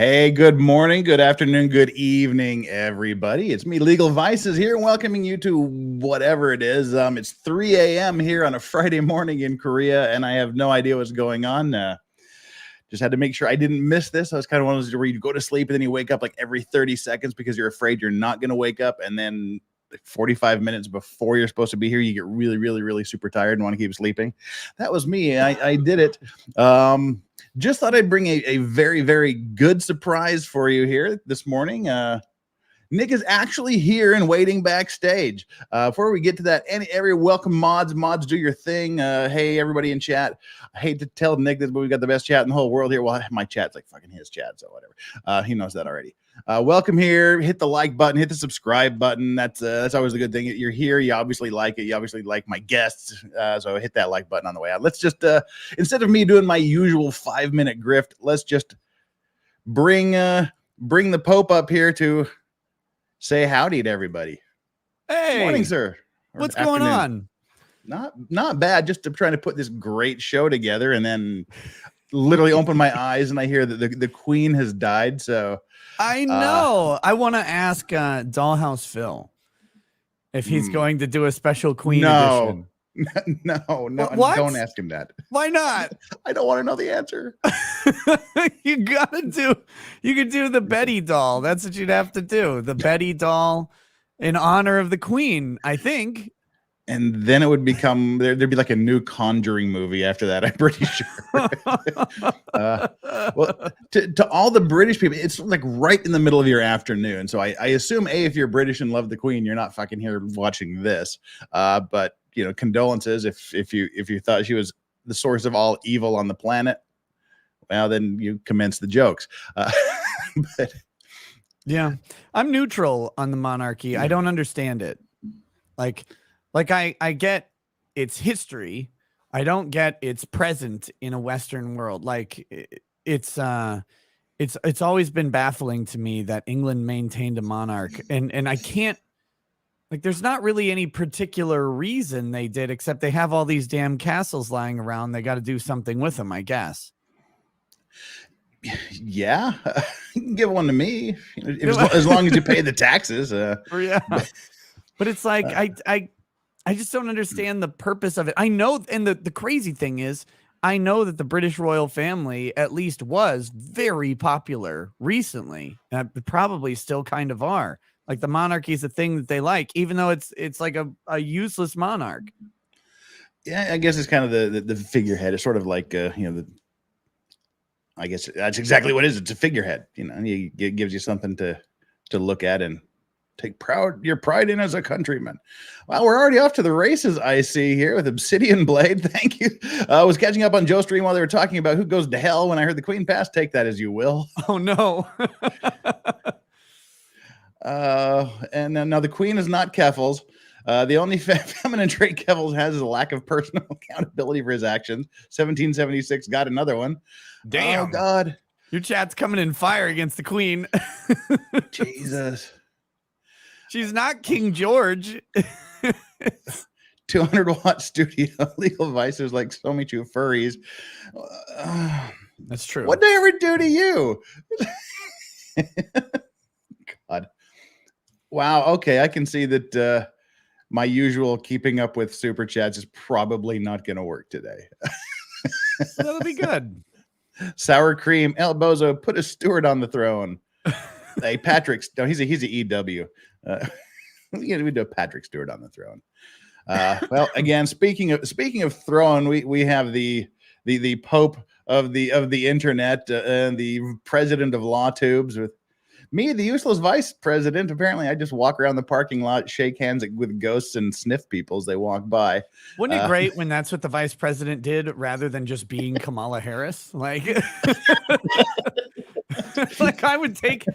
Hey, good morning, good afternoon, good evening, everybody. It's me, Legal Vices, here, welcoming you to whatever it is. It's 3 a.m. here on a Friday morning in Korea, and I have no idea what's going on. Just had to make sure I didn't miss this. I was kind of one of those where you go to sleep and then you wake up like every 30 seconds because you're afraid you're not going to wake up, and then 45 minutes before you're supposed to be here, you get really super tired and want to keep sleeping. That was me. I did it. Just thought I'd bring a very good surprise for you here this morning. Nick is actually here and waiting backstage. Before we get to that, every welcome mods do your thing. Hey, everybody in chat. I hate to tell Nick this, but we've got the best chat in the whole world here. Well, my chat's like fucking his chat, so whatever. He knows that already. Welcome here. Hit the like button, hit the subscribe button. That's always a good thing. You're here, you obviously like it. You obviously like my guests. So hit that like button on the way out. Let's just instead of me doing my usual 5-minute grift, let's just bring the Pope up here to say howdy to everybody. Hey, morning, sir. What's going on? Not bad. Just trying to put this great show together, and then literally open my eyes and I hear that the Queen has died. So I know. I want to ask Dollhouse Phil if he's going to do a special Queen edition. No, what? Don't ask him that. Why not? I don't want to know the answer. You could do the Betty doll. That's what you'd have to do. The Betty doll in honor of the Queen, I think. And then it would become there'd be like a new Conjuring movie after that, I'm pretty sure. Well, to all the British people, it's like right in the middle of your afternoon. So I assume if you're British and love the Queen, you're not fucking here watching this. But you know, condolences if you thought she was the source of all evil on the planet. Well, then you commence the jokes. But yeah, I'm neutral on the monarchy. I don't understand it. Like I get its history. I don't get its present in a Western world. Like it's always been baffling to me that England maintained a monarch, and I can't, like, there's not really any particular reason they did, except they have all these damn castles lying around. They got to do something with them, I guess. Yeah, you can give one to me as long as you pay the taxes. Yeah, but it's like I just don't understand the purpose of it. I know, and the crazy thing is, I know that the British royal family at least was very popular recently, and probably still kind of are. Like, the monarchy is a thing that they like, even though it's like a useless monarch. Yeah, I guess it's kind of the figurehead. It's sort of like I guess that's exactly what it is. It's a figurehead. You know, it gives you something to look at and take your pride in as a countryman. Well, we're already off to the races, I see here with Obsidian Blade. Thank you. I was catching up on Joe's stream while they were talking about who goes to hell when I heard the Queen pass. Take that as you will. Oh, no. And then now the Queen is not Keffels. The only feminine trait Keffels has is a lack of personal accountability for his actions. 1776 got another one. Damn. Oh, God. Your chat's coming in fire against the Queen. Jesus. She's not King George. 200-watt studio. Legal Vices like so many true furries. That's true. What did I ever do to you? God. Wow. Okay. I can see that my usual keeping up with super chats is probably not going to work today. That'll be good. Sour cream. El Bozo, put a Stewart on the throne. Hey, Patrick's. No, he's a EW. We do a Patrick Stewart on the throne. Well, again, speaking of throne, we have the Pope of the internet and the president of Lawtubes with me, the useless vice president. Apparently, I just walk around the parking lot, shake hands with ghosts, and sniff people as they walk by. Wouldn't it great when that's what the vice president did rather than just being Kamala Harris? Like, like I would take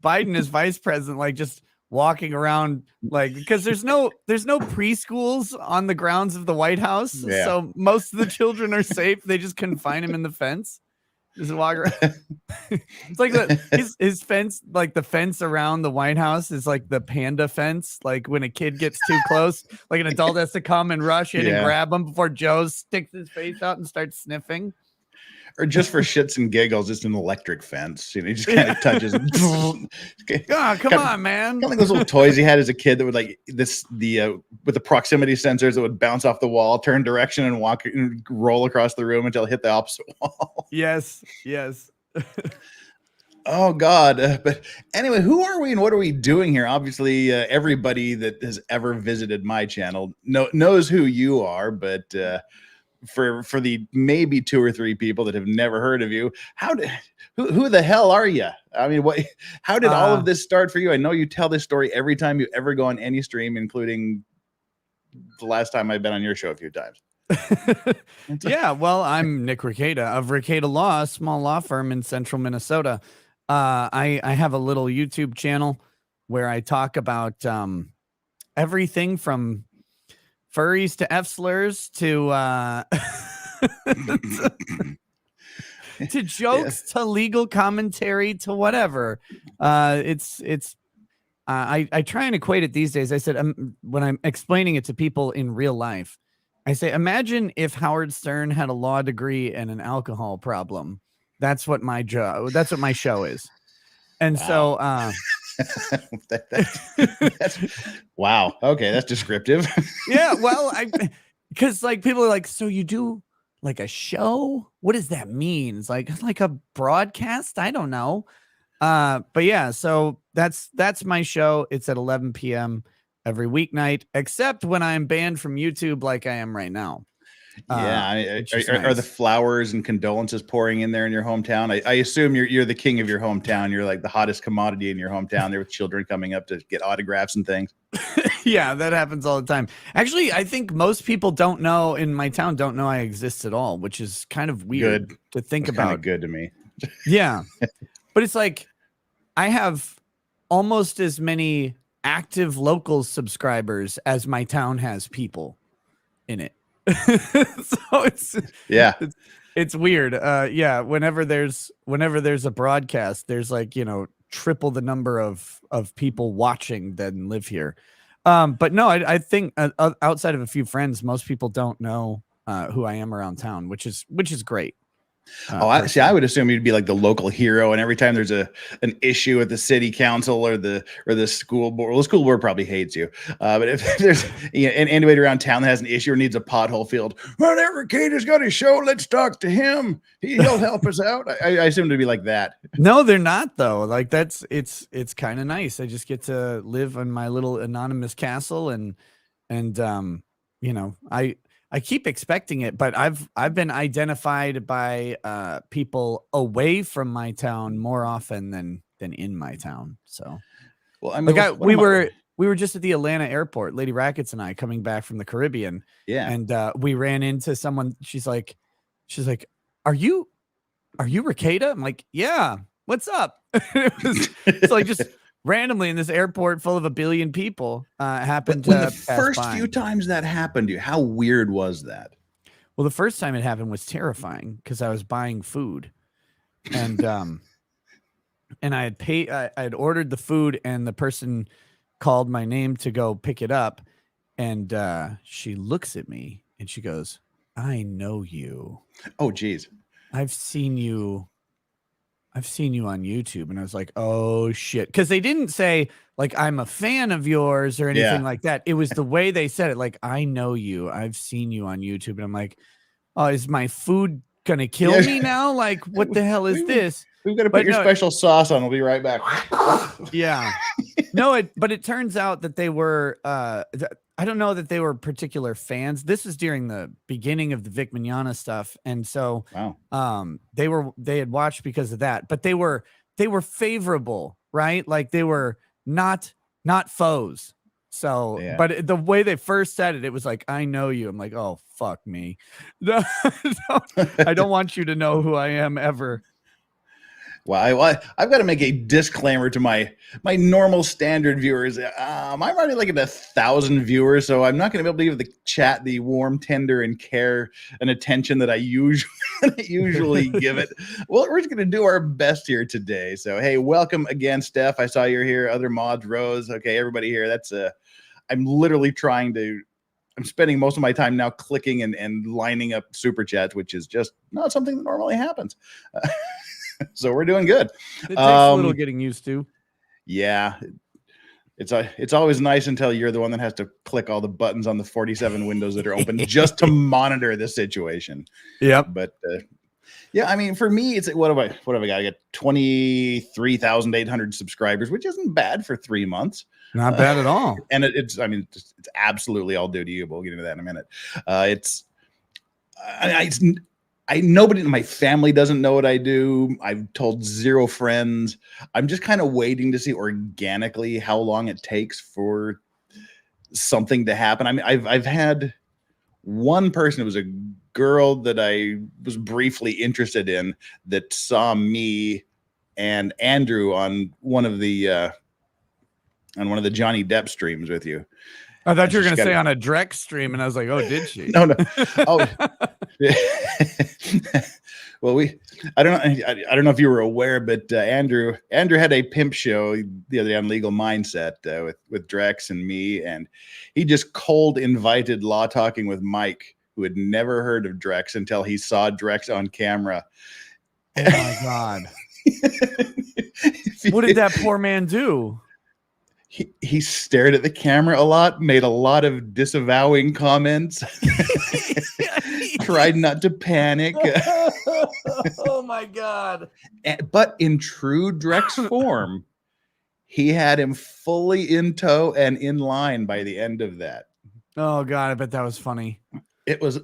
Biden as vice president, like just walking around, like, because there's no preschools on the grounds of the White House, yeah. So most of the children are safe. They just confine him in the fence. Just walk around. It's like his fence, like the fence around the White House is like the panda fence. Like when a kid gets too close, like an adult has to come and rush in and grab him before Joe sticks his face out and starts sniffing. Or just for shits and giggles, just an electric fence. You know, he just kind of touches. Oh, come on, man. Kind of like those little toys he had as a kid that would like with the proximity sensors that would bounce off the wall, turn direction, and walk and roll across the room until it hit the opposite wall. Yes, yes. Oh God! But anyway, who are we and what are we doing here? Obviously, everybody that has ever visited my channel knows who you are, but for the maybe 2 or 3 people that have never heard of you, who the hell are you? I mean, how did all of this start for you? I know you tell this story every time you ever go on any stream, including the last time I've been on your show a few times. Yeah, well, I'm Nick REKIETA of REKIETA Law, a small law firm in central Minnesota. I have a little YouTube channel where I talk about everything from furries to F-slurs to to jokes, to legal commentary, to whatever. I try and equate it these days. I said, when I'm explaining it to people in real life, I say, imagine if Howard Stern had a law degree and an alcohol problem. That's what my that's what my show is. And wow. So that's wow. Okay, that's descriptive. Yeah, well, because like people are like, so you do like a show? What does that mean? It's like a broadcast? I don't know. But yeah, so that's my show. It's at 11 p.m. every weeknight, except when I'm banned from YouTube like I am right now. Yeah, are the flowers and condolences pouring in there in your hometown? I assume you're the king of your hometown. You're like the hottest commodity in your hometown. There with children coming up to get autographs and things. Yeah, that happens all the time. Actually, I think most people in my town don't know I exist at all, which is kind of weird to think about. Kind of good to me. Yeah, but it's like I have almost as many active local subscribers as my town has people in it. So it's weird. Yeah, whenever there's a broadcast, there's like, triple the number of people watching than live here. But no, I think outside of a few friends, most people don't know who I am around town, which is great. I would assume you'd be like the local hero, and every time there's an issue at the city council or the school board, well, the school board probably hates you. But if there's anybody around town that has an issue or needs a pothole filled, well, REKIETA's got a show. Let's talk to him. He'll help us out. I assume to be like that. No, they're not though. Like it's kind of nice. I just get to live in my little anonymous castle, and I keep expecting it, but I've been identified by people away from my town more often than in my town. So, well, I mean, we were just at the Atlanta airport, Lady Rackets and I, coming back from the Caribbean. Yeah, and we ran into someone. She's like, "Are you REKIETA?" I'm like, "Yeah, what's up?" It's like just randomly in this airport full of 1 billion people happened to the first few times that happened to you, how weird was that? Well, the first time it happened was terrifying because I was buying food, and and I had ordered the food, and the person called my name to go pick it up, and she looks at me and she goes, "I know you." Oh, geez. I've seen you on YouTube. And I was like, oh shit. Because they didn't say like, I'm a fan of yours or anything like that. It was the way they said it. Like, I know you, I've seen you on YouTube. And I'm like, oh, is my food gonna kill me now? Like, what the hell is this? We've got to put your special sauce on. We'll be right back. Yeah. No, but it turns out that they were I don't know that they were particular fans. This is during the beginning of the Vic Mignogna stuff, and so they had watched because of that. But they were favorable, right? Like they were not foes. So, but the way they first said it, it was like, "I know you." I'm like, "Oh fuck me." I don't want you to know who I am ever. Well, I've got to make a disclaimer to my normal standard viewers. I'm already like at 1,000 viewers, so I'm not going to be able to give the chat the warm, tender, and care and attention that I usually give it. Well, we're just going to do our best here today. So, hey, welcome again, Steph. I saw you're here. Other mods, Rose. Okay, everybody here. I'm literally trying to I'm spending most of my time now clicking and lining up super chats, which is just not something that normally happens. So we're doing good. It takes a little getting used to. Yeah. It's always nice until you're the one that has to click all the buttons on the 47 windows that are open just to monitor the situation. Yep. But yeah, I mean, for me, it's what have I got? I got 23,800 subscribers, which isn't bad for 3 months. Not bad at all. And it's absolutely all due to you. But we'll get into that in a minute. Nobody in my family doesn't know what I do. I've told 0 friends. I'm just kind of waiting to see organically how long it takes for something to happen. I mean, I've had one person, it was a girl that I was briefly interested in, that saw me and Andrew on one of the Johnny Depp streams with you. I thought you were going to say on a Drek stream, and I was like, oh, did she? No. Oh, well, I don't know if you were aware, but Andrew had a pimp show the other day on Legal Mindset with Drex and me, and he just cold invited Law Talking with Mike, who had never heard of Drex until he saw Drex on camera. Oh my God. What did that poor man do? He stared at the camera a lot, made a lot of disavowing comments, tried not to panic. Oh my God. But in true Drex form, he had him fully in tow and in line by the end of that. Oh God, I bet that was funny. It was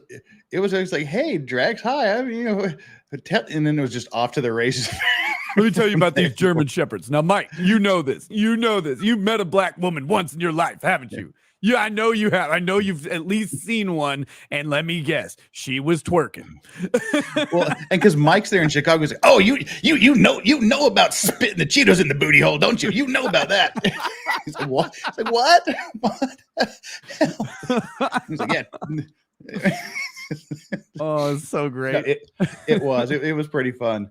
like, hey, Drex, hi. And then it was just off to the races. Let me tell you about these German Shepherds. Now, Mike, you know this. You've met a black woman once in your life, haven't you? Yeah, I know you have. I know you've at least seen one. And let me guess, she was twerking. Well, and because Mike's there in Chicago, he's like, "Oh, you know about spitting the Cheetos in the booty hole, don't you? You know about that." He's like, "What?" He's like, "What? What?" He's like, "Yeah." Oh, it's so great. No, it was pretty fun.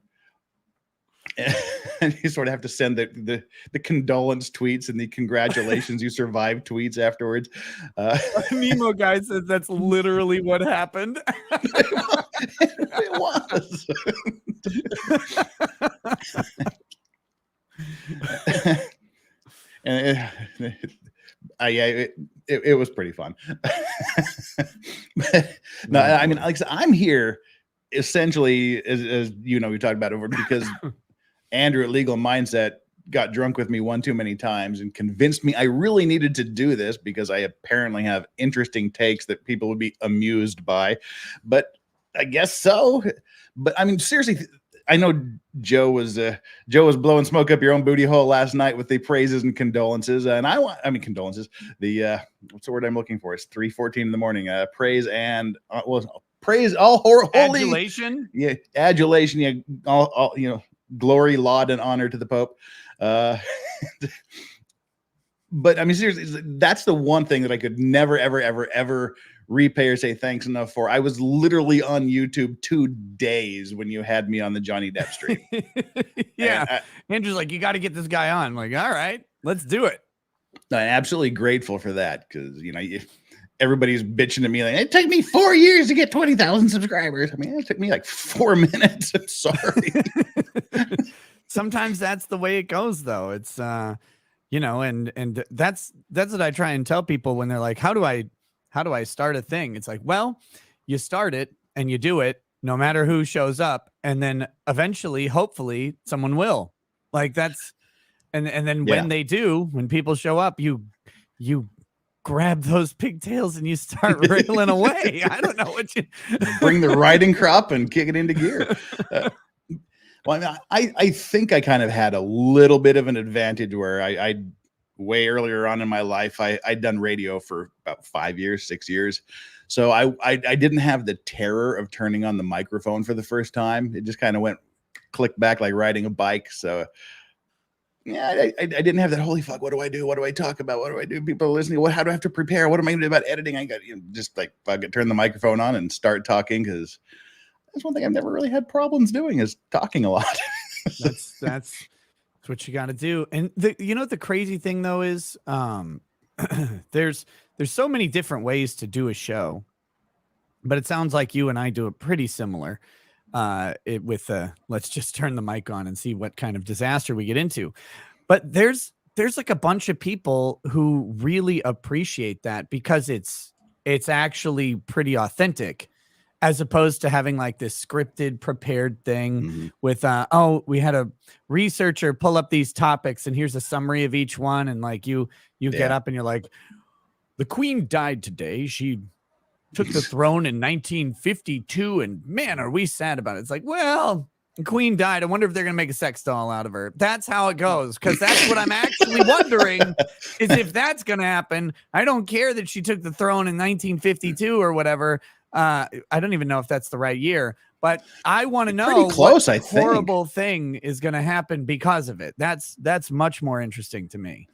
And you sort of have to send the condolence tweets and the congratulations you survived tweets afterwards. Nemo guy says that's literally what happened. It was. And it was pretty fun. But, no, I mean, like I said, I'm here essentially, as you know, we talked about over because Andrew at Legal Mindset got drunk with me one too many times and convinced me I really needed to do this because I apparently have interesting takes that people would be amused by. But I guess so. But I mean, seriously, I know Joe was blowing smoke up your own booty hole last night with the praises and condolences. And condolences. The what's the word I'm looking for? It's 3:14 in the morning. Praise and praise all holy adulation. Yeah, adulation. Yeah, all glory, laud, and honor to the Pope. But I mean, seriously, that's the one thing that I could never, ever, ever, ever repay or say thanks enough for. I was literally on YouTube 2 days when you had me on the Johnny Depp stream. Yeah. Andrew's like, you got to get this guy on. I'm like, all right, let's do it. I'm absolutely grateful for that because, everybody's bitching to me like, it took me 4 years to get 20,000 subscribers. I mean, it took me like 4 minutes. I'm sorry. Sometimes that's the way it goes, though. It's, and that's what I try and tell people when they're like, how do I start a thing? It's like, well, you start it and you do it no matter who shows up. And then eventually, hopefully someone will. Like that's, and then when they do, when people show up, you grab those pigtails and you start railing away. I don't know what you bring the riding crop and kick it into gear. Well, I mean, I think I kind of had a little bit of an advantage where I way earlier on in my life, I'd done radio for about 5 years, 6 years. So I didn't have the terror of turning on the microphone for the first time. It just kind of went click back like riding a bike. So yeah, I didn't have that. Holy fuck! What do I do? What do I talk about? What do I do? People are listening. How do I have to prepare? What am I going to do about editing? I got just like fucking turn the microphone on and start talking because that's one thing I've never really had problems doing is talking a lot. That's what you got to do. And the crazy thing though is there's so many different ways to do a show, but it sounds like you and I do it pretty similar. Let's just turn the mic on and see what kind of disaster we get into. But there's like a bunch of people who really appreciate that because it's actually pretty authentic, as opposed to having like this scripted, prepared thing with, we had a researcher pull up these topics and here's a summary of each one. And like you get up and you're like, the queen died today. She took the throne in 1952. And man, are we sad about it? It's like, well, the queen died. I wonder if they're going to make a sex doll out of her. That's how it goes. Because that's what I'm actually wondering is if that's going to happen. I don't care that she took the throne in 1952 or whatever. I don't even know if that's the right year, but I want to know pretty close, what horrible thing is going to happen because of it. That's much more interesting to me.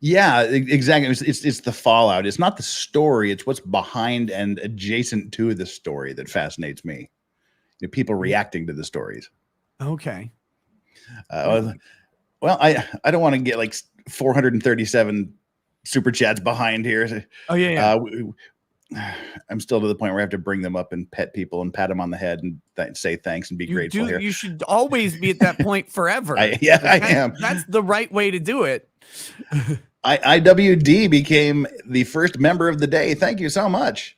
Yeah, exactly. It's the fallout. It's not the story. It's what's behind and adjacent to the story that fascinates me. People reacting to the stories. Okay. Well, I don't want to get like 437 super chats behind here. Oh yeah. I'm still to the point where I have to bring them up and pet people and pat them on the head and say thanks and be grateful here. You should always be at that point forever. I am. That's the right way to do it. IWD became the first member of the day. Thank you so much.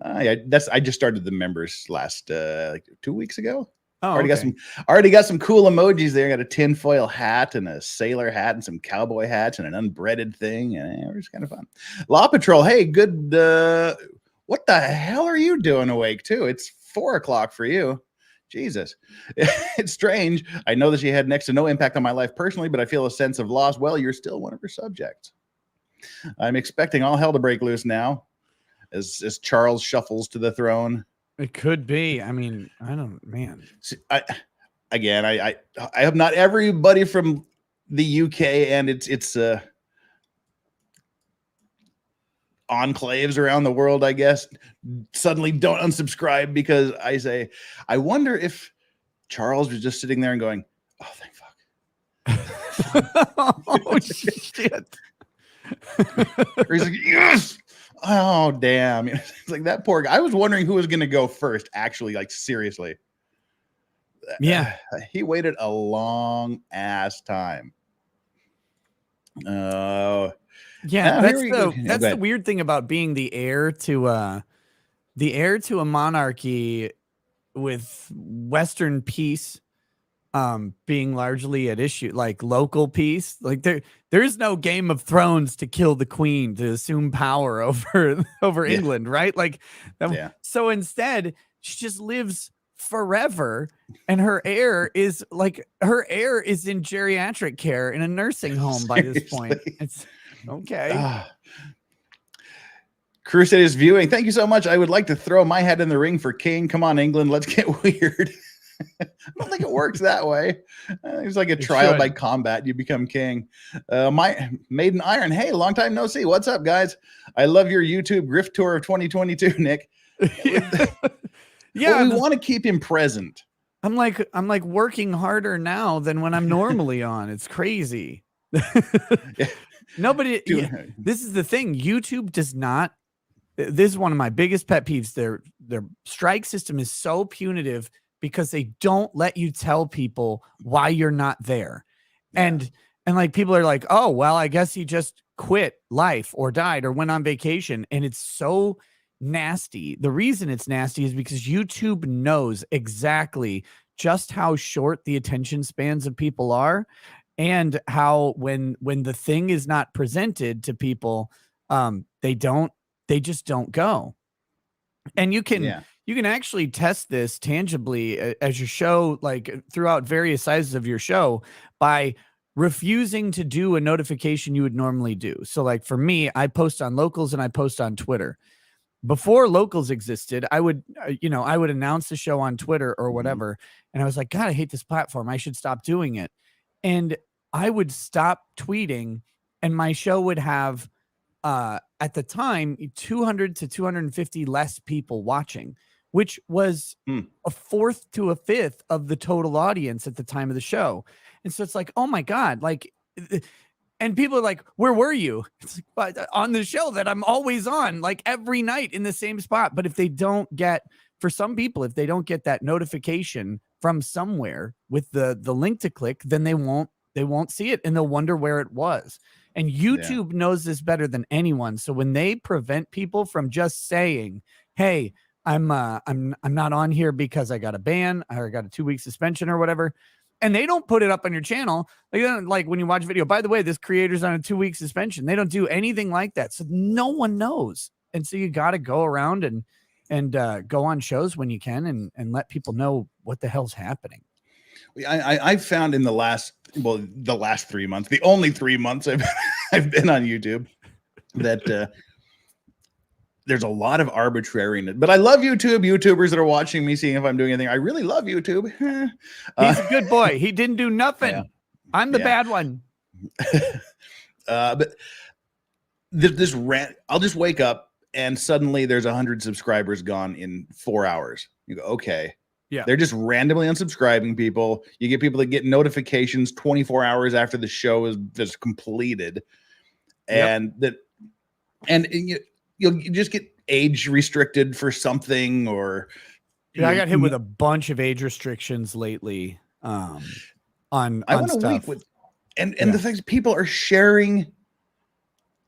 I just started the members last like 2 weeks ago. Oh, already got some cool emojis there. Got a tinfoil hat and a sailor hat and some cowboy hats and an unbreaded thing. And it was kind of fun. Law Patrol. Hey, good. What the hell are you doing awake too? It's 4 o'clock for you. Jesus. It's strange. I know that she had next to no impact on my life personally, but I feel a sense of loss. Well, you're still one of her subjects. I'm expecting all hell to break loose now as Charles shuffles to the throne. It could be. I mean, I don't, man. I hope not everybody from the UK and its enclaves around the world, I guess, suddenly don't unsubscribe because I say, I wonder if Charles was just sitting there and going, oh, thank fuck. Oh, shit. Or he's like, yes. Oh, damn. It's like that poor guy. I was wondering who was going to go first, actually, like seriously. Yeah. He waited a long ass time. Oh, yeah. That's the weird thing about being the heir to a monarchy with Western peace being largely at issue, like local peace. Like there's no Game of Thrones to kill the queen to assume power over England, right? Like so instead she just lives forever and her heir is in geriatric care in a nursing home by this point. It's okay. Crusaders viewing, thank you so much. I would like to throw my head in the ring for king. Come on, England, let's get weird. I don't think it works that way. It's like a trial by combat. You become king. My Maiden Iron. Hey, long time no see. What's up, guys? I love your YouTube grift tour of 2022, Nick. Yeah, we want to keep him present. I'm like working harder now than when I'm normally on. It's crazy. Nobody. This is the thing. YouTube does not. This is one of my biggest pet peeves. Their strike system is so punitive because they don't let you tell people why you're not there. And like people are like, oh, well, I guess he just quit life or died or went on vacation. And it's so nasty. The reason it's nasty is because YouTube knows exactly just how short the attention spans of people are and how when the thing is not presented to people, they just don't go. And you can actually test this tangibly as your show, like throughout various sizes of your show, by refusing to do a notification you would normally do. So like for me, I post on Locals and I post on Twitter. Before Locals existed, I would announce the show on Twitter or whatever. And I was like, God, I hate this platform. I should stop doing it. And I would stop tweeting and my show would have, at the time, 200 to 250 less people watching, which was a fourth to a fifth of the total audience at the time of the show. And so it's like, oh my God, like And people are like, where were you? It's like, on the show that I'm always on, like every night in the same spot. But if they don't get, for some people, if they don't get that notification from somewhere with the link to click, then they won't see it and they'll wonder where it was. And YouTube knows this better than anyone. So when they prevent people from just saying, hey, I'm not on here because I got a ban or I got a 2-week suspension or whatever, and they don't put it up on your channel, like when you watch a video, by the way, this creator's on a 2-week suspension. They don't do anything like that. So no one knows. And so you got to go around and go on shows when you can and let people know what the hell's happening. I've found in the last 3 months, the only 3 months I've been on YouTube, that there's a lot of arbitrariness. But I love YouTubers that are watching me, seeing if I'm doing anything. I really love YouTube. He's a good boy. He didn't do nothing. Yeah. I'm the bad one. But this rant, I'll just wake up and suddenly there's 100 subscribers gone in 4 hours. You go, okay. Yeah. They're just randomly unsubscribing people. You get people that get notifications 24 hours after the show is completed. And you'll just get age restricted for something, or I got hit with a bunch of age restrictions lately. On stuff. And the thing is, people are sharing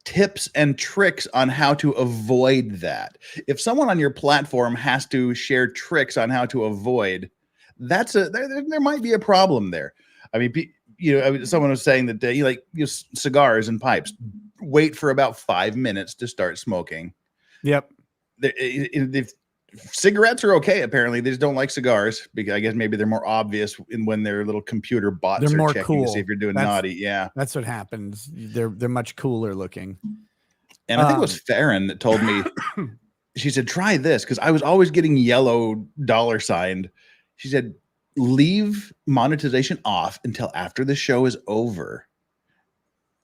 tips and tricks on how to avoid that. If someone on your platform has to share tricks on how to avoid, there might be a problem there. I mean, someone was saying that cigars and pipes, wait for about 5 minutes to start smoking. Yep. Cigarettes are okay. Apparently, they just don't like cigars because I guess maybe they're more obvious when their little computer bots are checking cool. To see if you're doing naughty. Yeah, that's what happens. They're much cooler looking. And I think it was Farron that told me. She said, "Try this," because I was always getting yellow $signed. She said, "Leave monetization off until after the show is over."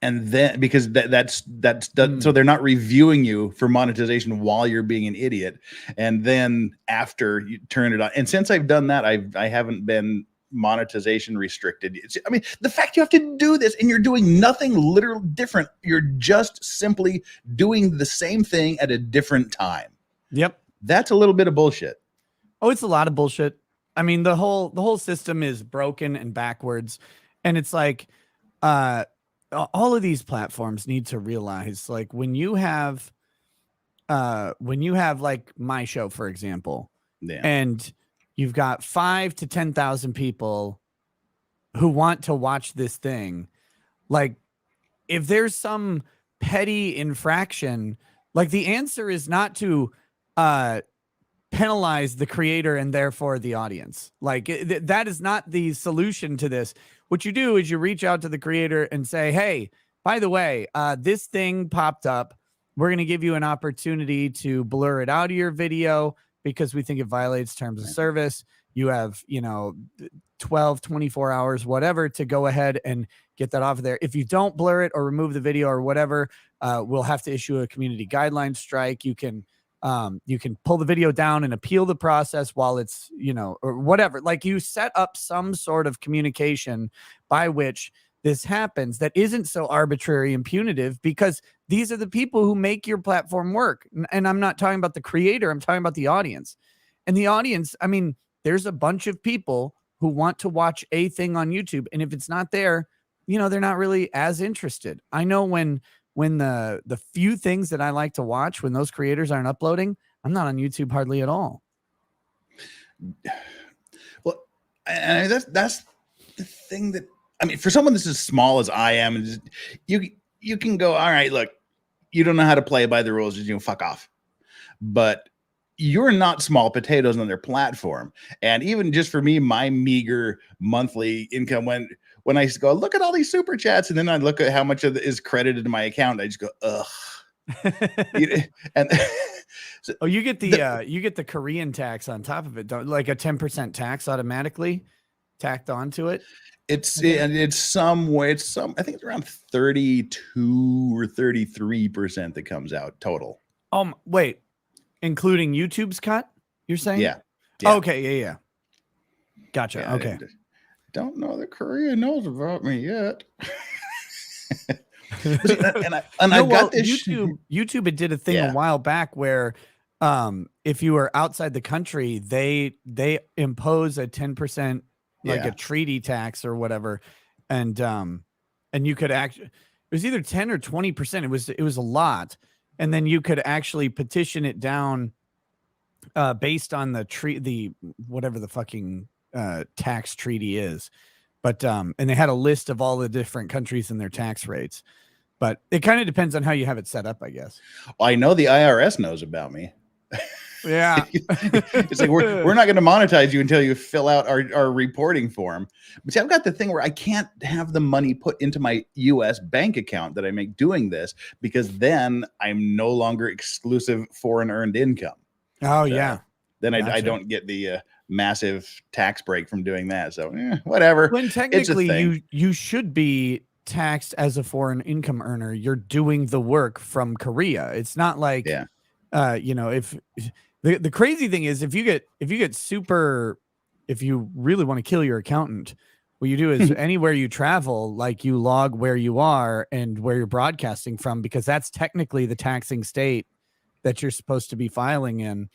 And then, because that's so they're not reviewing you for monetization while you're being an idiot. And then after you turn it on, and since I've done that, I haven't been monetization restricted. I mean, the fact you have to do this and you're doing nothing literally different. You're just simply doing the same thing at a different time. Yep. That's a little bit of bullshit. Oh, it's a lot of bullshit. I mean, the whole system is broken and backwards. And it's like, all of these platforms need to realize, like, when you have like my show, for example, and you've got 5,000 to 10,000 people who want to watch this thing, like, if there's some petty infraction, like, the answer is not to penalize the creator and therefore the audience. Like, that is not the solution to this. What you do is you reach out to the creator and say, hey, by the way, this thing popped up. We're going to give you an opportunity to blur it out of your video because we think it violates terms of service. You have, 12, 24 hours, whatever, to go ahead and get that off of there. If you don't blur it or remove the video or whatever, we'll have to issue a community guideline strike. You can pull the video down and appeal the process while it's, or whatever. Like, you set up some sort of communication by which this happens that isn't so arbitrary and punitive, because these are the people who make your platform work. And I'm not talking about the creator. I'm talking about the audience. And the audience, I mean, there's a bunch of people who want to watch a thing on YouTube. And if it's not there, they're not really as interested. I know when the few things that I like to watch, when those creators aren't uploading, I'm not on YouTube hardly at all. Well, and that's the thing that, I mean, for someone that's as small as I am, you can go, all right, look, you don't know how to play by the rules, just fuck off. But you're not small potatoes on their platform. And even just for me, my meager monthly income, when I go, look at all these super chats, and then I look at how much of it is credited to my account, I just go, ugh. And so, you get the Korean tax on top of it, don't, like a 10% tax automatically tacked onto it. I think it's around 32 or 33% that comes out total. Wait, including YouTube's cut, you're saying? Yeah. Okay. Yeah. Gotcha. Yeah, okay. Don't know that Korea knows about me yet. But see, and No, I've well, got this. YouTube did a thing a while back where if you were outside the country, they impose a 10% like a treaty tax or whatever, and you could actually, it was either 10 or 20%. It was a lot, and then you could actually petition it down based on the whatever the fucking tax treaty is. But and they had a list of all the different countries and their tax rates. But it kind of depends on how you have it set up, I guess. Well, I know the IRS knows about me. Yeah. It's like we're not going to monetize you until you fill out our reporting form. But see, I've got the thing where I can't have the money put into my US bank account that I make doing this, because then I'm no longer exclusive foreign earned income. Oh, yeah. Then I don't get the massive tax break from doing that. So whatever. When technically you should be taxed as a foreign income earner. You're doing the work from Korea. It's not like, you know, if the crazy thing is if you get if you really want to kill your accountant, what you do is anywhere you travel, like you log where you are and where you're broadcasting from, because that's technically the taxing state that you're supposed to be filing in.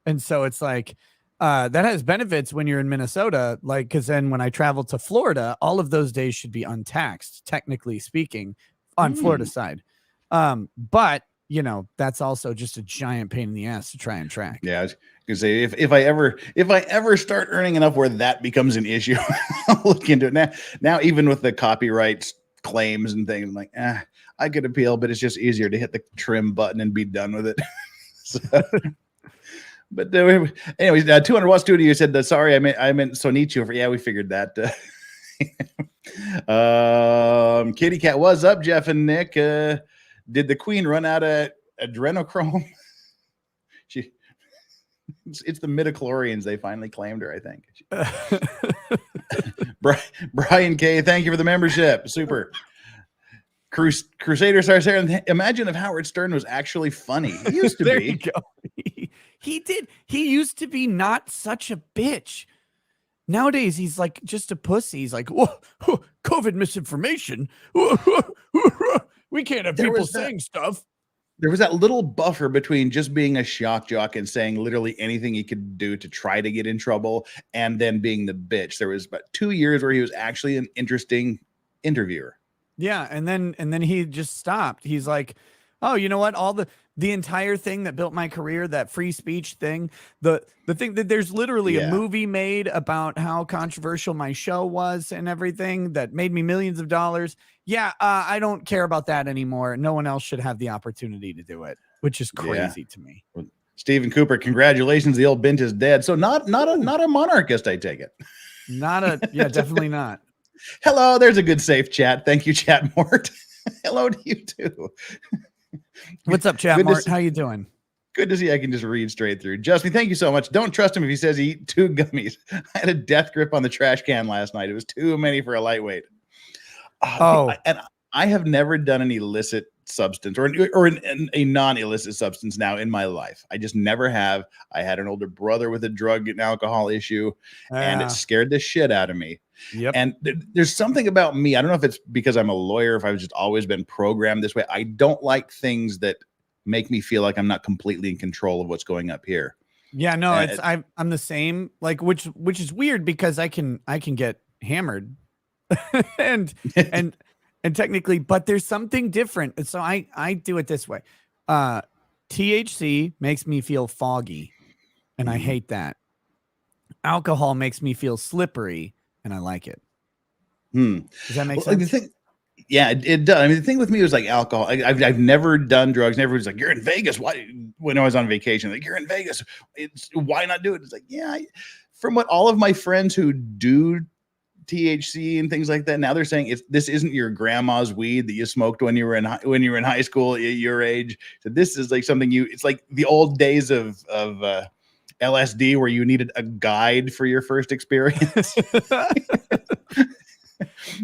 And so it's like, that has benefits when you're in Minnesota, like, because then when I travel to Florida, all of those days should be untaxed, technically speaking, on Florida side. But you know, that's also just a giant pain in the ass to try and track. Yeah, I was gonna say if I ever start earning enough where that becomes an issue, I'll look into it. Now even with the copyright claims and things, I'm like, I could appeal, but it's just easier to hit the trim button and be done with it. So, but anyways, 200 Watt Studio said that. Sorry, I meant Sonichu. We figured that. Kitty Cat, what's up, Jeff and Nick? Did the Queen run out of adrenochrome? It's the midichlorians. They finally claimed her, I think. Brian K, thank you for the membership. Super. Crusader Stars here. Imagine if Howard Stern was actually funny. He used to there be. You go. He did. He used to be not such a bitch. Nowadays, he's like just a pussy. He's like, whoa, COVID misinformation. We can't have people saying stuff. There was that little buffer between just being a shock jock and saying literally anything he could do to try to get in trouble, and then being the bitch. There was about 2 years where he was actually an interesting interviewer. Yeah, and then he just stopped. He's like, oh, you know what? All the entire thing that built my career, that free speech thing, the thing that there's literally a movie made about how controversial my show was and everything that made me millions of dollars. Yeah, I don't care about that anymore. No one else should have the opportunity to do it, which is crazy to me. Stephen Cooper, congratulations. The old bint is dead. So not a monarchist, I take it. Definitely not. Hello, there's a good safe chat. Thank you, Chat Mort. Hello to you too. What's up, Chat Mort? How you doing? Good to see I can just read straight through. Justin, thank you so much. Don't trust him if he says he eat 2 gummies. I had a death grip on the trash can last night. It was too many for a lightweight. And I have never done an illicit substance or a non-illicit substance now in my life. I just never have. I had an older brother with a drug and alcohol issue, and it scared the shit out of me. Yep. And there's something about me. I don't know if it's because I'm a lawyer, if I've just always been programmed this way. I don't like things that make me feel like I'm not completely in control of what's going up here. Yeah, no, I'm the same. Like, which is weird because I can get hammered and technically, but there's something different. So I do it this way. THC makes me feel foggy, and I hate that. Alcohol makes me feel slippery, and I like it. Does that make sense? Yeah, it does. I mean, the thing with me was like alcohol. I've never done drugs. Never was like, you're in Vegas. Why? When I was on vacation, like, you're in Vegas. Why not do it? It's like, yeah. From what all of my friends who do THC and things like that, now they're saying this isn't your grandma's weed that you smoked when you were in high school at your age. So this is like something it's like the old days of LSD where you needed a guide for your first experience.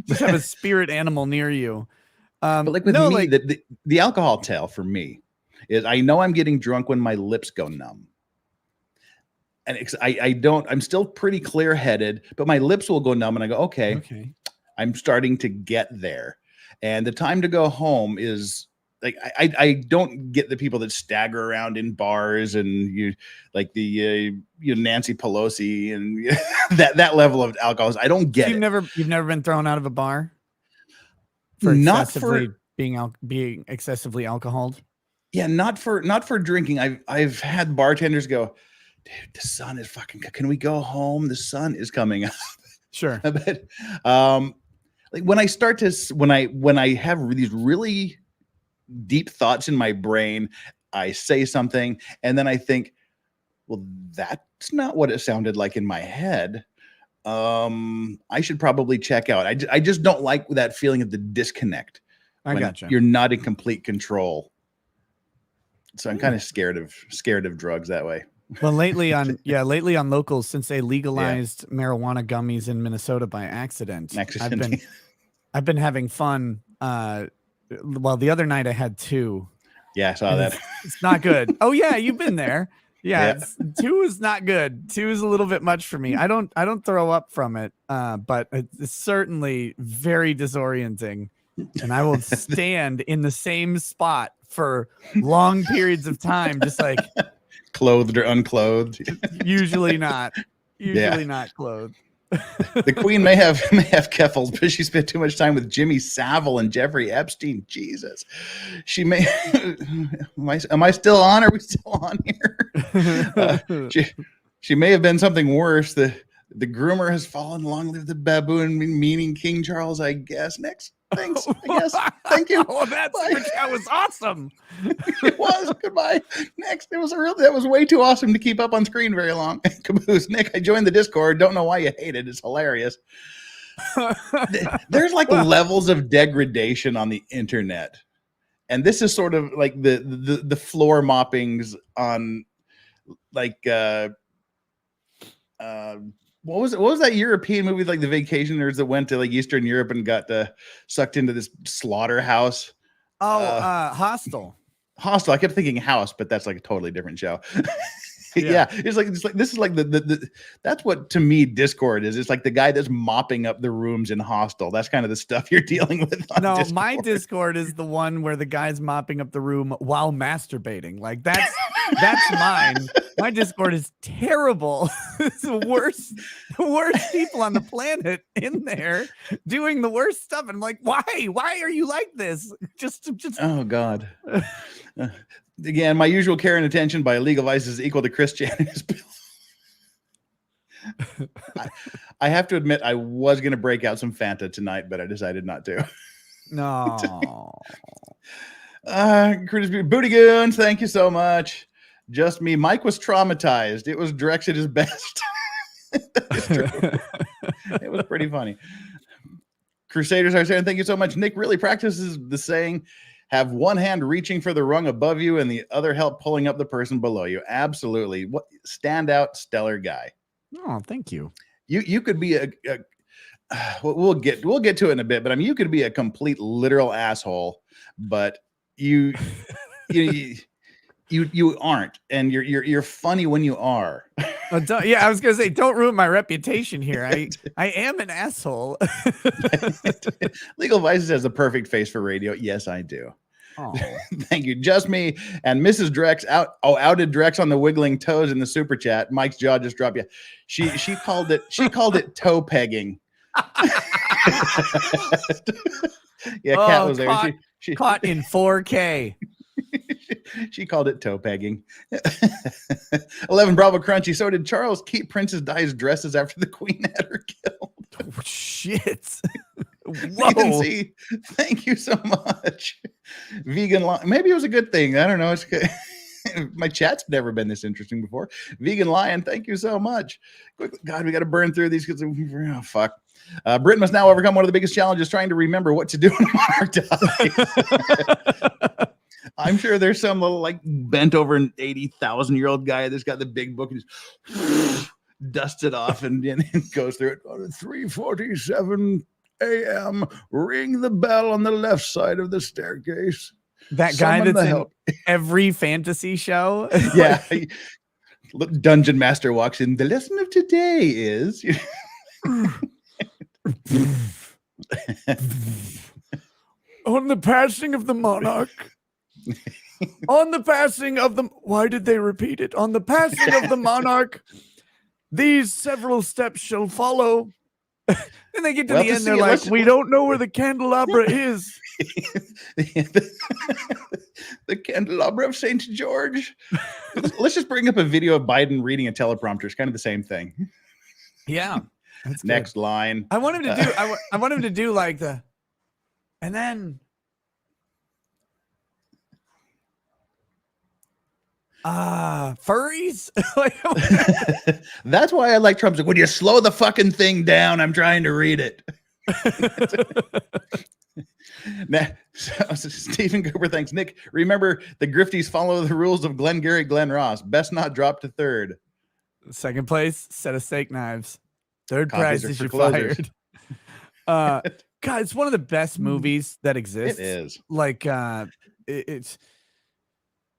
Just have a spirit animal near you. But like with me, the alcohol tell for me is I know I'm getting drunk when my lips go numb. And I'm still pretty clear headed, but my lips will go numb and I go, okay, I'm starting to get there. And the time to go home is like, I don't get the people that stagger around in bars and you like the Nancy Pelosi and that level of alcohol. I don't get it. You've never been thrown out of a bar for being excessively alcoholed. Yeah, not for drinking. I've had bartenders go, dude, the sun is fucking. Can we go home? The sun is coming up. Sure. But like when I start to when I have these really deep thoughts in my brain, I say something and then I think, well, that's not what it sounded like in my head. I should probably check out. I just don't like that feeling of the disconnect. I gotcha. You're not in complete control. So I'm kind of scared of drugs that way. Well, lately on Locals, since they legalized marijuana gummies in Minnesota by accident. I've been having fun. Well, the other night I had 2. Yeah, I saw that. It's not good. Oh yeah, you've been there. Yeah, 2 is not good. 2 is a little bit much for me. I don't throw up from it, but it's certainly very disorienting. And I will stand in the same spot for long periods of time, just like clothed or unclothed. Usually not clothed. The Queen may have keffels, but she spent too much time with Jimmy Savile and Jeffrey Epstein. Jesus, she may. Am I still on? Are we still on here? She may have been something worse. The groomer has fallen. Long live the baboon, meaning King Charles. I guess. Next. Thanks. I guess. Thank you. Oh, that was awesome. It was. Goodbye. Next. That was way too awesome to keep up on screen very long. Caboose. Nick, I joined the Discord. Don't know why you hate it. It's hilarious. There's like levels of degradation on the internet. And this is sort of like the floor moppings on like what was that European movie, like the vacationers that went to like Eastern Europe and got sucked into this slaughterhouse? Hostel. Hostel. I kept thinking House, but that's like a totally different show. Yeah. It's like this is like the that's what to me Discord is. It's like the guy that's mopping up the rooms in Hostel. That's kind of the stuff you're dealing with. No, Discord. My Discord is the one where the guy's mopping up the room while masturbating. Like that's mine. My Discord is terrible. It's the worst people on the planet in there doing the worst stuff. And I'm like, why are you like this? Just oh God. Again, my usual care and attention by legal vice is equal to Christianity's bill. I have to admit, I was going to break out some Fanta tonight, but I decided not to. No. Booty Goons, thank you so much. Just me. Mike was traumatized. It was Drex at his best. That is true. It was pretty funny. Crusaders are saying, thank you so much. Nick really practices the saying, have one hand reaching for the rung above you and the other help pulling up the person below you. Absolutely. What standout, stellar guy. Oh, thank you. You could be we'll get to it in a bit, but I mean, you could be a complete literal asshole, but you aren't, and you're funny when you are. Yeah, I was gonna say, don't ruin my reputation here. I am an asshole. Legal Vices has a perfect face for radio. Yes, I do. Oh. Thank you. Just me and Mrs. Drex outed Drex on the wiggling toes in the super chat. Mike's jaw just dropped. Yeah, she called it toe pegging. Yeah, Kat was there. She caught in 4K. She called it toe pegging. 11 Bravo Crunchy. So did Charles keep Princess Di's dresses after the Queen had her killed? Oh, shit. Whoa. See, thank you so much. Vegan maybe it was a good thing. I don't know. It's good. My chat's never been this interesting before. Vegan Lion, thank you so much. Quickly, God, we got to burn through these because oh fuck. Britain must now overcome one of the biggest challenges, trying to remember what to do when a monarch dies. I'm sure there's some little like bent over an 80,000-year-old guy that's got the big book and just dusts it off and goes through it. 3:47 a.m. Ring the bell on the left side of the staircase. That guy that's in every fantasy show. Yeah. Dungeon Master walks in. The lesson of today is. On the passing of the monarch. On the passing of the... Why did they repeat it? On the passing of the monarch, these several steps shall follow. And they get to the end, they're like, we don't know where the candelabra is. The candelabra of St. George. Let's just bring up a video of Biden reading a teleprompter. It's kind of the same thing. Yeah. Next line. I want him to do, I want him to do like the, and then, furries. That's why I like Trump's like, would you slow the fucking thing down? I'm trying to read it. Now, so Stephen Cooper thanks Nick. Remember, the grifties follow the rules of Glengarry Glen Ross. Best not drop to third. Second place, set of steak knives. Third prize is you're fired. God, it's one of the best movies that exists. It is. Like, it's.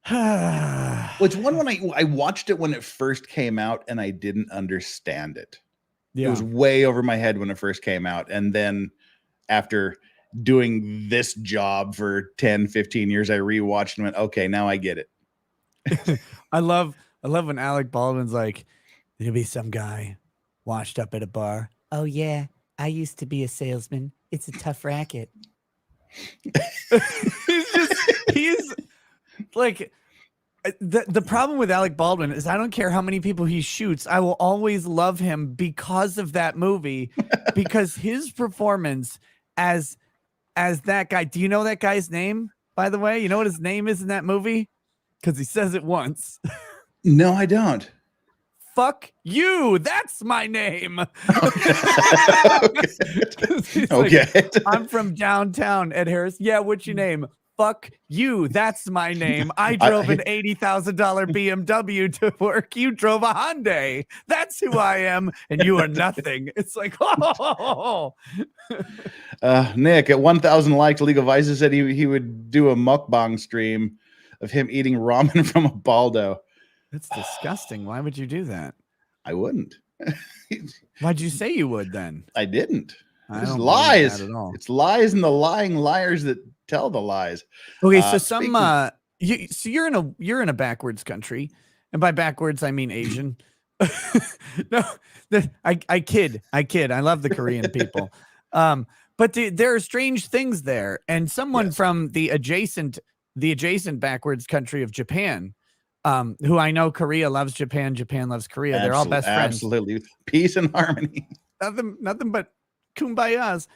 Well, it's one when I watched it when it first came out and I didn't understand it. Yeah. It was way over my head when it first came out. And then after doing this job for 10, 15 years, I rewatched and went, okay, now I get it. I love when Alec Baldwin's like, there'll be some guy washed up at a bar. Oh yeah, I used to be a salesman. It's a tough racket. he's like, the problem with Alec Baldwin is I don't care how many people he shoots. I will always love him because of that movie, because his performance as that guy. Do you know that guy's name, by the way? You know what his name is in that movie? Because he says it once. No, I don't. Fuck you. That's my name. Okay. Like, I'm from downtown, Ed Harris. Yeah, what's your name? Fuck you. That's my name. I drove an $80,000 BMW to work. You drove a Hyundai. That's who I am. And you are nothing. It's like, oh. Nick at 1,000 likes, Legal Vices said he would do a mukbang stream of him eating ramen from a Baldo. That's disgusting. Why would you do that? I wouldn't. Why'd you say you would then? I didn't. It's lies. It's lies and the lying liars that tell the lies. Okay, so you're in a backwards country, and by backwards I mean Asian. No, I kid. I love the Korean people, but there are strange things there. And someone from the adjacent backwards country of Japan, who I know Korea loves Japan, Japan loves Korea. They're all best friends. Absolutely, peace and harmony. Nothing but kumbayas.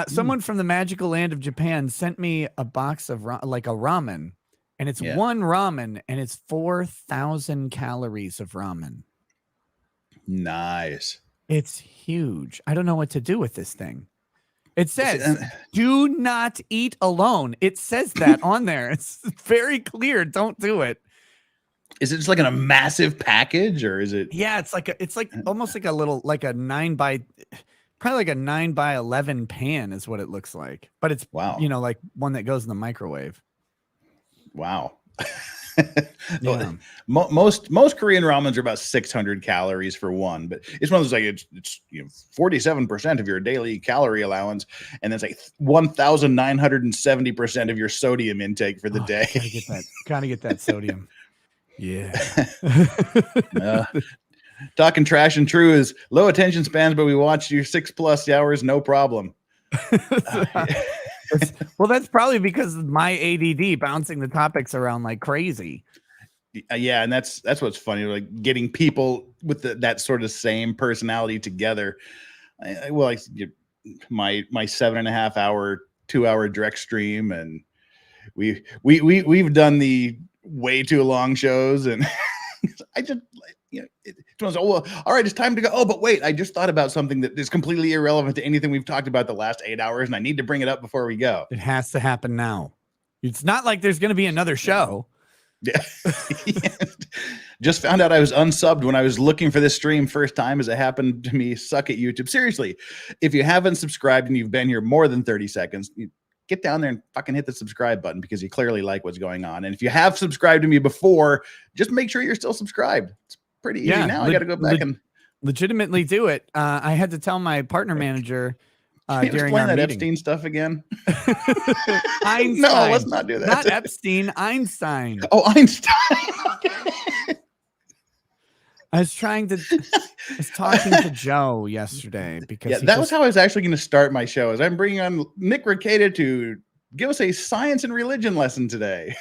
Someone from the magical land of Japan sent me a box of like a ramen, and it's one ramen, and it's 4,000 calories of ramen. Nice. It's huge. I don't know what to do with this thing. It says, do not eat alone. It says that on there. It's very clear. Don't do it. Is it just like in a massive package, or is it? Yeah, it's like almost like a little, like a 9x11 pan is what it looks like. But it's, you know, like one that goes in the microwave. Wow. Yeah. Most Korean ramens are about 600 calories for one, but it's one of those like it's 47% of your daily calorie allowance, and it's like 1,970% of your sodium intake for the day. Gotta get that sodium. Yeah. Talking trash and true is low attention spans, but we watch you 6+ hours, no problem. Well, that's probably because of my ADD bouncing the topics around like crazy. Yeah, and that's what's funny, like getting people with that sort of same personality together. My 7.5 hour, 2 hour direct stream, and we've done the way too long shows, and I just all right, it's time to go. Oh, but wait, I just thought about something that is completely irrelevant to anything we've talked about the last 8 hours, and I need to bring it up before we go. It has to happen now. It's not like there's going to be another show. Yeah. Just found out I was unsubbed when I was looking for this stream first time, as it happened to me. Suck at YouTube. Seriously, if you haven't subscribed and you've been here more than 30 seconds, get down there and fucking hit the subscribe button, because you clearly like what's going on. And if you have subscribed to me before, just make sure you're still subscribed. It's pretty easy now. I got to go back and legitimately do it. I had to tell my partner manager Can you during explain our that meeting. Epstein stuff again? Einstein. No, let's not do that. Not Epstein, Einstein. Oh, Einstein. Okay. I was talking to Joe yesterday because Yeah, that was how I was actually going to start my show. Is I'm bringing on Nick REKIETA to give us a science and religion lesson today.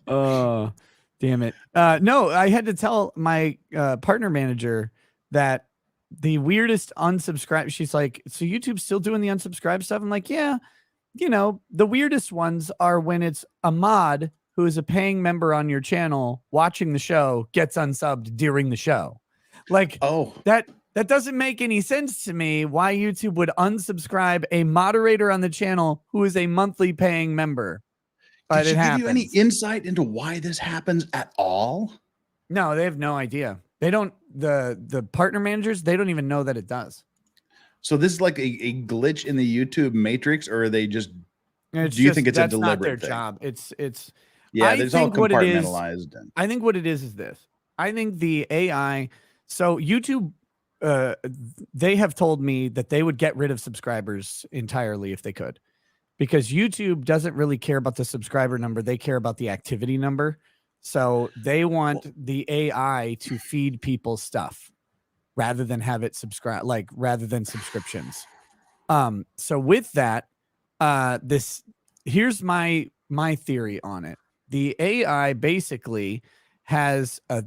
Oh, damn it. No, I had to tell my partner manager that the weirdest unsubscribe. She's like, so YouTube's still doing the unsubscribe stuff? I'm like, yeah. You know, the weirdest ones are when it's a mod who is a paying member on your channel watching the show gets unsubbed during the show. Like, Oh, that doesn't make any sense to me why YouTube would unsubscribe a moderator on the channel who is a monthly paying member. But did she it give you any happens. insight into why this happens at all? No, they have no idea. They don't, the partner managers, they don't even know that it does. So this is like a glitch in the YouTube matrix, or are they just, It's do you just, think it's a that's not their deliberate thing? job. It's, Yeah, I there's all think what it is- compartmentalized. I think what it is this. I think the AI, so YouTube, they have told me that they would get rid of subscribers entirely if they could, because YouTube doesn't really care about the subscriber number. They care about the activity number. So they want the AI to feed people stuff rather than have it subscribe, like rather than subscriptions. So with that, here's my theory on it. The AI basically has a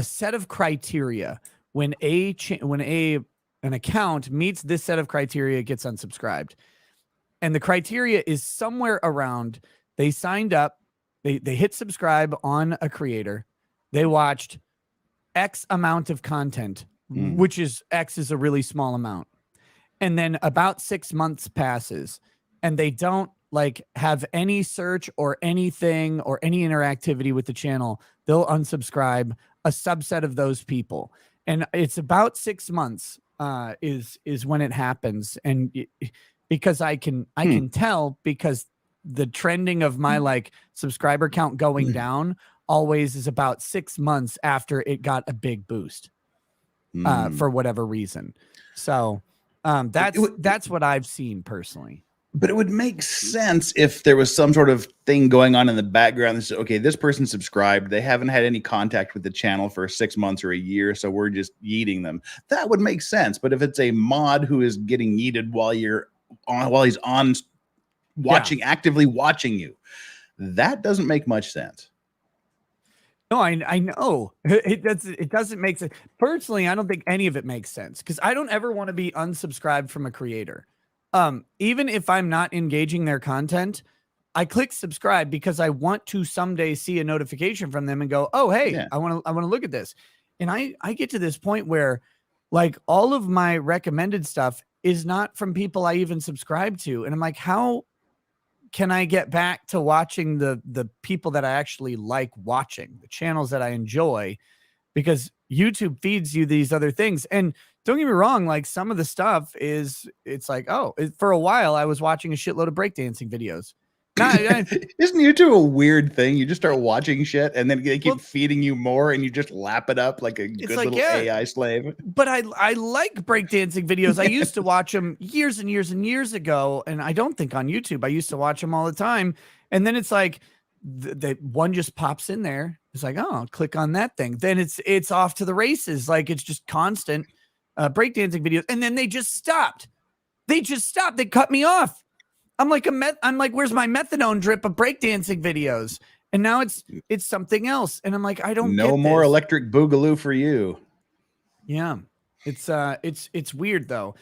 set of criteria. When an account meets this set of criteria, it gets unsubscribed. And the criteria is somewhere around, they signed up, they hit subscribe on a creator, they watched X amount of content, which is X is a really small amount. And then about 6 months passes and they don't like have any search or anything or any interactivity with the channel, they'll unsubscribe a subset of those people. And it's about 6 months is when it happens. And because I can tell, because the trending of my like subscriber count going down always is about 6 months after it got a big boost for whatever reason. So that's what I've seen personally. But it would make sense if there was some sort of thing going on in the background that said, okay, this person subscribed, they haven't had any contact with the channel for 6 months or a year, so we're just yeeting them. That would make sense. But if it's a mod who is getting yeeted while he's on watching, actively watching you, that doesn't make much sense. No, I know it doesn't make sense. Personally, I don't think any of it makes sense because I don't ever want to be unsubscribed from a creator. Even if I'm not engaging their content, I click subscribe because I want to someday see a notification from them and go, oh, hey, I want to look at this. And I get to this point where like all of my recommended stuff is not from people I even subscribe to. And I'm like, how can I get back to watching the people that I actually like watching, the channels that I enjoy? Because YouTube feeds you these other things. And don't get me wrong, like some of the stuff it's like, oh, for a while I was watching a shitload of breakdancing videos. Isn't YouTube a weird thing? You just start watching shit and then they keep feeding you more and you just lap it up like a good little AI slave. But I like breakdancing videos. I used to watch them years and years and years ago, and I don't think on YouTube. I used to watch them all the time. And then it's like the one just pops in there. It's like, oh, click on that thing. Then it's off to the races. Like it's just constant breakdancing videos. And then they just stopped. They cut me off. I'm like where's my methadone drip of breakdancing videos? And now it's something else. And I'm like, I don't no get more this. electric boogaloo for you. Yeah. It's weird though.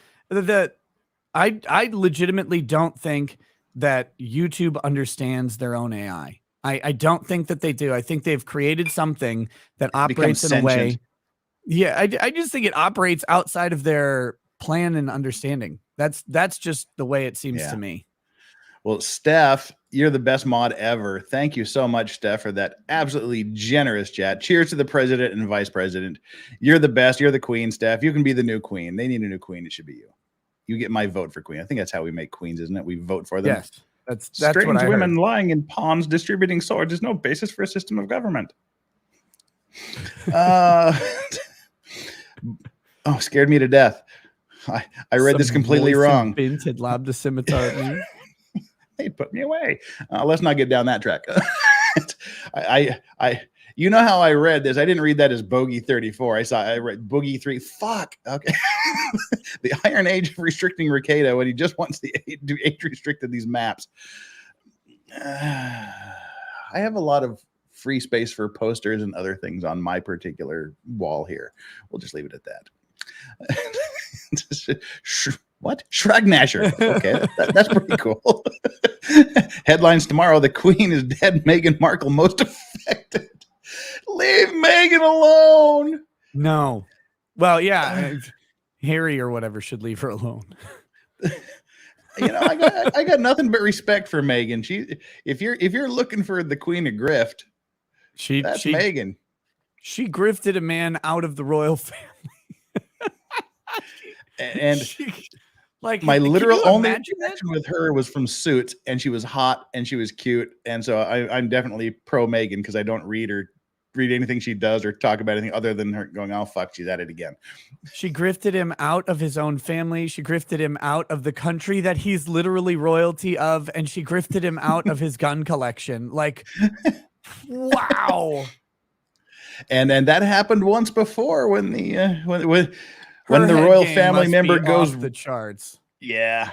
I legitimately don't think that YouTube understands their own AI. I don't think that they do. I think they've created something that operates in a way. Yeah, I just think it operates outside of their plan and understanding. That's just the way it seems to me. Well, Steph, you're the best mod ever. Thank you so much, Steph, for that absolutely generous chat. Cheers to the president and vice president. You're the best. You're the queen, Steph. You can be the new queen. They need a new queen. It should be you. You get my vote for queen. I think that's how we make queens, isn't it? We vote for them. Yes, that's strange what I women heard. lying in ponds distributing swords is no basis for a system of government. Oh, scared me to death. I read this completely wrong. Bint had lobbed a scimitar at me. They put me away. Let's not get down that track. You know how I read this? I didn't read that as Bogey 34. I read Boogie 3. Fuck. Okay. The Iron Age of restricting REKIETA when he just wants to age restricted these maps. I have a lot of free space for posters and other things on my particular wall here. We'll just leave it at that. What? Shrugnasher. Okay, that's pretty cool. Headlines tomorrow: the Queen is dead. Meghan Markle most affected. Leave Meghan alone. No. Well, yeah, Harry or whatever should leave her alone. You know, I got nothing but respect for Meghan. If you're looking for the Queen of Grift, that's Meghan. She grifted a man out of the royal family. And like my literal only interaction with her was from Suits, and she was hot and she was cute, and so I'm definitely pro Meghan because I don't read anything she does or talk about anything other than her going, oh fuck, she's at it again. She grifted him out of his own family. She grifted him out of the country that he's literally royalty of, and she grifted him out of his gun collection. Like, wow. And that happened once before when the when the royal family member goes off the charts. Yeah.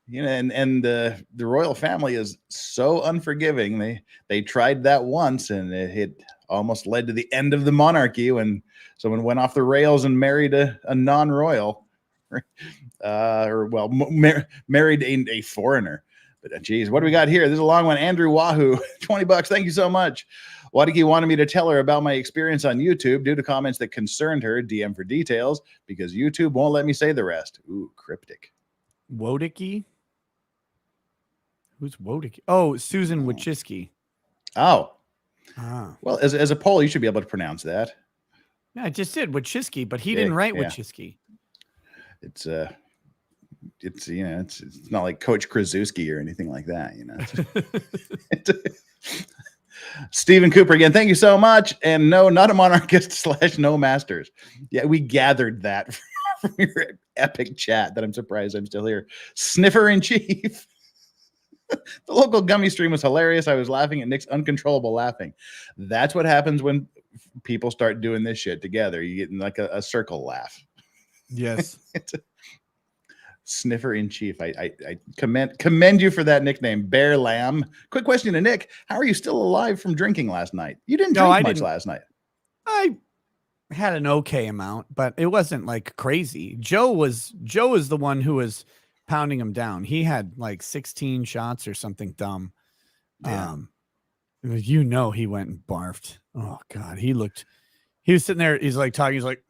You know, and the royal family is so unforgiving. They tried that once, and it almost led to the end of the monarchy when someone went off the rails and married a non-royal, married a foreigner. But geez, what do we got here? This is a long one. Andrew Wahoo, $20. Thank you so much. Wadiki wanted me to tell her about my experience on YouTube due to comments that concerned her. DM for details because YouTube won't let me say the rest. Ooh, cryptic. Wodicki? Who's Wodicki? Oh, Susan Wojcicki. Oh. Well, as a Pole, you should be able to pronounce that. Yeah, I just did Wojcicki, but he didn't write Wojcicki. It's you know, it's not like Coach Krasuski or anything like that, you know. Stephen Cooper again, thank you so much. And no, not a monarchist / no masters. Yeah, we gathered that from your epic chat that I'm surprised I'm still here. Sniffer in chief. The local gummy stream was hilarious. I was laughing at Nick's uncontrollable laughing. That's what happens when people start doing this shit together. You get in like a circle laugh. Yes. Sniffer in chief. I commend you for that nickname, Bear Lamb. Quick question to Nick: how are you still alive from drinking last night? You didn't drink much last night. I had an okay amount, but it wasn't like crazy. Joe was the one who was pounding him down. He had like 16 shots or something dumb. Yeah. You know, he went and barfed. Oh God, he was sitting there. He's like talking. He's like,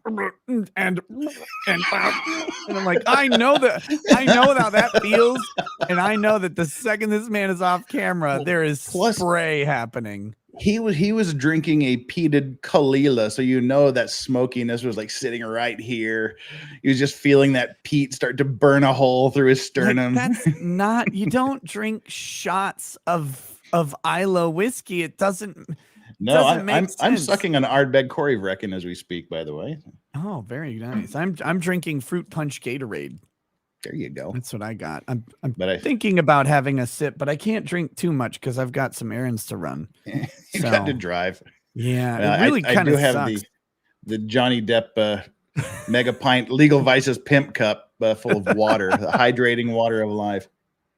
and I'm like, I know how that feels, and I know that the second this man is off camera, there is spray happening. He was drinking a peated Kalila, so you know that smokiness was like sitting right here. He was just feeling that peat start to burn a hole through his sternum. Like, that's not. You don't drink shots of Isla whiskey. It doesn't. No, I'm sucking on Ardbeg Corryvrecken as we speak, by the way. Oh, very nice. I'm drinking fruit punch Gatorade. There you go. That's what I got. I'm thinking about having a sip, but I can't drink too much because I've got some errands to run. You got to drive. Yeah, it really kind of sucks. The Johnny Depp mega pint Legal Vices pimp cup full of water, the hydrating water of life.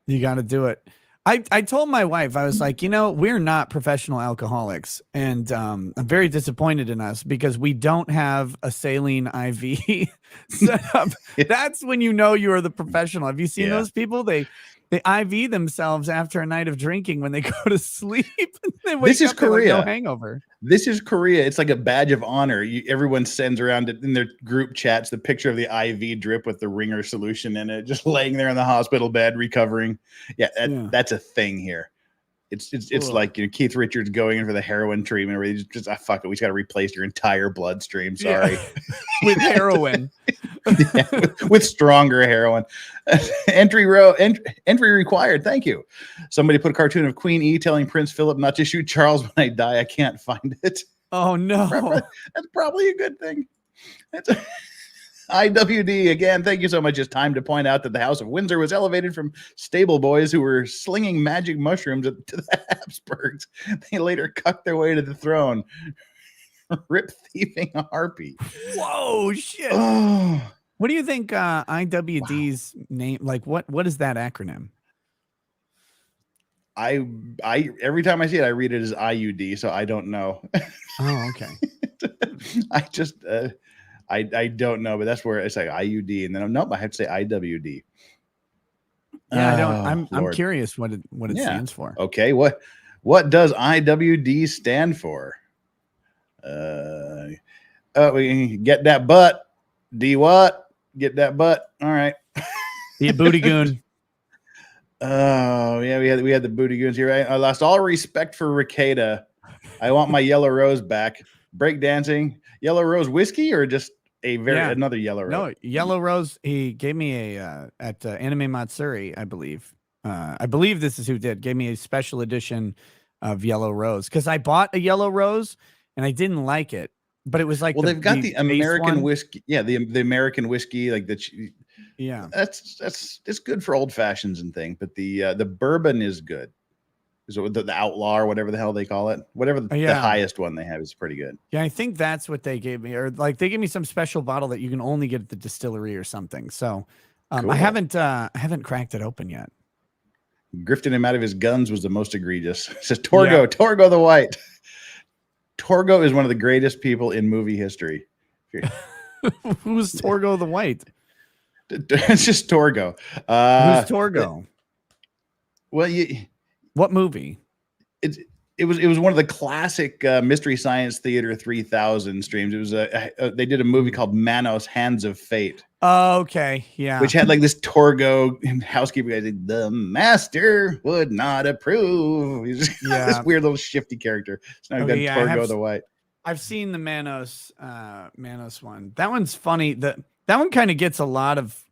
You got to do it. I told my wife, I was like, you know, we're not professional alcoholics, and I'm very disappointed in us because we don't have a saline IV set up. Yeah. That's when you know you are the professional. Have you seen those people? They IV themselves after a night of drinking when they go to sleep. And they wake up with no hangover. This is Korea. It's like a badge of honor. Everyone sends around in their group chats the picture of the IV drip with the ringer solution in it, just laying there in the hospital bed recovering. That's a thing here. It's like, you know, Keith Richards going in for the heroin treatment where he just fuck it, we just got to replace your entire bloodstream. Sorry, with heroin. with stronger heroin. Entry required. Thank you. Somebody put a cartoon of Queen E telling Prince Philip not to shoot Charles when I die. I can't find it. Oh no, that's probably a good thing. IWD again. Thank you so much. It's time to point out that the House of Windsor was elevated from stable boys who were slinging magic mushrooms to the Habsburgs. They later cucked their way to the throne. Rip thieving harpy. Whoa, shit. Oh, What do you think IWD's name? Like, what is that acronym? I every time I see it, I read it as IUD, so I don't know. Oh, okay. I just I don't know, but that's where it's like IUD, and then nope, I have to say IWD. Yeah, I don't. I'm curious what it stands for. Okay, what does IWD stand for? We get that butt. D what? Get that butt. All right. The booty goon. Oh yeah, we had the booty goons here. Right? I lost all respect for REKIETA. I want my yellow rose back. Breakdancing, yellow rose whiskey, or just another yellow rose? No, yellow rose. He gave me a at Anime Matsuri, I believe. I believe this is who did. Gave me a special edition of yellow rose because I bought a yellow rose and I didn't like it, but it was like they've got the American whiskey. Yeah, the American whiskey, like the. Yeah, it's good for old fashions and things, but the bourbon is good. Is it the outlaw or whatever the hell they call it? Whatever the highest one they have is pretty good. Yeah, I think that's what they gave me, or like they gave me some special bottle that you can only get at the distillery or something. So cool. I haven't cracked it open yet. Grifting him out of his guns was the most egregious. It says Torgo, Torgo the White. Torgo is one of the greatest people in movie history. Who's Torgo the White? It's just Torgo. Who's Torgo? Well, what movie? It was one of the classic Mystery Science Theater 3000 streams. It was they did a movie called Manos: Hands of Fate. Oh, okay, yeah. Which had like this Torgo housekeeper guy. Like, the master would not approve. He's just this weird little shifty character. It's not good. Torgo the White. I've seen the Manos one. That one's funny. That one kind of gets a lot of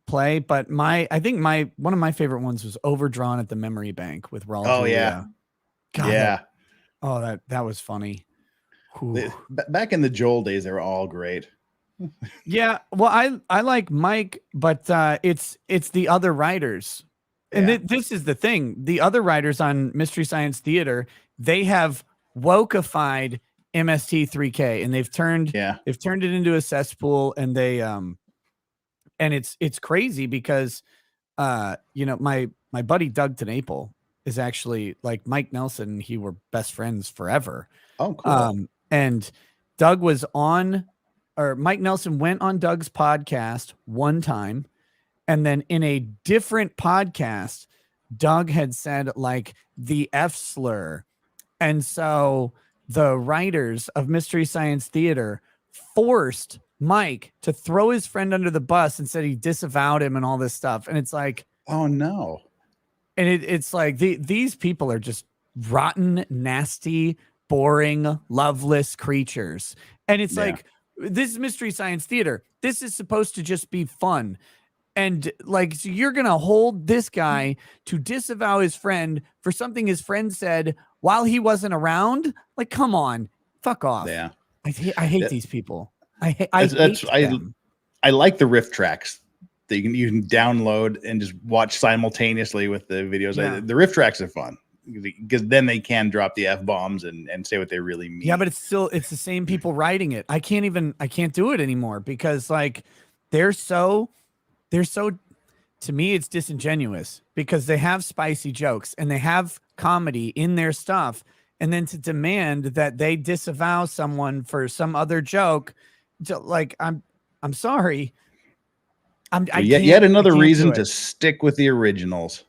play, but I think one of my favorite ones was Overdrawn at the Memory Bank with Raul. Oh yeah. God, yeah. That was funny. Back in the Joel days, they were all great. Yeah, well, I like Mike, but it's the other writers, and this is the thing. The other writers on Mystery Science Theater, they have wokeified MST3K, and they've turned it into a cesspool, and they and it's crazy because my buddy Doug Tenaple is actually like Mike Nelson and he were best friends forever. Oh, cool. And Doug was on, or Mike Nelson went on Doug's podcast one time, and then in a different podcast, Doug had said like the F slur. And so the writers of Mystery Science Theater forced Mike to throw his friend under the bus and said he disavowed him and all this stuff. And it's like, oh no. And it's like these people are just rotten, nasty, boring, loveless creatures. And it's like, this is Mystery Science Theater. This is supposed to just be fun. And like, so you're going to hold this guy to disavow his friend for something his friend said while he wasn't around? Like, come on, fuck off. Yeah. I hate these people. I like the riff tracks that you can download and just watch simultaneous't with the videos. Yeah. The riff tracks are fun because then they can drop the F-bombs and say what they really mean. Yeah, but it's the same people writing it. I can't do it anymore because like they're so to me, it's disingenuous because they have spicy jokes and they have comedy in their stuff. And then to demand that they disavow someone for some other joke, like I'm sorry. Yet another reason to stick with the originals.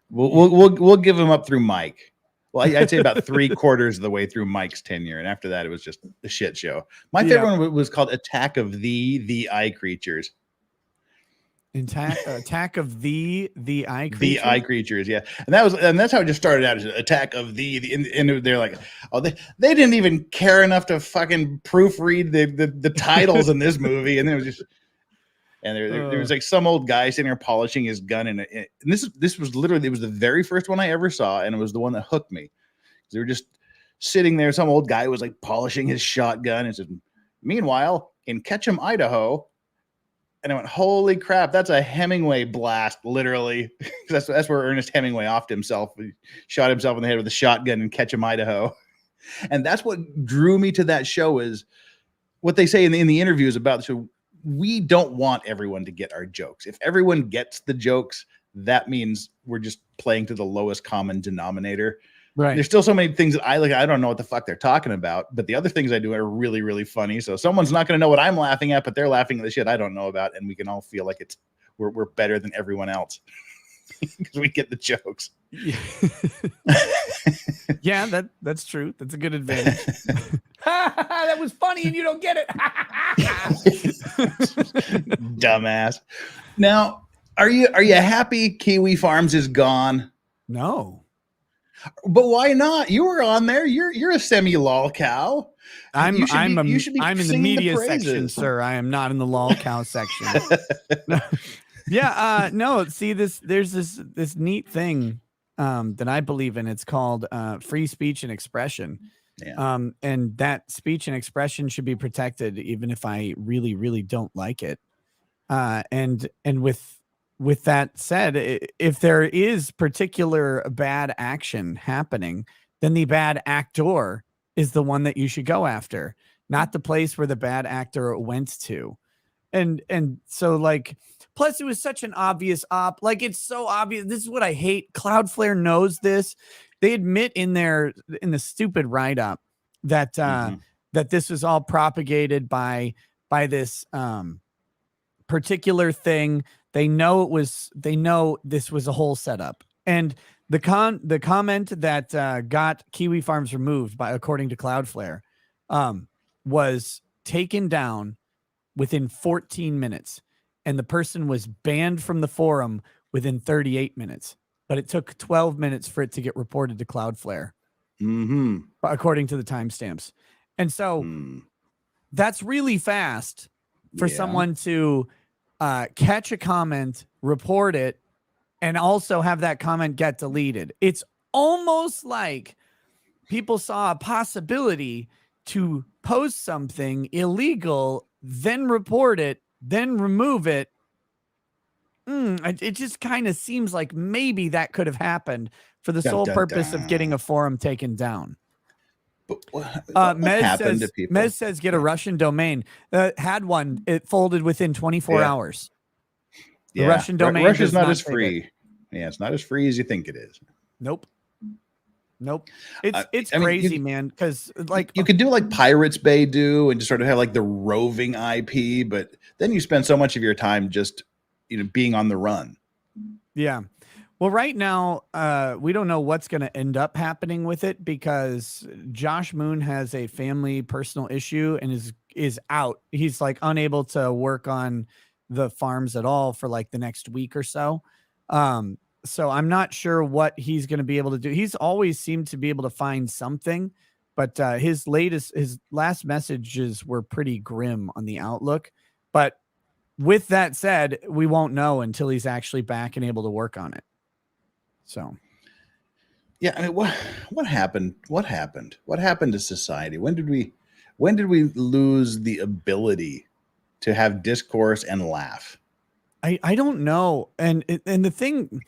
We'll give them up through Mike. Well, I'd say about 3/4 of the way through Mike's tenure, and after that, it was just a shit show. My favorite one was called Attack of the Eye Creatures. Attack of the Eye Creatures. The Eye Creatures, yeah, and that's how it just started out. As Attack of and they're like, oh, they didn't even care enough to fucking proofread the titles in this movie, and it was just. And there was like some old guy sitting there polishing his gun, and this was literally, it was the very first one I ever saw, and it was the one that hooked me. They were just sitting there. Some old guy was like polishing his shotgun, and said, "Meanwhile, in Ketchum, Idaho, And I went, holy crap, that's a Hemingway blast, literally. that's where Ernest Hemingway offed himself. He shot himself in the head with a shotgun in Ketchum, Idaho. And that's what drew me to that show, is what they say in the interviews about the show. We don't want everyone to get our jokes. If everyone gets the jokes, that means we're just playing to the lowest common denominator. Right. There's still so many things that I don't know what the fuck they're talking about, but the other things I do are really, really funny. So someone's not going to know what I'm laughing at, but they're laughing at the shit I don't know about. And we can all feel like we're better than everyone else because we get the jokes. Yeah, that's true. That's a good advantage. That was funny and you don't get it. Dumbass. Now, are you happy Kiwi Farms is gone? No. But why not? You were on there. You're a semi-lol cow. I'm in the media praises. section, sir. I am not in the lol cow section. Yeah, no, see there's this neat thing that I believe in. It's called free speech and expression. Yeah. And that speech and expression should be protected even if I really, really don't like it. And with that said, if there is particular bad action happening, then the bad actor is the one that you should go after, not the place where the bad actor went to. And so, like, plus it was such an obvious op. Like, it's so obvious. This is what I hate. Cloudflare knows this. They admit in the stupid write-up that that this was all propagated by this particular thing. They know this was a whole setup. And the comment that got Kiwi Farms removed according to Cloudflare was taken down within 14 minutes. And the person was banned from the forum within 38 minutes. But it took 12 minutes for it to get reported to Cloudflare, according to the timestamps. And so that's really fast for someone to catch a comment, report it, and also have that comment get deleted. It's almost like people saw a possibility to post something illegal, then report it, then remove it. It just kind of seems like maybe that could have happened for the sole purpose of getting a forum taken down. But what happened to people? Mez says get a Russian domain. Had one. It folded within 24 hours. The Russian domain. Russia's not as free. Yeah, it's not as free as you think it is. Nope. It's crazy, man. Because like you could do like Pirates Bay do and just sort of have like the roving IP, but then you spend so much of your time just being on the run. Yeah. Well, right now, we don't know what's going to end up happening with it because Josh Moon has a family personal issue and is out. He's like unable to work on the farms at all for like the next week or so. So I'm not sure what he's going to be able to do. He's always seemed to be able to find something, but his last messages were pretty grim on the outlook. But with that said, we won't know until he's actually back and able to work on it. So, yeah, I mean, what happened? What happened to society? When did we lose the ability to have discourse and laugh? I don't know. And the thing,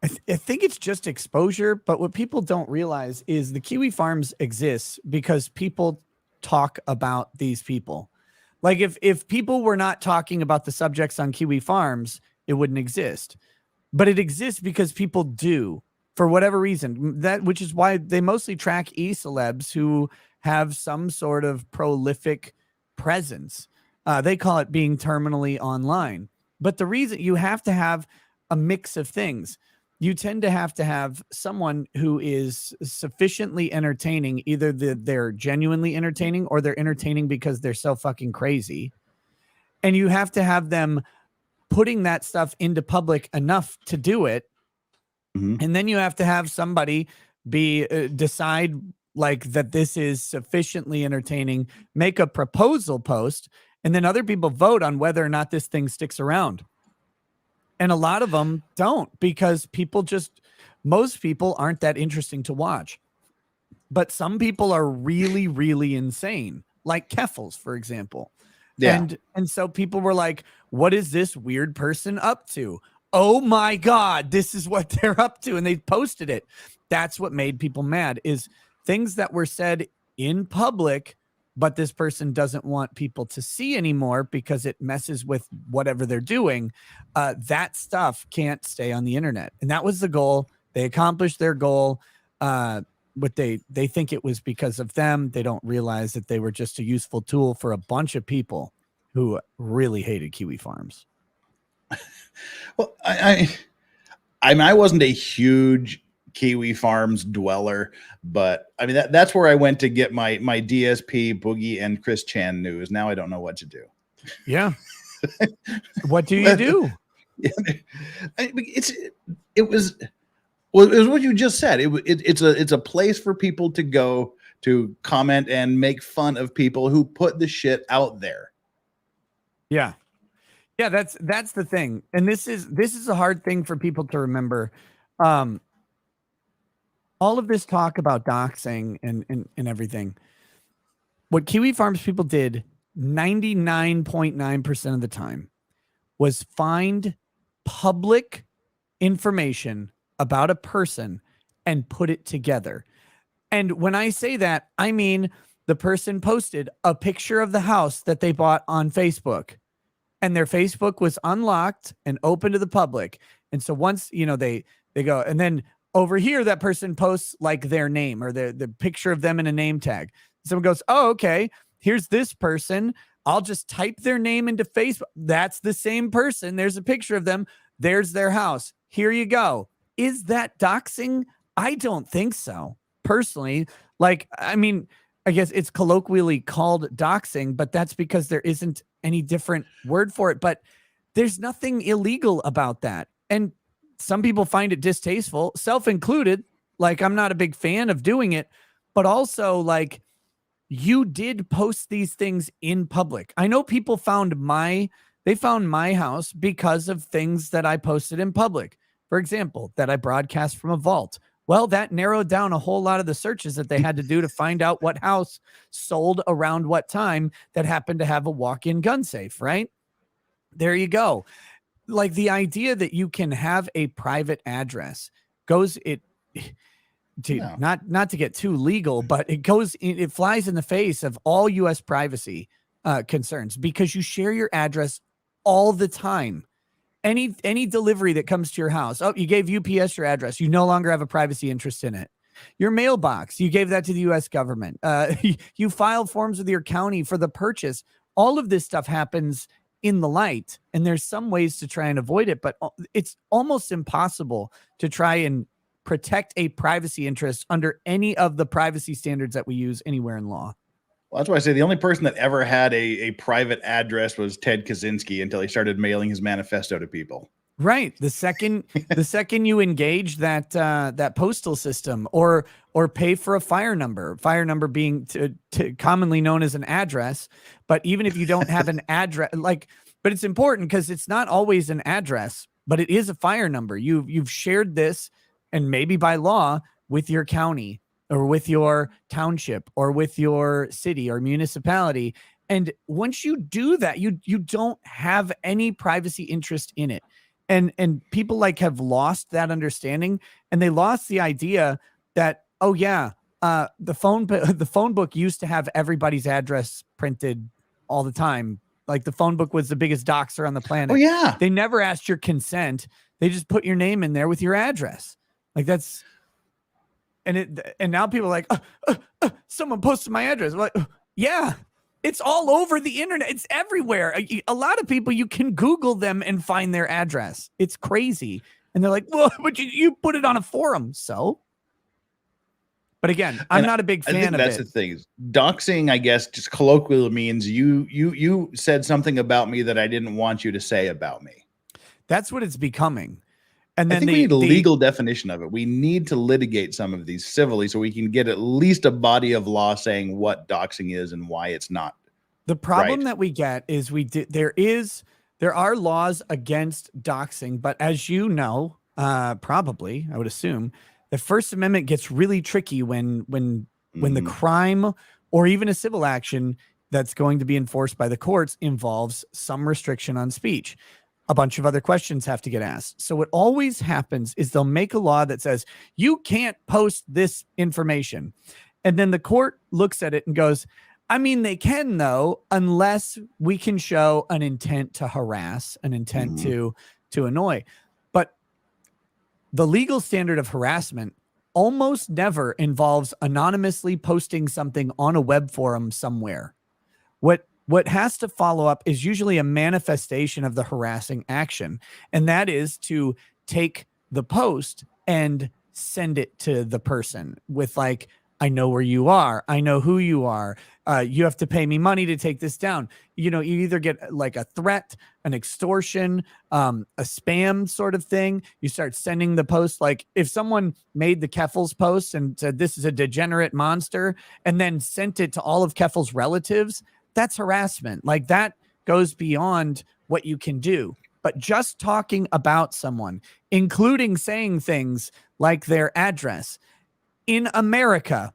I think it's just exposure. But what people don't realize is the Kiwi Farms exists because people talk about these people. Like if people were not talking about the subjects on Kiwi Farms, it wouldn't exist. But it exists because people do, for whatever reason, which is why they mostly track e-celebs who have some sort of prolific presence. They call it being terminally online. But the reason you have to have a mix of things, you tend to have someone who is sufficiently entertaining. Either they're genuinely entertaining or they're entertaining because they're so fucking crazy. And you have to have them putting that stuff into public enough to do it. And then you have to have somebody decide like that this is sufficiently entertaining, make a proposal post, and then other people vote on whether or not this thing sticks around. And a lot of them don't, because most people aren't that interesting to watch. But some people are really, really insane, like Keffels, for example. Yeah. And so people were like, what is this weird person up to? Oh my God, this is what they're up to. And they posted it. That's what made people mad, is things that were said in public, but this person doesn't want people to see anymore because it messes with whatever they're doing. That stuff can't stay on the internet. And that was the goal. They accomplished their goal. But they think it was because of them. They don't realize that they were just a useful tool for a bunch of people who really hated kiwi farms. Well, I mean, I wasn't a huge kiwi farms dweller, but I mean, that's where I went to get my DSP, Boogie, and Chris Chan news. Now I don't know what to do. Yeah. What do you do? It was what you just said. It's a place for people to go to comment and make fun of people who put the shit out there. Yeah. Yeah, that's the thing. And this is a hard thing for people to remember. All of this talk about doxing and everything. What Kiwi Farms people did 99.9% of the time was find public information about a person and put it together. And when I say that, I mean the person posted a picture of the house that they bought on Facebook, and their Facebook was unlocked and open to the public. And so once, they go, and then over here, that person posts like their name or the picture of them in a name tag. Someone goes, oh, okay, here's this person. I'll just type their name into Facebook. That's the same person. There's a picture of them. There's their house. Here you go. Is that doxing? I don't think so. Personally, I mean, I guess it's colloquially called doxing, but that's because there isn't any different word for it. But there's nothing illegal about that. And some people find it distasteful, self included. I'm not a big fan of doing it, but also you did post these things in public. I know people found my house because of things that I posted in public. For example, that I broadcast from a vault. Well, that narrowed down a whole lot of the searches that they had to do to find out what house sold around what time that happened to have a walk-in gun safe, right? There you go. The idea that you can have a private address not to get too legal, but it flies in the face of all U.S. privacy concerns, because you share your address all the time. Any delivery that comes to your house. Oh, you gave UPS your address. You no longer have a privacy interest in it. Your mailbox, you gave that to the U.S. government. You filed forms with your county for the purchase. All of this stuff happens in the light, and there's some ways to try and avoid it, but it's almost impossible to try and protect a privacy interest under any of the privacy standards that we use anywhere in law. Well, that's why I say the only person that ever had a private address was Ted Kaczynski until he started mailing his manifesto to people. Right. The second you engage that postal system or pay for a fire number being commonly known as an address. But even if you don't have an address, but it's important because it's not always an address, but it is a fire number. You've shared this, and maybe by law, with your county or with your township or with your city or municipality. And once you do that, you don't have any privacy interest in it. And people have lost that understanding, and they lost the idea that, oh yeah, the phone book used to have everybody's address printed all the time. The phone book was the biggest doxer on the planet. Oh yeah. They never asked your consent. They just put your name in there with your address. And now people are like, someone posted my address. I'm like, yeah, it's all over the internet. It's everywhere. A lot of people, you can Google them and find their address. It's crazy. And they're like, well, but you put it on a forum. So, but again, I'm not a big fan of it. That's the thing. Doxing, I guess, just colloquially means you said something about me that I didn't want you to say about me. That's what it's becoming. And then I think we need a legal definition of it. We need to litigate some of these civilly so we can get at least a body of law saying what doxing is and why it's not. The problem that we get is there are laws against doxing, but as you know, probably, I would assume, the First Amendment gets really tricky when the crime or even a civil action that's going to be enforced by the courts involves some restriction on speech. A bunch of other questions have to get asked. So what always happens is they'll make a law that says you can't post this information. And then the court looks at it and goes, I mean, they can, though, unless we can show an intent to harass, an intent to annoy. But the legal standard of harassment almost never involves anonymously posting something on a web forum somewhere. What has to follow up is usually a manifestation of the harassing action, and that is to take the post and send it to the person with like, I know where you are. I know who you are. You have to pay me money to take this down. You know, you either get like a threat, an extortion, a spam sort of thing. You start sending the post. Like if someone made the Keffels post and said, this is a degenerate monster, and then sent it to all of Keffel's relatives, that's harassment. Like that goes beyond what you can do. But just talking about someone, including saying things like their address, in America,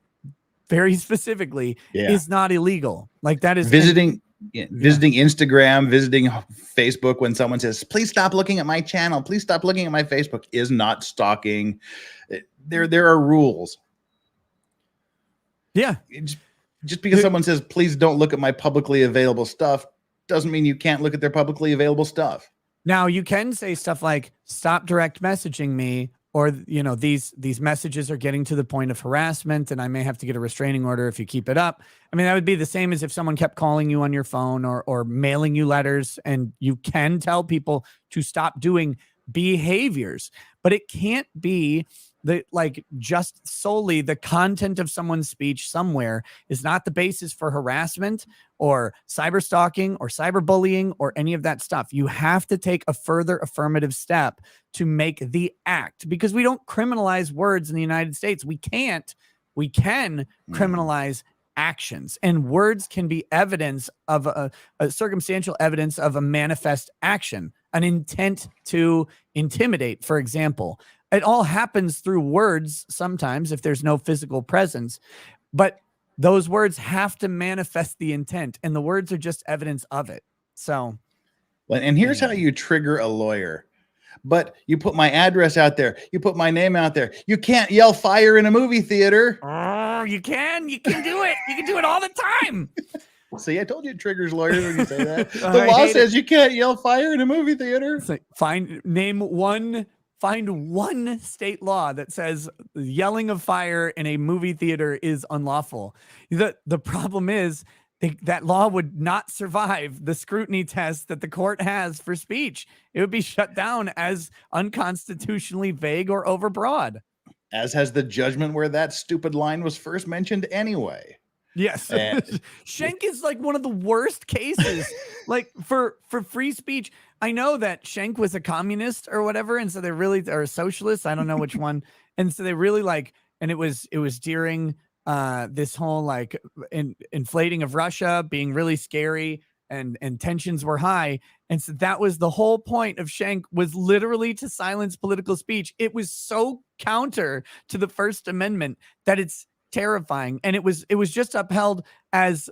very specifically, is not illegal. Like that is visiting Instagram, visiting Facebook when someone says, please stop looking at my channel, please stop looking at my Facebook, is not stalking. There are rules. Yeah. Just because someone says, please don't look at my publicly available stuff, doesn't mean you can't look at their publicly available stuff. Now you can say stuff like, stop direct messaging me, or, you know, these messages are getting to the point of harassment and I may have to get a restraining order if you keep it up. I mean, that would be the same as if someone kept calling you on your phone or mailing you letters, and you can tell people to stop doing behaviors, but it can't be like just solely the content of someone's speech somewhere is not the basis for harassment or cyber stalking or cyberbullying or any of that stuff. You have to take a further affirmative step to make the act, because we don't criminalize words in the United States. We can criminalize actions, and words can be evidence of a circumstantial evidence of a manifest action, an intent to intimidate, for example. It all happens through words sometimes if there's no physical presence, but those words have to manifest the intent, and the words are just evidence of it. So, and here's how you trigger a lawyer. But you put my address out there, you put my name out there. You can't yell fire in a movie theater. Oh, you can do it. You can do it all the time. See, I told you it triggers lawyers when you say that. The law says you can't yell fire in a movie theater. Like, find one state law that says yelling of fire in a movie theater is unlawful. The problem is that law would not survive the scrutiny test that the court has for speech. It would be shut down as unconstitutionally vague or overbroad. As has the judgment where that stupid line was first mentioned anyway. Yes. Schenck is like one of the worst cases, like for free speech. I know that Schenck was a communist or whatever, and so they really are a socialist. I don't know which one. And so they really like, and it was during this whole like inflating of Russia being really scary, and tensions were high. And so that was the whole point of Schenck, was literally to silence political speech. It was so counter to the First Amendment that it's terrifying. And it was just upheld as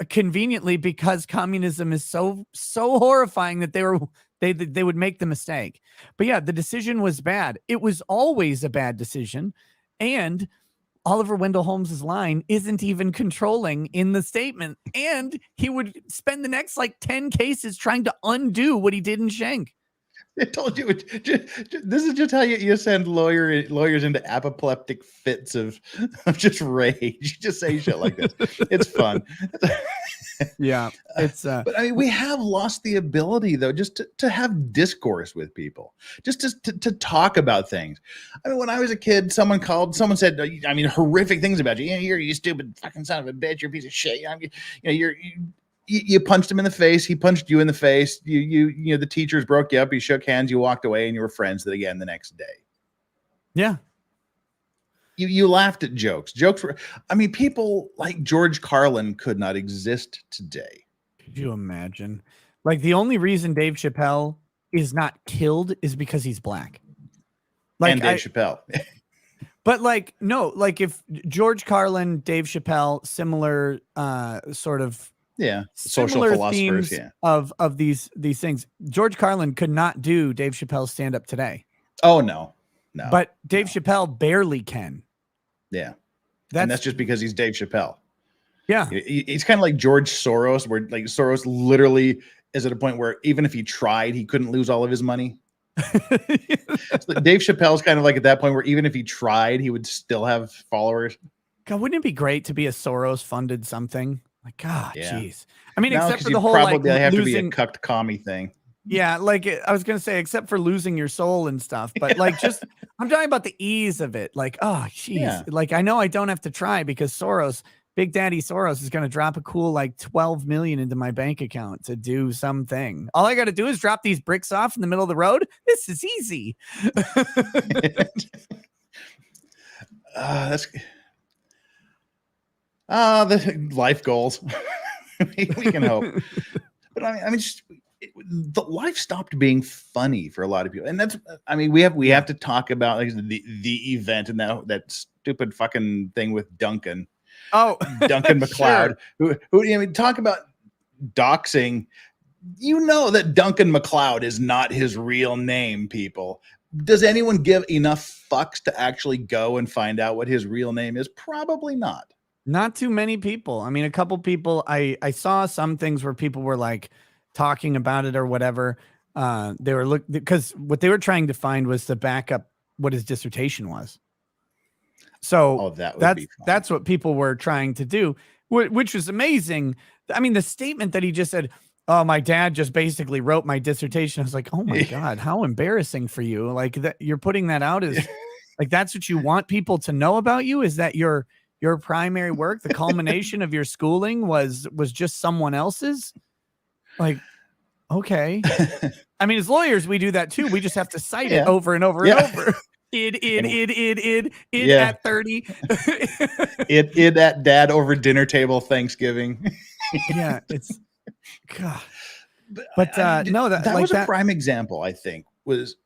conveniently because communism is so horrifying that they would make the mistake. But yeah, the decision was bad. It was always a bad decision. And Oliver Wendell Holmes's line isn't even controlling in the statement. And he would spend the next like 10 cases trying to undo what he did in Schenck. I told you, this is just how you send lawyers into apoplectic fits of just rage. You just say shit like this. It's fun. Yeah, it's but I mean, we have lost the ability though, just to have discourse with people, just to talk about things. I mean, when I was a kid, someone said, I mean, horrific things about you. You're you stupid fucking son of a bitch. You're a piece of shit. You punched him in the face. He punched you in the face. You the teachers broke you up. You shook hands. You walked away, and you were friends again the next day. Yeah. You laughed at jokes. Jokes were, I mean, people like George Carlin could not exist today. Could you imagine? Like, the only reason Dave Chappelle is not killed is because he's black. Like, and Dave Chappelle. But like, no, like if George Carlin, Dave Chappelle, similar sort of Yeah. Social similar philosophers. themes Yeah. of these things. George Carlin could not do Dave Chappelle's stand up today. Oh, no. No. But Dave Chappelle barely can. Yeah. And that's just because he's Dave Chappelle. Yeah. He's kind of like George Soros, where like Soros literally is at a point where even if he tried, he couldn't lose all of his money. So Dave Chappelle's kind of like at that point where even if he tried, he would still have followers. God, wouldn't it be great to be a Soros funded something? Like, God, Yeah. jeez. I mean, No, except for you the whole probably like have losing, to be a cucked commie thing. yeah, like I was gonna say, except for losing your soul and stuff, but like just I'm talking about the ease of it. Like, oh, jeez. Yeah. Like I know I don't have to try because Soros, Big Daddy Soros, is gonna drop a cool like 12 million into my bank account to do something. All I got to do is drop these bricks off in the middle of the road. This is easy. That's the life goals. we can hope, but I mean, just the life stopped being funny for a lot of people, and that's. I mean, we have to talk about like the event and that stupid fucking thing with Duncan. Oh, Duncan McLeod. Sure. Who I mean, talk about doxing. You know that Duncan McLeod is not his real name, people. Does anyone give enough fucks to actually go and find out what his real name is? Probably not. Not too many people. I mean, a couple people. I saw some things where people were like talking about it or whatever. They were looking because what they were trying to find was to back up what his dissertation was. So that's what people were trying to do, which was amazing. I mean, the statement that he just said, "Oh, my dad just basically wrote my dissertation." I was like, "Oh my God, how embarrassing for you!" Like that you're putting that out as like that's what you want people to know about you, is that your primary work, the culmination of your schooling was just someone else's. Like, okay. I mean, as lawyers, we do that too. We just have to cite it over and over and over. Id at 30. Id at dad over dinner table Thanksgiving. Yeah, it's God. But I mean, no, that like was a prime example, I think, was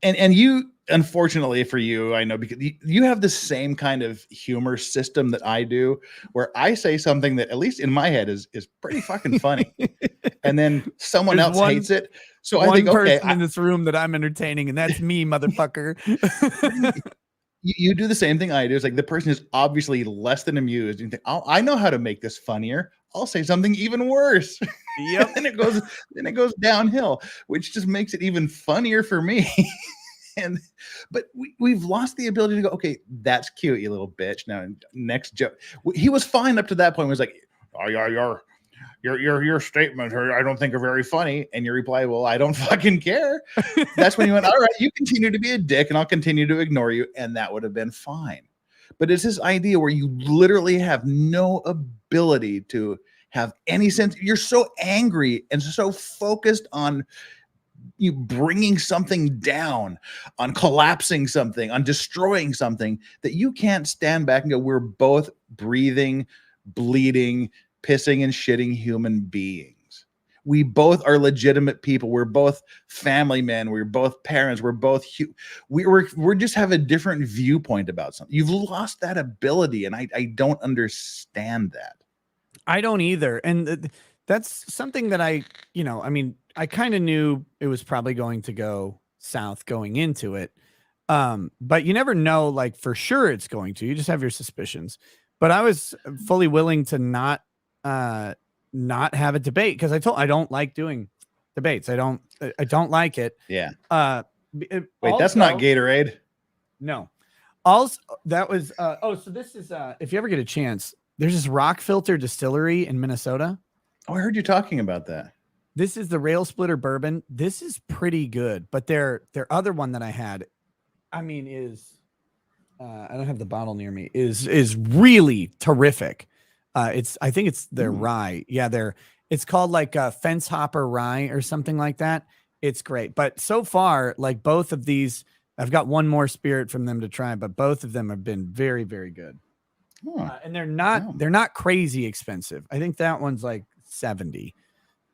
and you, unfortunately for you, I know, because you have the same kind of humor system that I do, where I say something that at least in my head is pretty fucking funny, and then someone else hates it. So I think, okay, in this room that I'm entertaining, and that's me, motherfucker. You do the same thing I do. It's like the person is obviously less than amused. And you think, I know how to make this funnier. I'll say something even worse. Yep. And it goes downhill, which just makes it even funnier for me. But we've lost the ability to go, okay, that's cute, you little bitch. Now, next joke. He was fine up to that point. He was like, oh, your statements I don't think are very funny. And your reply, well, I don't fucking care. That's when you went, all right, you continue to be a dick and I'll continue to ignore you. And that would have been fine. But it's this idea where you literally have no ability to have any sense. You're so angry and so focused on you bringing something down, on collapsing something, on destroying something, that you can't stand back and go, we're both breathing, bleeding, pissing and shitting human beings. We both are legitimate people. We're both family men. We're both parents. We're both we're just have a different viewpoint about something. You've lost that ability, and I don't understand that. I don't either. And that's something that I mean, I kind of knew it was probably going to go south going into it. But you never know, like, for sure it's going to. You just have your suspicions. But I was fully willing to not have a debate, because I don't like doing debates. I don't like it. Yeah. Wait, also, that's not Gatorade. No. Also, that was so this is if you ever get a chance, there's this Rock Filter distillery in Minnesota. Oh, I heard you talking about that. This is the Rail Splitter bourbon. This is pretty good, but their other one that I had, I mean, is I don't have the bottle near me, is really terrific. I think it's their rye. Yeah, it's called like Fence Hopper Rye or something like that. It's great. But so far, like both of these, I've got one more spirit from them to try, but both of them have been very, very good. And they're not crazy expensive. I think that one's like 70.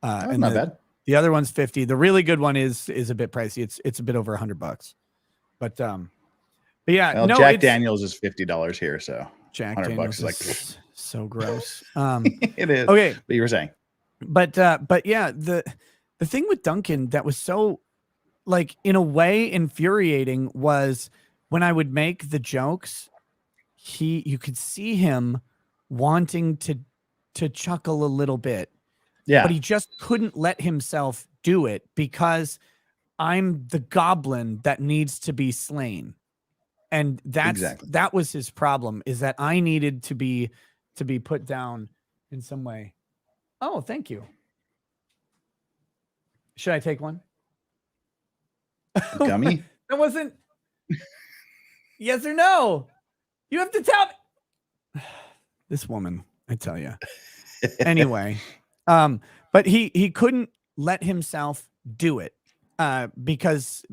And not bad. The other one's 50. The really good one is a bit pricey. It's a bit over $100. But yeah, well, no, Jack Daniels is $50 here, so Jack 100 Daniels bucks is like is so gross. it is. Okay, But you were saying, but yeah, the thing with Duncan that was so, like, in a way infuriating was when I would make the jokes, you could see him wanting to chuckle a little bit, yeah, but he just couldn't let himself do it because I'm the goblin that needs to be slain. And exactly. that was his problem, is that I needed to be put down in some way. Oh, thank you. Should I take one? Gummy? That wasn't yes or no. You have to tell me. This woman, I tell you. Anyway, but he couldn't let himself do it because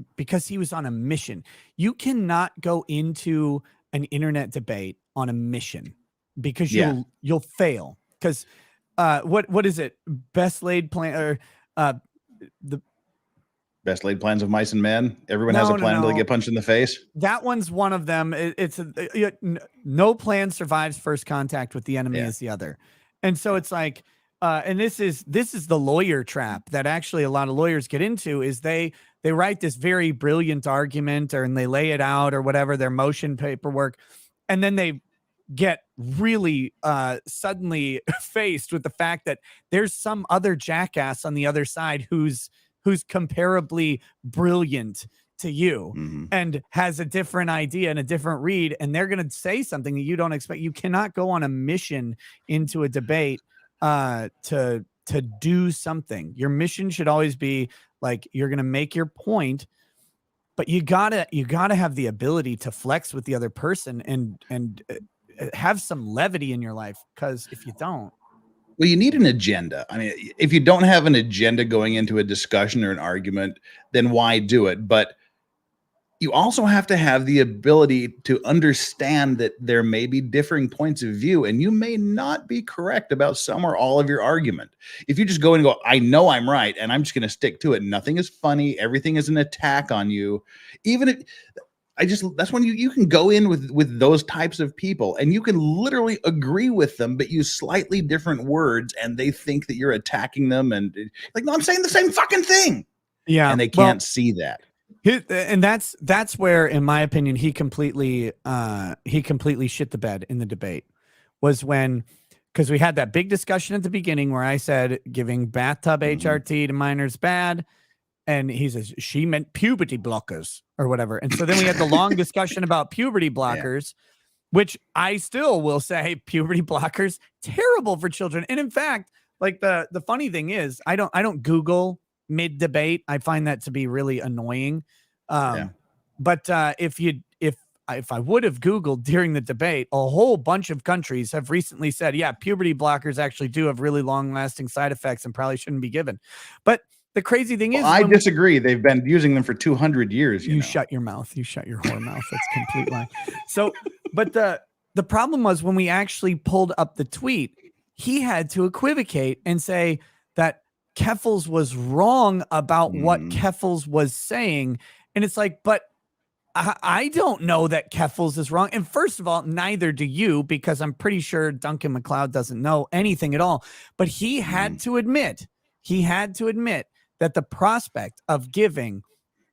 he was on a mission. You cannot go into an internet debate on a mission because you'll fail. Because what is it? Best laid plan, or the Best laid plans of mice and men. Everyone has a plan until they get punched in the face. That one's one of them. It's no plan survives first contact with the enemy is the other. And so it's like, and this is the lawyer trap that actually a lot of lawyers get into, is they write this very brilliant argument, and they lay it out or whatever, their motion paperwork, and then they get really suddenly faced with the fact that there's some other jackass on the other side who's comparably brilliant to you and has a different idea and a different read, and they're going to say something that you don't expect. You cannot go on a mission into a debate to do something. Your mission should always be like, you're going to make your point, but you gotta have the ability to flex with the other person and have some levity in your life, because if you don't, well, you need an agenda. I mean, if you don't have an agenda going into a discussion or an argument, then why do it? But you also have to have the ability to understand that there may be differing points of view, and you may not be correct about some or all of your argument. If you just go and go, I know I'm right, and I'm just going to stick to it. Nothing is funny. Everything is an attack on you. Even if that's when you can go in with those types of people, and you can literally agree with them, but use slightly different words, and they think that you're attacking them, and like, no, I'm saying the same fucking thing. Yeah. And they can't see that. And that's where, in my opinion, he completely shit the bed in the debate, was when, because we had that big discussion at the beginning where I said giving bathtub HRT to minors bad. And he says, she meant puberty blockers or whatever. And so then we had the long discussion about puberty blockers, which I still will say puberty blockers, terrible for children. And in fact, like the funny thing is, I don't Google mid debate. I find that to be really annoying. But if I would have Googled during the debate, a whole bunch of countries have recently said, yeah, puberty blockers actually do have really long lasting side effects and probably shouldn't be given. But the crazy thing is, I disagree. They've been using them for 200 years. You know? Shut your mouth. You shut your whore mouth. That's complete lie. So, but the problem was, when we actually pulled up the tweet, he had to equivocate and say that Keffels was wrong about what Keffels was saying. And it's like, but I don't know that Keffels is wrong. And first of all, neither do you, because I'm pretty sure Duncan MacLeod doesn't know anything at all. But he had to admit that the prospect of giving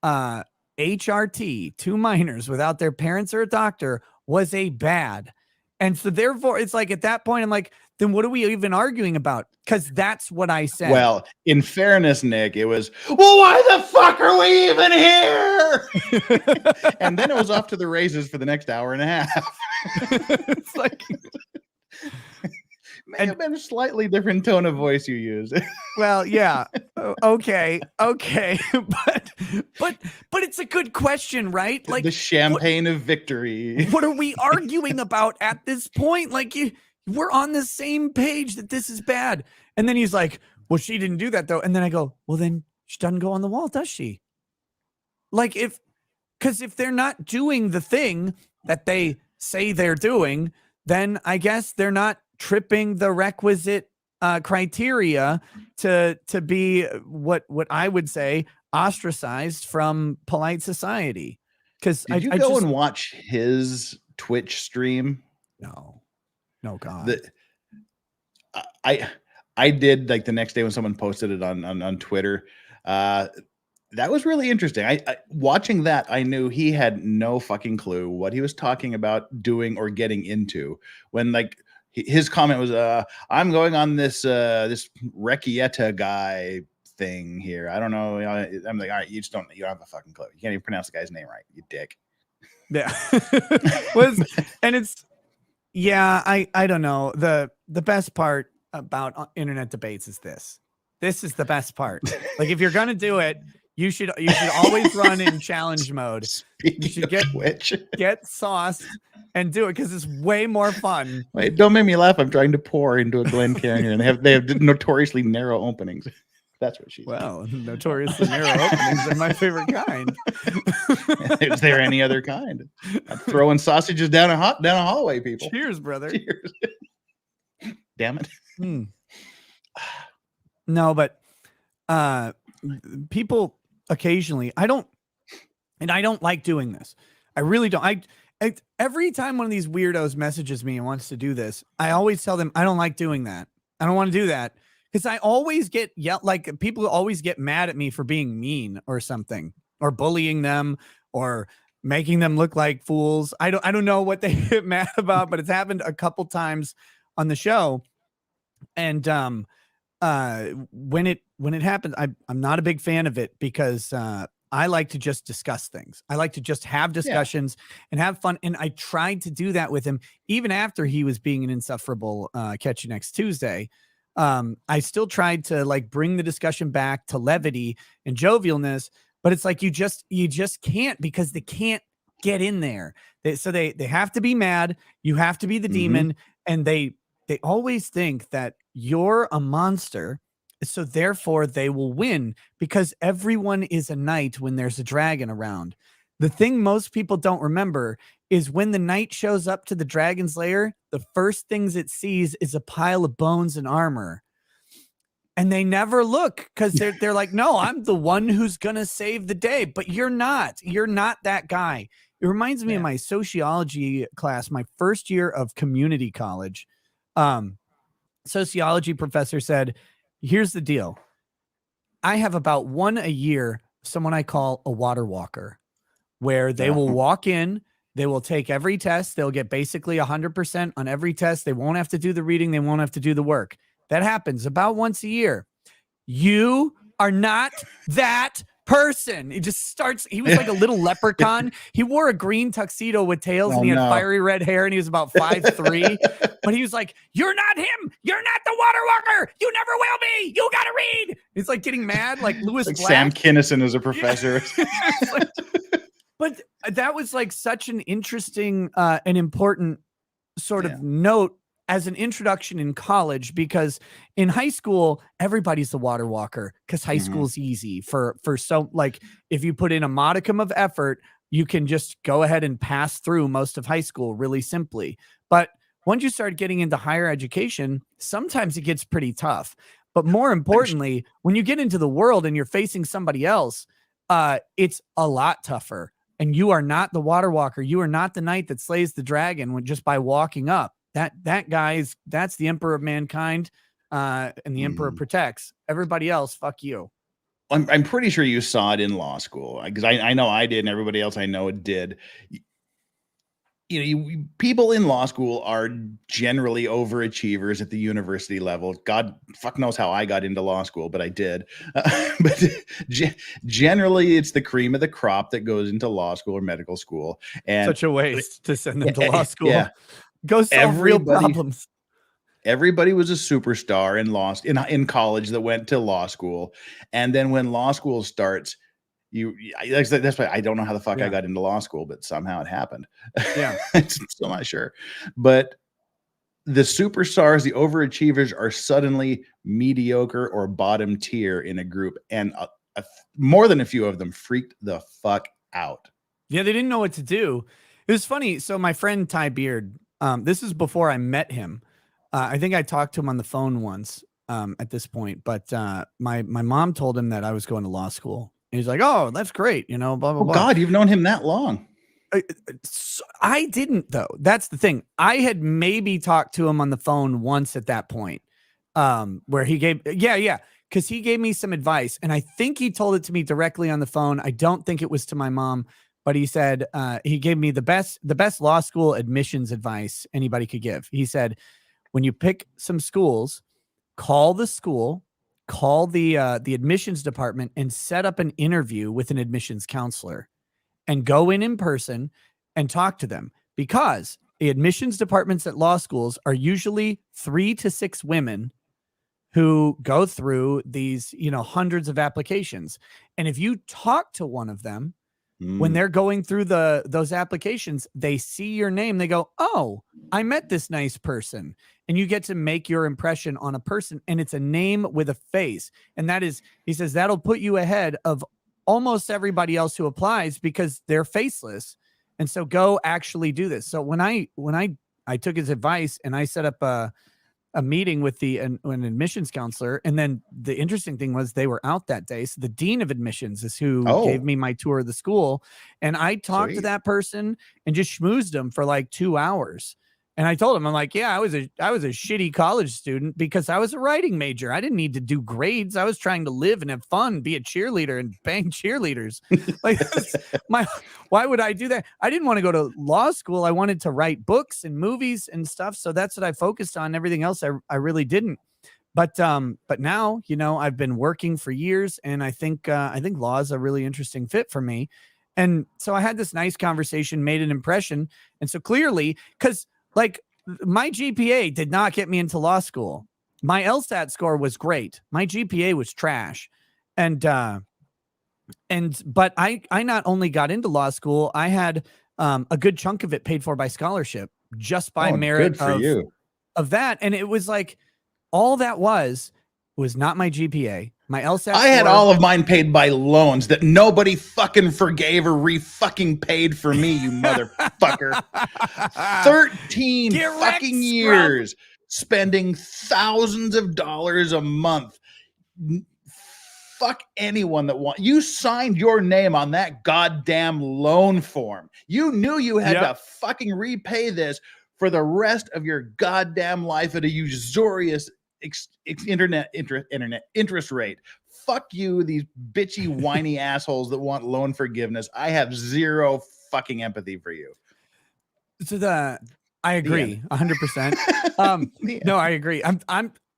HRT to minors without their parents or a doctor was a bad. And so therefore, it's like, at that point, I'm like, then what are we even arguing about? Because that's what I said. Well, in fairness, Nick, it was, well, why the fuck are we even here? And then it was off to the races for the next hour and a half. It's like, may have been a slightly different tone of voice you use. Well, yeah. Okay. But it's a good question, right? Like, the champagne of victory. What are we arguing about at this point? Like, we're on the same page that this is bad. And then he's like, well, she didn't do that though. And then I go, well, then she doesn't go on the wall, does she? Like, because if they're not doing the thing that they say they're doing, then I guess they're not tripping the requisite criteria to be what I would say ostracized from polite society. Because did you go and watch his Twitch stream? No, no, God. The, I did like the next day when someone posted it on Twitter. That was really interesting. I watching that, I knew he had no fucking clue what he was talking about, doing, or getting into. When like his comment was, "I'm going on this this REKIETA guy thing here. I don't know." I'm like, all right, you don't have a fucking clue. You can't even pronounce the guy's name right, you dick. Yeah. And it's, yeah, I don't know. The best part about internet debates is this. This is the best part. Like, if you're gonna do it, you should always run in challenge mode. Speaking you should get sauced and do it, because it's way more fun. Wait, don't make me laugh. I'm trying to pour into a Glencairn here, and they have notoriously narrow openings. That's what she's. Well, notoriously narrow openings are my favorite kind. Is there any other kind? I'm throwing sausages down a hallway, people. Cheers, brother. Cheers. Damn it. No, but people occasionally, I don't like doing this. I really don't. I every time one of these weirdos messages me and wants to do this, I always tell them I don't like doing that. I don't want to do that, because I always get like, people always get mad at me for being mean or something, or bullying them, or making them look like fools. I don't know what they get mad about, but it's happened a couple times on the show. And when it happens, I'm not a big fan of it, because I like to just discuss things. I like to just have discussions and have fun. And I tried to do that with him even after he was being an insufferable catch you next Tuesday. I still tried to like bring the discussion back to levity and jovialness, but it's like you just can't, because they can't get in there. So they have to be mad. You have to be the demon, and they always think that you're a monster, so therefore they will win, because everyone is a knight when there's a dragon around. The thing most people don't remember is when the knight shows up to the dragon's lair, the first things it sees is a pile of bones and armor. And they never look, because they're like, no, I'm the one who's going to save the day. But you're not. You're not that guy. It reminds me of my sociology class, my first year of community college. Sociology professor said, here's the deal. I have about one a year, someone I call a water walker, where they will walk in, they will take every test. They'll get basically 100% on every test. They won't have to do the reading. They won't have to do the work. That happens about once a year. You are not that person. It just starts. He was like a little leprechaun. He wore a green tuxedo with tails, and he had fiery red hair, and he was about 5'3". But he was like, "You're not him. You're not the water walker. You never will be. You gotta read." He's like getting mad, like Lewis Black. Sam Kinison as a professor. But that was like such an interesting and important sort of note as an introduction in college, because in high school, everybody's the water walker, because high school is easy for so, like, if you put in a modicum of effort, you can just go ahead and pass through most of high school really simply. But once you start getting into higher education, sometimes it gets pretty tough. But more importantly, when you get into the world and you're facing somebody else, it's a lot tougher. And you are not the water walker. You are not the knight that slays the dragon just by walking up. That's the emperor of mankind, and the emperor protects. Everybody else, fuck you. I'm pretty sure you saw it in law school, because I know I did, and everybody else I know it did. People in law school are generally overachievers at the university level. God fuck knows how I got into law school, but I did. But generally, it's the cream of the crop that goes into law school or medical school. And such a waste to send them to law school. Yeah. Go solve real problems. Everybody was a superstar in college that went to law school, and then when law school starts, that's why I don't know how the fuck I got into law school, but somehow it happened. Yeah, I'm still not sure. But the superstars, the overachievers, are suddenly mediocre or bottom tier in a group, and more than a few of them freaked the fuck out. Yeah, they didn't know what to do. It was funny. So my friend Ty Beard, this is before I met him. I think I talked to him on the phone once at this point, but my mom told him that I was going to law school. And he's like, "Oh, that's great. Blah, blah, blah." God, you've known him that long. I didn't though. That's the thing. I had maybe talked to him on the phone once at that point, where he gave, because he gave me some advice, and I think he told it to me directly on the phone. I don't think it was to my mom, but he said he gave me the best law school admissions advice anybody could give. He said, when you pick some schools, call the school, call the admissions department, and set up an interview with an admissions counselor. And go in person and talk to them, because the admissions departments at law schools are usually 3 to 6 women who go through these, hundreds of applications. And if you talk to one of them when they're going through those applications, they see your name. They go, oh, I met this nice person. And you get to make your impression on a person, and it's a name with a face. And that is, he says, that'll put you ahead of almost everybody else who applies, because they're faceless. And so go actually do this. So when I took his advice and I set up a meeting with an admissions counselor, and then the interesting thing was they were out that day. So the dean of admissions is who gave me my tour of the school. And I talked to that person and just schmoozed him for like 2 hours. And I told him, I'm like, yeah, I was a shitty college student because I was a writing major. I didn't need to do grades. I was trying to live and have fun, be a cheerleader and bang cheerleaders. Like, why would I do that? I didn't want to go to law school. I wanted to write books and movies and stuff. So that's what I focused on. Everything else, I really didn't. But now, I've been working for years, and I think law is a really interesting fit for me. And so I had this nice conversation, made an impression. And so clearly, because like my GPA did not get me into law school. My LSAT score was great. My GPA was trash. But I not only got into law school, I had a good chunk of it paid for by scholarship, just by merit of that. And it was like, all that was not my GPA. My LSAT I had all of mine paid by loans that nobody fucking forgave or fucking paid for me, you motherfucker. 13 fucking years spending thousands of dollars a month. Fuck anyone that you signed your name on that goddamn loan form. You knew you had to fucking repay this for the rest of your goddamn life at a usurious internet interest rate. Fuck you, these bitchy, whiny assholes that want loan forgiveness. I have zero fucking empathy for you. So I agree 100%. No, I agree.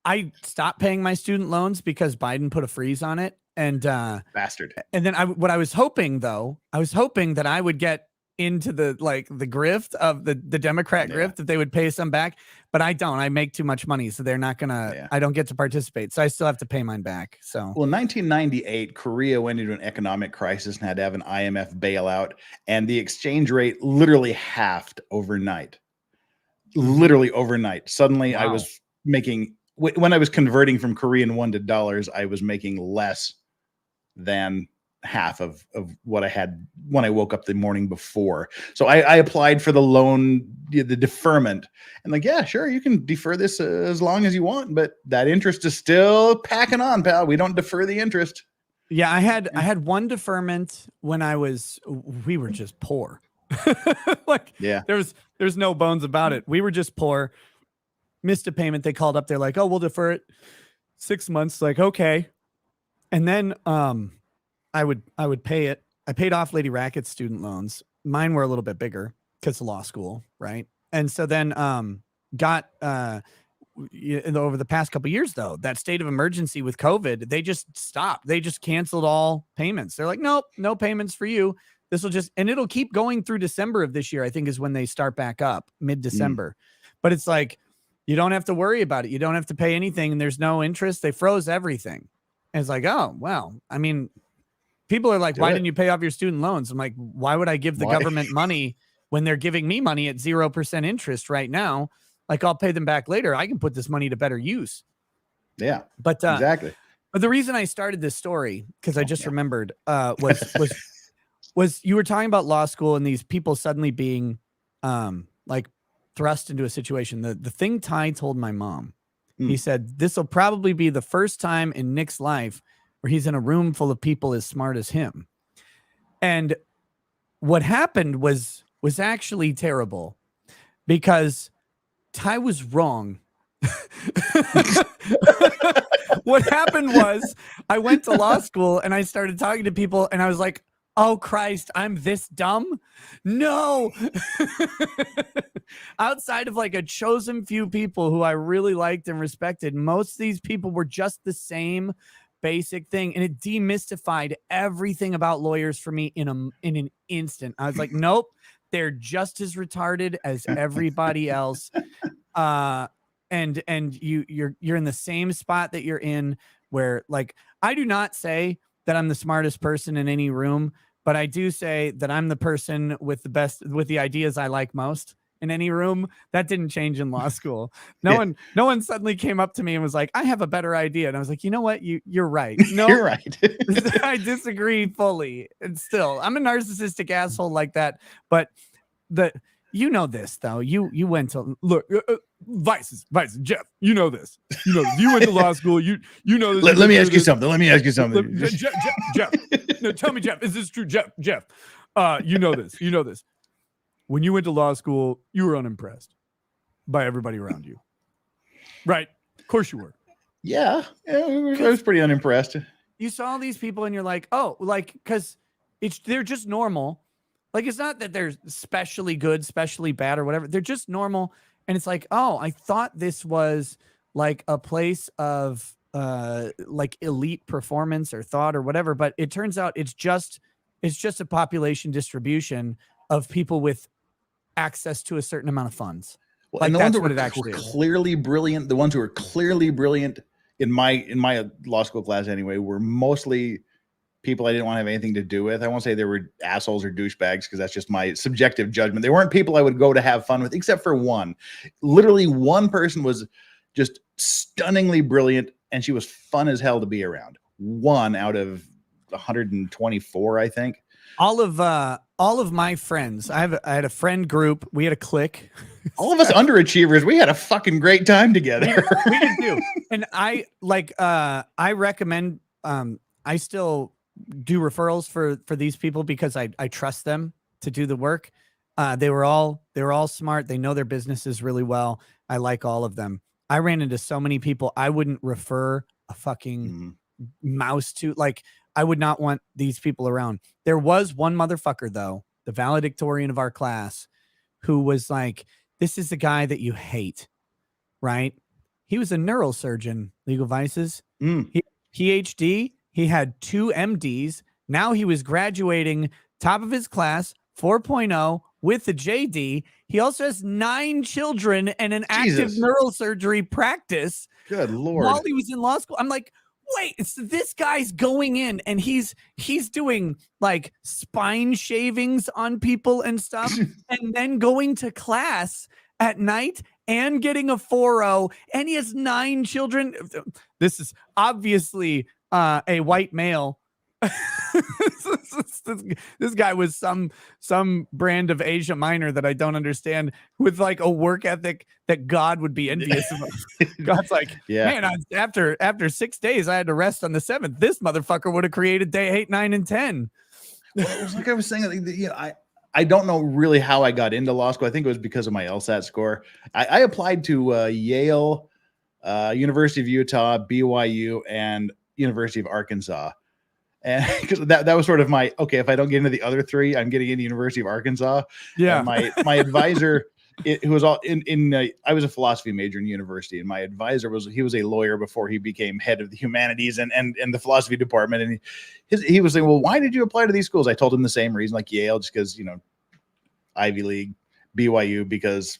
I stopped paying my student loans because Biden put a freeze on it, and bastard. And then what I was hoping that I would get into the grift of the Democrat grift, that they would pay some back, but I don't. I make too much money, so they're not gonna. I don't get to participate, so I still have to pay mine back. So, well, in 1998, Korea went into an economic crisis and had to have an IMF bailout, and the exchange rate literally halved overnight. Literally overnight. Suddenly, I was making, when I was converting from Korean won to dollars, I was making less than half of what I had when I woke up the morning before. So I applied for the loan, the deferment, and like, yeah, sure, you can defer this as long as you want, but that interest is still packing on, pal. We don't defer the interest. Yeah, I had one deferment when we were just poor. There's no bones about it. We were just poor. Missed a payment. They called up. They're like, oh, we'll defer it 6 months. Like, okay. And then I would pay it. I paid off Lady Racket's student loans. Mine were a little bit bigger because of law school, right? And so then got over the past couple of years, though, that state of emergency with COVID, they just stopped. They just canceled all payments. They're like, nope, no payments for you. This will and it'll keep going through December of this year, I think, is when they start back up, mid-December. But it's like, you don't have to worry about it. You don't have to pay anything, and there's no interest. They froze everything. And it's like, oh, well, I mean, people are like, why didn't you pay off your student loans? I'm like, why would I give the government money when they're giving me money at 0% interest right now? Like, I'll pay them back later. I can put this money to better use. Yeah, but exactly. But the reason I started this story, because I just remembered, was you were talking about law school and these people suddenly being thrust into a situation. The thing Ty told my mom, he said, this will probably be the first time in Nick's life where he's in a room full of people as smart as him. And what happened was actually terrible because Ty was wrong. What happened was I went to law school and I started talking to people and I was like, oh Christ, I'm this dumb? No. Outside of like a chosen few people who I really liked and respected, most of these people were just the same basic thing, and it demystified everything about lawyers for me in an instant. I was like, nope, they're just as retarded as everybody else. And you're in the same spot that you're in, where like I do not say that I'm the smartest person in any room, but I do say that I'm the person with the ideas I like most in any room. That didn't change in law school. No one suddenly came up to me and was like, I have a better idea. And I was like, you know what? You're right. No, you're right. I disagree fully. And still, I'm a narcissistic asshole like that. But you know this though. You went to look Vices, Jeff. You know this. You went to law school. You know this. Let me ask you something. Jeff. No, tell me, Jeff. Is this true, Jeff? You know this. You know this. When you went to law school, you were unimpressed by everybody around you, right? Of course you were. Yeah, I was pretty unimpressed. You saw all these people, and you're like, oh, like because they're just normal. Like it's not that they're specially good, specially bad, or whatever. They're just normal. And it's like, oh, I thought this was like a place of like elite performance or thought or whatever, but it turns out it's just a population distribution of people with access to a certain amount of funds. Well, like and the ones that were clearly brilliant, the ones who were clearly brilliant in my law school class anyway, were mostly people I didn't want to have anything to do with. I won't say they were assholes or douchebags because that's just my subjective judgment. They weren't people I would go to have fun with, except for one. Literally one person was just stunningly brilliant, and she was fun as hell to be around. One out of 124, I think. All of my friends. I had a friend group. We had a clique. All of us underachievers. We had a fucking great time together. We did too. And I recommend. I still do referrals for these people because I trust them to do the work. They were all smart. They know their businesses really well. I like all of them. I ran into so many people I wouldn't refer a fucking mouse to. Like I would not want these people around. There was one motherfucker though, the valedictorian of our class, who was like, this is the guy that you hate, right? He was a neurosurgeon, Legal Vices. PhD. He had 2 MDs. Now he was graduating top of his class, 4.0 with the JD. He also has 9 children and an active neurosurgery practice. Good Lord. While he was in law school. I'm like, wait, so this guy's going in and he's doing like spine shavings on people and stuff and then going to class at night and getting a 4.0, and he has 9 children. This is obviously a white male. This guy was some brand of Asia Minor that I don't understand, with like a work ethic that God would be envious of. God's like, man, after 6 days, I had to rest on the 7th. This motherfucker would have created day 8, 9, and 10. Well, it was like I was saying, I don't know really how I got into law school. I think it was because of my LSAT score. I applied to Yale, University of Utah, BYU, and University of Arkansas. And because that was sort of my, okay, if I don't get into the other 3, I'm getting into University of Arkansas. Yeah. And my advisor, who was all I was a philosophy major in university, and my advisor was a lawyer before he became head of the humanities and the philosophy department. And he was saying, well, why did you apply to these schools? I told him the same reason, like Yale, just because, Ivy League, BYU, because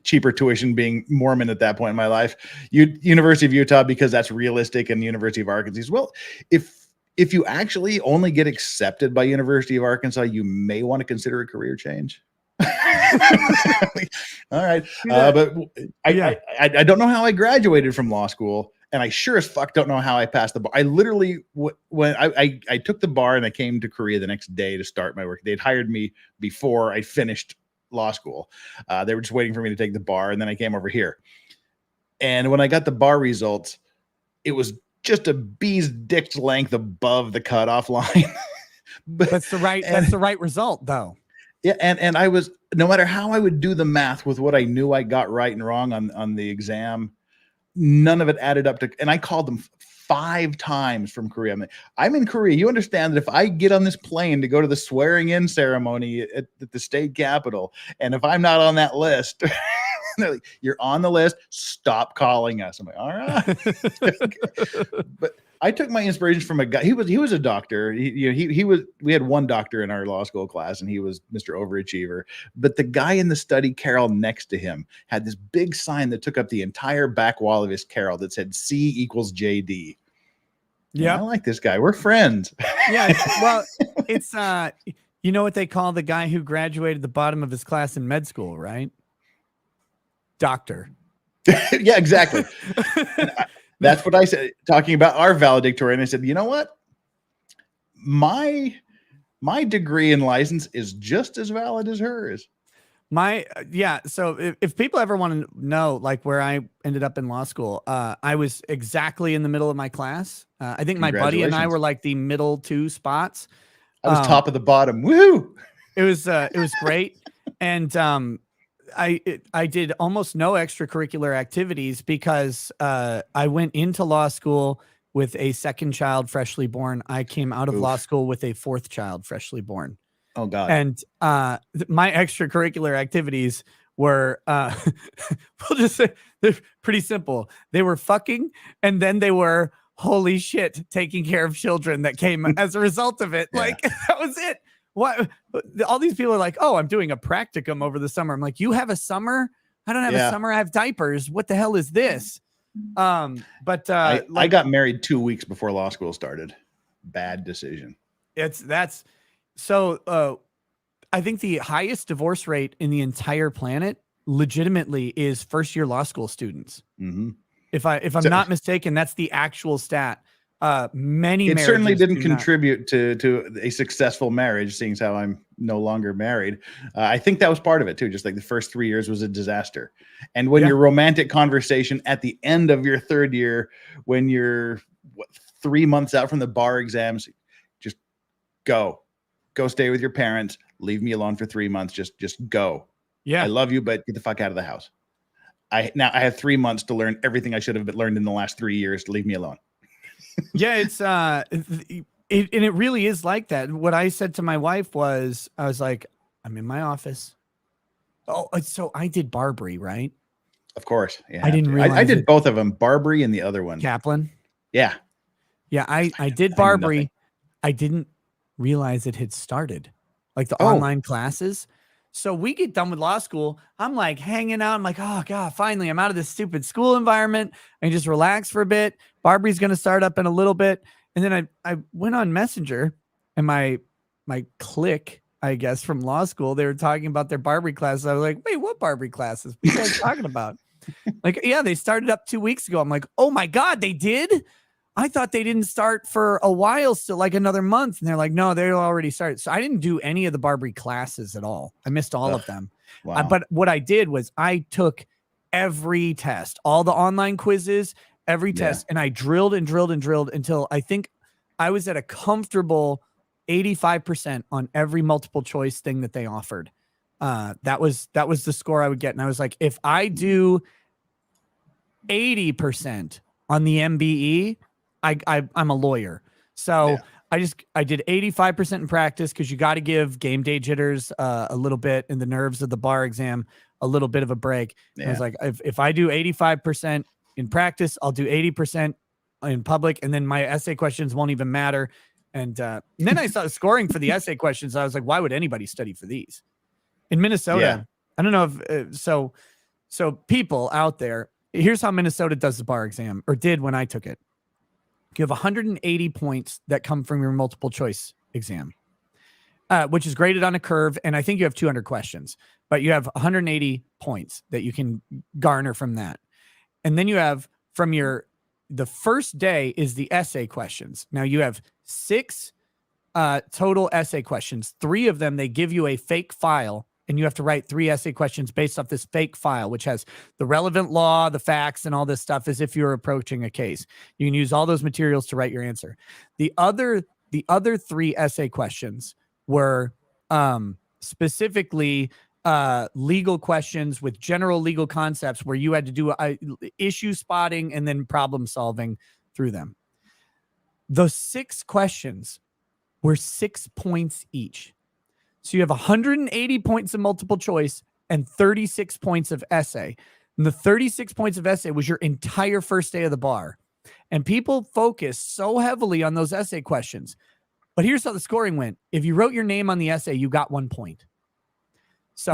cheaper tuition, being Mormon at that point in my life, University of Utah, because that's realistic, and University of Arkansas. Well, if you actually only get accepted by University of Arkansas, you may want to consider a career change. All right. But I don't know how I graduated from law school, and I sure as fuck don't know how I passed the bar. I literally, when I took the bar and I came to Korea the next day to start my work, they'd hired me before I finished law school. They were just waiting for me to take the bar, and then I came over here. And when I got the bar results, it was just a bee's dick's length above the cutoff line. But That's the right result, though. yeah, and I was, no matter how I would do the math with what I knew I got right and wrong on the exam, none of it added up to, and I called them 5 times from Korea. I'm in Korea. You understand that if I get on this plane to go to the swearing in ceremony at the state capitol, and if I'm not on that list, they're like, you're on the list, stop calling us. I'm like, all right. But I took my inspiration from a guy. He was a doctor. We had one doctor in our law school class, and he was Mr. Overachiever. But the guy in the study carrel next to him had this big sign that took up the entire back wall of his carrel that said C equals JD. Yeah, I like this guy. We're friends. Yeah. Well, it's you know what they call the guy who graduated the bottom of his class in med school, right? Doctor. Yeah, exactly. That's what I said, talking about our valedictorian. I said, you know what? My degree and license is just as valid as hers. So if people ever want to know like where I ended up in law school, I was exactly in the middle of my class. I think my buddy and I were like the middle 2 spots. I was top of the bottom. Woo! It was great. And I did almost no extracurricular activities because I went into law school with a 2nd child freshly born. I came out of law school with a 4th child freshly born. Oh God. And my extracurricular activities were we'll just say they're pretty simple. They were fucking, and then they were holy shit taking care of children that came as a result of it. Yeah. Like that was it. What all these people are like, oh, I'm doing a practicum over the summer. I'm like, you have a summer? I don't have a summer. I have diapers. What the hell is this? But I got married 2 weeks before law school started. Bad decision. So I think the highest divorce rate in the entire planet legitimately is first-year law school students. Mm-hmm. If I'm not mistaken, that's the actual stat. It certainly didn't contribute to a successful marriage, seeing as how I'm no longer married. I think that was part of it too. Just like the first 3 years was a disaster. And when your romantic conversation at the end of your 3rd year, when you're 3 months out from the bar exams, just go stay with your parents, leave me alone for 3 months. Just go. Yeah. I love you, but get the fuck out of the house. I have 3 months to learn everything I should have learned in the last 3 years. Leave me alone. Yeah, it's it really is like that. What I said to my wife was, I was like, I'm in my office. Oh, so I did Barbary, right? Of course. Yeah. I didn't realize I did both of them, Barbary and the other one. Kaplan. Yeah. Yeah, I did Barbary. I didn't realize it had started. Like the online classes. So we get done with law school. I'm like hanging out. I'm like, oh God, finally I'm out of this stupid school environment. I just relax for a bit. Barbary's going to start up in a little bit. And then I went on Messenger and my clique, I guess, from law school, they were talking about their Barbary classes. I was like, wait, what Barbary classes? What are you guys talking about? Like, yeah, they started up 2 weeks ago. I'm like, oh my God, they did? I thought they didn't start for a while, still like another month. And they're like, no, they already started. So I didn't do any of the Barbary classes at all. I missed all of them. Wow. But what I did was I took every test, all the online quizzes, every test, and I drilled and drilled and drilled until I think I was at a comfortable 85% on every multiple choice thing that they offered. That was the score I would get. And I was like, if I do 80% on the MBE, I'm a lawyer. So I did 85% in practice because you got to give game day jitters a little bit and the nerves of the bar exam a little bit of a break. I was like, if I do 85% in practice, I'll do 80% in public, and then my essay questions won't even matter. And then I started scoring for the essay questions. I was like, why would anybody study for these? In Minnesota, I don't know if so people out there, here's how Minnesota does the bar exam, or did when I took it. You have 180 points that come from your multiple choice exam, which is graded on a curve. And I think you have 200 questions, but you have 180 points that you can garner from that. And then you have the first day is the essay questions. Now you have 6 total essay questions. 3 of them, they give you a fake file, and you have to write 3 essay questions based off this fake file, which has the relevant law, the facts, and all this stuff as if you're approaching a case. You can use all those materials to write your answer. The The other 3 essay questions were specifically legal questions with general legal concepts where you had to do issue spotting and then problem solving through them. Those 6 questions were 6 points each. So you have 180 points of multiple choice and 36 points of essay. And the 36 points of essay was your entire first day of the bar. And people focus so heavily on those essay questions. But here's how the scoring went. If you wrote your name on the essay, you got 1 point. So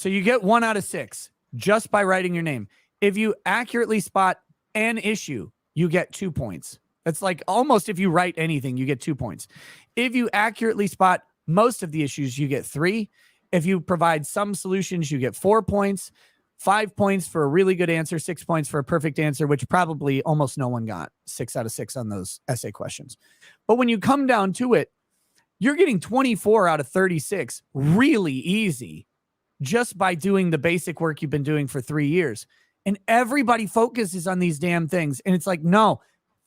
you get 1 out of 6 just by writing your name. If you accurately spot an issue, you get 2 points. That's like almost if you write anything, you get 2 points. If you accurately spot most of the issues, you get 3. If you provide some solutions, you get 4 points, 5 points for a really good answer, 6 points for a perfect answer, which probably almost no one got 6 out of 6 on those essay questions. But when you come down to it, you're getting 24 out of 36 really easy just by doing the basic work you've been doing for 3 years. And everybody focuses on these damn things. And it's like, no,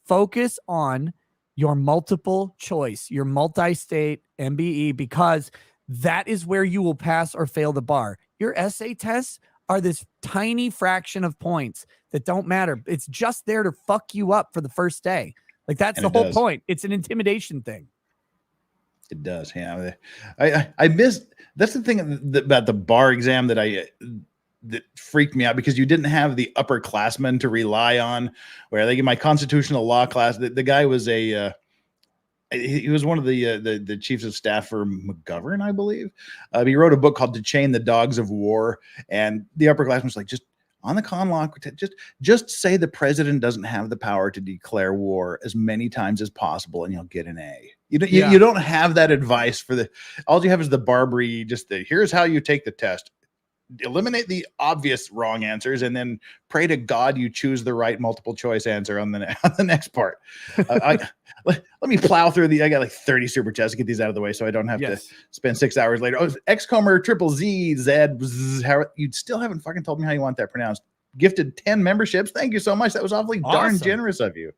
focus on your multiple choice, your multi-state MBE, because that is where you will pass or fail the bar. Your essay tests are this tiny fraction of points that don't matter. It's just there to fuck you up for the first day. Like that's the whole point. It's an intimidation thing. It does. Yeah. I miss, that's the thing about the bar exam that freaked me out, because you didn't have the upperclassmen to rely on. Where like in my constitutional law class, the guy was he was one of the chiefs of staff for McGovern, I believe. He wrote a book called To Chain the Dogs of War, and the upperclassmen was like, just on the con law, just say the president doesn't have the power to declare war as many times as possible, and you'll get an A. You don't have that advice for all you have is the Barbary, here's how you take the test. Eliminate the obvious wrong answers and then pray to God you choose the right multiple choice answer on the next part. Let me plow through I got like 30 super chats to get these out of the way so I don't have to spend 6 hours later. Oh, Xcomer triple Z how you still haven't fucking told me how you want that pronounced. Gifted 10 memberships. Thank you so much. That was awfully darn generous of you.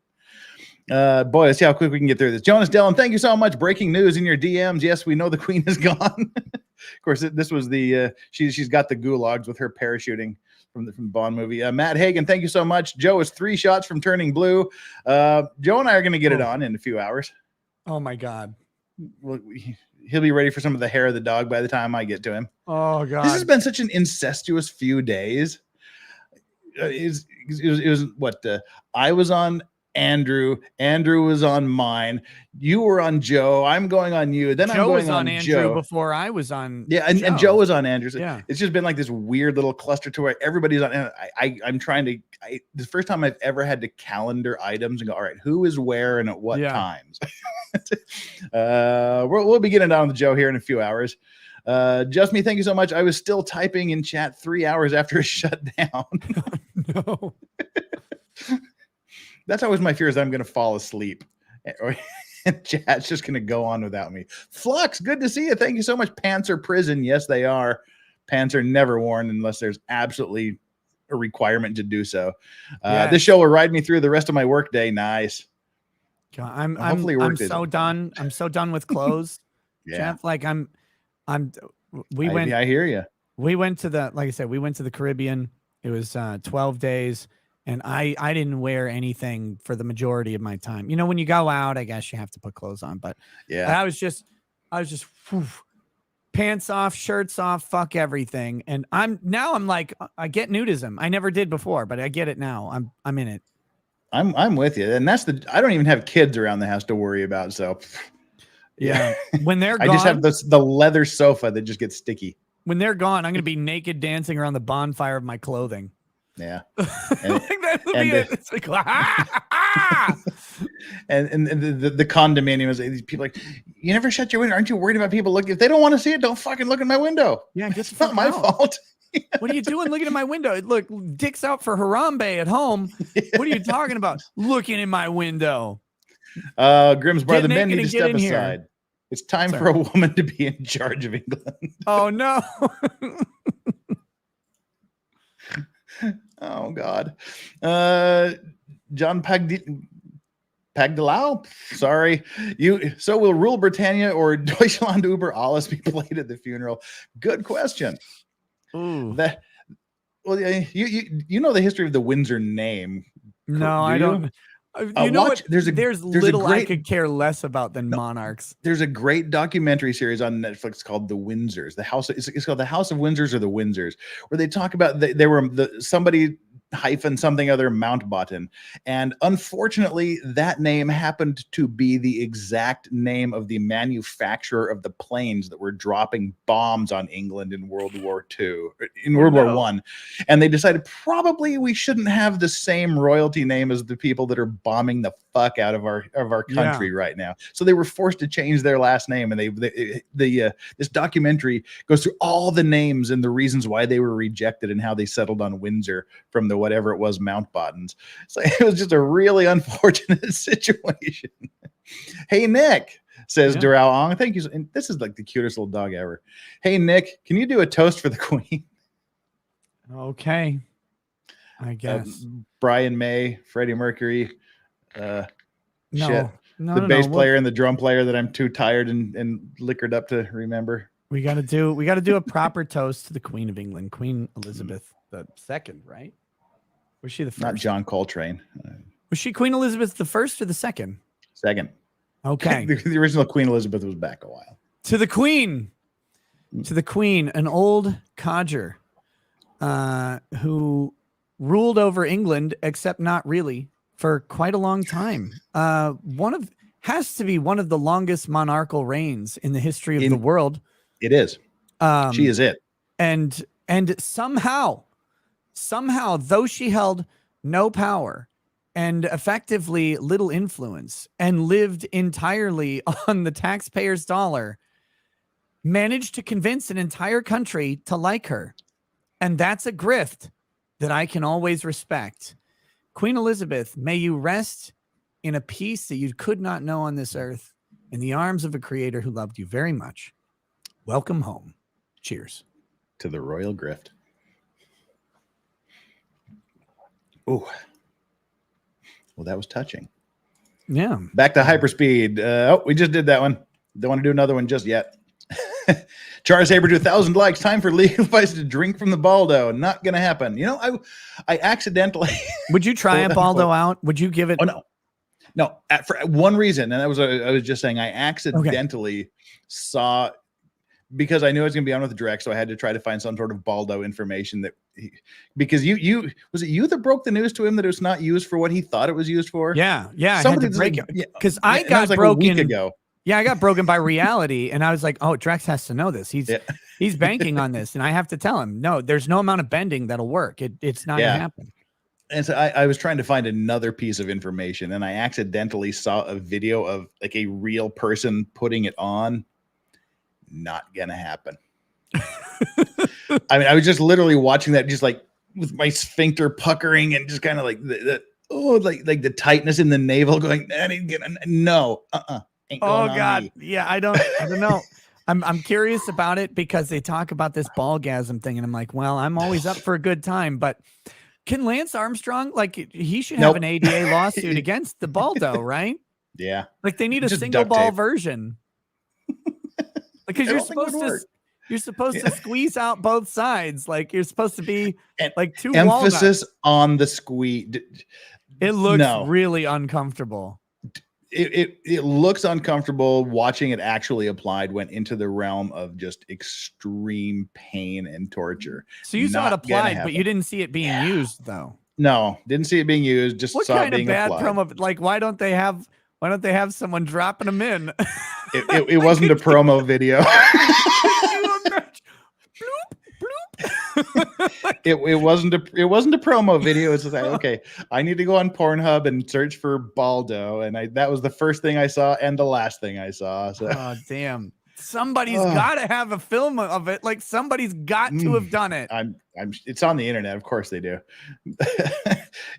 Boy, let's see how quick we can get through this. Jonas Dillon, thank you so much. Breaking news in your DMs. Yes, we know the queen is gone. Of course, this was she's got the gulags with her parachuting from the Bond movie. Matt Hagen, thank you so much. Joe is 3 shots from turning blue. Joe and I are going to get it on in a few hours. Oh my God. He'll be ready for some of the hair of the dog by the time I get to him. Oh God. This has been such an incestuous few days. It was what I was on Andrew was on mine, you were on Joe, I'm going on you, then Joe I'm going on Andrew Joe before I was on and Joe was on Andrew. Yeah, it's just been like this weird little cluster to where everybody's on. I'm trying to the first time I've ever had to calendar items and go, all right, who is where and at what times. We'll be getting down to Joe here in a few hours. Just me, thank you so much. I was still typing in chat 3 hours after it shut down. No. That's always my fear, is I'm going to fall asleep. And chat's just going to go on without me. Flux, good to see you. Thank you so much. Pants are prison. Yes, they are. Pants are never worn unless there's absolutely a requirement to do so. This show will ride me through the rest of my work day. Nice. God, I'm so done. I'm so done with clothes. Chat, like I hear you. We went to like I said, we went to the Caribbean. It was 12 days. And I didn't wear anything for the majority of my time. You know, when you go out, I guess you have to put clothes on. But I was just pants off, shirts off, fuck everything. And I'm like, I get nudism. I never did before, but I get it now. I'm in it. I'm with you. And I don't even have kids around the house to worry about. So yeah. When they're gone, I just have the leather sofa that just gets sticky. When they're gone, I'm going to be naked dancing around the bonfire of my clothing. Yeah. And, it's like, and the condominium is these people like, you never shut your window. Aren't you worried about people looking? If they don't want to see it, don't fucking look in my window. Yeah, it's not my fault. What are you doing looking at my window? Look, Dick's out for Harambe at home. What are you talking about? Looking in my window. Grimsbar, the men need to step aside. It's time for a woman to be in charge of England. Oh no. Oh God. John Pagdelau, sorry. So will Rule Britannia or Deutschland über alles be played at the funeral? Good question. Ooh. Well, you know the history of the Windsor name. No, I don't. You know what? There's little I could care less about than monarchs. There's a great documentary series on Netflix called The Windsors. It's called The House of Windsors or The Windsors, where they talk about they were somebody hyphen something other Mountbatten, and unfortunately that name happened to be the exact name of the manufacturer of the planes that were dropping bombs on England in World War War One, and they decided probably we shouldn't have the same royalty name as the people that are bombing the fuck out of our country right now. So they were forced to change their last name, and this documentary goes through all the names and the reasons why they were rejected and how they settled on Windsor from the whatever it was Mountbattens. So it was just a really unfortunate situation. Hey Nick, says Durao Ong. Thank you. And this is like the cutest little dog ever. Hey Nick, can you do a toast for the Queen? Okay, I guess. Brian May, Freddie Mercury, the bass player and the drum player that I'm too tired and liquored up to remember. We got to do a proper toast to the Queen of England, Queen Elizabeth II, right? Was she the first? Not John Coltrane. Was she Queen Elizabeth the first or the second? Second. Okay. The original Queen Elizabeth was back a while. To the Queen, an old codger who ruled over England, except not really, for quite a long time. Has to be one of the longest monarchical reigns in the history of the world. It is. She is it. And somehow, though she held no power and effectively little influence and lived entirely on the taxpayer's dollar, managed to convince an entire country to like her. And that's a grift that I can always respect. Queen Elizabeth, may you rest in a peace that you could not know on this earth, in the arms of a creator who loved you very much. Welcome home. Cheers. To the royal grift. Oh, well, that was touching. Yeah. Back to hyperspeed. We just did that one. Don't want to do another one just yet. Charles Haber, 2,000 likes. Time for legal advice to drink from the Baldo. Not going to happen. You know, I accidentally. Would you try a Baldo out? Would you give it? Oh, no. For one reason, and I was just saying, I accidentally saw, because I knew I was going to be on with Drek, so I had to try to find some sort of Baldo information because you was it you that broke the news to him that it was not used for what he thought it was used for? Yeah. Somebody because I got like broken a week ago. Yeah, I got broken by reality, and I was like, "Oh, Drex has to know this. He's banking on this, and I have to tell him, no, there's no amount of bending that'll work. It's not gonna happen." And so I was trying to find another piece of information, and I accidentally saw a video of like a real person putting it on. Not gonna happen. I mean, I was just literally watching that, just like with my sphincter puckering and just kind of like like the tightness in the navel, going, no. Oh God. Yeah. I don't know. I'm curious about it because they talk about this ballgasm thing, and I'm like, well, I'm always up for a good time, but can Lance Armstrong, like, he should have an ADA lawsuit against the Baldo, right? Yeah. Like, they need a single ball version. Because you're supposed to squeeze out both sides. Like, you're supposed to be like two emphasis on the squeeze. It looks really uncomfortable. It looks uncomfortable. Watching it actually applied went into the realm of just extreme pain and torture. So you saw it applied, but you didn't see it being used, though. No, didn't see it being used. Just saw it being applied. What kind of bad promo? Like, why don't they have someone dropping them in? It wasn't a promo video. It wasn't a promo video. It's like, okay, I need to go on Pornhub and search for Baldo, and that was the first thing I saw and the last thing I saw. So. Oh damn. Somebody's got to have a film of it. Like, somebody's got to have done it. It's on the internet. Of course they do.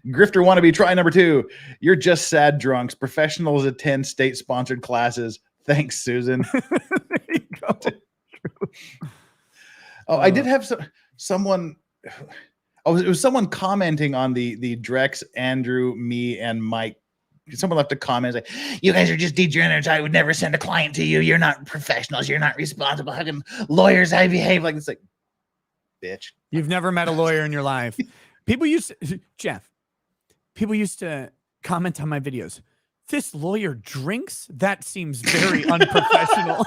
Grifter wannabe, try number 2. You're just sad drunks. Professionals attend state-sponsored classes. Thanks, Susan. There you go. I did have someone. Oh, it was someone commenting on the Drex, Andrew, me, and Mike someone left a comment like, "You guys are just degenerates. I would never send a client to you. You're not professionals. You're not responsible. How can lawyers I behave like this?" Like, bitch. You've never met a lawyer in your life. People used to, Jeff, people used to comment on my videos. This lawyer drinks? That seems very unprofessional.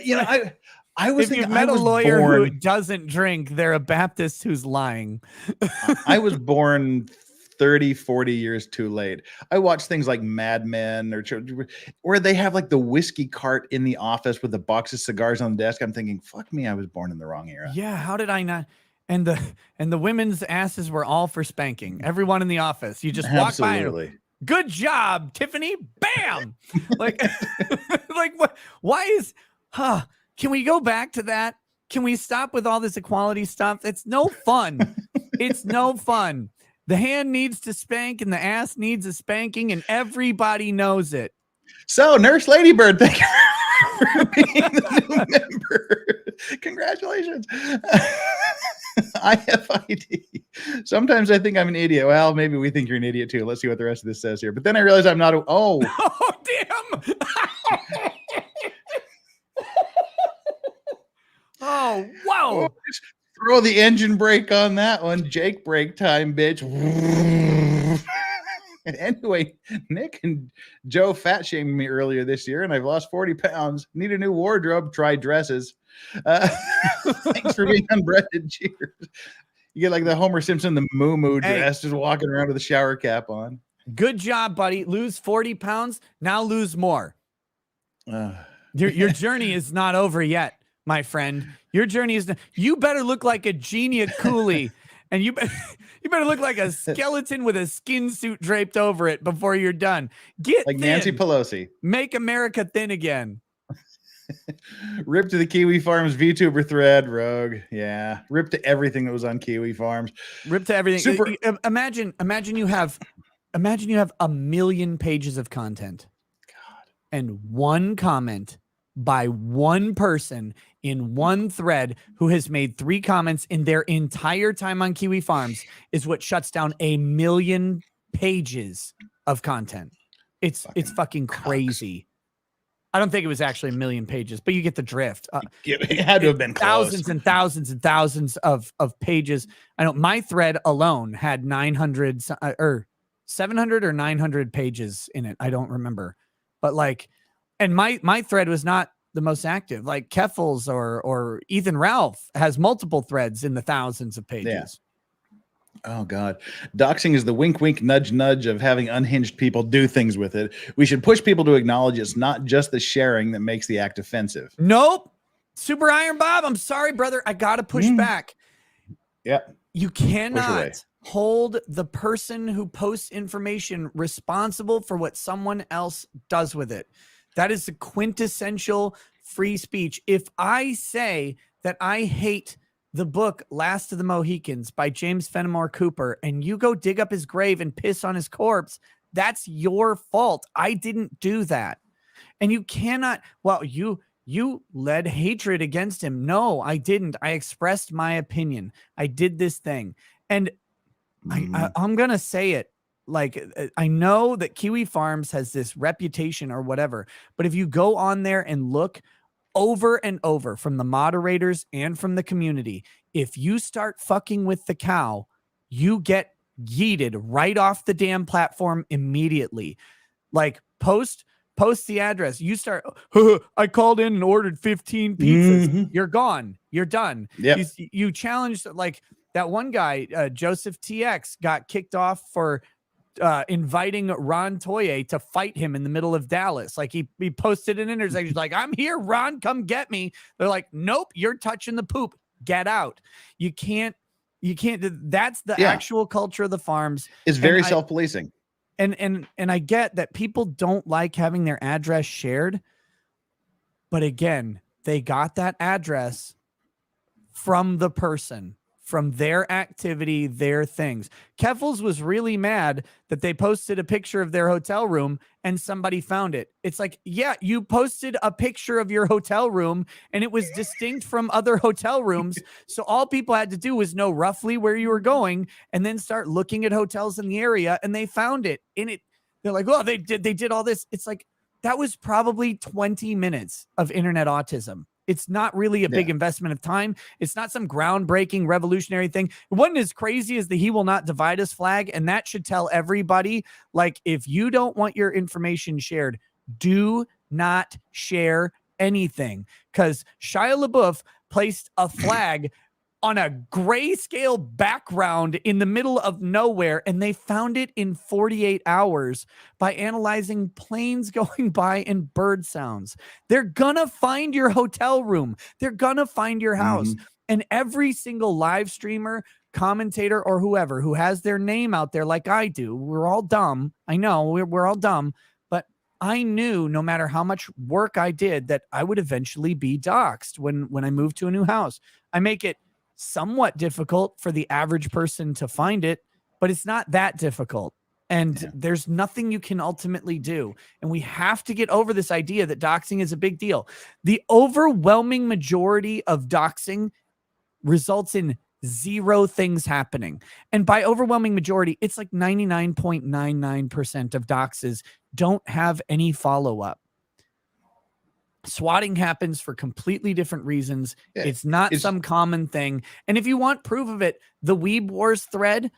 You know, I was if you've thinking, met I a was lawyer who born, doesn't drink, they're a Baptist who's lying. I was born 30, 40 years too late. I watched things like Mad Men or where they have like the whiskey cart in the office with a box of cigars on the desk. I'm thinking, fuck me, I was born in the wrong era. Yeah, how did I not? And the women's asses were all for spanking. Everyone in the office. You just walk by and, good job, Tiffany. Bam. Like, like what? Why is? Can we go back to that? Can we stop with all this equality stuff? It's no fun. It's no fun. The hand needs to spank and the ass needs a spanking, and everybody knows it. So, Nurse Ladybird, thank you for being the new member. Congratulations. IFID. Sometimes I think I'm an idiot. Well, maybe we think you're an idiot too. Let's see what the rest of this says here. But then I realize I'm not. Oh, damn. Oh, wow. Oh, throw the engine brake on that one. Jake brake time, bitch. Anyway, Nick and Joe fat shamed me earlier this year, and I've lost 40 pounds. Need a new wardrobe. Try dresses. Thanks for being unbreaded. Cheers. You get like the Homer Simpson, the moo dress, just walking around with a shower cap on. Good job, buddy. Lose 40 pounds. Now lose more. Your journey is not over yet, my friend. Your journey is. You better look like a genie coolie, and you better look like a skeleton with a skin suit draped over it before you're done. Get like thin. Nancy Pelosi. Make America thin again. Rip to the Kiwi Farms VTuber thread, Rogue. Yeah, rip to everything that was on Kiwi Farms. Rip to everything. Imagine you have 1 million pages of content. God. And one comment by one person in one thread who has made 3 comments in their entire time on Kiwi Farms is what shuts down 1 million pages of content. It's fucking crazy. I don't think it was actually 1 million pages, but you get the drift. It had to have been thousands and thousands and thousands of pages. I know my thread alone had 900 or 700 or 900 pages in it. I don't remember, but like, and my thread was not the most active. Like Keffels or Ethan Ralph has multiple threads in the thousands of pages. Yeah. Oh God. Doxing is the wink, wink, nudge, nudge of having unhinged people do things with it. We should push people to acknowledge it's not just the sharing that makes the act offensive. Nope. Super Iron Bob. I'm sorry, brother. I got to push back. Yeah. You cannot hold the person who posts information responsible for what someone else does with it. That is the quintessential free speech. If I say that I hate the book Last of the Mohicans by James Fenimore Cooper and you go dig up his grave and piss on his corpse, that's your fault. I didn't do that. And you cannot, well, you led hatred against him. No, I didn't. I expressed my opinion. I did this thing. And I'm going to say it. Like, I know that Kiwi Farms has this reputation or whatever, but if you go on there and look over and over from the moderators and from the community, if you start fucking with the cow, you get yeeted right off the damn platform immediately. Like, post the address. You start, I called in and ordered 15 pizzas. You're gone. You're done. Yep. You challenged, like that one guy, Joseph TX, got kicked off for inviting Ron Toye to fight him in the middle of Dallas. Like he posted an intersection like, I'm here, Ron, come get me. They're like, nope, you're touching the poop. Get out. You can't. That's the actual culture of the farms. It's very self-policing. And I get that people don't like having their address shared. But again, they got that address from the person, from their activity, their things. Keffels was really mad that they posted a picture of their hotel room and somebody found it. It's like, yeah, you posted a picture of your hotel room and it was distinct from other hotel rooms. So all people had to do was know roughly where you were going and then start looking at hotels in the area, and they found it. They're like, oh, they did all this. It's like, that was probably 20 minutes of internet autism. It's not really a big investment of time. It's not some groundbreaking revolutionary thing. It wasn't as crazy as the "He Will Not Divide Us" flag. And that should tell everybody, like, if you don't want your information shared, do not share anything. Because Shia LaBeouf placed a flag on a grayscale background in the middle of nowhere, and they found it in 48 hours by analyzing planes going by and bird sounds. They're gonna find your hotel room. They're gonna find your house. And every single live streamer, commentator, or whoever who has their name out there like I do, we're all dumb. I know we're all dumb, but I knew no matter how much work I did that I would eventually be doxxed when I moved to a new house. I make it somewhat difficult for the average person to find it, but it's not that difficult. And there's nothing you can ultimately do. And we have to get over this idea that doxing is a big deal. The overwhelming majority of doxing results in 0 things happening. And by overwhelming majority, it's like 99.99% of doxes don't have any follow-up. Swatting happens for completely different reasons. It's not some common thing. And if you want proof of it, the Weeb Wars thread,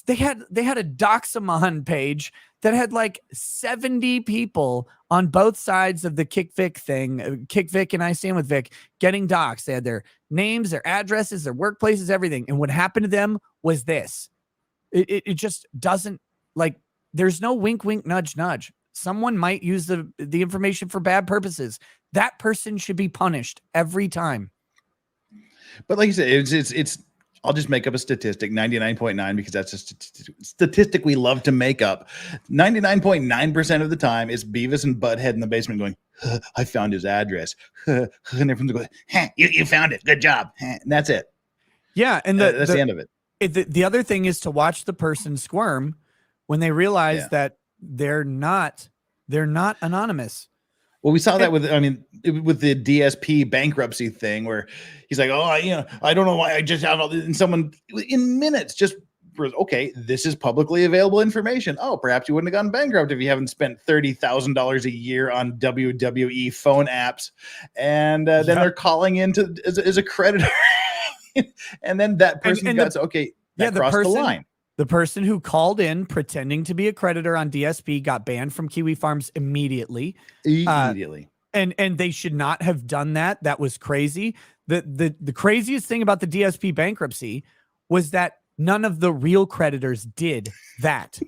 they had a Doxamon page that had like 70 people on both sides of the Kick Vic thing, Kick Vic and I Stand With Vic, getting doxxed. They had their names, their addresses, their workplaces, everything. And what happened to them was this. It just doesn't, like, there's no wink, wink, nudge, nudge. Someone might use the information for bad purposes. That person should be punished every time. But like you said, it's I'll just make up a statistic, 99.9, because that's a statistic we love to make up. 99.9% of the time, it's Beavis and Butthead in the basement going, I found his address. And everyone's going, you found it. Good job. And that's it. Yeah. And that's the end of it. The other thing is to watch the person squirm when they realize that they're not anonymous. Well, we saw that with the DSP bankruptcy thing where he's like, oh, I don't know why I just have all this. And someone in minutes just, okay, this is publicly available information. Oh, perhaps you wouldn't have gone bankrupt if you haven't spent $30,000 a year on WWE phone apps. And then they're calling in as a creditor. And then that person crossed the line. The person who called in pretending to be a creditor on DSP got banned from Kiwi Farms immediately. And they should not have done that. That was crazy. The craziest thing about the DSP bankruptcy was that none of the real creditors did that.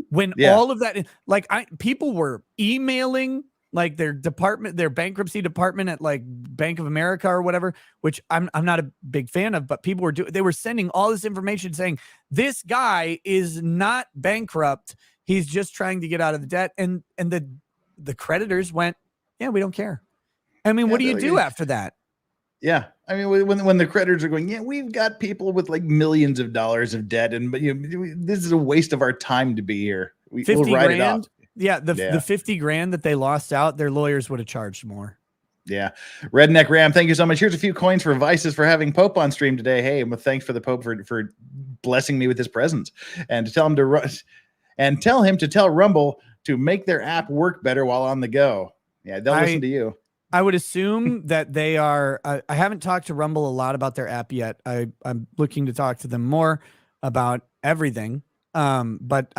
When all of that, like, people were emailing like their bankruptcy department at like Bank of America or whatever, which I'm not a big fan of, but people they were sending all this information saying this guy is not bankrupt. He's just trying to get out of the debt. And the creditors went, yeah, we don't care. I mean, what do you do after that? Yeah. I mean, when the creditors are going, we've got people with like millions of dollars of debt, and this is a waste of our time to be here. We'll write it off. Yeah, the $50,000 that they lost out, their lawyers would have charged more. Yeah. Redneck Ram, thank you so much. Here's a few coins for Vices for having Pope on stream today. Hey, well, thanks for the Pope for blessing me with his presence, and to tell him to tell Rumble to make their app work better while on the go. Yeah, they'll listen to you. I would assume that they are. I haven't talked to Rumble a lot about their app yet. I'm looking to talk to them more about everything. But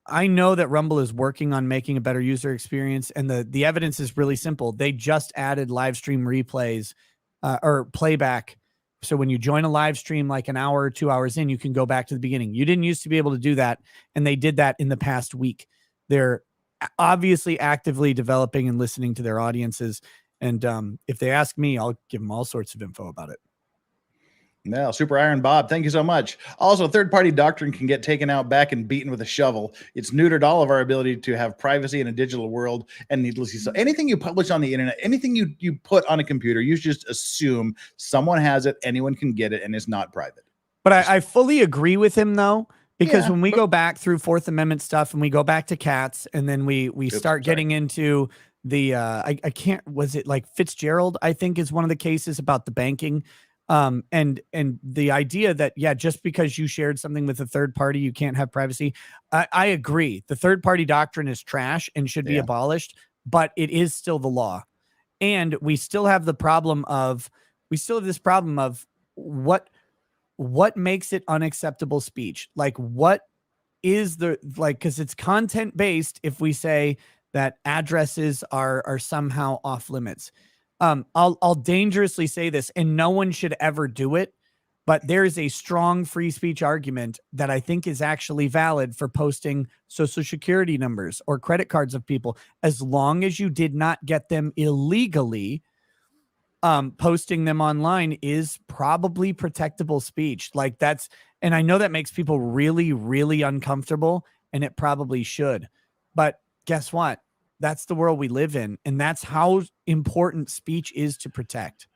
I know that Rumble is working on making a better user experience, and the evidence is really simple. They just added live stream replays or playback. So when you join a live stream like an hour or 2 hours in, you can go back to the beginning. You didn't used to be able to do that, and they did that in the past week. They're obviously actively developing and listening to their audiences. And if they ask me, I'll give them all sorts of info about it. No, Super Iron Bob, thank you so much. Also, third-party doctrine can get taken out back and beaten with a shovel. It's neutered all of our ability to have privacy in a digital world, and needlessly so. Anything you publish on the internet, anything you put on a computer, you just assume someone has it, anyone can get it, and it's not private. But I fully agree with him though, because Yeah, when we go back through Fourth Amendment stuff and we go back to cats and then we start getting into the I can't, was it like Fitzgerald, I think, is one of the cases about the banking. And the idea that, yeah, just because you shared something with a third party, you can't have privacy. I agree. The third party doctrine is trash and should be abolished, but it is still the law. And we still have the problem of, what makes it unacceptable speech? Like, what is the, like, because it's content based. If we say that addresses are somehow off limits, I'll dangerously say this, and no one should ever do it, but there is a strong free speech argument that I think is actually valid for posting social security numbers or credit cards of people, as long as you did not get them illegally. Posting them online is probably protectable speech. Like, that's, and I know that makes people really, really uncomfortable, and it probably should. But guess what? That's the world we live in, and that's how important speech is to protect.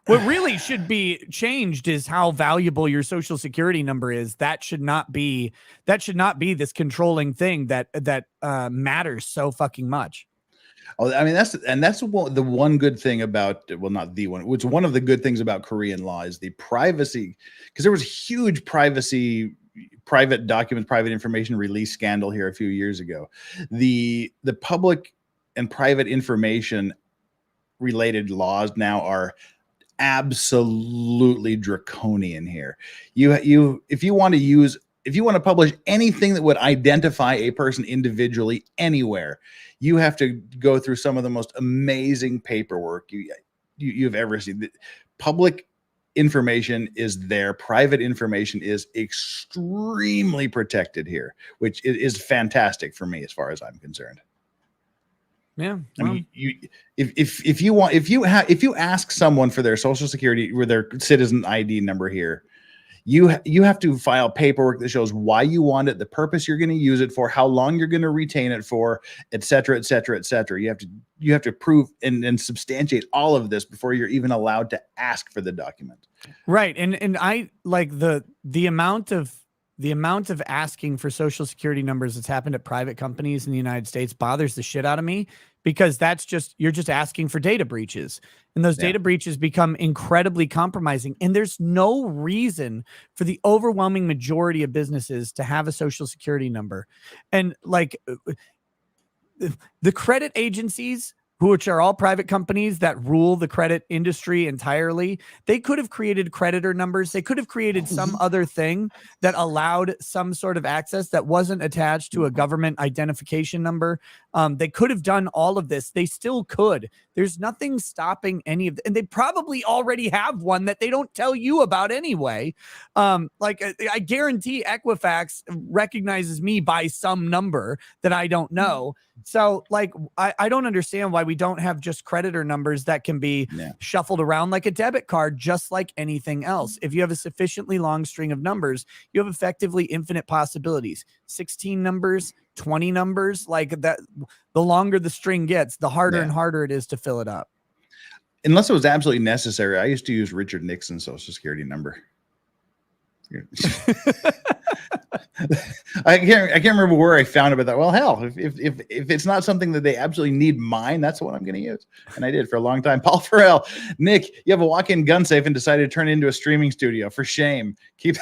What really should be changed is how valuable your social security number is. That should not be this controlling thing that matters so fucking much. Oh, I mean, that's the one good thing about, well, not the one, which one of the good things about Korean law is the privacy, because there was huge private documents, private information release scandal here a few years ago. The public and private information related laws now are absolutely draconian here. If you want to publish anything that would identify a person individually anywhere, you have to go through some of the most amazing paperwork you've ever seen. The public information is there. Private information is extremely protected here, which is fantastic for me as far as I'm concerned. Yeah. Well, I mean, if you ask someone for their social security or their citizen ID number here, you have to file paperwork that shows why you want it, the purpose you're going to use it for, how long you're going to retain it for, et cetera, et cetera, et cetera. You have to prove and substantiate all of this before you're even allowed to ask for the document. Right. And I like the amount of asking for social security numbers that's happened at private companies in the United States bothers the shit out of me, because you're just asking for data breaches, and those data breaches become incredibly compromising. And there's no reason for the overwhelming majority of businesses to have a social security number. And like the credit agencies, which are all private companies that rule the credit industry entirely, they could have created creditor numbers. They could have created some other thing that allowed some sort of access that wasn't attached to a government identification number. They could have done all of this. They still could. There's nothing stopping any of and they probably already have one that they don't tell you about anyway. Like I guarantee Equifax recognizes me by some number that I don't know. So like, I don't understand why we don't have just creditor numbers that can be shuffled around like a debit card, just like anything else. If you have a sufficiently long string of numbers, you have effectively infinite possibilities. 16 numbers, 20 numbers, like that. The longer the string gets, the harder and harder it is to fill it up. Unless it was absolutely necessary. I used to use Richard Nixon's social security number. I can't remember where I found it, but that, well, hell, if it's not something that they absolutely need mine, that's what I'm going to use. And I did for a long time. Paul Farrell, Nick, you have a walk-in gun safe and decided to turn it into a streaming studio. For shame. Keep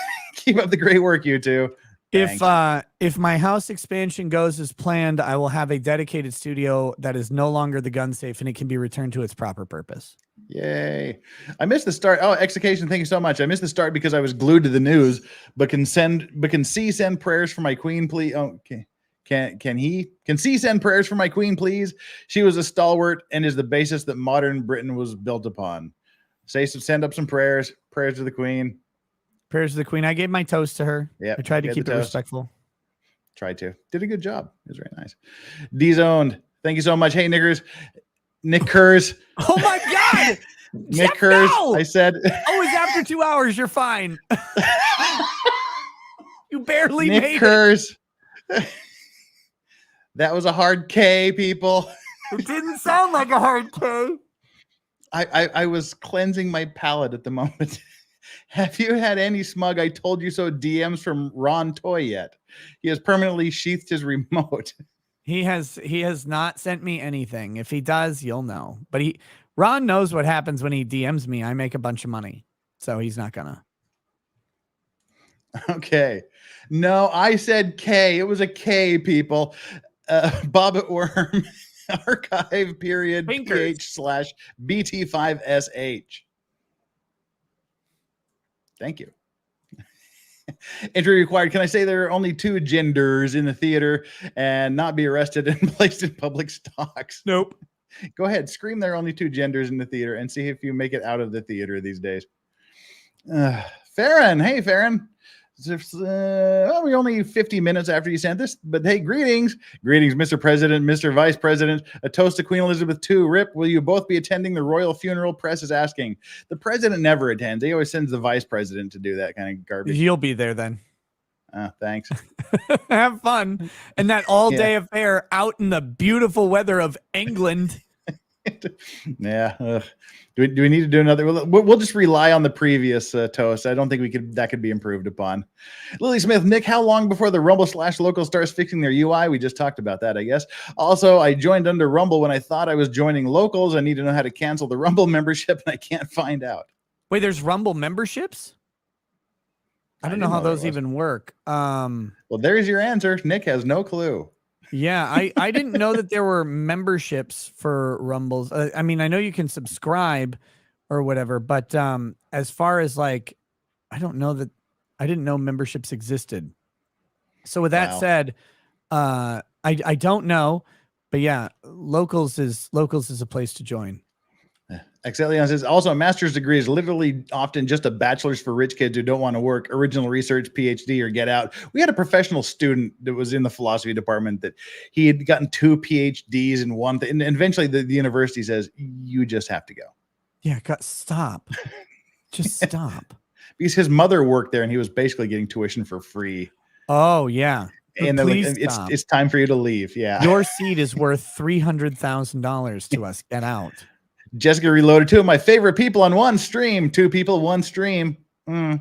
up the great work, you two. If my house expansion goes as planned, I will have a dedicated studio that is no longer the gun safe, and it can be returned to its proper purpose. Yay. I missed the start. Oh, Execation, thank you so much. I missed the start because I was glued to the news, but can C send prayers for my queen, please? Oh, okay. Can C send prayers for my queen, please? She was a stalwart and is the basis that modern Britain was built upon. Send up some prayers to the queen. Prayers to the queen. I gave my toast to her. Yeah, I tried to keep it respectful. Tried to. Did a good job. It was very nice. D-zoned. Thank you so much. Hey, Nick Kurz. Oh my God. Nick Kurz. No! I said. Oh, it's after 2 hours. You're fine. You barely made Nick Kurz. That was a hard K, people. It didn't sound like a hard K. I was cleansing my palate at the moment. Have you had any smug "I told you so" DMs from Ron Toy yet? He has permanently sheathed his remote. He has not sent me anything. If he does, you'll know. But Ron knows what happens when he DMs me. I make a bunch of money. So he's not gonna. Okay. No, I said K. It was a K, people. Bobbit Worm, archive period PH/BT5SH. Thank you. Entry required. Can I say there are only 2 genders in the theater and not be arrested and placed in public stocks? Nope. Go ahead. Scream there are only 2 genders in the theater and see if you make it out of the theater these days. Farron. Hey, Farron. Well, we're only 50 minutes after you sent this, but hey, greetings. Greetings, Mr. President, Mr. Vice President. A toast to Queen Elizabeth II. Rip, will you both be attending the royal funeral? Press is asking. The president never attends. He always sends the vice president to do that kind of garbage. You'll be there then. Thanks. Have fun. And that all-day affair out in the beautiful weather of England. Yeah. Do we need to do another? We'll just rely on the previous toast. I don't think that could be improved upon. Lily Smith, Nick, how long before the Rumble/local starts fixing their UI? We just talked about that, I guess. Also, I joined under Rumble when I thought I was joining locals. I need to know how to cancel the Rumble membership, and I can't find out. Wait, there's Rumble memberships? I don't know how those even work. Well, there's your answer. Nick has no clue. Yeah, I didn't know that there were memberships for Rumbles. I mean, I know you can subscribe or whatever, but as far as like, I don't know that I didn't know memberships existed. So with that said, I don't know, but yeah, locals is a place to join. Exelion says, also, a master's degree is literally often just a bachelor's for rich kids who don't want to work, original research, PhD, or get out. We had a professional student that was in the philosophy department that he had gotten 2 PhDs in one thing. And eventually the university says, you just have to go. Yeah, stop. Just stop. Because his mother worked there and he was basically getting tuition for free. Oh, yeah. And it's time for you to leave. Yeah. Your seat is worth $300,000 to us. Get out. Jessica Reloaded, 2 of my favorite people on one stream. 2 people, 1 stream. Captain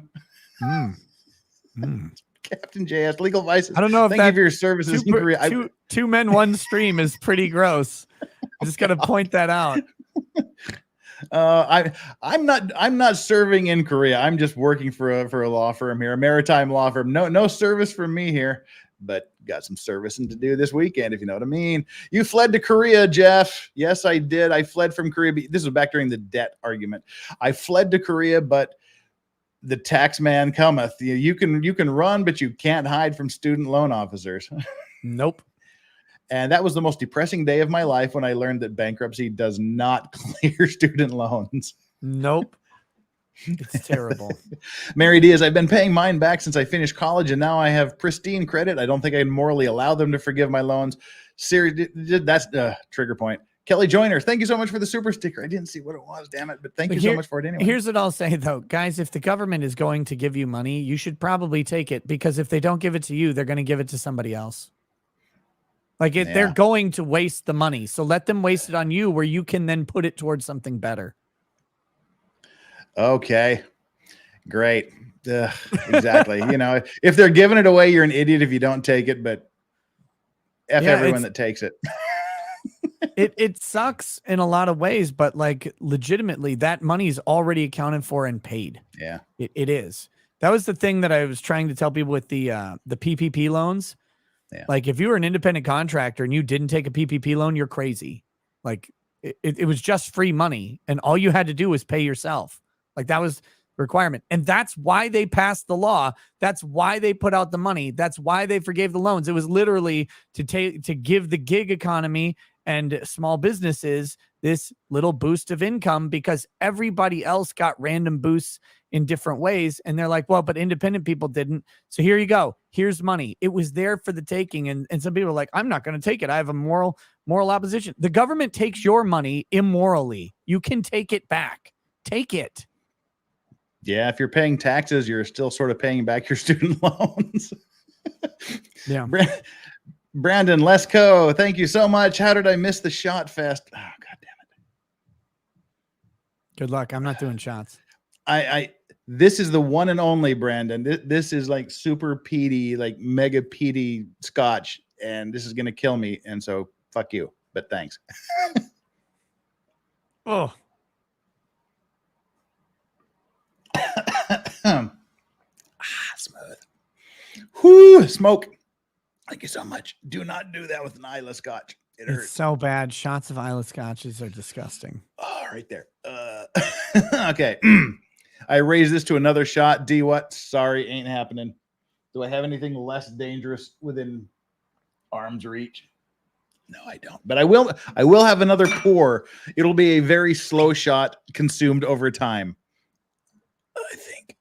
JS, Legal Vices. I don't know if thank you for your services in Korea. 2 men, 1 stream is pretty gross. I just got to point that out. I'm not serving in Korea. I'm just working for a law firm here, a maritime law firm. No service from me here, but got some servicing to do this weekend, if you know what I mean. You fled to Korea, Jeff. Yes, I did. I fled from Korea. This was back during the debt argument. I fled to Korea, but the tax man cometh. You can run, but you can't hide from student loan officers. Nope. And that was the most depressing day of my life when I learned that bankruptcy does not clear student loans. Nope. It's terrible. Mary Diaz, I've been paying mine back since I finished college, and now I have pristine credit. I don't think I'd morally allow them to forgive my loans. That's trigger point. Kelly Joyner, thank you so much for the super sticker. I didn't see what it was, damn it, but thank you so much for it anyway. Here's what I'll say, though. Guys, if the government is going to give you money, you should probably take it, because if they don't give it to you, they're going to give it to somebody else. They're going to waste the money. So let them waste it on you, where you can then put it towards something better. Okay, great. Exactly. If they're giving it away, you're an idiot if you don't take it, but everyone that takes it. It sucks in a lot of ways, but legitimately that money is already accounted for and paid. Yeah, it is. That was the thing that I was trying to tell people with the PPP loans. Yeah. If you were an independent contractor and you didn't take a PPP loan, you're crazy. It was just free money, and all you had to do was pay yourself. That was the requirement. And that's why they passed the law. That's why they put out the money. That's why they forgave the loans. It was literally to give the gig economy and small businesses this little boost of income, because everybody else got random boosts in different ways. And they're like, well, but independent people didn't. So here you go. Here's money. It was there for the taking. And some people are like, I'm not going to take it. I have a moral opposition. The government takes your money immorally. You can take it back. Take it. Yeah, if you're paying taxes, you're still sort of paying back your student loans. Yeah. Brandon Lesko, thank you so much. How did I miss the shot fest? Oh, God damn it. Good luck. I'm not doing shots. This is the one and only, Brandon. This is like super peaty, like mega peaty scotch, and this is gonna kill me. And so, fuck you. But thanks. Oh, Smooth. Whoo, smoke. Thank you so much. Do not do that with an Isla Scotch. It hurts. it's so bad. Shots of Isla Scotches are disgusting. Oh, right there. Okay. I raised this to another shot. D what? Sorry, ain't happening. Do I have anything less dangerous within arm's reach? No, I don't. But I will have another pour. It'll be a very slow shot consumed over time, I think.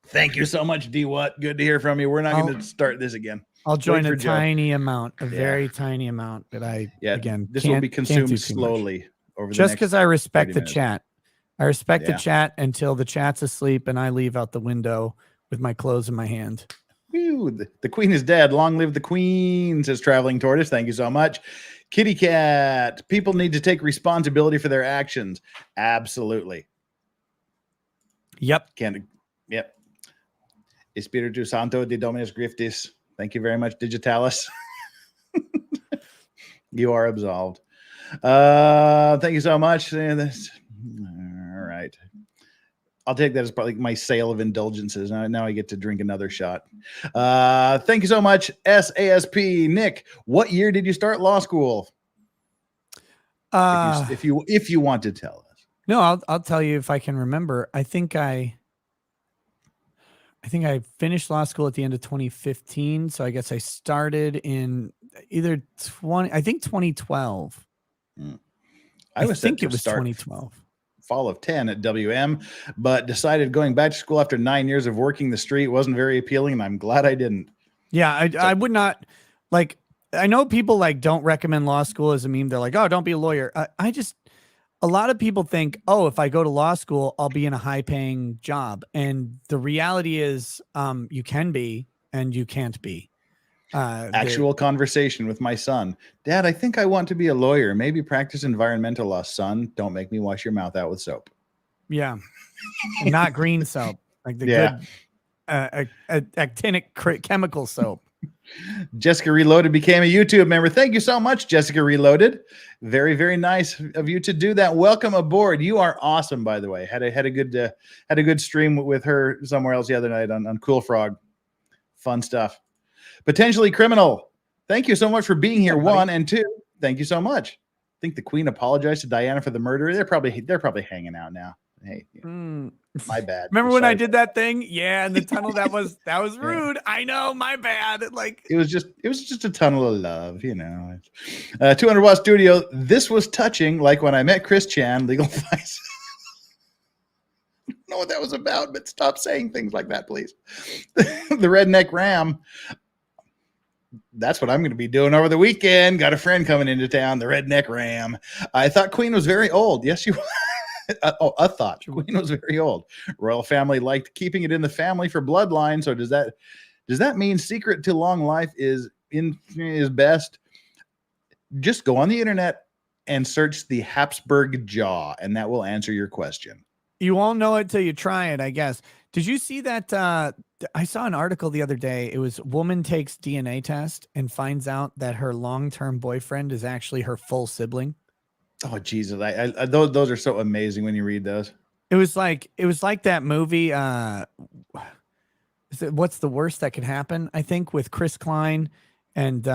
Thank you so much, D what? Good to hear from you. We're not going to start this again. I'll join a tiny amount, a very tiny amount, but again, this will be consumed slowly over just because I respect the minutes. chat. I respect the chat until the chat's asleep and I leave out the window with my clothes in my hand. Whew, the queen is dead. Long live the queen, says Traveling Tortoise. Thank you so much. Kitty Cat. People need to take responsibility for their actions. Absolutely. Yep. Yep. Espiritu Santo de Dominus Griftis. Thank you very much, Digitalis. You are absolved. Thank you so much. All right. I'll take that as probably my sale of indulgences. Now I get to drink another shot. Thank you so much, SASP. Nick, what year did you start law school? If you want to tell us. No, I'll tell you if I can remember. I think I finished law school at the end of 2015. So I guess I started in either 2012. I think it was 2012. Fall of 10 at WM, but decided going back to school after 9 years of working the street wasn't very appealing, and I'm glad I didn't. Yeah, I would not like. I know people like don't recommend law school as a meme. They're like, oh, don't be a lawyer. A lot of people think, oh, if I go to law school, I'll be in a high-paying job, and the reality is, you can be and you can't be. Actual conversation with my son. Dad, I think I want to be a lawyer. Maybe practice environmental law. Son, don't make me wash your mouth out with soap. Yeah. Not green soap. Like the good actinic chemical soap. Jessica Reloaded became a YouTube member. Thank you so much, Jessica Reloaded. Very, very nice of you to do that. Welcome aboard. You are awesome, by the way. Had a good stream with her somewhere else the other night on Cool Frog. Fun stuff. Potentially Criminal. Thank you so much for being here. One and two. Thank you so much. I think the Queen apologized to Diana for the murder. They're probably hanging out now. Hey, my bad. Remember when I did that thing? Yeah, in the tunnel. That was rude. I know, my bad. Like it was just a tunnel of love, you know. 200 Watt Studio. This was touching, like when I met Chris Chan, Legal Advice. I don't know what that was about, but stop saying things like that, please. The Redneck Ram. That's what I'm going to be doing over the weekend. Got a friend coming into town, the Redneck Ram. I thought Queen was very old. Yes, you I thought Queen was very old. Royal family liked keeping it in the family for bloodline. So does that mean secret to long life is best? Just go on the internet and search the Habsburg jaw, and that will answer your question. You won't know it till you try it, I guess. Did you see that? I saw an article the other day. It was woman takes DNA test and finds out that her long-term boyfriend is actually her full sibling. Oh, Jesus. Those are so amazing when you read those. It was like that movie. What's the worst that could happen? I think with Chris Klein and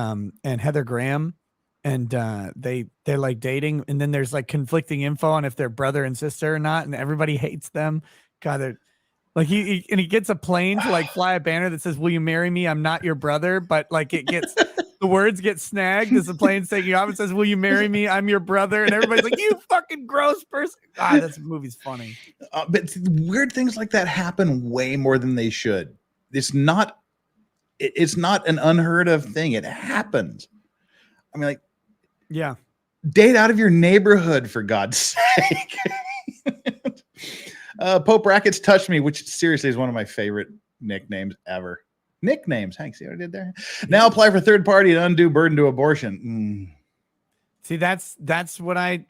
Heather Graham, and they're like dating, and then there's like conflicting info on if they're brother and sister or not, and everybody hates them. God, they're like he gets a plane to like fly a banner that says, "Will you marry me? I'm not your brother," but like it gets the words get snagged as the plane's taking off. It says, "Will you marry me? I'm your brother," and everybody's like, "You fucking gross person." That movie's funny. But weird things like that happen way more than they should. It's not an unheard of thing. It happens. I mean, like, yeah, date out of your neighborhood, for God's sake. Pope Rackets Touch Me, which seriously is one of my favorite nicknames ever. Nicknames. Hank, see what I did there? Now apply for third party and undue burden to abortion. See, that's what I've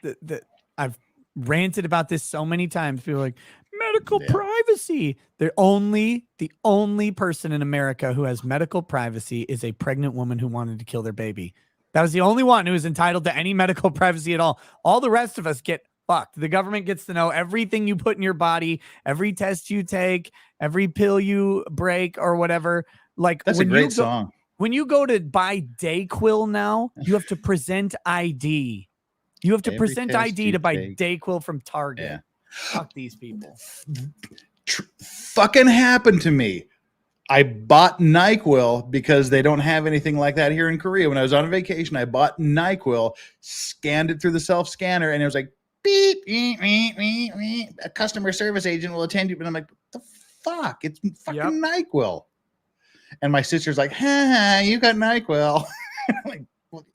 ranted about this so many times. People are like, medical privacy. The only person in America who has medical privacy is a pregnant woman who wanted to kill their baby. That was the only one who is entitled to any medical privacy at all. All the rest of us get fucked. The government gets to know everything you put in your body, every test you take, every pill you break or whatever. Like, that's a great song. When you go to buy Dayquil now, you have to present ID. You have to present ID to buy Dayquil from Target. Yeah. Fuck these people. Fucking happened to me. I bought NyQuil because they don't have anything like that here in Korea. When I was on vacation, I bought NyQuil, scanned it through the self-scanner, and it was like, beep, a customer service agent will attend you. But I'm like, what the fuck? It's fucking NyQuil. And my sister's like, you got NyQuil. I'm like, well,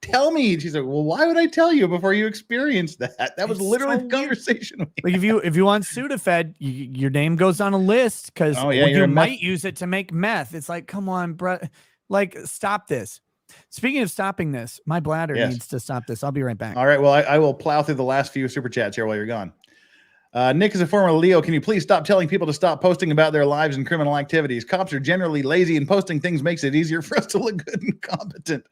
tell me. She's like, well, why would I tell you before you experienced that? That was literally the conversation. Like if you want Sudafed, your name goes on a list because you might use it to make meth. It's like, come on, bro. Like, stop this. Speaking of stopping this, my bladder needs to stop this. I'll be right back. All right. Well, I will plow through the last few super chats here while you're gone. Nick is a former Leo. Can you please stop telling people to stop posting about their lives and criminal activities? Cops are generally lazy, and posting things makes it easier for us to look good and competent.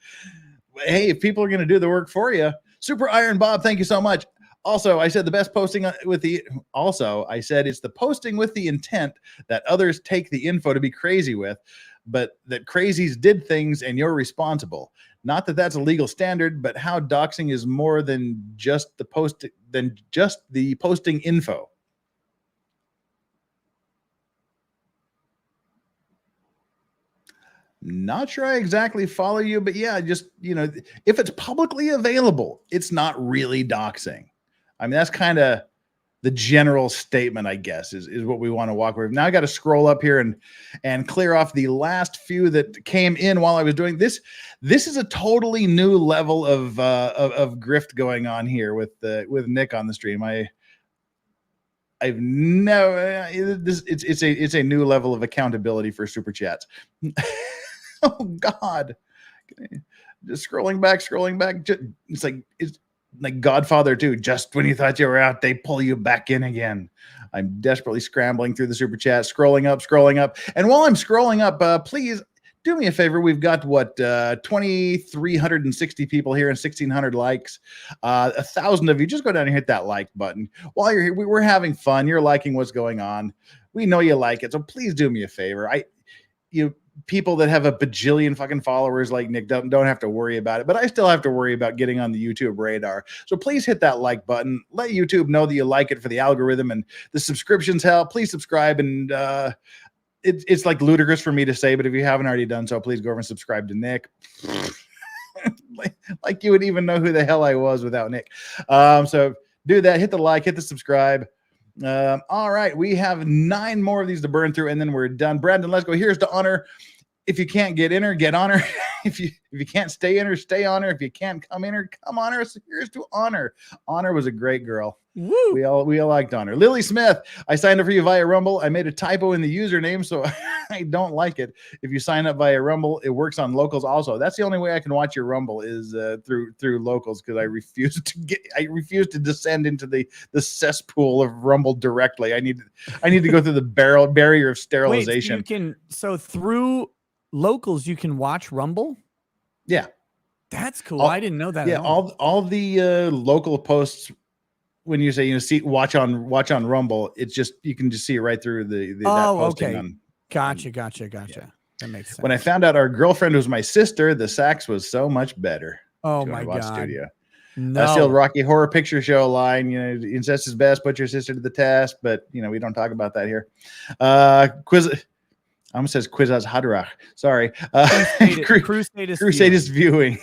Hey, if people are going to do the work for you, Super Iron Bob, thank you so much. Also, I said the best posting with the. Also, I said it's the posting with the intent that others take the info to be crazy with, but that crazies did things and you're responsible. Not that that's a legal standard, but how doxing is more than just the posting info. Not sure I exactly follow you, but yeah, just, if it's publicly available, it's not really doxing. I mean, that's kind of the general statement, I guess, is what we want to walk with. Now I got to scroll up here and clear off the last few that came in while I was doing this. This is a totally new level of grift going on here with Nick on the stream. I've never. It's a new level of accountability for super chats. Oh God! Just scrolling back. It's like Godfather 2. Just when you thought you were out, they pull you back in again. I'm desperately scrambling through the super chat, scrolling up. And while I'm scrolling up, please do me a favor. We've got 2,360 people here and 1,600 likes. 1,000 of you, just go down and hit that like button. While you're here, we're having fun. You're liking what's going on. We know you like it, so please do me a favor. People that have a bajillion fucking followers like Nick don't have to worry about it, but I still have to worry about getting on the YouTube radar. So please hit that like button. Let YouTube know that you like it for the algorithm, and the subscriptions help. Please subscribe, and it's like ludicrous for me to say, but if you haven't already done so, please go over and subscribe to Nick. like you would even know who the hell I was without Nick. So do that. Hit the like, hit the subscribe. All right, we have 9 more of these to burn through, and then we're done. Brandon, let's go. Here's to honor. If you can't get in her, get on her. if you can't stay in her, stay on her. If you can't come in her, come on her. So here's to Honor. Honor was a great girl. Woo. We all liked Honor. Lily Smith, I signed up for you via Rumble. I made a typo in the username, so I don't like it. If you sign up via Rumble, it works on locals also. That's the only way I can watch your Rumble is through locals, because I refuse to descend into the cesspool of Rumble directly. I need to go through the barrier of sterilization. Wait, so through locals you can watch Rumble? Yeah. That's cool. I didn't know that. Yeah, all the local posts, when you say watch on Rumble, it's just you can just see it right through that posting. Okay. Gotcha. Yeah. That makes sense. When I found out our girlfriend was my sister, the sax was so much better. Oh my God. Studio. No. Still Rocky Horror Picture Show line, incest is best, put your sister to the test, but we don't talk about that here. Quiz almost says Quizaz Hadrach. Sorry. Crusadist viewing.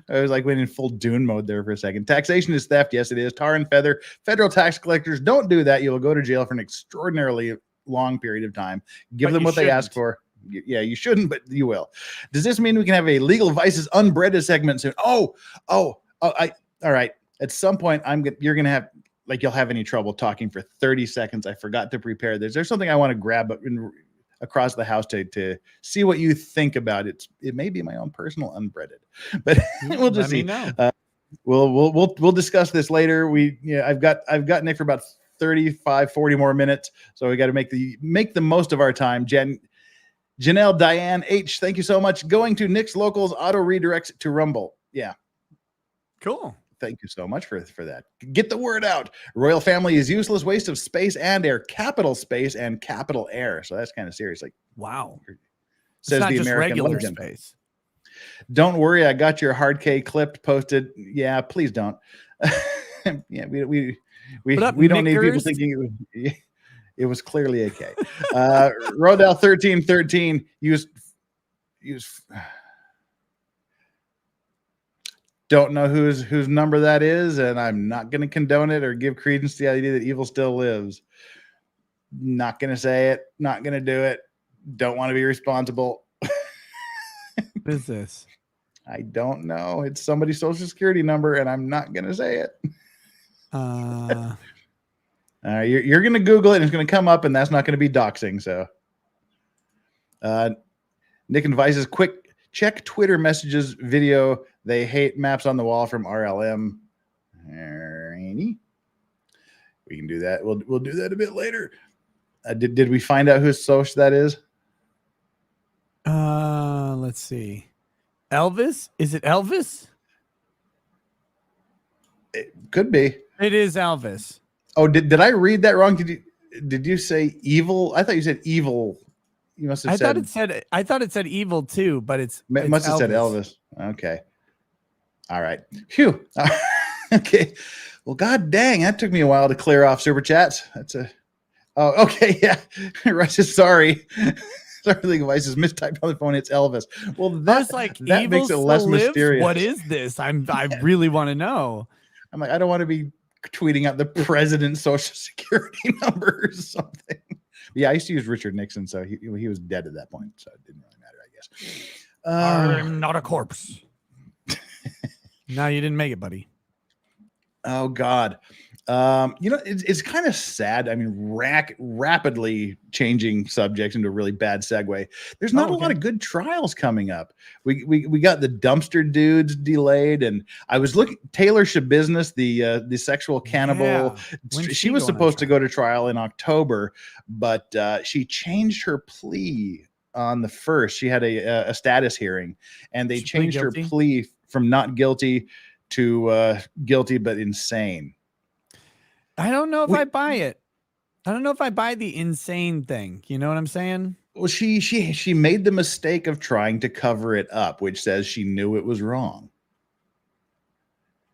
I was like went in full Dune mode there for a second. Taxation is theft. Yes, it is. Tar and feather. Federal tax collectors don't do that. You will go to jail for an extraordinarily long period of time. Give them what they ask for. Yeah, you shouldn't, but you will. Does this mean we can have a Legal Vices Unbreaded segment soon? All right. At some point, you're gonna have, like, you'll have any trouble talking for 30 seconds. I forgot to prepare this. There's something I want to grab across the house to see what you think about it. It may be my own personal unbreaded, but we'll just see. We'll discuss this later. I've got Nick for about 35, 40 more minutes, so we got to make the most of our time. Janelle Diane H, thank you so much. Going to Nick's Locals auto redirects to Rumble. Yeah, cool. Thank you so much for that. Get the word out. Royal family is useless waste of space and air. Capital space and capital air. So that's kind of serious. Like, wow. Says the American legend. Space. Don't worry, I got your hard K clipped, posted. Yeah, please don't. Yeah, we don't need people thinking it was clearly a K. Rodell 1313 use. Don't know whose number that is, and I'm not going to condone it or give credence to the idea that evil still lives. Not going to say it. Not going to do it. Don't want to be responsible. What is this? I don't know. It's somebody's social security number, and I'm not going to say it. You're going to Google it, and it's going to come up, and that's not going to be doxing. So, Nick and Vice's quick check Twitter messages video. They hate maps on the wall from RLM. We can do that. We'll do that a bit later. Did we find out whose social that is? Let's see. Elvis? Is it Elvis? It could be. It is Elvis. Oh, did I read that wrong? Did you say evil? I thought you said evil. You must have said. I thought it said evil too, but it's must have said Elvis. Okay. All right. Phew. Okay. Well, god dang, that took me a while to clear off super chats. Oh, okay, yeah. Russ is sorry. Sorry, Vice's mistyped on the phone. It's Elvis. Well, that's like that makes it less mysterious. What is this? I really want to know. I'm like, I don't want to be tweeting out the president's social security number or something. Yeah, I used to use Richard Nixon, so he was dead at that point, so it didn't really matter, I guess. I'm not a corpse. No, you didn't make it, buddy. Oh God. It's kind of sad. I mean, rapidly changing subjects into a really bad segue. There's not a lot of good trials coming up. We got the dumpster dudes delayed, and I was looking. Taylor Shabusiness, the sexual cannibal, she was supposed to go to trial in October, but she changed her plea on the 1st. She had a status hearing, and they changed her plea from not guilty to guilty but insane. I don't know if I buy it. I don't know if I buy the insane thing. You know what I'm saying? Well, she made the mistake of trying to cover it up, which says she knew it was wrong.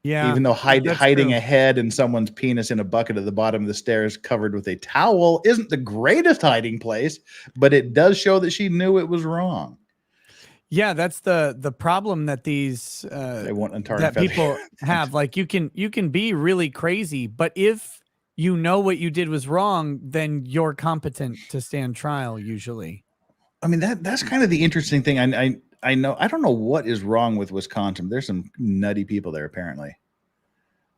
Yeah. Even though hiding a head and someone's penis in a bucket at the bottom of the stairs covered with a towel isn't the greatest hiding place, but it does show that she knew it was wrong. Yeah, that's the problem that these that people have. Like you can be really crazy, but if you know what you did was wrong, then you're competent to stand trial usually. I mean, that's kind of the interesting thing. I know I don't know what is wrong with Wisconsin. There's some nutty people there apparently.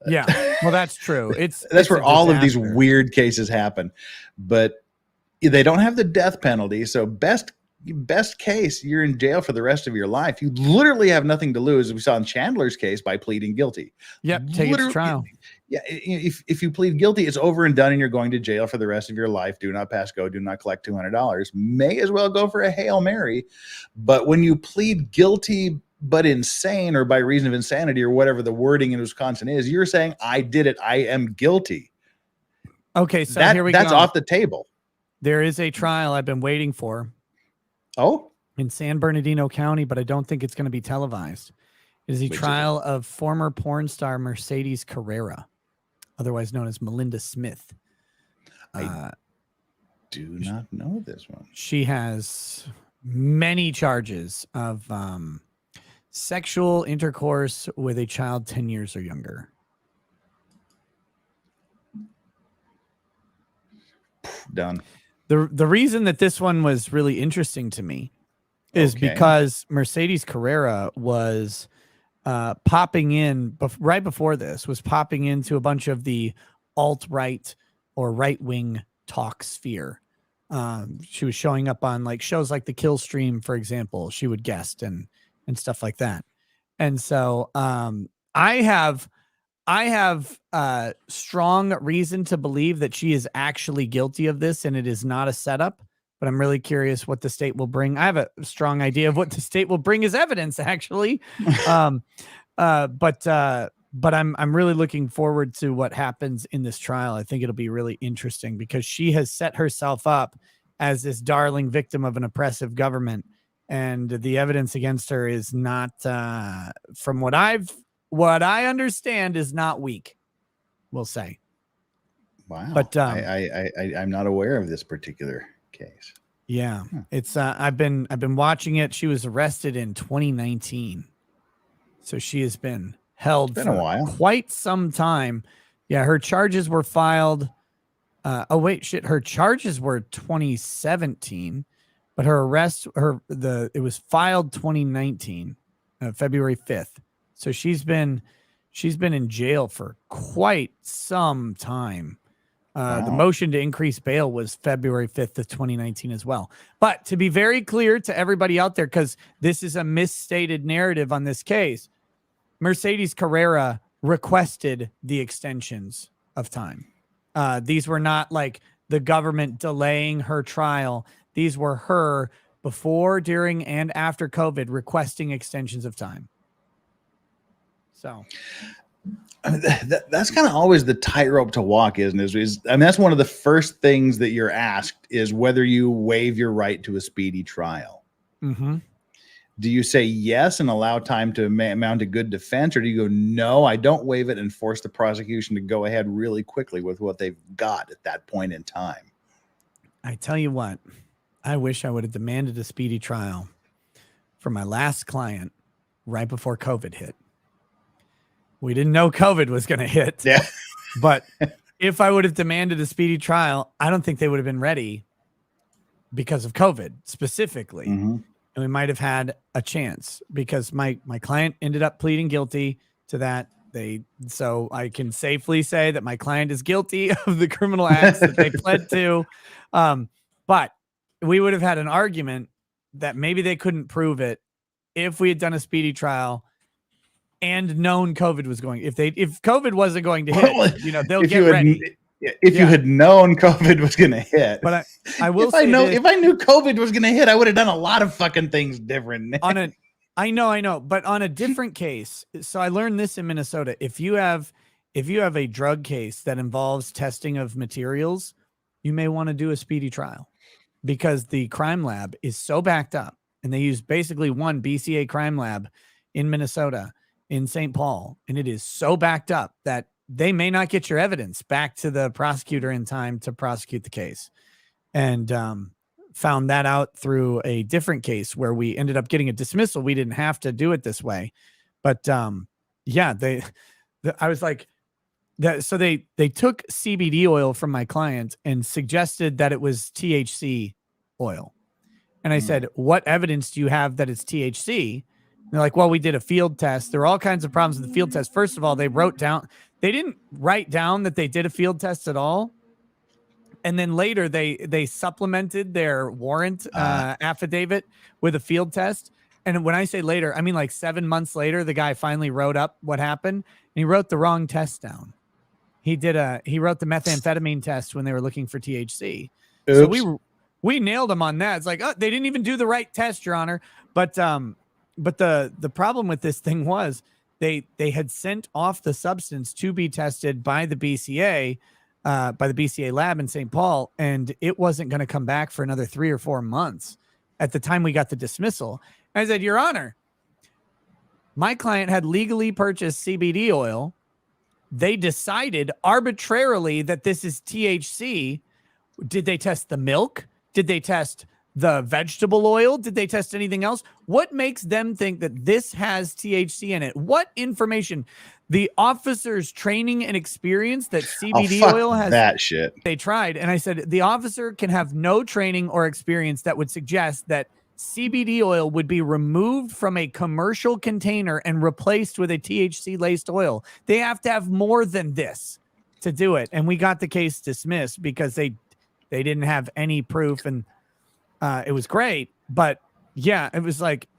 Yeah, well, that's true. That's where all of these weird cases happen, but they don't have the death penalty. So best case, you're in jail for the rest of your life. You literally have nothing to lose, as we saw in Chandler's case, by pleading guilty. Yep, take it to trial. Yeah, if you plead guilty, it's over and done, and you're going to jail for the rest of your life. Do not pass go. Do not collect $200. May as well go for a Hail Mary. But when you plead guilty but insane, or by reason of insanity, or whatever the wording in Wisconsin is, you're saying, I did it. I am guilty. Okay, so here we go. That's off the table. There is a trial I've been waiting for. Oh, in San Bernardino County, but I don't think it's going to be televised. It is a trial of former porn star Mercedes Carrera, otherwise known as Melinda Smith. I do not know this one. She has many charges of sexual intercourse with a child 10 years or younger. Done. The reason that this one was really interesting to me is because Mercedes Carrera was popping in right before this, was popping into a bunch of the alt-right or right-wing talk sphere. She was showing up on like shows like the Kill Stream, for example. She would guest and stuff like that. And so I I have strong reason to believe that she is actually guilty of this and it is not a setup, but I'm really curious what the state will bring. I have a strong idea of what the state will bring as evidence, actually. But I'm really looking forward to what happens in this trial. I think it'll be really interesting because she has set herself up as this darling victim of an oppressive government, and the evidence against her is not, from what I understand, is not weak, we'll say. Wow. But I'm not aware of this particular case. Yeah, it's I've been watching it. She was arrested in 2019. So she has been held for a while. Quite some time. Yeah, her charges were filed. Her charges were 2017, but her arrest, it was filed 2019, February 5th. So she's been in jail for quite some time. Wow. The motion to increase bail was February 5th of 2019 as well. But to be very clear to everybody out there, because this is a misstated narrative on this case, Mercedes Carrera requested the extensions of time. These were not like the government delaying her trial. These were her before, during, and after COVID requesting extensions of time. So I mean, that's kind of always the tightrope to walk, isn't it? I mean, that's one of the first things that you're asked is whether you waive your right to a speedy trial. Mm-hmm. Do you say yes and allow time to mount a good defense, or do you go, no, I don't waive it and force the prosecution to go ahead really quickly with what they've got at that point in time? I tell you what, I wish I would have demanded a speedy trial for my last client right before COVID hit. We didn't know COVID was going to hit. Yeah. But if I would have demanded a speedy trial, I don't think they would have been ready because of COVID specifically. Mm-hmm. And we might have had a chance because my client ended up pleading guilty to that. So I can safely say that my client is guilty of the criminal acts that they pled to. But we would have had an argument that maybe they couldn't prove it if we had done a speedy trial and known COVID was going. If COVID wasn't going to hit, they'll get ready. If you had known COVID was going to hit, but I will say if I knew COVID was going to hit, I would have done a lot of fucking things different. I know, but on a different case. So I learned this in Minnesota. If you have a drug case that involves testing of materials, you may want to do a speedy trial because the crime lab is so backed up, and they use basically one BCA crime lab in Minnesota in St. Paul, and it is so backed up that they may not get your evidence back to the prosecutor in time to prosecute the case. And found that out through a different case where we ended up getting a dismissal. We didn't have to do it this way. But I was like, so they took CBD oil from my client and suggested that it was THC oil. And I said, what evidence do you have that it's THC? And they're like, well, we did a field test. There were all kinds of problems with the field test. First of all, they didn't write down that they did a field test at all. And then later they supplemented their warrant affidavit with a field test. And when I say later, I mean like 7 months later, the guy finally wrote up what happened, and he wrote the wrong test down. He wrote the methamphetamine test when they were looking for THC. Oops. So we nailed him on that. It's like, oh, they didn't even do the right test, Your Honor. But the problem with this thing was they had sent off the substance to be tested by the BCA lab in St. Paul, and it wasn't going to come back for another 3 or 4 months at the time we got the dismissal. I said, Your Honor, my client had legally purchased CBD oil. They decided arbitrarily that this is THC. Did they test the milk? Did they test the vegetable oil? Did they test anything else? What makes them think that this has THC in it? What information? The officer's training and experience that CBD oil has. That shit. They tried. And I said, the officer can have no training or experience that would suggest that CBD oil would be removed from a commercial container and replaced with a THC laced oil. They have to have more than this to do it. And we got the case dismissed because they didn't have any proof, and it was great. But yeah, it was like,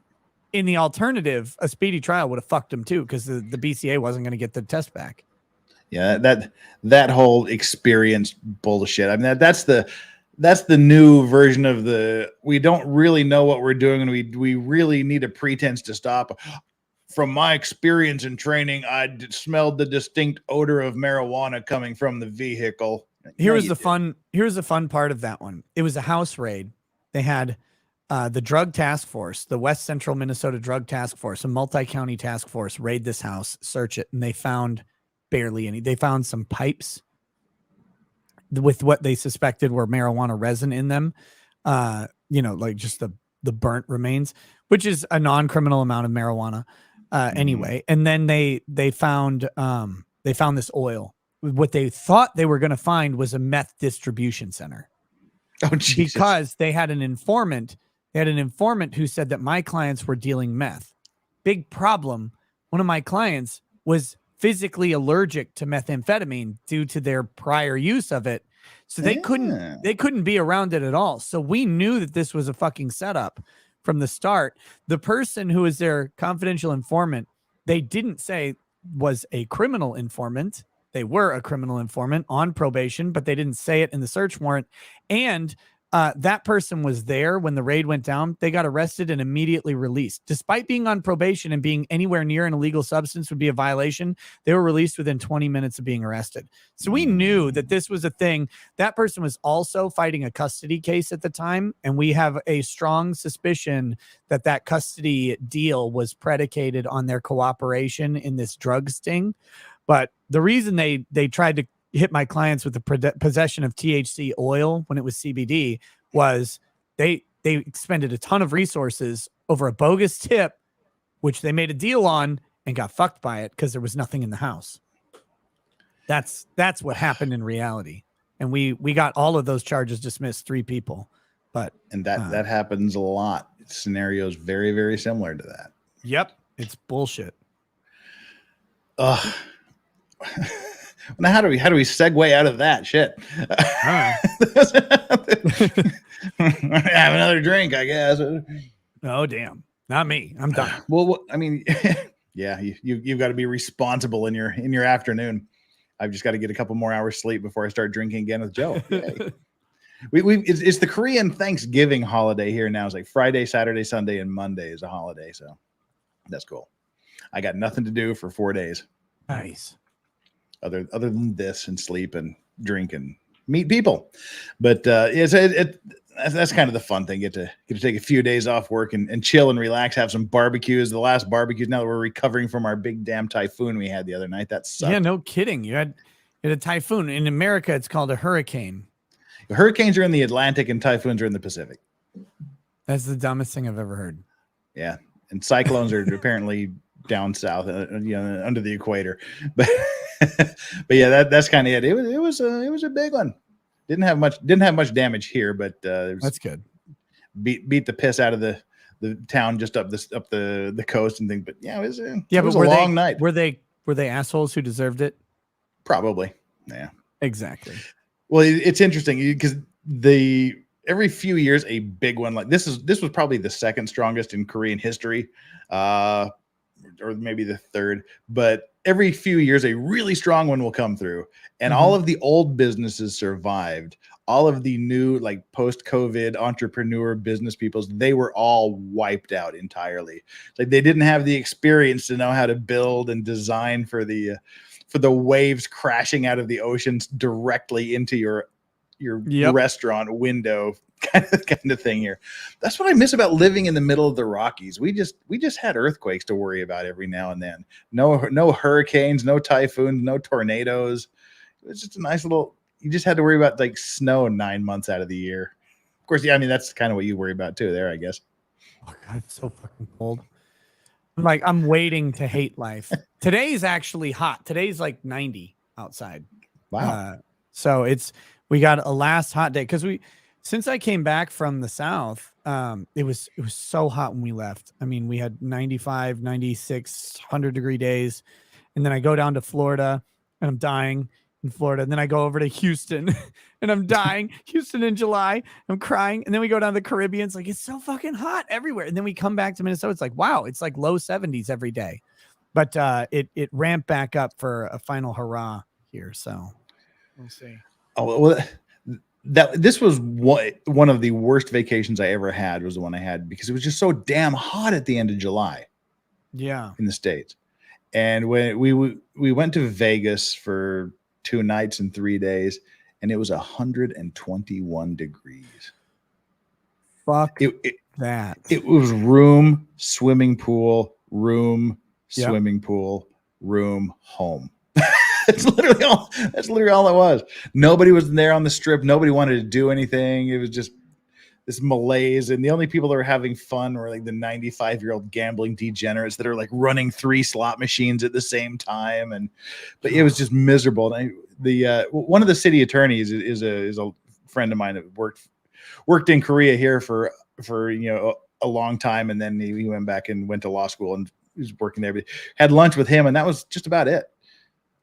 in the alternative, a speedy trial would have fucked him too, because the BCA wasn't going to get the test back. Yeah, that whole experience bullshit. I mean, that's the new version of the we don't really know what we're doing, and we really need a pretense to stop. From my experience and training, I smelled the distinct odor of marijuana coming from the vehicle. Here's the fun part of that one. It was a house raid. They had the drug task force, the West Central Minnesota Drug Task Force, a multi-county task force, raid this house, search it, and they found barely any. They found some pipes with what they suspected were marijuana resin in them. Like just the burnt remains, which is a non-criminal amount of marijuana anyway. And then they found this oil. What they thought they were going to find was a meth distribution center. Oh, Jesus. Because they had an informant. They had an informant who said that my clients were dealing meth. Big problem. One of my clients was physically allergic to methamphetamine due to their prior use of it. So they couldn't be around it at all. So we knew that this was a fucking setup from the start. The person who was their confidential informant, they didn't say was a criminal informant. They were a criminal informant on probation, but they didn't say it in the search warrant. And that person was there when the raid went down. They got arrested and immediately released. Despite being on probation and being anywhere near an illegal substance would be a violation, they were released within 20 minutes of being arrested. So we knew that this was a thing. That person was also fighting a custody case at the time, and we have a strong suspicion that that custody deal was predicated on their cooperation in this drug sting. But the reason they tried to hit my clients with the possession of THC oil when it was CBD was they expended a ton of resources over a bogus tip, which they made a deal on and got fucked by it because there was nothing in the house. That's what happened in reality. And we got all of those charges dismissed, 3 people. And that happens a lot. Scenarios very, very similar to that. Yep. It's bullshit. Now, how do we segue out of that shit? Have another drink, I guess. Oh, damn. Not me. I'm done. Well, I mean, yeah, you've got to be responsible in your afternoon. I've just got to get a couple more hours sleep before I start drinking again with Joe. It's the Korean Thanksgiving holiday here now. It's like Friday, Saturday, Sunday, and Monday is a holiday. So that's cool. I got nothing to do for 4 days. Nice. Other than this and sleep and drink and meet people. But that's kind of the fun thing. Get to take a few days off work and chill and relax, have some barbecues. The last barbecues, now that we're recovering from our big damn typhoon we had the other night. That sucked. Yeah, no kidding. You had a typhoon. In America, it's called a hurricane. Hurricanes are in the Atlantic and typhoons are in the Pacific. That's the dumbest thing I've ever heard. Yeah. And cyclones are apparently down south, under the equator. But yeah, that's kind of it. It was a big one. Didn't have much damage here, but that's good. Beat the piss out of the town just up the coast and things. But yeah, it was a long night. Were they assholes who deserved it? Probably. Yeah. Exactly. Well, it's interesting because every few years a big one like this was probably the second strongest in Korean history, or maybe the third, but every few years a really strong one will come through, and all of the old businesses survived. All of the new, like, post-COVID entrepreneur business peoples, they were all wiped out entirely. It's like they didn't have the experience to know how to build and design for the waves crashing out of the oceans directly into your restaurant window kind of thing here. That's what I miss about living in the middle of the Rockies. We just had earthquakes to worry about every now and then. No hurricanes, no typhoons, no tornadoes. It was just a nice little. You just had to worry about like snow 9 months out of the year. Of course, yeah. I mean, that's kind of what you worry about too, there, I guess. Oh God, it's so fucking cold. I'm waiting to hate life. Today's actually hot. Today's like 90 outside. Wow. So we got a last hot day because since I came back from the South, it was so hot when we left. I mean, we had 95, 96, 100-degree days. And then I go down to Florida and I'm dying. in Florida. And then I go over to Houston and I'm dying. Houston in July, I'm crying. And then we go down to the Caribbean. It's like, it's so fucking hot everywhere. And then we come back to Minnesota. It's like, wow, it's like low 70s every day. But it ramped back up for a final hurrah here. So we'll see. Oh, well, this was one of the worst vacations I ever had, was the one I had, because it was just so damn hot at the end of July. Yeah. In the States. And when we went to Vegas for 2 nights and 3 days, and it was 121 degrees. Fuck that. It was room, swimming pool, room, swimming pool, room, home. That's literally all it was. Nobody was there on the strip. Nobody wanted to do anything. It was just this malaise, and the only people that were having fun were like the 95-year-old gambling degenerates that are like running 3 slot machines at the same time, but it was just miserable. And one of the city attorneys is a friend of mine that worked in Korea here for a long time, and then he went back and went to law school and he was working there. But had lunch with him, and that was just about it.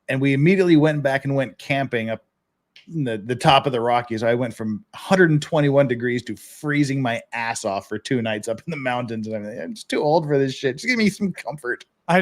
And we immediately went back and went camping up the top of the Rockies. I went from 121 degrees to freezing my ass off for 2 nights up in the mountains. And I'm just too old for this shit. Just give me some comfort. I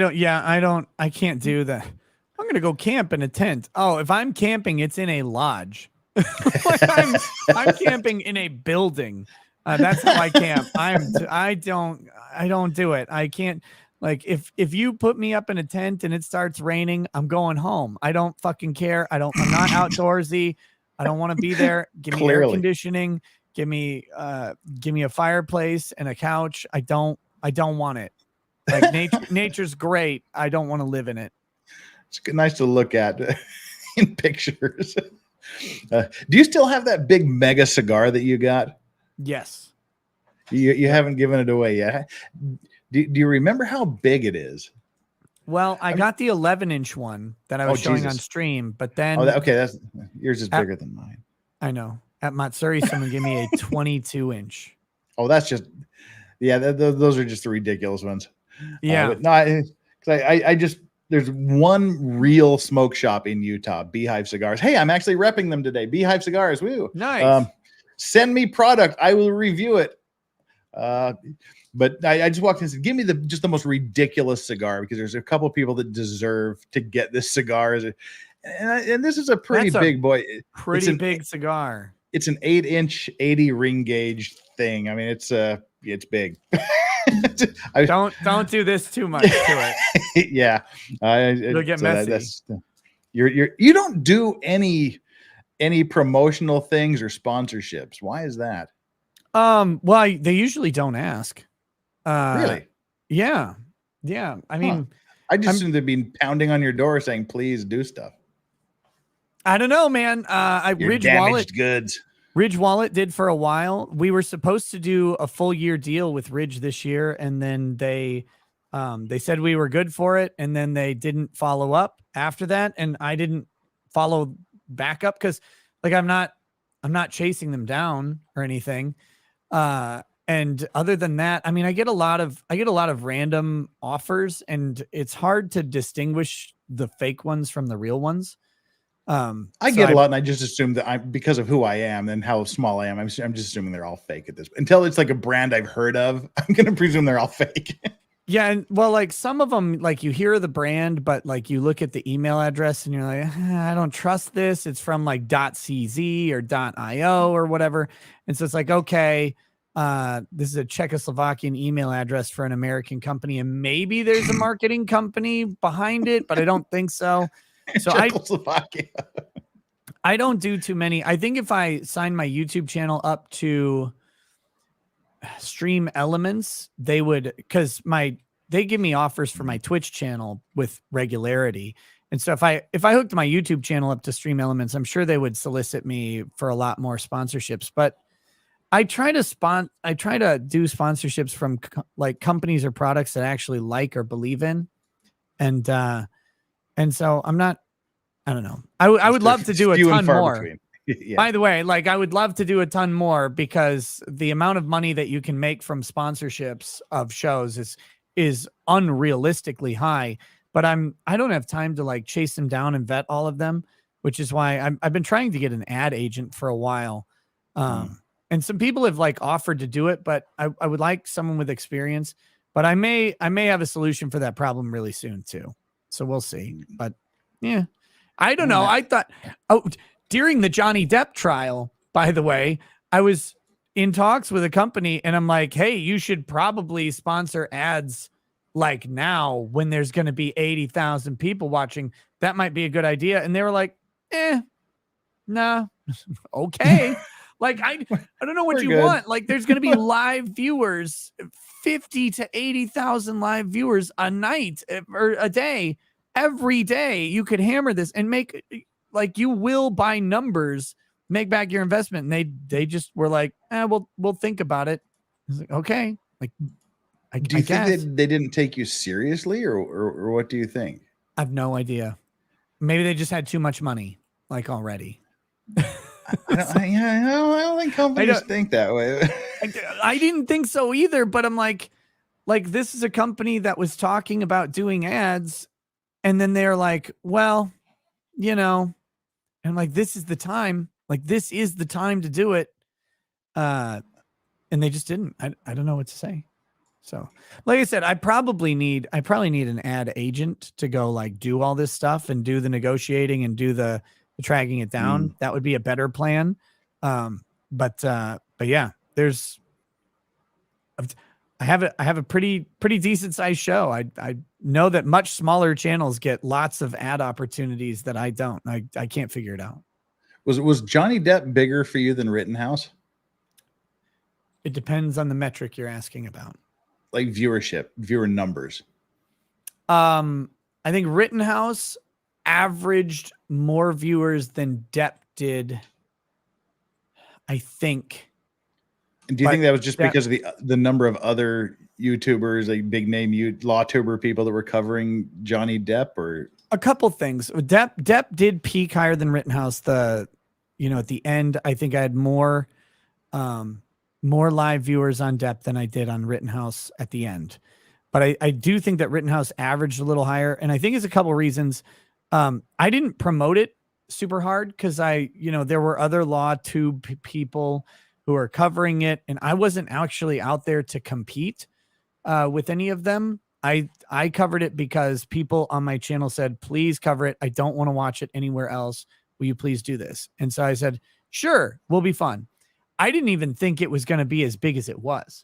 can't do that. I'm going to go camp in a tent. Oh, if I'm camping, it's in a lodge. I'm camping in a building. That's how I camp. I don't do it. I can't. Like if you put me up in a tent and it starts raining, I'm going home. I don't fucking care. I'm not outdoorsy. I don't want to be there. Give me air conditioning. Give me a fireplace and a couch. I don't want it. Like nature's great. I don't want to live in it. It's nice to look at in pictures. Do you still have that big mega cigar that you got? Yes. You haven't given it away yet. Do you remember how big it is? Well, I got the 11-inch one that I was showing on stream, but then that's yours is bigger than mine. I know. At Matsuri, someone gave me a 22-inch. Oh, that's just those are just the ridiculous ones. Yeah. I just there's one real smoke shop in Utah, Beehive Cigars. Hey, I'm actually repping them today. Beehive Cigars. Woo. Nice. Send me product. I will review it. But I just walked in and said, give me just the most ridiculous cigar, because there's a couple of people that deserve to get this cigar. And this is a pretty big boy. Pretty big cigar. It's an 8-inch 80 ring gauge thing. I mean, it's big. Don't do this too much to it. Yeah. It'll get messy. You don't do any promotional things or sponsorships. Why is that? Well, they usually don't ask. Really? Yeah. I mean, I just assumed they'd be pounding on your door saying, please do stuff. I don't know, man. Ridge Wallet did for a while. We were supposed to do a full year deal with Ridge this year, and then they said we were good for it, and then they didn't follow up after that, and I didn't follow back up because, like, I'm not chasing them down or anything. And other than that, I mean, I get a lot of random offers, and it's hard to distinguish the fake ones from the real ones. I get a lot, and I just assume that because of who I am and how small I am, I'm just assuming they're all fake at this. Until it's like a brand I've heard of, I'm going to presume they're all fake. Yeah. And well, like some of them, like you hear the brand, but like you look at the email address and you're like, I don't trust this. It's from like .cz or .io or whatever. And so it's like, okay, this is a Czechoslovakian email address for an American company, and maybe there's a marketing company behind it, but I don't think so. So Czechoslovakia. I don't do too many. I think if I sign my YouTube channel up to Stream Elements, they would, because they give me offers for my Twitch channel with regularity. And so if I hooked my YouTube channel up to Stream Elements, I'm sure they would solicit me for a lot more sponsorships. But I try to do sponsorships from like companies or products that I actually like or believe in. And so I don't know. I would love to do a ton more. Yeah. By the way, like I would love to do a ton more, because the amount of money that you can make from sponsorships of shows is unrealistically high, but I don't have time to like chase them down and vet all of them. which is why I've been trying to get an ad agent for a while. And some people have like offered to do it, but I would like someone with experience, but I may have a solution for that problem really soon too. So we'll see. But yeah, I don't know. I thought, during the Johnny Depp trial, by the way, I was in talks with a company and I'm like, hey, you should probably sponsor ads like now when there's going to be 80,000 people watching. That might be a good idea. And they were like, nah, okay. Like, I don't know what you want. Like, there's going to be live viewers, 50 to 80,000 live viewers a night or a day. Every day you could hammer this and make, like, you will by numbers make back your investment. And they just were like, we'll think about it. I was like, okay. Like, do you think that they didn't take you seriously or what do you think? I have no idea. Maybe they just had too much money, like, already. I don't think companies think that way. I didn't think so either, but I'm like, this is a company that was talking about doing ads, and then they're like, well, and I'm like, this is the time. Like, this is the time to do it. And they just didn't. I don't know what to say. So, like I said, I probably need an ad agent to go like do all this stuff and do the negotiating and do the tracking it down. That would be a better plan. But yeah, I have a pretty decent sized show. I know that much smaller channels get lots of ad opportunities that I don't. I can't figure it out. Was Johnny Depp bigger for you than Rittenhouse? It depends on the metric you're asking about. Like viewer numbers. I think Rittenhouse averaged more viewers than Depp did, I think. And do you think that was just because of the number of other YouTubers, like big name Lawtuber people that were covering Johnny Depp? Or a couple things. Depp did peak higher than Rittenhouse. At the end, I think I had more live viewers on Depp than I did on Rittenhouse at the end. But I do think that Rittenhouse averaged a little higher. And I think it's a couple reasons. I didn't promote it super hard because there were other Lawtube people who are covering it. And I wasn't actually out there to compete with any of them. I covered it because people on my channel said, please cover it. I don't want to watch it anywhere else. Will you please do this? And so I said, sure, will be fun. I didn't even think it was going to be as big as it was.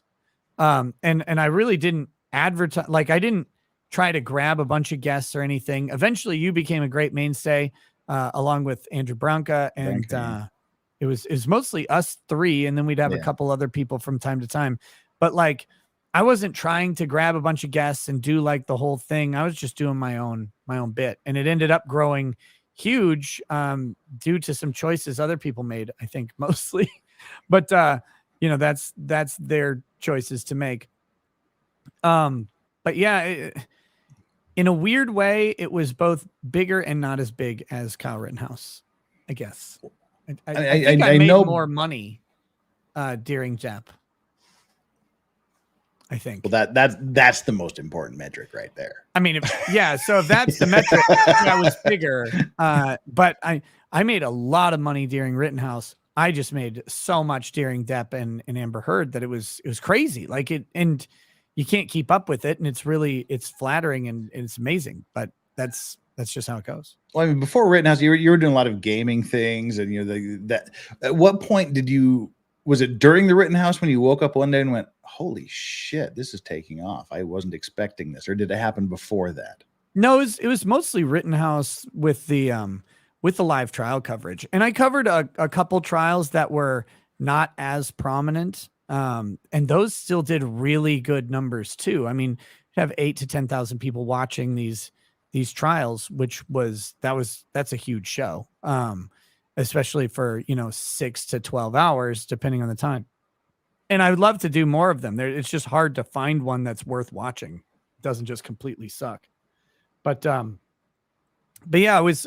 And I really didn't advertise. Like, I didn't try to grab a bunch of guests or anything. Eventually you became a great mainstay, along with Andrew Branca. And, it was mostly us three. And then we'd have a couple other people from time to time, but like, I wasn't trying to grab a bunch of guests and do like the whole thing. I was just doing my own bit, and it ended up growing huge, due to some choices other people made, I think mostly. But that's their choices to make. But yeah, in a weird way, it was both bigger and not as big as Kyle Rittenhouse, I guess. I think I made more money during Depp, I think. Well, that's the most important metric right there. I mean, so if that's the metric, that was bigger. But I made a lot of money during Rittenhouse. I just made so much during Depp and Amber Heard that it was crazy. Like and you can't keep up with it, and it's flattering and it's amazing. But that's just how it goes. Well, I mean, before Rittenhouse, you were doing a lot of gaming things, and that. At what point was it during the Rittenhouse when you woke up one day and went, "Holy shit, this is taking off"? I wasn't expecting this, or did it happen before that? No, it was mostly Rittenhouse with the live trial coverage, and I covered a couple trials that were not as prominent, and those still did really good numbers too. I mean, you have 8,000 to 10,000 people watching these trials, that's a huge show, especially for 6 to 12 hours depending on the time. And I would love to do more of them. It's just hard to find one that's worth watching. It doesn't just completely suck. But yeah, it was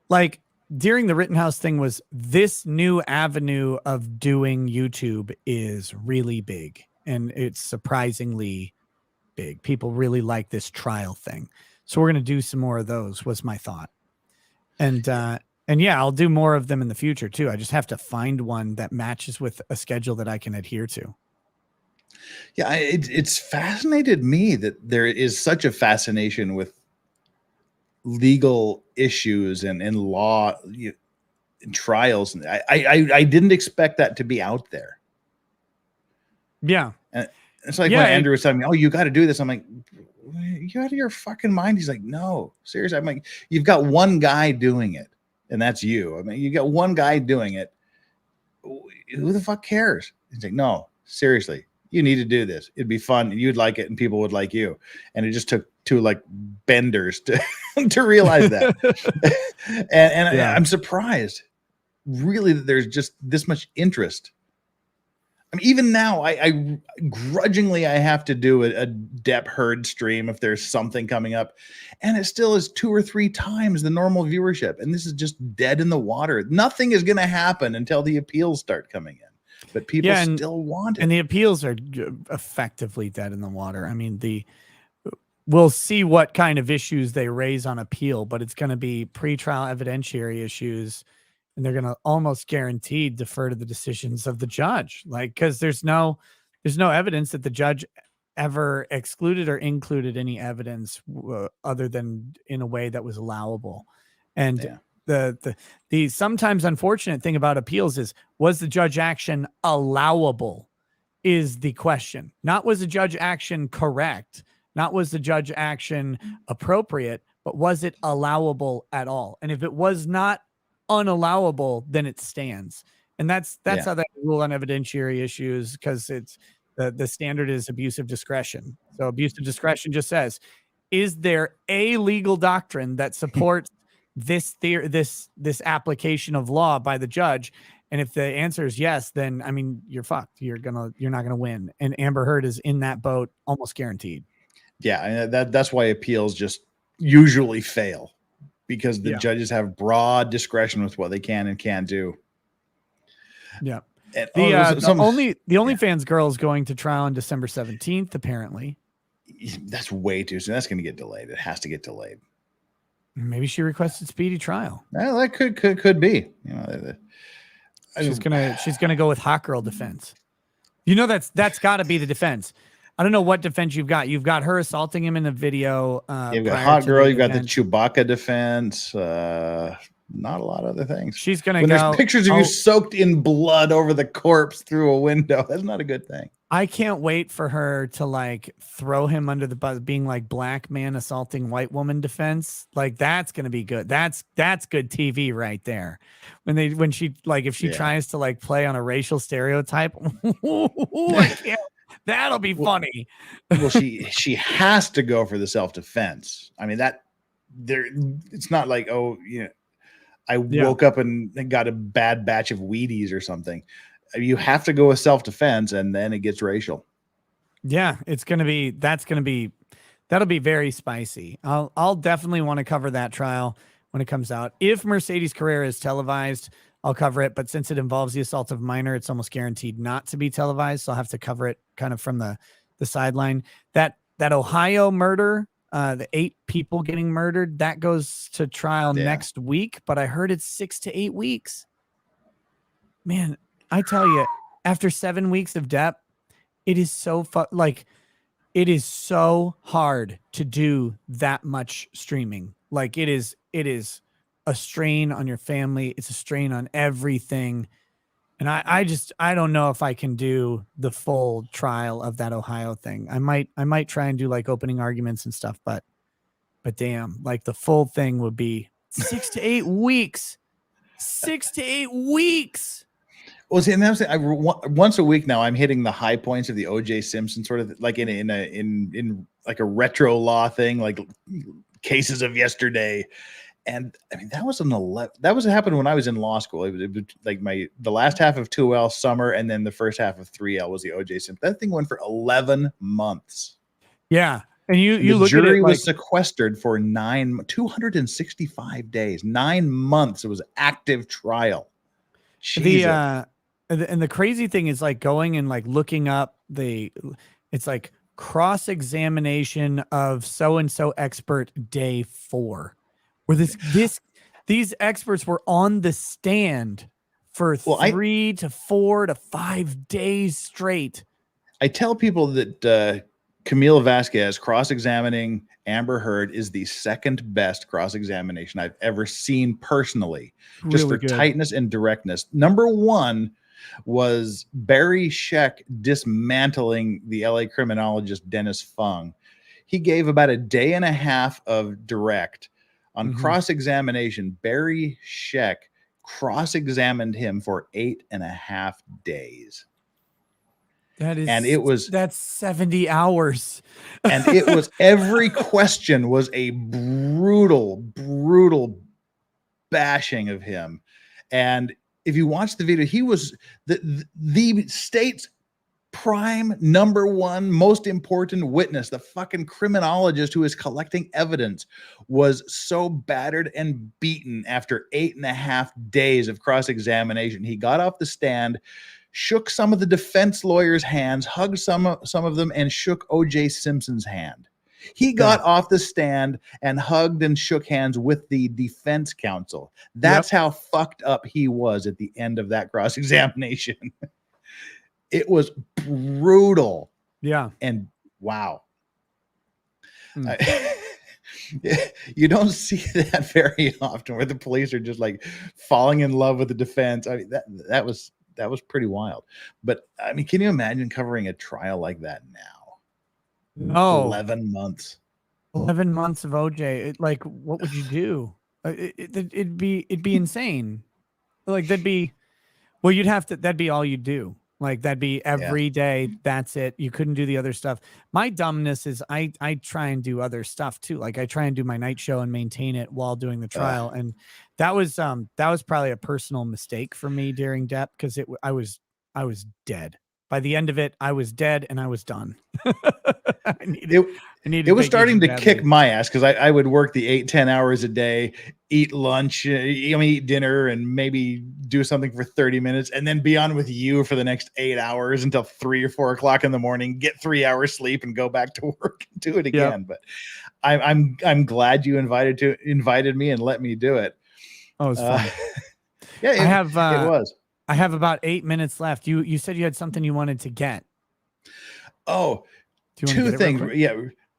like during the Rittenhouse thing was this new avenue of doing YouTube is really big, and it's surprisingly big. People really like this trial thing. So we're going to do some more of those, was my thought. And And yeah, I'll do more of them in the future too. I just have to find one that matches with a schedule that I can adhere to. Yeah, it's fascinated me that there is such a fascination with legal issues and law and trials. And I didn't expect that to be out there. Yeah. And it's like when Andrew was telling me, "Oh, you got to do this." I'm like, "You out of your fucking mind?" He's like, "No, seriously." I'm like, "You've got one guy doing it, and that's you. I mean, you got one guy doing it. Who the fuck cares?" He's like, "No, seriously. You need to do this. It'd be fun. You'd like it, and people would like you." And it just took two like benders to to realize that. and Yeah. I'm surprised, really, that there's just this much interest. I mean, even now, I grudgingly I have to do a Depp Heard stream if there's something coming up, and it still is 2 or 3 times the normal viewership, and this is just dead in the water. Nothing is going to happen until the appeals start coming in. But people still want it. And the appeals are effectively dead in the water. I mean, we'll see what kind of issues they raise on appeal, but it's going to be pretrial evidentiary issues, and they're going to almost guaranteed defer to the decisions of the judge. Like, because there's no evidence that the judge ever excluded or included any evidence other than in a way that was allowable. And the sometimes unfortunate thing about appeals is, was the judge action allowable is the question. Not was the judge action correct, not was the judge action appropriate, but was it allowable at all? And if it was not unallowable, then it stands. And that's how they rule on evidentiary issues, because it's the standard is abuse of discretion. So abuse of discretion just says, is there a legal doctrine that supports this application of law by the judge? And if the answer is yes, then I mean, you're fucked. You're not gonna win. And Amber Heard is in that boat, almost guaranteed. Yeah, that's why appeals just usually fail, because the judges have broad discretion with what they can and can't do. Yeah. And the OnlyFans girl is going to trial on December 17th, apparently. That's way too soon. That's going to get delayed. It has to get delayed. Maybe she requested speedy trial. Well, that could be. You know, she's gonna go with hot girl defense. You know, that's got to be the defense. I don't know what defense you've got. You've got her assaulting him in the video. You've got hot girl. You've got the Chewbacca defense. Not a lot of other things. She's gonna when go. There's pictures of you soaked in blood over the corpse through a window. That's not a good thing. I can't wait for her to like throw him under the bus, being like black man assaulting white woman defense. Like that's gonna be good. That's good TV right there. When she like if she tries to like play on a racial stereotype, I can't. That'll be funny. Well, she has to go for the self-defense. I mean it's not like, oh, you know, I woke up and got a bad batch of Wheaties or something. You have to go with self-defense, and then it gets racial. Yeah, that'll be very spicy. I'll definitely want to cover that trial when it comes out. If Mercedes Carrera is televised, I'll cover it. But since it involves the assault of a minor, it's almost guaranteed not to be televised. So I'll have to cover it kind of from the sideline. That Ohio murder, the 8 people getting murdered, that goes to trial next week. But I heard it's 6 to 8 weeks. Man, I tell you, after 7 weeks of Depp, it is so it is so hard to do that much streaming. Like it is a strain on your family. It's a strain on everything. And I don't know if I can do the full trial of that Ohio thing. I might try and do like opening arguments and stuff, but damn, like the full thing would be 6 to 8 weeks. 6 to 8 weeks. Well, see, and that's once a week now. I'm hitting the high points of the O.J. Simpson sort of like in like a retro law thing, like cases of yesterday. And I mean, that was what happened when I was in law school. It was like the last half of 2L summer, and then the first half of 3L was the O.J. Simpson. That thing went for 11 months. Yeah, and you the look jury at it was sequestered for 265 days, 9 months. It was active trial. Jesus. And the crazy thing is like going and like looking up it's like cross-examination of so-and-so expert day 4, where this These experts were on the stand for 3 to 4 to 5 days straight. I tell people that Camille Vasquez cross-examining Amber Heard is the second best cross-examination I've ever seen personally, just Really for good. tightness and directness. Number one was Barry Scheck dismantling the LA criminologist Dennis Fung. He gave about a day and a half of direct on cross-examination. Barry Scheck cross-examined him for 8.5 days. That's 70 hours. And it was, every question was a brutal bashing of him. And if you watch the video, he was the state's prime number one most important witness. The fucking criminologist who is collecting evidence was so battered and beaten after 8.5 days of cross-examination. He got off the stand, shook some of the defense lawyers' hands, hugged some of them, and shook O.J. Simpson's hand. He got off the stand and hugged and shook hands with the defense counsel. That's how fucked up he was at the end of that cross-examination. It was brutal. Yeah. And wow. You don't see that very often, where the police are just like falling in love with the defense. I mean, that was pretty wild. But I mean, can you imagine covering a trial like that now? No. 11 months. 11 months of OJ. Like, what would you do? It'd be insane. Like, that'd be all you'd do. Like, that'd be every day. That's it. You couldn't do the other stuff. My dumbness is I try and do other stuff too. Like, I try and do my night show and maintain it while doing the trial. And that was probably a personal mistake for me during DEP, because I was dead. By the end of it, I was dead and I was done. It was starting to kick my ass, because I would work the 8-10 hours a day, eat lunch, eat dinner, and maybe do something for 30 minutes, and then be on with you for the next 8 hours until 3 or 4 o'clock in the morning, get 3 hours sleep, and go back to work and do it again. But I'm glad you invited me and let me do it. Oh, it was fun. It was. I have about 8 minutes left. You said you had something you wanted to get. Oh, two things.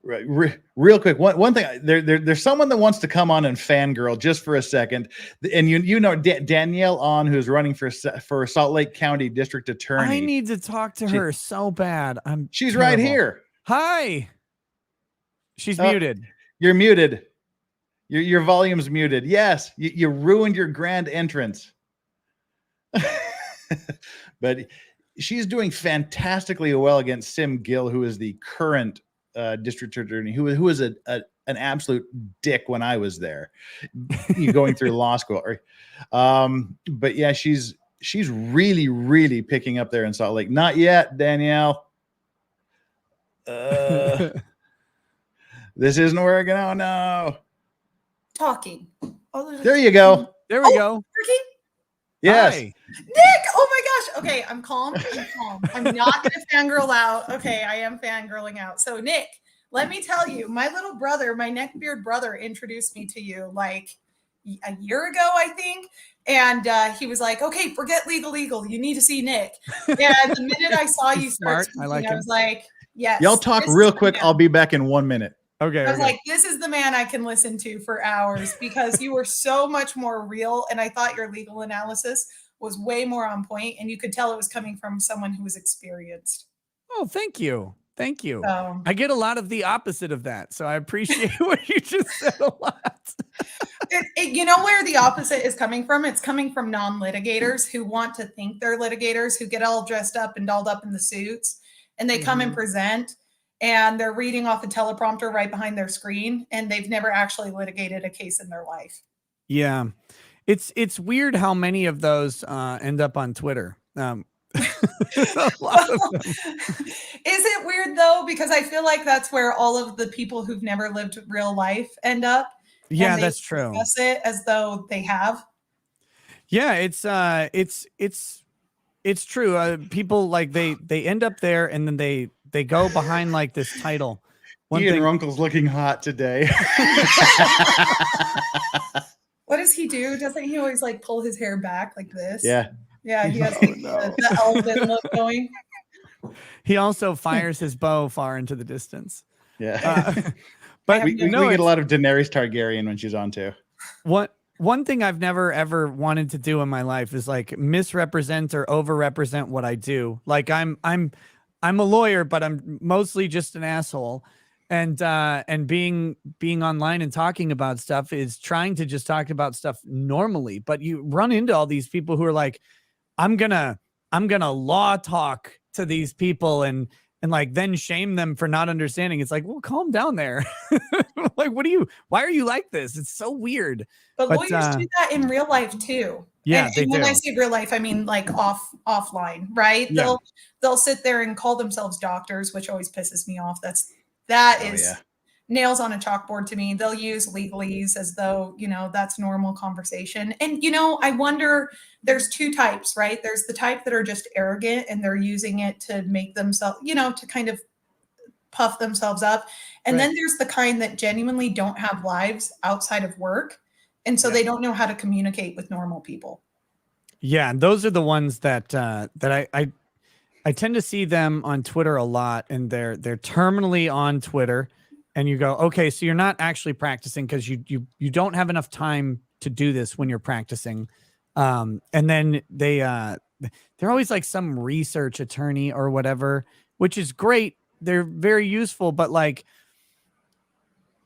Real quick. One thing. There's someone that wants to come on and fangirl just for a second, and you know Danielle On, who's running for Salt Lake County District Attorney. I need to talk to her so bad. She's terrible. Right here. Hi. She's muted. You're muted. Your volume's muted. Yes, you ruined your grand entrance. But she's doing fantastically well against Sim Gill, who is the current district attorney, who was an absolute dick when I was there, going through law school. But yeah, she's really picking up there in Salt Lake. Not yet, Danielle. This isn't working. Oh no. Talking. There you go. There we go. Working? Yes. Hi. Nick, oh my gosh. Okay, I'm calm. I'm not going to fangirl out. Okay, I am fangirling out. So, Nick, let me tell you, my little brother, my neckbeard brother, introduced me to you like a year ago, I think. And he was like, okay, forget legal. You need to see Nick. And the minute I saw you start speaking, I was like, yes. Y'all talk real quick. I'll be back in 1 minute. Okay. I was like, this is the man I can listen to for hours, because you were so much more real. And I thought your legal analysis was way more on point, and you could tell it was coming from someone who was experienced. Oh, thank you. Thank you. So, I get a lot of the opposite of that. So I appreciate what you just said a lot. You know where the opposite is coming from? It's coming from non-litigators who want to think they're litigators, who get all dressed up and dolled up in the suits, and they come and present, and they're reading off a teleprompter right behind their screen, and they've never actually litigated a case in their life. Yeah. It's weird how many of those end up on Twitter. A lot of them. Is it weird though? Because I feel like that's where all of the people who've never lived real life end up. Yeah, that's true. Discuss it as though they have. Yeah, it's true. People like they end up there, and then they go behind like this title. Ian Runkle's looking hot today. What does he do? Doesn't he always like pull his hair back like this? Yeah. Yeah, he has like, the elephant look going. He also fires his bow far into the distance. Yeah. But we get a lot of Daenerys Targaryen when she's on too. One thing I've never ever wanted to do in my life is like misrepresent or overrepresent what I do. Like I'm a lawyer, but I'm mostly just an asshole. And being online and talking about stuff is trying to just talk about stuff normally. But you run into all these people who are like, I'm gonna law talk to these people and like then shame them for not understanding. It's like, well, calm down there. Like, why are you like this? It's so weird. But lawyers do that in real life too. Yeah, and when I say real life, I mean like offline, right? Yeah. They'll sit there and call themselves doctors, which always pisses me off. That is nails on a chalkboard to me. They'll use legalese as though, that's normal conversation. And, I wonder, there's two types, right? There's the type that are just arrogant and they're using it to make themselves, to kind of puff themselves up. And then there's the kind that genuinely don't have lives outside of work. And so they don't know how to communicate with normal people. Yeah. And those are the ones that I tend to see them on Twitter a lot, and they're terminally on Twitter, and you go, okay, so you're not actually practicing because you don't have enough time to do this when you're practicing. And then they're always like some research attorney or whatever, which is great. They're very useful, but like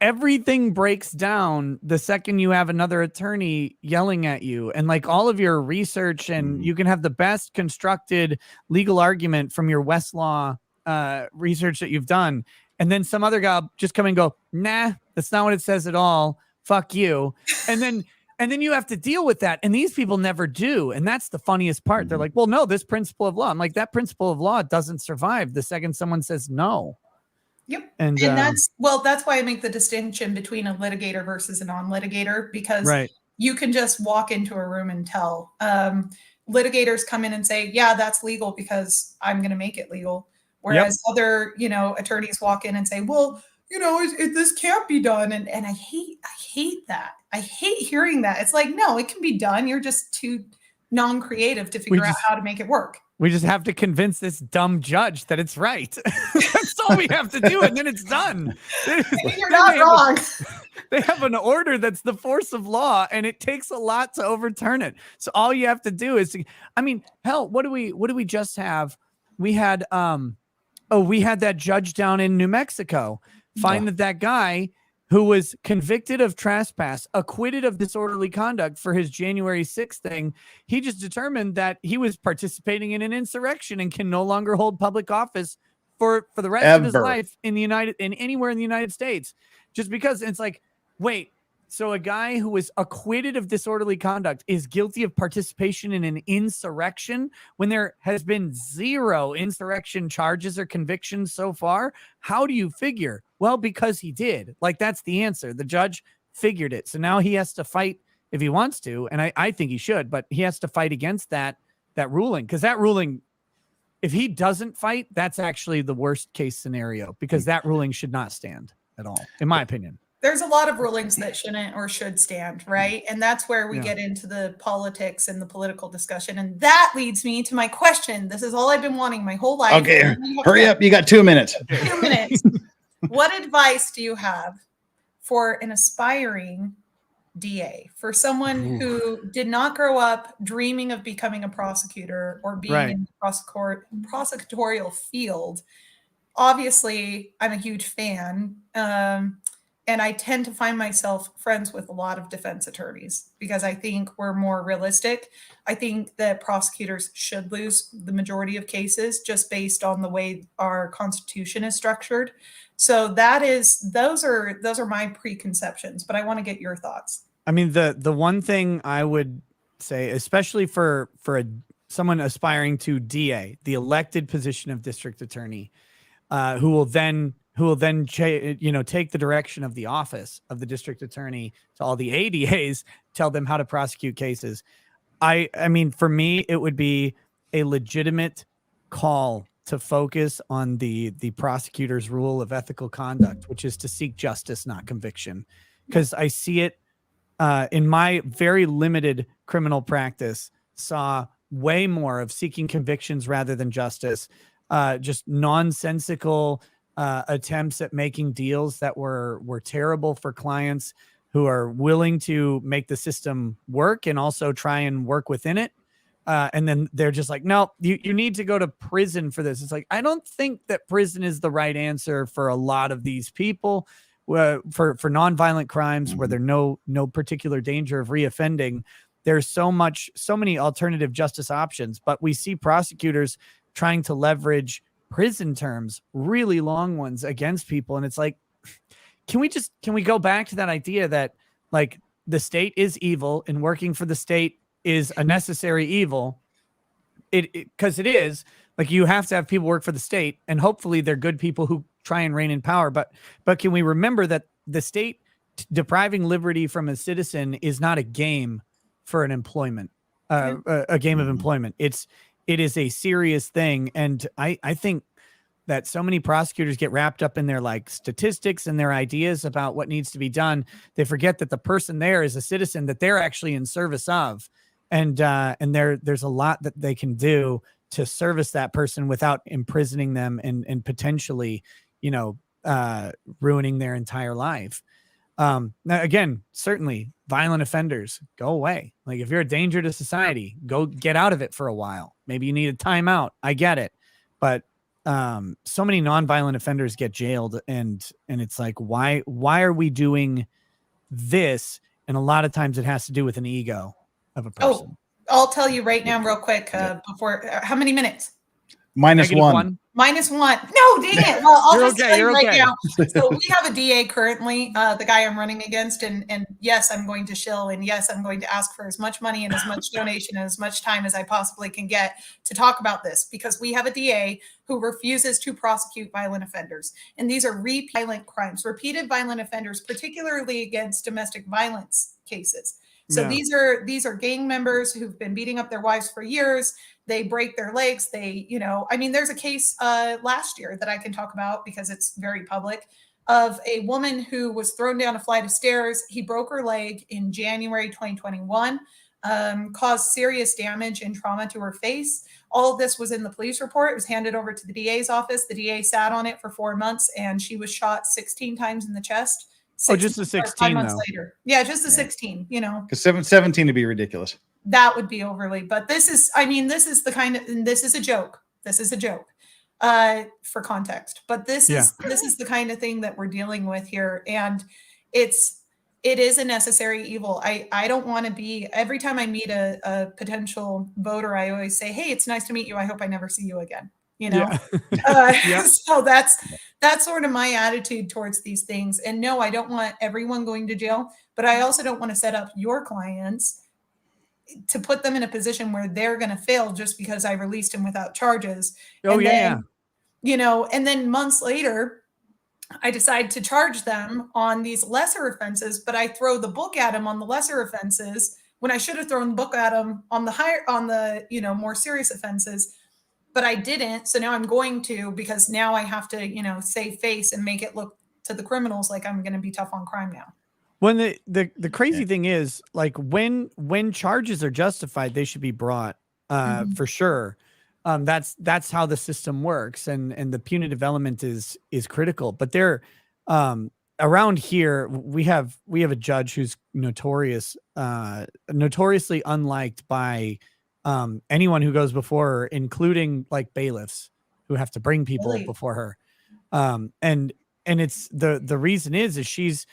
everything breaks down the second you have another attorney yelling at you, and like all of your research, and you can have the best constructed legal argument from your Westlaw research that you've done. And then some other guy just come and go, nah, that's not what it says at all. Fuck you. And then you have to deal with that. And these people never do. And that's the funniest part. They're like, well, no, this principle of law. I'm like, that principle of law doesn't survive the second someone says no. Yep. And that's why I make the distinction between a litigator versus a non-litigator, because you can just walk into a room and tell. Litigators come in and say, yeah, that's legal because I'm going to make it legal. Whereas other, attorneys walk in and say, well, this can't be done. And I hate that. I hate hearing that. It's like, no, it can be done. You're just too non-creative to figure out how to make it work. We just have to convince this dumb judge that it's right. That's all we have to do, and then it's done. You're not wrong. They have an order that's the force of law, and it takes a lot to overturn it. So all you have to do is, hell, what do we just have? We had that judge down in New Mexico find that guy who was convicted of trespass, acquitted of disorderly conduct for his January 6th thing. He just determined that he was participating in an insurrection and can no longer hold public office for the rest of his life anywhere in the United States. Just because it's like, wait, so a guy who was acquitted of disorderly conduct is guilty of participation in an insurrection when there has been 0 insurrection charges or convictions so far? How do you figure? Well, because he did. Like, that's the answer. The judge figured it. So now he has to fight if he wants to. And I think he should, but he has to fight against that ruling. Because that ruling, if he doesn't fight, that's actually the worst case scenario, because that ruling should not stand at all, in my opinion. There's a lot of rulings that shouldn't or should stand, right? And that's where we get into the politics and the political discussion. And that leads me to my question. This is all I've been wanting my whole life. Okay, hurry up. You got 2 minutes. 2 minutes. What advice do you have for an aspiring DA, for someone who did not grow up dreaming of becoming a prosecutor or being in the prosecutorial field? Obviously, I'm a huge fan. And I tend to find myself friends with a lot of defense attorneys because I think we're more realistic. I think that prosecutors should lose the majority of cases just based on the way our Constitution is structured. So those are my preconceptions, but I want to get your thoughts. I mean, the one thing I would say, especially for someone aspiring to DA, the elected position of district attorney, who will then take the direction of the office of the district attorney to all the ADAs, tell them how to prosecute cases. I mean, for me, it would be a legitimate call to focus on the prosecutor's rule of ethical conduct, which is to seek justice, not conviction. Because I see it in my very limited criminal practice, saw way more of seeking convictions rather than justice, just nonsensical attempts at making deals that were terrible for clients who are willing to make the system work and also try and work within it. And then they're just like, no, you need to go to prison for this. It's like, I don't think that prison is the right answer for a lot of these people, for nonviolent crimes where there's no particular danger of reoffending. There's so many alternative justice options, but we see prosecutors trying to leverage prison terms, really long ones, against people. And it's like, can we go back to that idea that like the state is evil and working for the state is a necessary evil? Because it is. Like, you have to have people work for the state, and hopefully they're good people who try and reign in power. But can we remember that the state depriving liberty from a citizen is not a game for an employment, a game of employment. It is a serious thing. And I think that so many prosecutors get wrapped up in their like statistics and their ideas about what needs to be done. They forget that the person there is a citizen that they're actually in service of. And there's a lot that they can do to service that person without imprisoning them and potentially, ruining their entire life. Now, again, certainly violent offenders, go away. Like, if you're a danger to society, go get out of it for a while. Maybe you need a timeout. I get it. But so many nonviolent offenders get jailed, and it's like, why are we doing this? And a lot of times it has to do with an ego of a person. Oh, I'll tell you right now, real quick, before, how many minutes? -1. -1. No, dang it. Well, I'll just tell you right okay. now. So we have a DA currently, the guy I'm running against, and yes, I'm going to shill, and yes, I'm going to ask for as much money and as much donation and as much time as I possibly can get to talk about this, because we have a DA who refuses to prosecute violent offenders. And these are violent crimes, repeated violent offenders, particularly against domestic violence cases. So these are gang members who've been beating up their wives for years. They break their legs. There's a case last year that I can talk about because it's very public, of a woman who was thrown down a flight of stairs. He broke her leg in January 2021, caused serious damage and trauma to her face. All of this was in the police report. It was handed over to the DA's office. The DA sat on it for 4 months, and she was shot 16 times in the chest. Just the 16, 5 months later. Yeah, just the 16, Because 17 to be ridiculous. That would be overly. But this is a joke. This is a joke for context. But this is the kind of thing that we're dealing with here. And it is a necessary evil. I don't want to be, every time I meet a potential voter, I always say, hey, it's nice to meet you. I hope I never see you again. So that's sort of my attitude towards these things. And no, I don't want everyone going to jail, but I also don't want to set up your clients to put them in a position where they're going to fail just because I released him without charges. And then months later, I decide to charge them on these lesser offenses, but I throw the book at them on the lesser offenses when I should have thrown the book at them on the more serious offenses. But I didn't. So now I'm going to, because now I have to, save face and make it look to the criminals like I'm going to be tough on crime now. When the crazy thing is, like, when charges are justified, they should be brought for sure. That's how the system works, and the punitive element is critical. But they're around here, we have a judge who's notoriously unliked by anyone who goes before her, including like bailiffs who have to bring people before her. And it's the reason is she's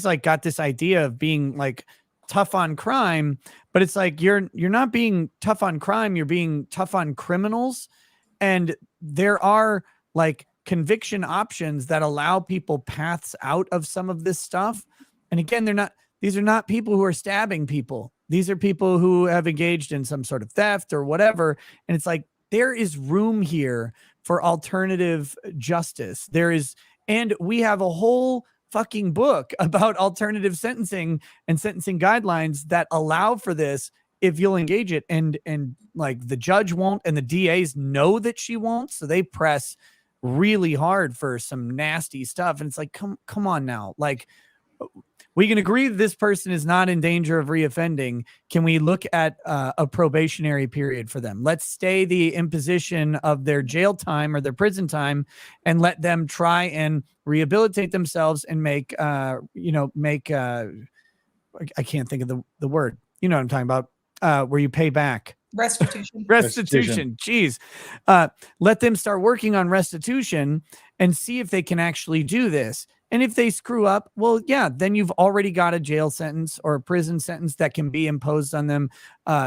like got this idea of being like tough on crime, but it's like, you're not being tough on crime. You're being tough on criminals. And there are like conviction options that allow people paths out of some of this stuff. And again, these are not people who are stabbing people. These are people who have engaged in some sort of theft or whatever. And it's like, there is room here for alternative justice. And we have a whole fucking book about alternative sentencing and sentencing guidelines that allow for this if you'll engage it. And like, the judge won't, and the DAs know that she won't. So they press really hard for some nasty stuff. And it's like, come on now. Like, we can agree that this person is not in danger of reoffending. Can we look at a probationary period for them? Let's stay the imposition of their jail time or their prison time and let them try and rehabilitate themselves and make, I can't think of the word. You know what I'm talking about, where you pay back. Restitution. Jeez. Let them start working on restitution and see if they can actually do this. And if they screw up, well, yeah, then you've already got a jail sentence or a prison sentence that can be imposed on them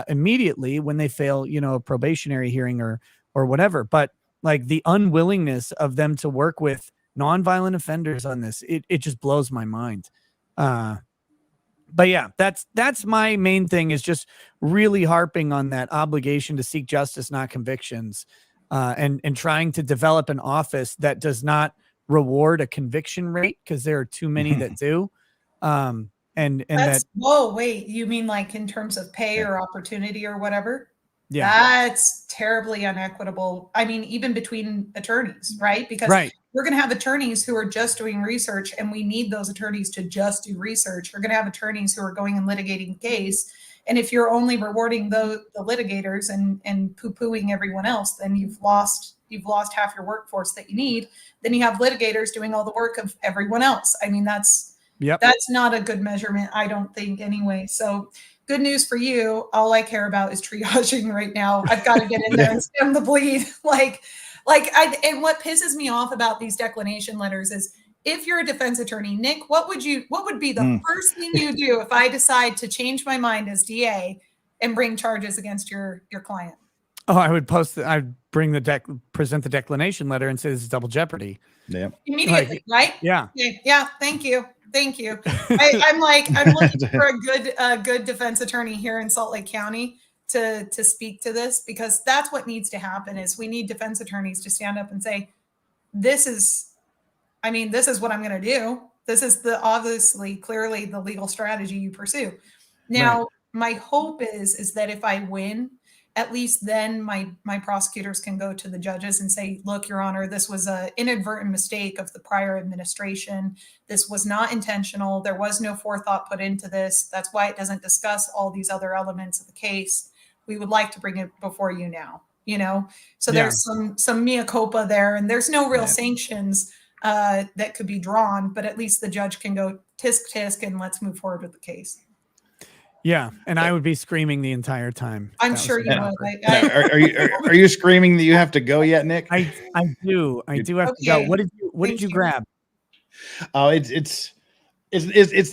immediately when they fail, a probationary hearing or whatever. But like the unwillingness of them to work with nonviolent offenders on this, it just blows my mind. But yeah, that's my main thing, is just really harping on that obligation to seek justice, not convictions, and trying to develop an office that does not reward a conviction rate, because there are too many that do. Whoa, wait, you mean like in terms of pay or opportunity or whatever? Yeah, that's terribly unequitable. I mean, even between attorneys, right? Because we're going to have attorneys who are just doing research, and we need those attorneys to just do research. We're going to have attorneys who are going and litigating case. And if you're only rewarding the litigators and poo-pooing everyone else, then you've lost half your workforce that you need. Then you have litigators doing all the work of everyone else. I mean, that's not a good measurement, I don't think, anyway. So good news for you. All I care about is triaging right now. I've got to get in there and stem the bleed. And what pisses me off about these declination letters is, if you're a defense attorney, Nick, what would be the first thing you do if I decide to change my mind as DA and bring charges against your client? Oh, I would I'd present the declination letter and say this is double jeopardy. Yeah. Immediately, right? Yeah. Yeah. Thank you. I'm looking for a good defense attorney here in Salt Lake County to speak to this, because that's what needs to happen. Is we need defense attorneys to stand up and say, this is what I'm going to do. This is clearly the legal strategy you pursue. Now, my hope is that if I win, at least then my prosecutors can go to the judges and say, look, Your Honor, this was an inadvertent mistake of the prior administration. This was not intentional. There was no forethought put into this. That's why it doesn't discuss all these other elements of the case. We would like to bring it before you now, So there's some mea culpa there, and there's no real sanctions that could be drawn, but at least the judge can go tisk tisk and let's move forward with the case. Yeah, and I would be screaming the entire time. I'm sure you would. Are you screaming that you have to go yet, Nick? I do have to go. What did you grab? Oh, it's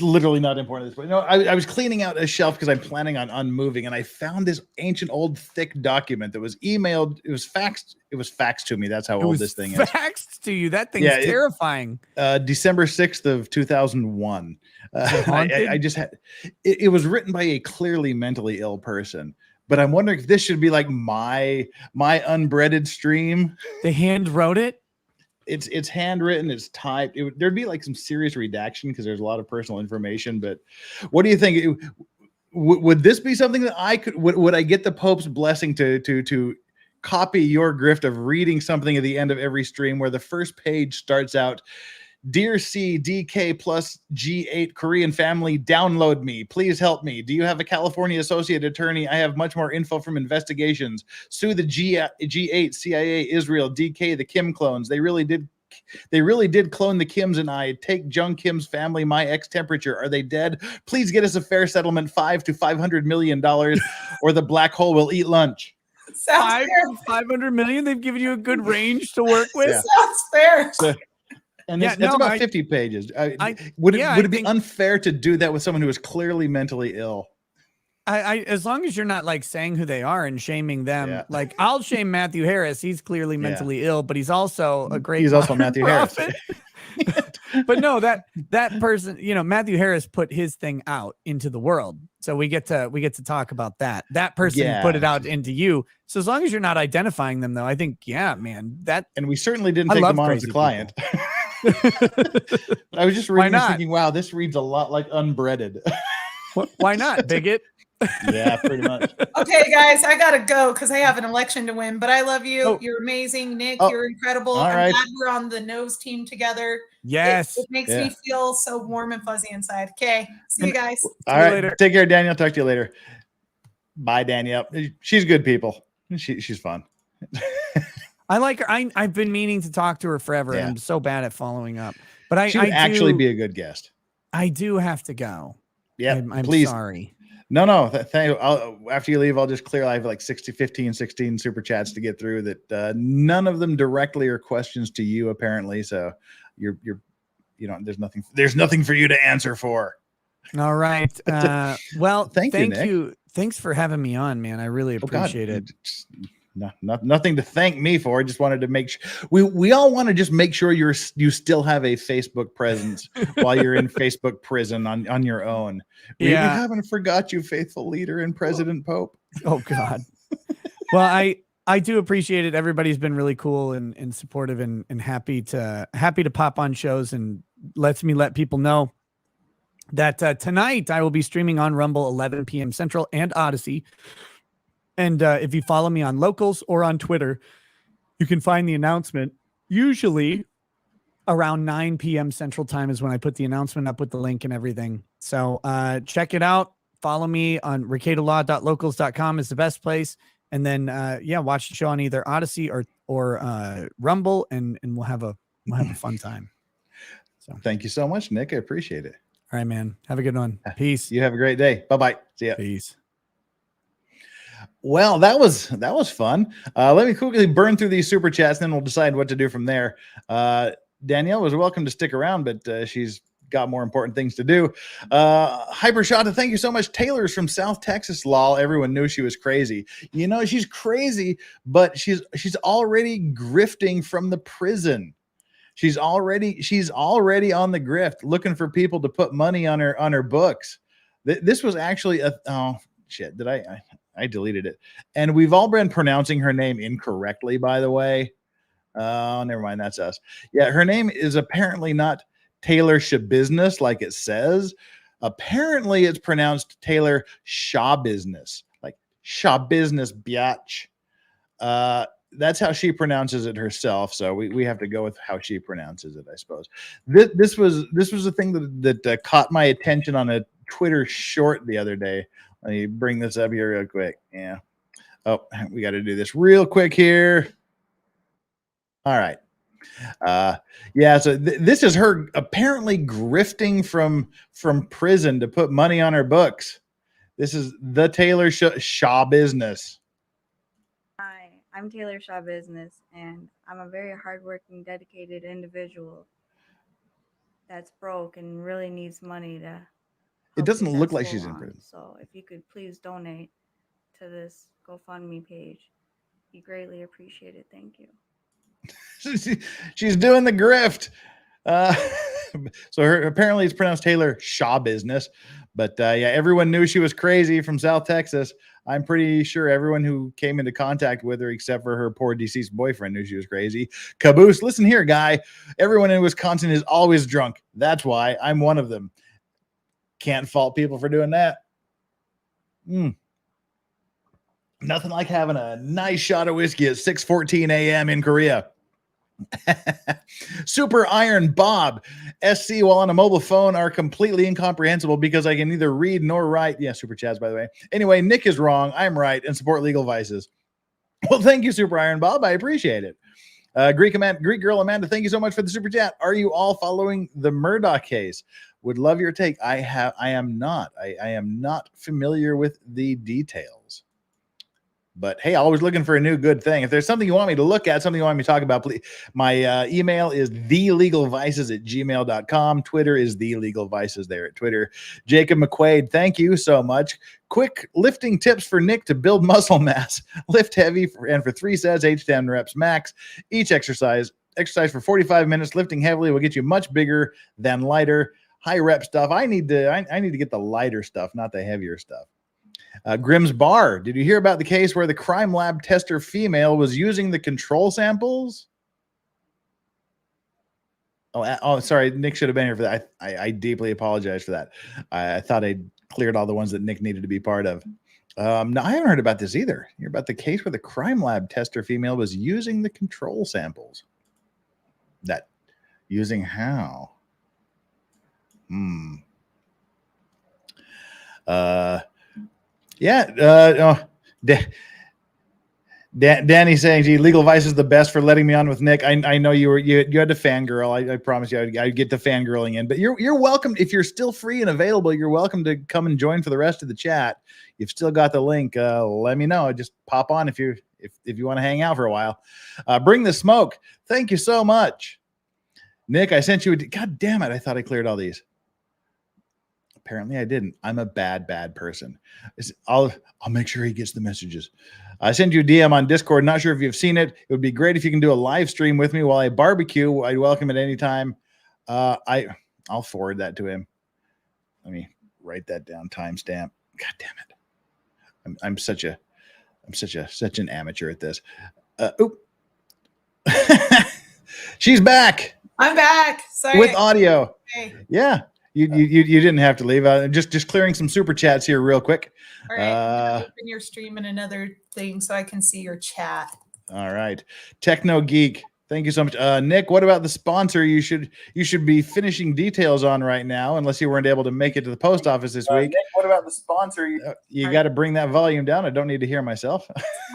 literally not important at this point. No, I was cleaning out a shelf because I'm planning on moving, and I found this ancient old thick document that was emailed. It was faxed to me. That's how old this thing is. Faxed to you. That thing's terrifying. December 6th of 2001. I just had it was written by a clearly mentally ill person, but I'm wondering if this should be like my unbreaded stream. They hand wrote it. It's handwritten. It's typed. There'd be like some serious redaction because there's a lot of personal information. But what do you think? Would this be something that I could? Would I get the Pope's blessing to copy your grift of reading something at the end of every stream where the first page starts out, "Dear C, DK plus G8 Korean family, download me. Please help me. Do you have a California associate attorney? I have much more info from investigations. Sue the G8, CIA, Israel, DK, the Kim clones. They really did clone the Kims and I. Take Jung Kim's family, my ex-temperature. Are they dead? Please get us a fair settlement, $500 to $500 million, or the black hole will eat lunch." Sounds fair. 500 million. They've given you a good range to work with. Sounds fair. And it's about 50 pages. Would it be unfair to do that with someone who is clearly mentally ill? As long as you're not like saying who they are and shaming them, like I'll shame Matthew Harris. He's clearly mentally ill, but he's also a great. He's also Matthew Harris. But no, that person, Matthew Harris put his thing out into the world, so we get to talk about that. That person put it out into you. So as long as you're not identifying them, though, I think, man, and we certainly didn't take them on as a client. I was just reading this thinking, wow, this reads a lot like Unbreaded. Why not, bigot? Yeah, pretty much. Okay, guys, I gotta go because I have an election to win. But I love you. Oh. You're amazing, Nick. Oh, You're incredible. all I'm right. glad we're on the nose team together. Yes. It makes me feel so warm and fuzzy inside. Okay, see you guys. All right, later. Take care, Danielle. Talk to you later. Bye, Danielle. She's good people. She's fun. I like her. I've been meaning to talk to her forever. Yeah. I'm so bad at following up, but she would actually be a good guest. I do have to go. Yeah, I'm please. sorry. No. Thank you. After you leave, I'll just clear. I have like 16 super chats to get through. That none of them directly are questions to you, apparently. So you're there's nothing for you to answer for. All right. Well, thank you, Nick. you. Thanks for having me on, man. I really appreciate it. Nothing to thank me for. I just wanted to make sure we all want to just make sure you still have a Facebook presence while you're in Facebook prison on your own. We haven't forgot you, faithful leader and President Pope. Oh God. Well, I do appreciate it. Everybody's been really cool and supportive and happy to pop on shows and lets me let people know that tonight I will be streaming on Rumble 11 p.m. Central and Odyssey. And if you follow me on Locals or on Twitter, you can find the announcement. Usually around 9 p.m. Central Time is when I put the announcement up with the link and everything. So check it out. Follow me on rekietalaw.locals.com is the best place. And then, watch the show on either Odyssey or Rumble, and we'll have a fun time. So thank you so much, Nick. I appreciate it. All right, man. Have a good one. Peace. You have a great day. Bye-bye. See ya. Peace. Well, that was fun. Let me quickly burn through these super chats, then we'll decide what to do from there. Danielle was welcome to stick around, but she's got more important things to do. Hypershot, thank you so much. Taylor's from South Texas, lol. Everyone knew she was crazy. You know, she's crazy, but she's already grifting from the prison. She's already on the grift, looking for people to put money on her books. This was actually oh shit. Did I deleted it? And we've all been pronouncing her name incorrectly, by the way. Oh, never mind. That's us. Yeah, her name is apparently not Taylor Shabusiness like it says. Apparently, it's pronounced Taylor Shabusiness, like Shabusiness biatch. That's how she pronounces it herself. So we have to go with how she pronounces it, I suppose. This was a thing that caught my attention on a Twitter short the other day. Let me bring this up here real quick. Yeah. Oh, we got to do this real quick here. All right. So this is her apparently grifting from prison to put money on her books. This is the Taylor Shaw business. Hi, I'm Taylor Shaw Business, and I'm a very hardworking, dedicated individual that's broke and really needs money to. It doesn't look like she's in prison. So if you could please donate to this GoFundMe page, be greatly appreciated. Thank you. She's doing the grift. So apparently it's pronounced Taylor Shaw Business, but everyone knew she was crazy from South Texas. I'm pretty sure everyone who came into contact with her, except for her poor deceased boyfriend, knew she was crazy. Caboose, listen here, guy. Everyone in Wisconsin is always drunk. That's why I'm one of them. Can't fault people for doing that. Nothing like having a nice shot of whiskey at 6:14 a.m. in Korea. Super Iron Bob, SC while on a mobile phone are completely incomprehensible because I can neither read nor write. Yeah, super chats, by the way. Anyway, Nick is wrong. I'm right and support legal vices. Well, thank you, Super Iron Bob. I appreciate it. Greek Girl Amanda, thank you so much for the super chat. Are you all following the Murdoch case? Would love your take. I am not. I am not familiar with the details. But hey, always looking for a new good thing. If there's something you want me to look at, something you want me to talk about, please. My email is thelegalvices@gmail.com. Twitter is thelegalvices there at Twitter. Jacob McQuaid, thank you so much. Quick lifting tips for Nick to build muscle mass. Lift heavy for 3 sets, 8 to 10 reps max. Each exercise for 45 minutes. Lifting heavily will get you much bigger than lighter. High rep stuff. I need to get the lighter stuff, not the heavier stuff. Grimm's Bar. Did you hear about the case where the crime lab tester female was using the control samples? Oh, sorry. Nick should have been here for that. I deeply apologize for that. I thought I'd cleared all the ones that Nick needed to be part of. No, I haven't heard about this either. You're about the case where the crime lab tester female was using the control samples. That using how? Danny's saying, "Gee, Legal Vice is the best for letting me on with Nick." I know you had to fangirl. I promise you, I'd get the fangirling in. But you're welcome if you're still free and available. You're welcome to come and join for the rest of the chat. You've still got the link. Let me know. Just pop on if you want to hang out for a while. Bring the smoke. Thank you so much, Nick. I sent you. God damn it! I thought I cleared all these. Apparently I didn't. I'm a bad person. I'll make sure he gets the messages. I send you a DM on Discord. Not sure if you've seen it. It would be great if you can do a live stream with me while I barbecue. I'd welcome it anytime. I'll forward that to him. Let me write that down. Timestamp. God damn it. I'm such an amateur at this. She's back. I'm back. Sorry. With audio. Okay. Yeah. You didn't have to leave. Just clearing some super chats here real quick. All right. I'm gonna open your stream and another thing so I can see your chat. All right. Techno Geek. Thank you so much. Nick, what about the sponsor you should be finishing details on right now, unless you weren't able to make it to the post office this week? Nick, what about the sponsor? You got to bring that volume down. I don't need to hear myself.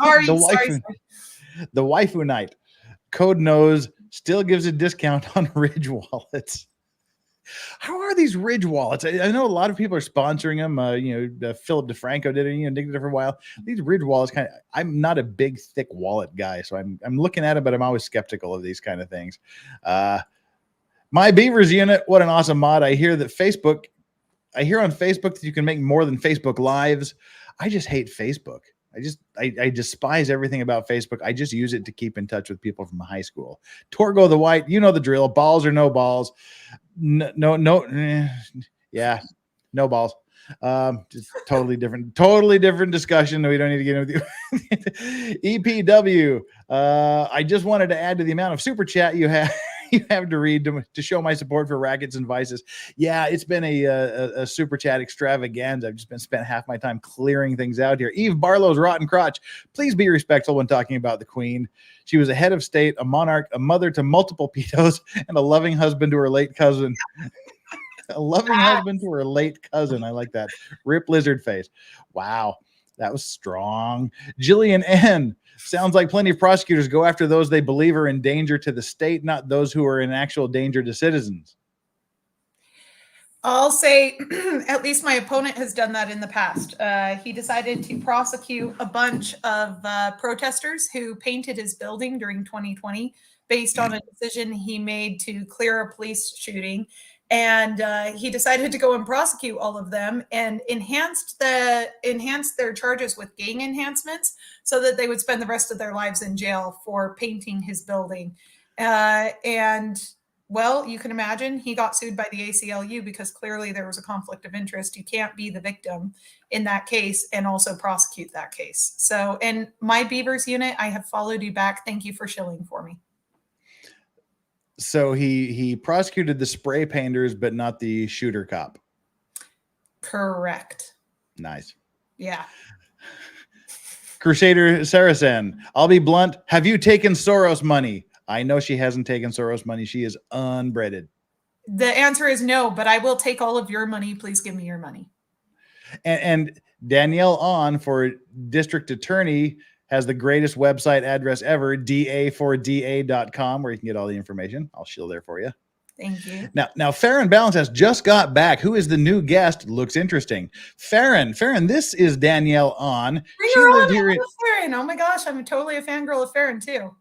Sorry, the waifu night. Code Knows still gives a discount on Ridge wallets. How are these Ridge wallets? I know a lot of people are sponsoring them. Philip DeFranco did it. Nick did it for a while. These Ridge wallets I'm not a big, thick wallet guy, so I'm looking at it, but I'm always skeptical of these kind of things. My Beavers unit, what an awesome mod! I hear on Facebook that you can make more than Facebook Lives. I just hate Facebook. I despise everything about Facebook. I just use it to keep in touch with people from high school. Torgo the White, you know the drill. Balls or no balls. No balls. Just totally different discussion that we don't need to get into. EPW. I just wanted to add to the amount of super chat you have to read to show my support for Rackets and Vices. Yeah, it's been a super chat extravaganza. I've just spent half my time clearing things out here. Eve Barlow's Rotten Crotch. Please be respectful when talking about the Queen. She was a head of state, a monarch, a mother to multiple pedos, and a loving husband to her late cousin. A loving husband to her late cousin. I like that. Rip lizard face. Wow. That was strong. Jillian N. Sounds like plenty of prosecutors go after those they believe are in danger to the state, not those who are in actual danger to citizens. I'll say at least my opponent has done that in the past. He decided to prosecute a bunch of protesters who painted his building during 2020 based on a decision he made to clear a police shooting. And he decided to go and prosecute all of them and enhanced their charges with gang enhancements so that they would spend the rest of their lives in jail for painting his building. Well, you can imagine he got sued by the ACLU because clearly there was a conflict of interest. You can't be the victim in that case and also prosecute that case. So, and my Beavers unit, I have followed you back. Thank you for shilling for me. So he prosecuted the spray painters, but not the shooter cop. Correct. Nice. Yeah. Crusader Saracen. I'll be blunt. Have you taken Soros money? I know she hasn't taken Soros money. She is unbreaded. The answer is no, but I will take all of your money. Please give me your money. And Danielle On for district attorney has the greatest website address ever, da4da.com, where you can get all the information. I'll shield there for you. Thank you. Now Farron Balance has just got back. Who is the new guest? Looks interesting. Farron, this is Danielle On. Bring her on. Farron. Oh my gosh, I'm totally a fangirl of Farron too.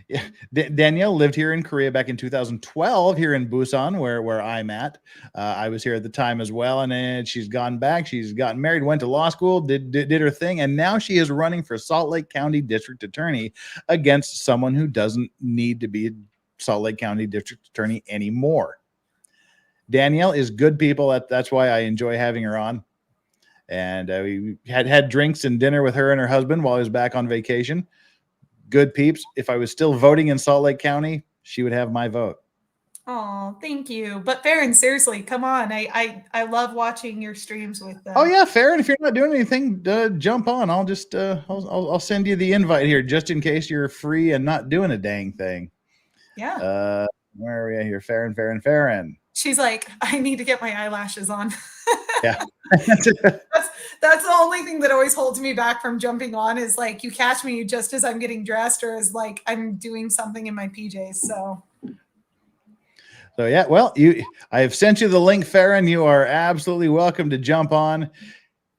Yeah, Danielle lived here in Korea back in 2012 here in Busan, where I'm at. I was here at the time as well, and then she's gone back. She's gotten married, went to law school, did her thing, and now she is running for Salt Lake County District Attorney against someone who doesn't need to be a Salt Lake County District Attorney anymore. Danielle is good people. That's why I enjoy having her on. And we had drinks and dinner with her and her husband while I was back on vacation. Good peeps. If I was still voting in Salt Lake County, she would have my vote. Oh, thank you. But Farron, seriously, come on. I love watching your streams with Oh yeah, Farron, if you're not doing anything, jump on. I'll just I'll send you the invite here just in case you're free and not doing a dang thing. Yeah. Where are we at here? Farron. She's like, I need to get my eyelashes on. Yeah. That's the only thing that always holds me back from jumping on is like you catch me just as I'm getting dressed or as like I'm doing something in my PJs. So yeah, well, I have sent you the link, Farron. You are absolutely welcome to jump on.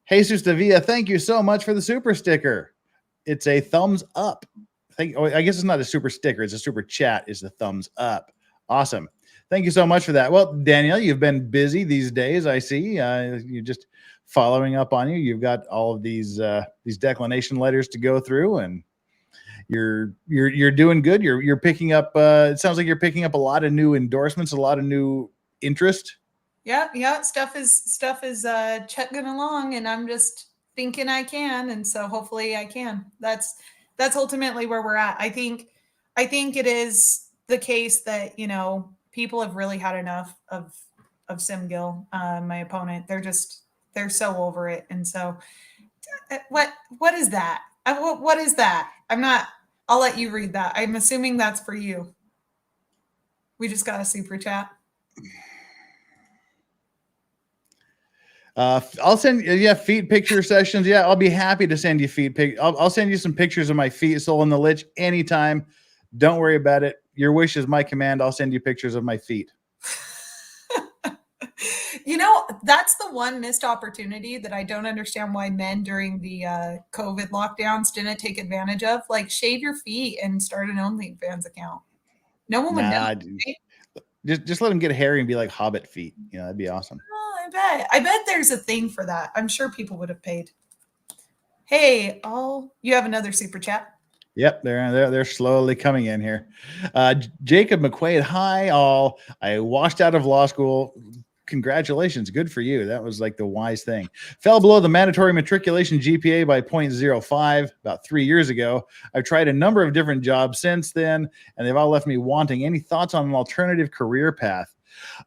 Jesus Davia, thank you so much for the super sticker. It's a thumbs up. I guess it's not a super sticker. It's a super chat. It's the thumbs up. Awesome. Thank you so much for that. Well, Danielle, you've been busy these days. I see. You're just following up on you. You've got all of these declination letters to go through, and you're doing good. You're picking up. It sounds like you're picking up a lot of new endorsements, a lot of new interest. Yeah. Stuff is chugging along, and I'm just thinking I can, and so hopefully I can. That's ultimately where we're at. I think it is the case that people have really had enough of Simgil, my opponent. They're so over it, and so what is that? What is that? I'll let you read that. I'm assuming that's for you. We just got a super chat. I'll send feet picture sessions. Yeah, I'll be happy to send you feet pic. I'll send you some pictures of my feet, Soul in the Lich, anytime. Don't worry about it. Your wish is my command. I'll send you pictures of my feet. That's the one missed opportunity that I don't understand why men during the COVID lockdowns didn't take advantage of. Like, shave your feet and start an OnlyFans account. No one would know. Just let them get hairy and be like Hobbit feet. That'd be awesome. Oh, I bet there's a thing for that. I'm sure people would have paid. Hey, you have another super chat. Yep, they're slowly coming in here. Jacob McQuaid, hi all. I washed out of law school. Congratulations, good for you. That was like the wise thing. Fell below the mandatory matriculation GPA by 0.05 about 3 years ago. I've tried a number of different jobs since then, and they've all left me wanting. Any thoughts on an alternative career path?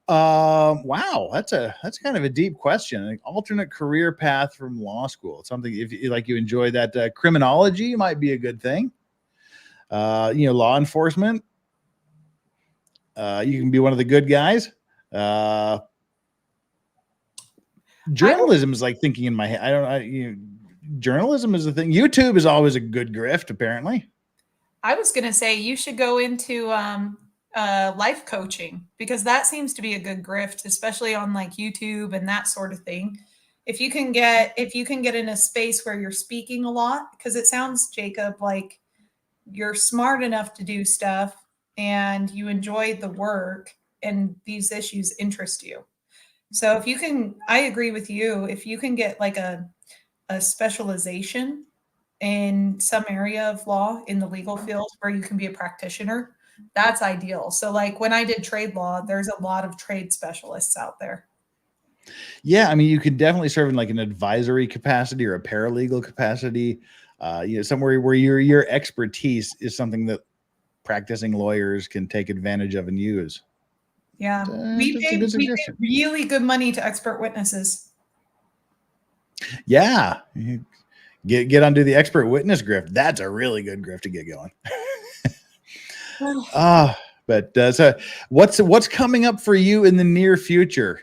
Wow, that's kind of a deep question. An alternate career path from law school. Something if you enjoy that, criminology might be a good thing. Law enforcement. You can be one of the good guys. Journalism is like thinking in my head. Journalism is a thing. YouTube is always a good grift, apparently. I was going to say you should go into life coaching, because that seems to be a good grift, especially on like YouTube and that sort of thing. If you can get in a space where you're speaking a lot, because it sounds, Jacob, like you're smart enough to do stuff and you enjoy the work and these issues interest you. So if you can, I agree with you. If you can get like a specialization in some area of law in the legal field where you can be a practitioner, that's ideal. So like when I did trade law, there's a lot of trade specialists out there. Yeah, I mean, you could definitely serve in like an advisory capacity or a paralegal capacity, somewhere where your expertise is something that practicing lawyers can take advantage of and use. Yeah, we pay really good money to expert witnesses. Yeah, get onto the expert witness grift. That's a really good grift to get going. So what's coming up for you in the near future?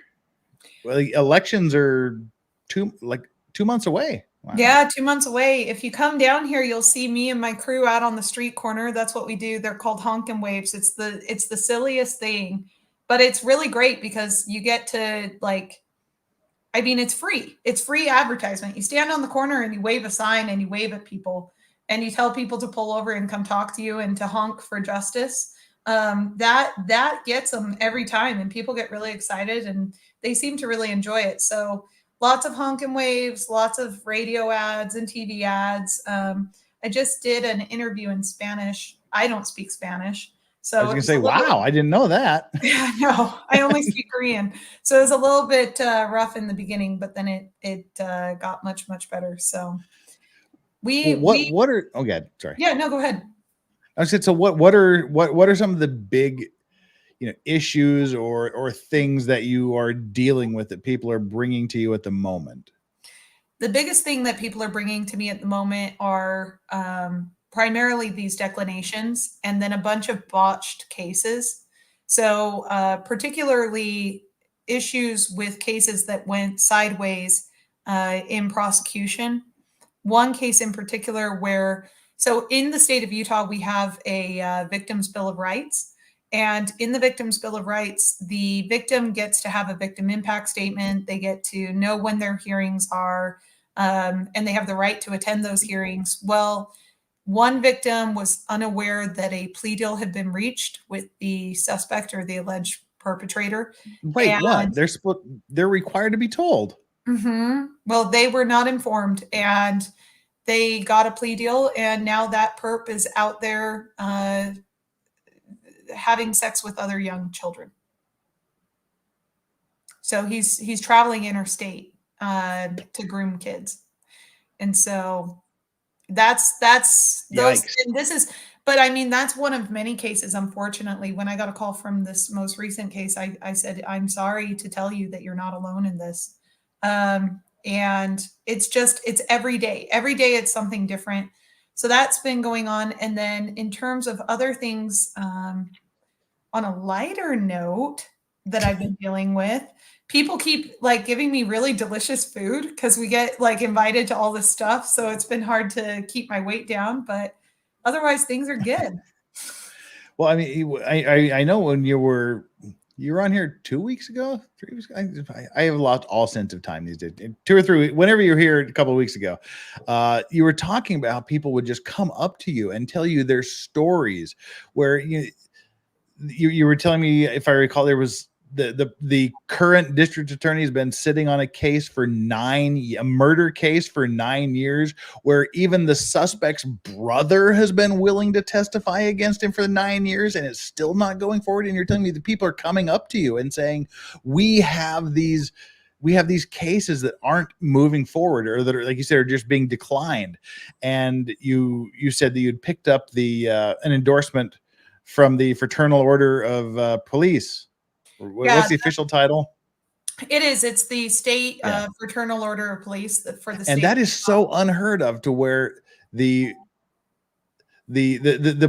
Well, elections are 2 months away. Wow. Yeah, 2 months away. If you come down here, you'll see me and my crew out on the street corner. That's what we do. They're called honkin' waves. It's the silliest thing, but it's really great because you get to it's free. It's free advertisement. You stand on the corner and you wave a sign and you wave at people and you tell people to pull over and come talk to you and to honk for justice. That gets them every time, and people get really excited and they seem to really enjoy it. So lots of honkin' waves, lots of radio ads and TV ads. I just did an interview in Spanish. I don't speak Spanish. So I was going to say, wow, I didn't know that. Yeah, no, I only speak Korean. So it was a little bit rough in the beginning, but then it got much, much better. So what are, oh God, sorry. Yeah, no, go ahead. I said, so what are some of the big, issues or things that you are dealing with that people are bringing to you at the moment? The biggest thing that people are bringing to me at the moment are primarily these declinations and then a bunch of botched cases. So particularly issues with cases that went sideways in prosecution. One case in particular where, so in the state of Utah, we have a Victim's Bill of Rights. And in the Victim's Bill of Rights, the victim gets to have a victim impact statement. They get to know when their hearings are, and they have the right to attend those hearings. Well, one victim was unaware that a plea deal had been reached with the suspect or the alleged perpetrator. Wait, what? They're required to be told. Well, they were not informed, and they got a plea deal, and now that perp is out there having sex with other young children. So he's traveling interstate to groom kids, and so that's those. Yikes. And this is, but I mean, that's one of many cases. Unfortunately, when I got a call from this most recent case, I said, "I'm sorry to tell you that you're not alone in this." And it's every day. Every day it's something different. So that's been going on. And then in terms of other things, on a lighter note that I've been dealing with, people keep like giving me really delicious food because we get like invited to all this stuff. So it's been hard to keep my weight down, but otherwise things are good. Well, I mean, I know when you were on here 2 weeks ago, 3 weeks ago. I have lost all sense of time these days. 2 or 3, whenever you were here a couple of weeks ago, you were talking about how people would just come up to you and tell you their stories. Where you were telling me, if I recall, there was the current district attorney has been sitting on a case for a murder case for 9 years, where even the suspect's brother has been willing to testify against him for 9 years, and it's still not going forward. And you're telling me the people are coming up to you and saying, we have these cases that aren't moving forward, or that are, like you said, are just being declined. And you said that you'd picked up an endorsement from the Fraternal Order of Police. What's the official title? It is. It's the state Fraternal Order of Police for the state. And that is so unheard of, to where the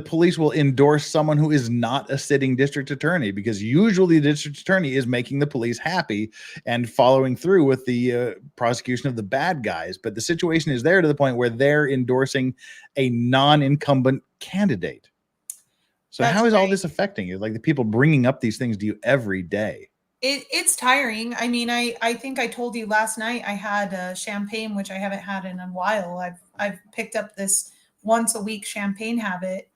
police will endorse someone who is not a sitting district attorney, because usually the district attorney is making the police happy and following through with the prosecution of the bad guys. But the situation is there to the point where they're endorsing a non-incumbent candidate. So how is all this affecting you? Like, the people bringing up these things to you every day? It's tiring. I mean, I think I told you last night I had champagne, which I haven't had in a while. I've picked up this once a week champagne habit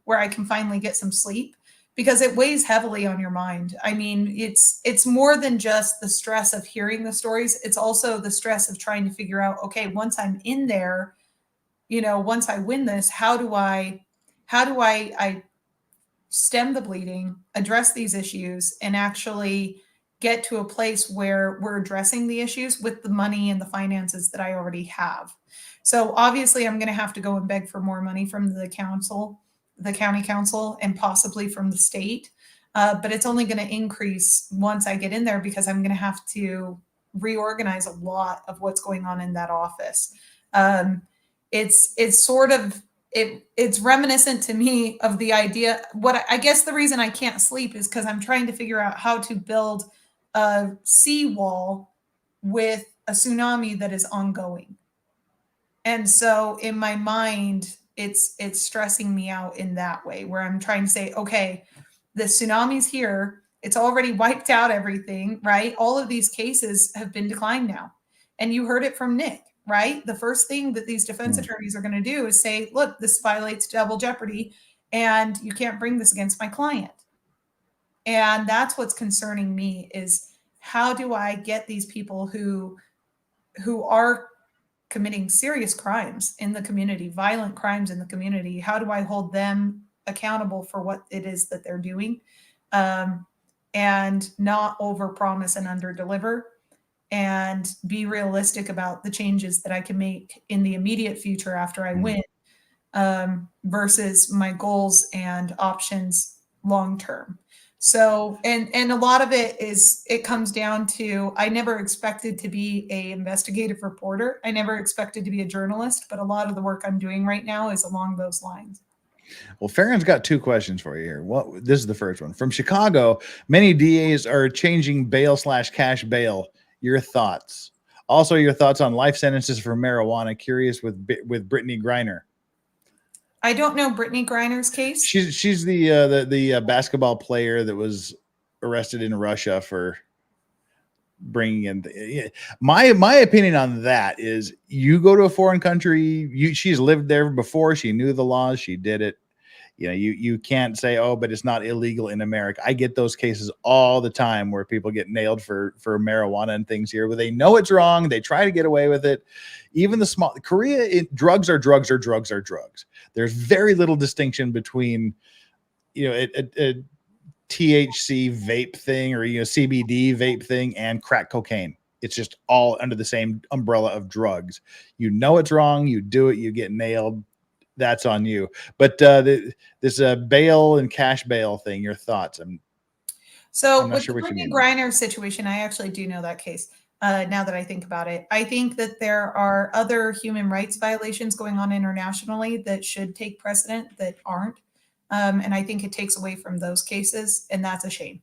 where I can finally get some sleep, because it weighs heavily on your mind. I mean, it's more than just the stress of hearing the stories. It's also the stress of trying to figure out, okay, once I'm in there, once I win this, how do I stem the bleeding, address these issues, and actually get to a place where we're addressing the issues with the money and the finances that I already have. So obviously I'm going to have to go and beg for more money from the county council, and possibly from the state. But it's only going to increase once I get in there, because I'm going to have to reorganize a lot of what's going on in that office. It's sort of, it's reminiscent to me of the idea. I guess the reason I can't sleep is because I'm trying to figure out how to build a seawall with a tsunami that is ongoing. And so in my mind, it's stressing me out in that way, where I'm trying to say, okay, the tsunami's here. It's already wiped out everything, right? All of these cases have been declined now. And you heard it from Nick, right? The first thing that these defense attorneys are going to do is say, look, this violates double jeopardy, and you can't bring this against my client. And that's what's concerning me, is how do I get these people who are committing serious crimes in the community, violent crimes in the community, how do I hold them accountable for what it is that they're doing, and not overpromise and underdeliver, and be realistic about the changes that I can make in the immediate future after I win, versus my goals and options long term. So, and a lot of it comes down to, I never expected to be a investigative reporter. I never expected to be a journalist, but a lot of the work I'm doing right now is along those lines. Well, Farron's got two questions for you here. This is the first one from Chicago. Many DAs are changing bail/cash bail. Your thoughts? Also, your thoughts on life sentences for marijuana. Curious with Brittany Griner. I don't know Brittany Griner's case. She's the basketball player that was arrested in Russia for bringing in. My opinion on that is, you go to a foreign country. She's lived there before. She knew the laws. She did it. You can't say, oh, but it's not illegal in America. I get those cases all the time where people get nailed for marijuana and things here, where they know it's wrong. They try to get away with it. Even the small Korea, drugs are drugs are drugs are drugs. There's very little distinction between, a THC vape thing or CBD vape thing and crack cocaine. It's just all under the same umbrella of drugs. You know it's wrong. You do it. You get nailed. That's on you. But this bail and cash bail thing, your thoughts? I'm not sure with what you Brittany mean. Griner's situation, I actually do know that case. Now that I think about it, I think that there are other human rights violations going on internationally that should take precedent that aren't. And I think it takes away from those cases, and that's a shame.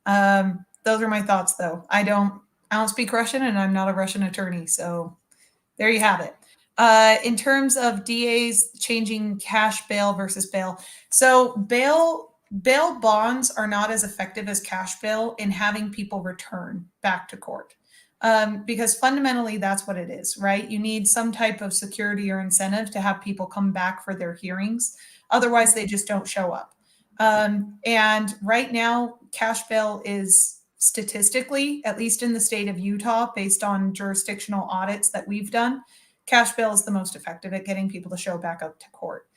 Those are my thoughts, though. I don't speak Russian, and I'm not a Russian attorney. So there you have it. In terms of DAs changing cash bail versus bail. So bail bonds are not as effective as cash bail in having people return back to court. Because fundamentally that's what it is, right? You need some type of security or incentive to have people come back for their hearings. Otherwise, they just don't show up. And right now, cash bail is statistically, at least in the state of Utah, based on jurisdictional audits that we've done, cash bail is the most effective at getting people to show back up to court.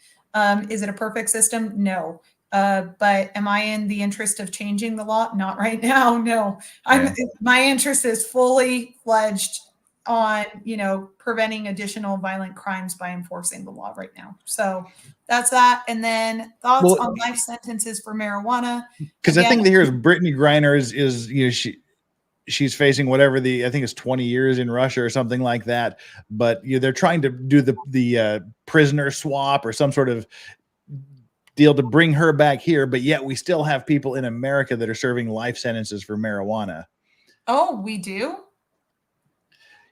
Is it a perfect system? No. But am I in the interest of changing the law? Not right now. No. My interest is fully fledged on, preventing additional violent crimes by enforcing the law right now. So that's that. And then thoughts on life sentences for marijuana. Because I think that here's Brittany Griner is she's facing whatever I think it's 20 years in Russia or something like that. But they're trying to do the prisoner swap or some sort of deal to bring her back here. But yet we still have people in America that are serving life sentences for marijuana. Oh, we do?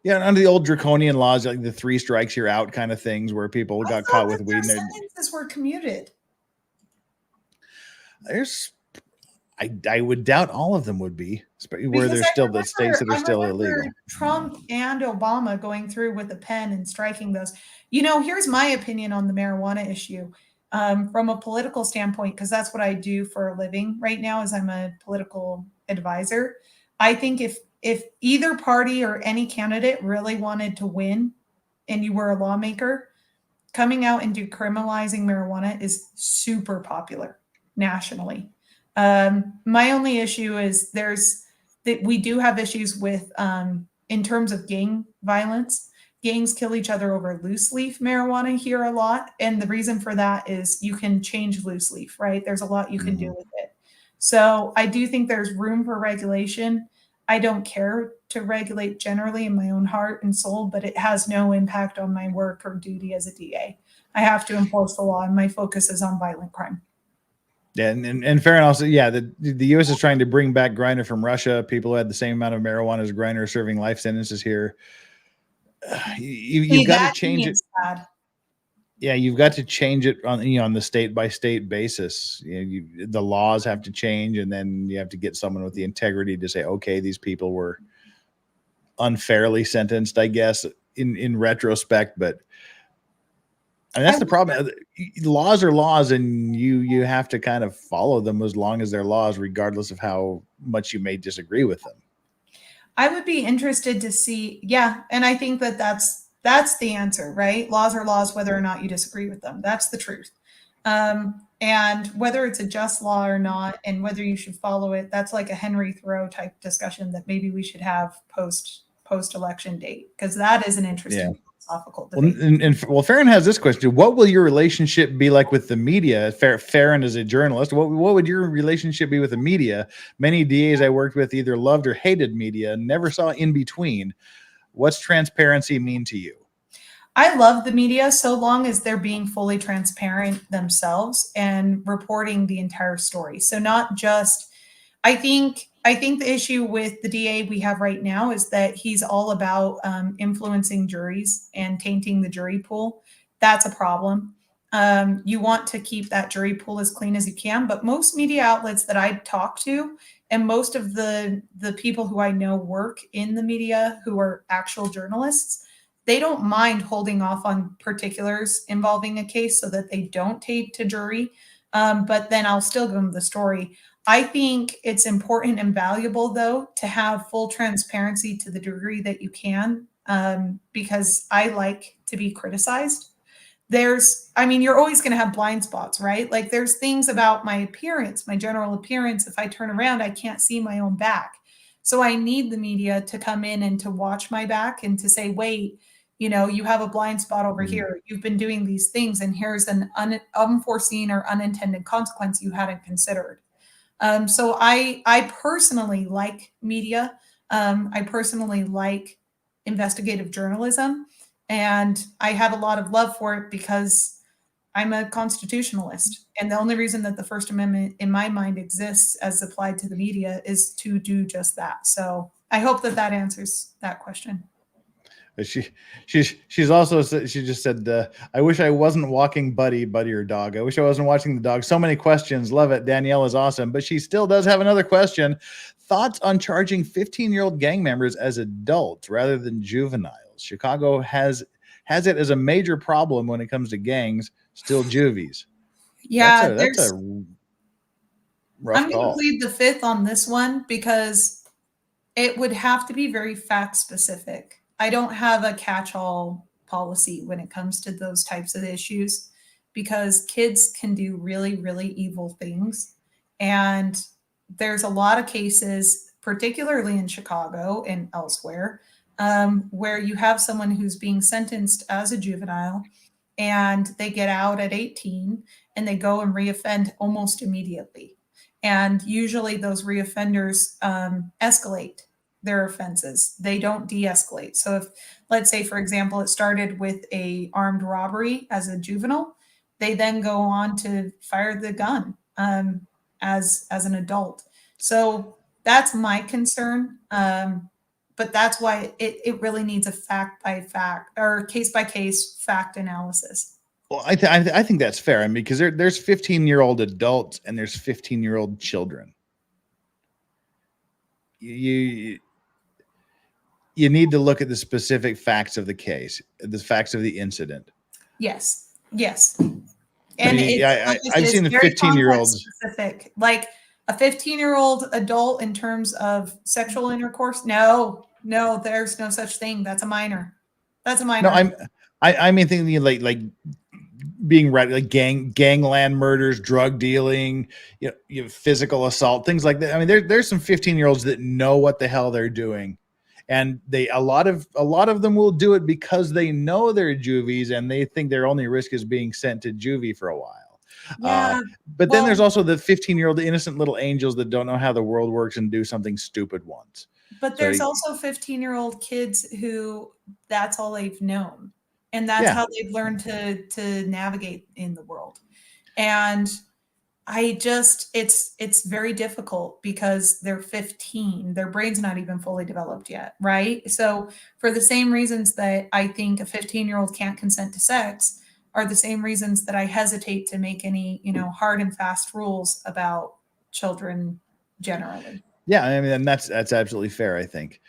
Yeah, under the old draconian laws, like the 3 strikes you're out kind of things, where people got caught with weed. Their sentences were commuted. I would doubt all of them would be, where there's still the states that are still illegal. Trump and Obama going through with a pen and striking those. Here's my opinion on the marijuana issue from a political standpoint, because that's what I do for a living right now, is I'm a political advisor. I think if either party or any candidate really wanted to win and you were a lawmaker, coming out and decriminalizing marijuana is super popular nationally. My only issue is that we do have issues with, in terms of gang violence. Gangs kill each other over loose leaf marijuana here a lot. And the reason for that is you can change loose leaf, right? There's a lot you can do with it. So I do think there's room for regulation. I don't care to regulate generally in my own heart and soul, but it has no impact on my work or duty as a DA. I have to enforce the law, and my focus is on violent crime. Yeah, and fair enough. Also, the U.S. is trying to bring back Griner from Russia. People who had the same amount of marijuana as Griner serving life sentences here. You've got to change it. Sad. Yeah, you've got to change it on the state by state basis. The laws have to change, and then you have to get someone with the integrity to say, okay, these people were unfairly sentenced, I guess, in retrospect. But that's the problem. Laws are laws, and you have to kind of follow them as long as they're laws, regardless of how much you may disagree with them. I would be interested to see. Yeah, and I think that's the answer, right? Laws are laws, whether or not you disagree with them. That's the truth. And whether it's a just law or not, and whether you should follow it, that's like a Henry Thoreau type discussion that maybe we should have post-election date, because that is an interesting philosophical Well, debate. well, Farron has this question. What will your relationship be like with the media? Farron is a journalist. What would your relationship be with the media? Many DAs I worked with either loved or hated media, never saw in between. What's transparency mean to you? I love the media so long as they're being fully transparent themselves and reporting the entire story. So not just, I think the issue with the DA we have right now is that he's all about influencing juries and tainting the jury pool. That's a problem. You want to keep that jury pool as clean as you can, but most media outlets that I talk to, and most of the people who I know work in the media who are actual journalists, they don't mind holding off on particulars involving a case so that they don't take to jury. But then I'll still give them the story. I think it's important and valuable, though, to have full transparency to the degree that you can, because I like to be criticized. You're always going to have blind spots, right? Like there's things about my appearance, my general appearance. If I turn around, I can't see my own back. So I need the media to come in and to watch my back and to say, wait, you have a blind spot over here. You've been doing these things, and here's an unforeseen or unintended consequence you hadn't considered. So I personally like media. I personally like investigative journalism, and I have a lot of love for it because I'm a constitutionalist. And the only reason that the First Amendment in my mind exists as applied to the media is to do just that. So I hope that answers that question. She's also said, she just said, I wish I wasn't walking Buddy or dog. I wish I wasn't watching the dog. So many questions. Love it. Danielle is awesome. But she still does have another question. Thoughts on charging 15-year-old gang members as adults rather than juveniles? Chicago has it as a major problem when it comes to gangs, still juvies. Yeah, that's a rough I'm going call. to plead the fifth on this one because it would have to be very fact specific. I don't have a catch-all policy when it comes to those types of issues because kids can do really, really evil things. And there's a lot of cases, particularly in Chicago and elsewhere, where you have someone who's being sentenced as a juvenile and they get out at 18 and they go and reoffend almost immediately. And usually those reoffenders escalate their offenses. They don't de-escalate. So if, let's say, for example, it started with a armed robbery as a juvenile, they then go on to fire the gun as an adult. So that's my concern. But that's why it really needs a fact by fact or case by case fact analysis. Well, I think that's fair. I mean, because there's 15-year-old adults and there's 15-year-old children. You need to look at the specific facts of the case, the facts of the incident. Yes. And I've seen the 15-year-olds specific, like a 15-year-old adult in terms of sexual intercourse. No, there's no such thing. That's a minor. No, I mean thinking like being right, like gangland murders, drug dealing, physical assault, things like that. I mean, there's some 15-year-olds that know what the hell they're doing. And a lot of them will do it because they know they're juvies and they think their only risk is being sent to juvie for a while. Yeah, but then there's also the 15-year-old innocent little angels that don't know how the world works and do something stupid once. But there's also 15-year-old kids who that's all they've known. And that's how they've learned to navigate in the world. And it's very difficult because they're 15. Their brain's not even fully developed yet, right? So for the same reasons that I think a 15-year-old can't consent to sex are the same reasons that I hesitate to make any, hard and fast rules about children generally. Yeah, I mean, and that's absolutely fair, I think.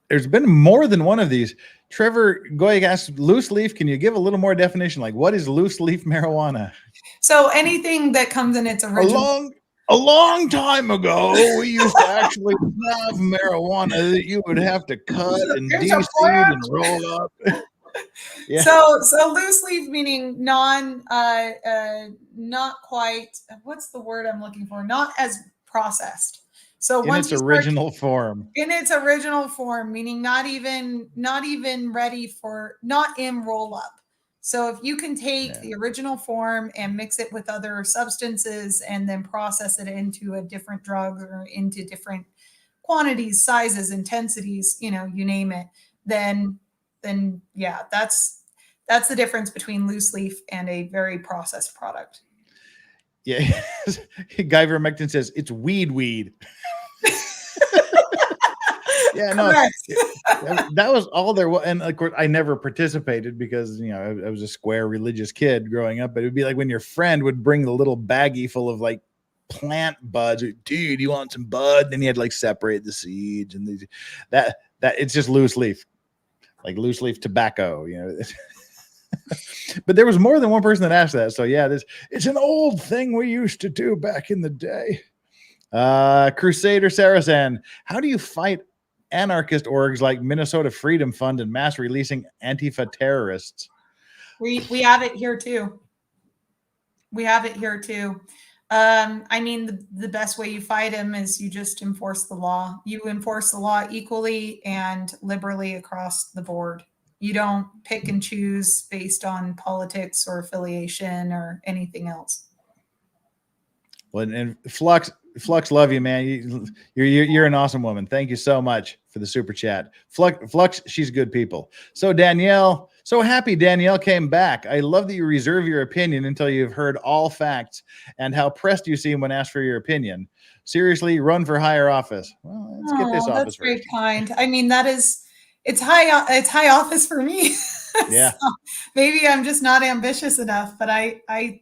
There's been more than one of these. Trevor Goyek asked, loose leaf, can you give a little more definition? Like, what is loose leaf marijuana? So anything that comes in its original... A long time ago, we used to actually have marijuana that you would have to cut and de-seed and roll up. Yeah. So loose leaf meaning not quite, what's the word I'm looking for? Not as processed. So In once its you start original form. in its original form, meaning not even ready for, not in roll up. So if you can take the original form and mix it with other substances and then process it into a different drug or into different quantities, sizes, intensities, you know, you name it, then yeah, that's the difference between loose leaf and a very processed product. Yeah. Guy Vermectin says it's weed. Yeah, no, that was all there was. And of course, I never participated because, you know, I was a square religious kid growing up. But it would be like when your friend would bring the little baggie full of like plant buds. Dude, you want some bud? Then you had to like separate the seeds and these, that it's just loose leaf, like loose leaf tobacco, you know. But there was more than one person that asked that. So yeah, it's an old thing we used to do back in the day. Crusader Saracen, how do you fight anarchist orgs like Minnesota Freedom Fund and mass releasing Antifa terrorists? We have it here too. I mean, the best way you fight them is you just enforce the law. You enforce the law equally and liberally across the board. You don't pick and choose based on politics or affiliation or anything else. Well, and Flux, love you, man. You're an awesome woman. Thank you so much for the super chat. Flux, she's good people. So Danielle, so happy Danielle came back. I love that you reserve your opinion until you've heard all facts and how pressed you seem when asked for your opinion. Seriously, run for higher office. Well, let's get this office that's very first. kind. I mean, it's high office for me. Yeah. So maybe I'm just not ambitious enough, but I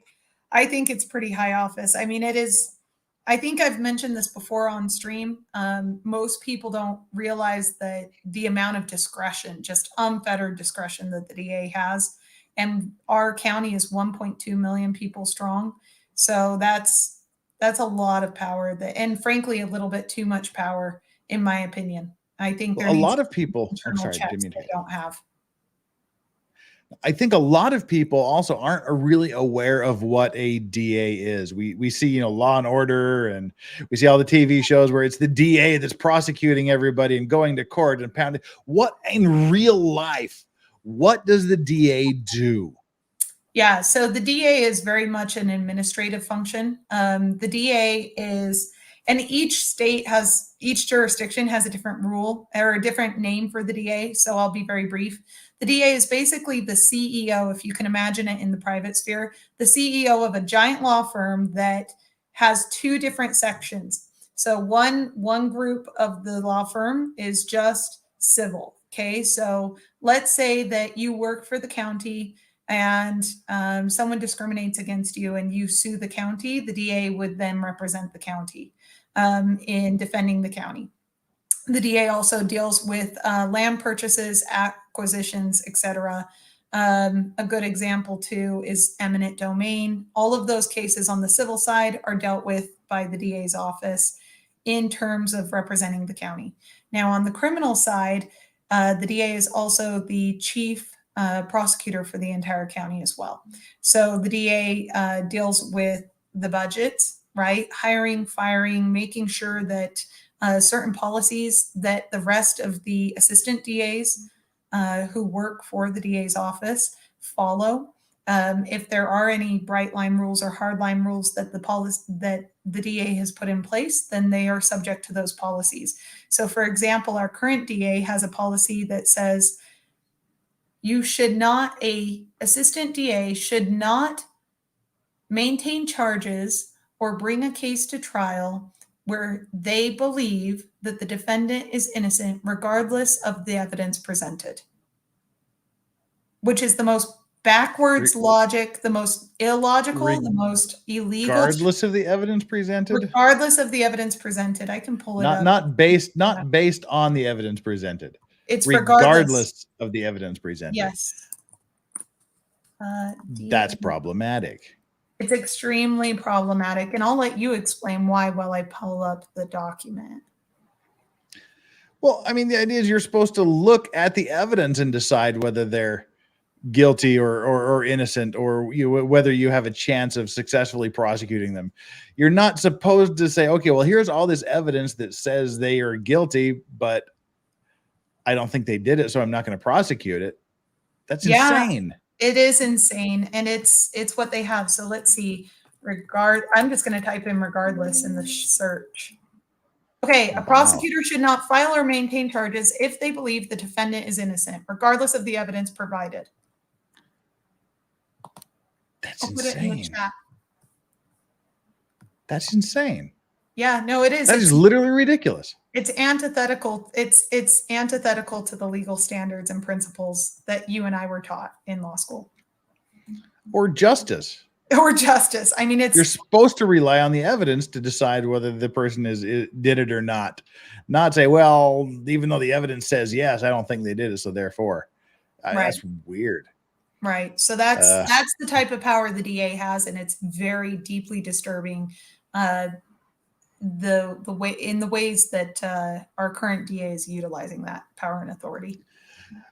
think it's pretty high office. I mean, it is. I think I've mentioned this before on stream. Most people don't realize that the amount of discretion, just unfettered discretion that the DA has. And our county is 1.2 million people strong. So that's a lot of power, and frankly, a little bit too much power, in my opinion. I think there a lot of people, I'm sorry, checks they don't have. I think a lot of people also aren't really aware of what a DA is. We see, you know, Law and Order, and we see all the TV shows where it's the DA that's prosecuting everybody and going to court and pounding. What in real life, what does the DA do? Yeah, so the DA is very much an administrative function. The DA is, and each jurisdiction has a different rule or a different name for the DA. So I'll be very brief. The DA is basically the CEO, if you can imagine it in the private sphere, the CEO of a giant law firm that has two different sections. So one group of the law firm is just civil. Okay, so let's say that you work for the county and someone discriminates against you and you sue the county. The DA would then represent the county in defending the county. The DA also deals with land purchases, acquisitions, etc. A good example too is eminent domain. All of those cases on the civil side are dealt with by the DA's office in terms of representing the county. Now on the criminal side, the DA is also the chief prosecutor for the entire county as well. So the DA deals with the budgets, right? Hiring, firing, making sure that certain policies that the rest of the assistant DAs who work for the DA's office follow. If there are any bright line rules or hard line rules that the DA has put in place, then they are subject to those policies. So for example, our current DA has a policy that says a assistant DA should not maintain charges or bring a case to trial where they believe that the defendant is innocent, regardless of the evidence presented, which is the most backwards logic, the most illogical, the most illegal. Regardless of the evidence presented? Regardless of the evidence presented. I can pull it up. Not based on the evidence presented. It's regardless of the evidence presented. Yes. That's problematic. It's extremely problematic, and I'll let you explain why while I pull up the document. Well, I mean, the idea is you're supposed to look at the evidence and decide whether they're guilty or innocent, or whether you have a chance of successfully prosecuting them. You're not supposed to say, okay, well, here's all this evidence that says they are guilty, but I don't think they did it, so I'm not going to prosecute it. That's insane. It is insane, and it's what they have. So let's see. I'm just going to type in regardless in the search. Okay, a prosecutor should not file or maintain charges if they believe the defendant is innocent, regardless of the evidence provided. That's I'll put it in the chat. That's insane. Yeah, no, it is. That is literally ridiculous. It's antithetical. It's antithetical to the legal standards and principles that you and I were taught in law school. Or justice. Or justice. I mean, you're supposed to rely on the evidence to decide whether the person did it or not. Not say, well, even though the evidence says yes, I don't think they did it, so therefore, that's weird. Right. So that's the type of power the DA has, and it's very deeply disturbing. The ways that our current DA is utilizing that power and authority.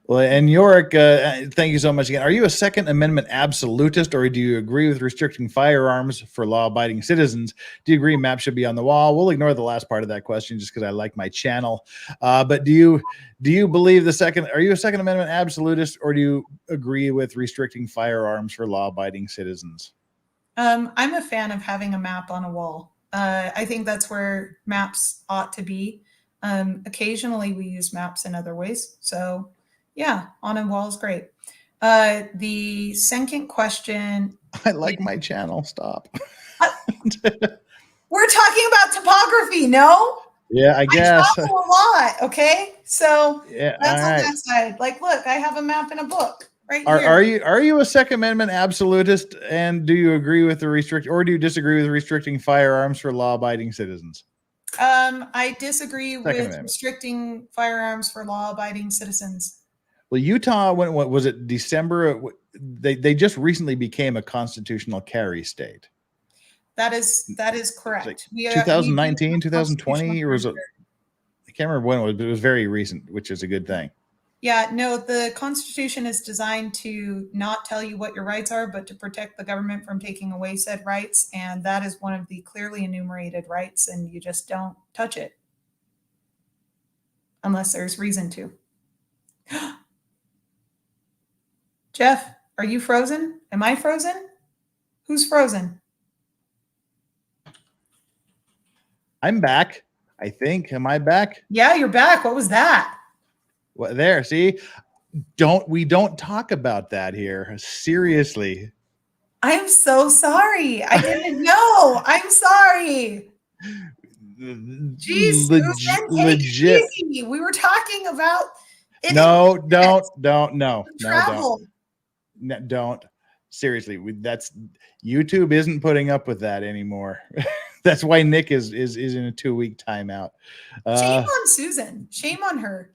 Well, and Yorick, thank you so much again. Are you a Second Amendment absolutist, or do you agree with restricting firearms for law-abiding citizens? Do you agree maps should be on the wall? We'll ignore the last part of that question just because I like my channel. But do you believe are you a Second Amendment absolutist, or do you agree with restricting firearms for law-abiding citizens? I'm a fan of having a map on a wall. I think that's where maps ought to be. Occasionally we use maps in other ways. So yeah, on a wall is great. The second question. I like my channel. Stop. We're talking about topography, no? Yeah, I guess. I travel a lot, okay? So yeah, that's on that side. Like, look, I have a map in a book right here. Are you a Second Amendment absolutist, and do you agree with or do you disagree with restricting firearms for law-abiding citizens? I disagree with restricting firearms for law-abiding citizens. Well, Utah, what was it, December? They just recently became a constitutional carry state. That is correct. Like 2019, 2020, or was it? I can't remember when it was, but it was very recent, which is a good thing. Yeah, no, the Constitution is designed to not tell you what your rights are, but to protect the government from taking away said rights. And that is one of the clearly enumerated rights, and you just don't touch it unless there's reason to. Jeff, are you frozen? Am I frozen? Who's frozen? I'm back, I think. Am I back? Yeah, you're back. What was that? Well, there, see? We don't talk about that here. Seriously. I'm so sorry. I didn't know. I'm sorry. Jeez, legit. Easy. We were talking about it. No, don't. Travel. No, don't. Seriously, that's YouTube isn't putting up with that anymore. That's why Nick is in a 2-week timeout. Shame on Susan. Shame on her.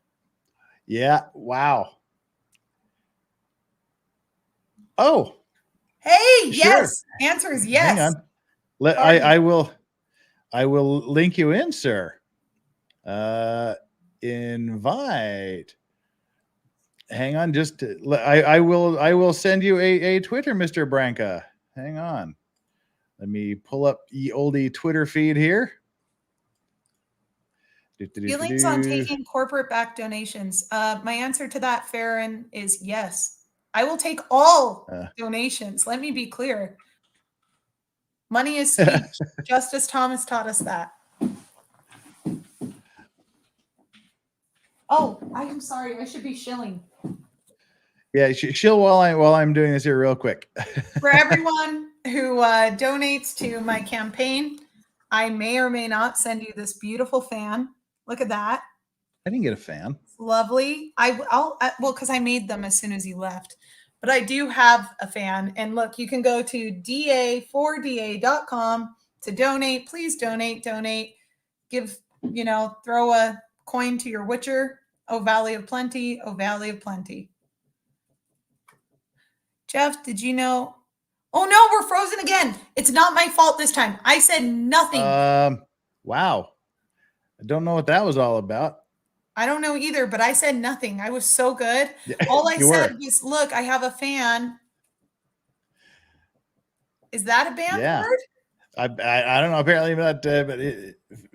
Yeah. Wow. Oh. Hey, yes. Sure. Answer is yes. Hang on. I will link you in, sir. Invite. Hang on, I will send you a Twitter, Mr. Branca. Hang on. Let me pull up the oldie Twitter feed here. Feelings on taking corporate backed donations. My answer to that, Farron, is yes. I will take all donations. Let me be clear. Money is speech. Justice Thomas taught us that. Oh, I am sorry. I should be shilling. Yeah, shill while I'm doing this here real quick. For everyone who donates to my campaign, I may or may not send you this beautiful fan. Look at that. I didn't get a fan. It's lovely. Well, because I made them as soon as you left. But I do have a fan. And look, you can go to da4da.com to donate. Please donate. Give, throw a coin to your witcher. Oh, Valley of Plenty. Oh, Valley of Plenty. Jeff, did you know? Oh, no, we're frozen again. It's not my fault this time. I said nothing. Wow. I don't know what that was all about. I don't know either, but I said nothing. I was so good. Yeah, All I you said were. was, look, I have a fan. Is that a banned Yeah. word? I don't know. Apparently not. But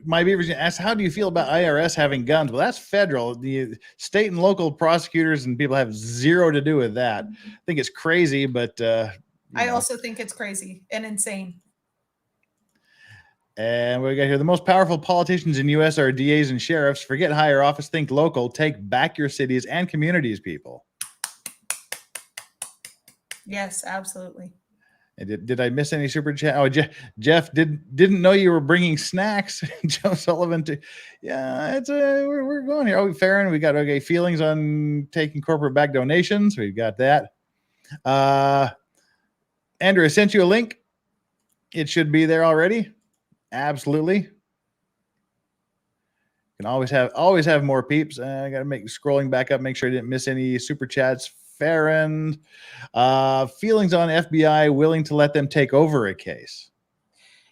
my beavers asked, "How do you feel about IRS having guns?" Well, that's federal. The state and local prosecutors and people have zero to do with that. I think it's crazy, but I also think it's crazy and insane. And we got here: the most powerful politicians in U.S. are DAs and sheriffs. Forget higher office, think local. Take back your cities and communities, people. Yes, absolutely. Did I miss any super chat? Oh, Jeff didn't know you were bringing snacks. Joe Sullivan too. Yeah, it's we're going here. Oh, Farron, we got okay feelings on taking corporate back donations. We've got that. Andrew, I sent you a link. It should be there already. Absolutely. You can always have more peeps. I got to make scrolling back up, make sure I didn't miss any super chats. Farron, feelings on FBI willing to let them take over a case?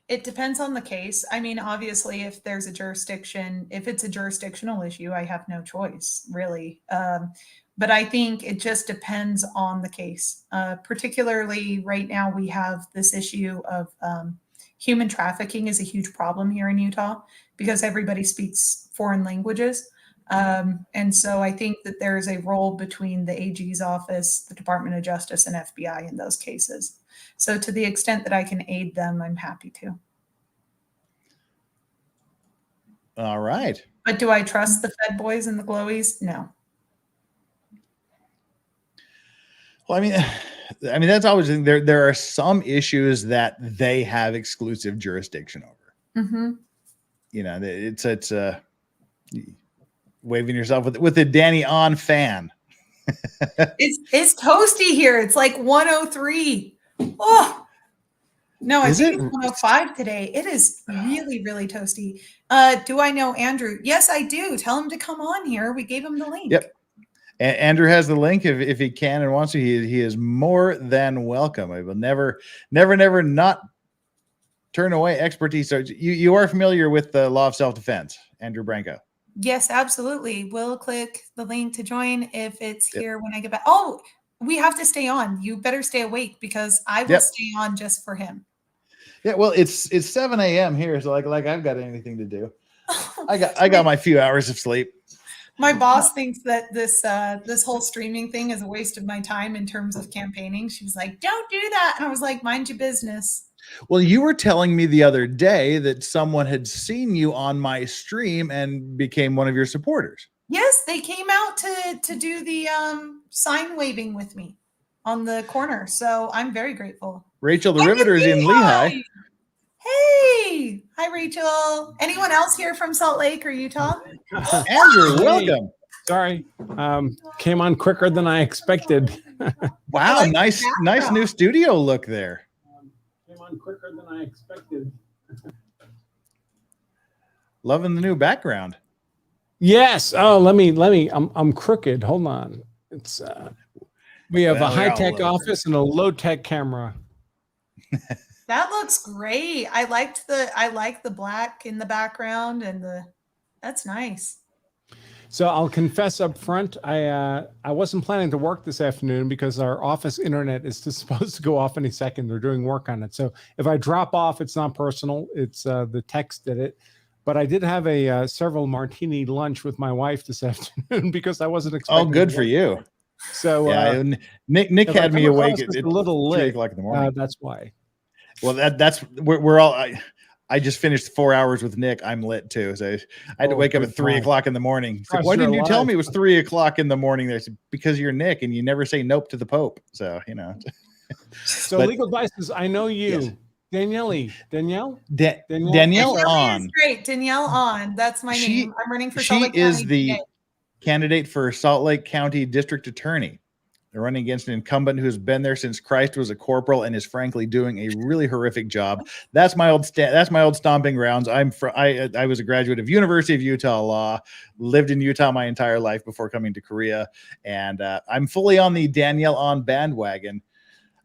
It depends on the case. I mean, obviously, if it's a jurisdictional issue, I have no choice, really. But I think it just depends on the case. Particularly right now, we have this issue of human trafficking is a huge problem here in Utah because everybody speaks foreign languages. And so I think that there is a role between the AG's office, the Department of Justice, and FBI in those cases. So to the extent that I can aid them, I'm happy to. All right. But do I trust the Fed boys and the glowies? No. Well, I mean, that's always there. There are some issues that they have exclusive jurisdiction over. Mm-hmm. You know, it's waving yourself with the Danny on fan. It's toasty here. It's like 103. Oh no, I think it's 105 today. It is really, really toasty. Do I know Andrew? Yes, I do. Tell him to come on here. We gave him the link. Yep. Andrew has the link if he can and wants to. He is more than welcome. I will never not turn away expertise. So you are familiar with the law of self-defense, Andrew Branco? Yes, absolutely. We'll click the link to join if it's here when I get back. Oh, we have to stay on. You better stay awake because I will stay on just for him. Yeah, well, it's 7 a.m. here, so like I've got anything to do. I got my few hours of sleep. My boss thinks that this whole streaming thing is a waste of my time in terms of campaigning. She was like, "Don't do that," and I was like, "Mind your business." Well, you were telling me the other day that someone had seen you on my stream and became one of your supporters. Yes, they came out to do the sign waving with me on the corner. So I'm very grateful. Rachel the Riveter is in Lehigh. Hey, hi, Rachel. Anyone else here from Salt Lake or Utah? Andrew, welcome. Sorry, came on quicker than I expected. Wow, nice new studio look there. Came on quicker than I expected. Loving the new background. Yes. Oh, let me. I'm crooked. Hold on. It's we have a high-tech office and a low-tech camera. That looks great. I like the black in the background and that's nice. So I'll confess up front, I wasn't planning to work this afternoon because our office internet is just supposed to go off any second. They're doing work on it. So if I drop off, it's not personal. It's the text did it. But I did have a several martini lunch with my wife this afternoon because I wasn't expecting. Oh, good for you. So yeah, Nick had me awake at a little late. 3 o'clock in the morning. That's why. Well, that's we're all. I just finished 4 hours with Nick. I'm lit too. So I had to wake up at 3 o'clock in the morning. So why didn't you tell me it was 3 o'clock in the morning? There, because you're Nick and you never say nope to the Pope. So you know. So legal advices. I know you. Yes. Danielle on. Great. Danielle on. That's my name. I'm running for Salt Lake County. She is the candidate for Salt Lake County District Attorney. They're running against an incumbent who's been there since Christ was a corporal and is frankly doing a really horrific job. That's my old stomping grounds. I was a graduate of University of Utah Law, lived in Utah my entire life before coming to Korea, and I'm fully on the Danielle on bandwagon.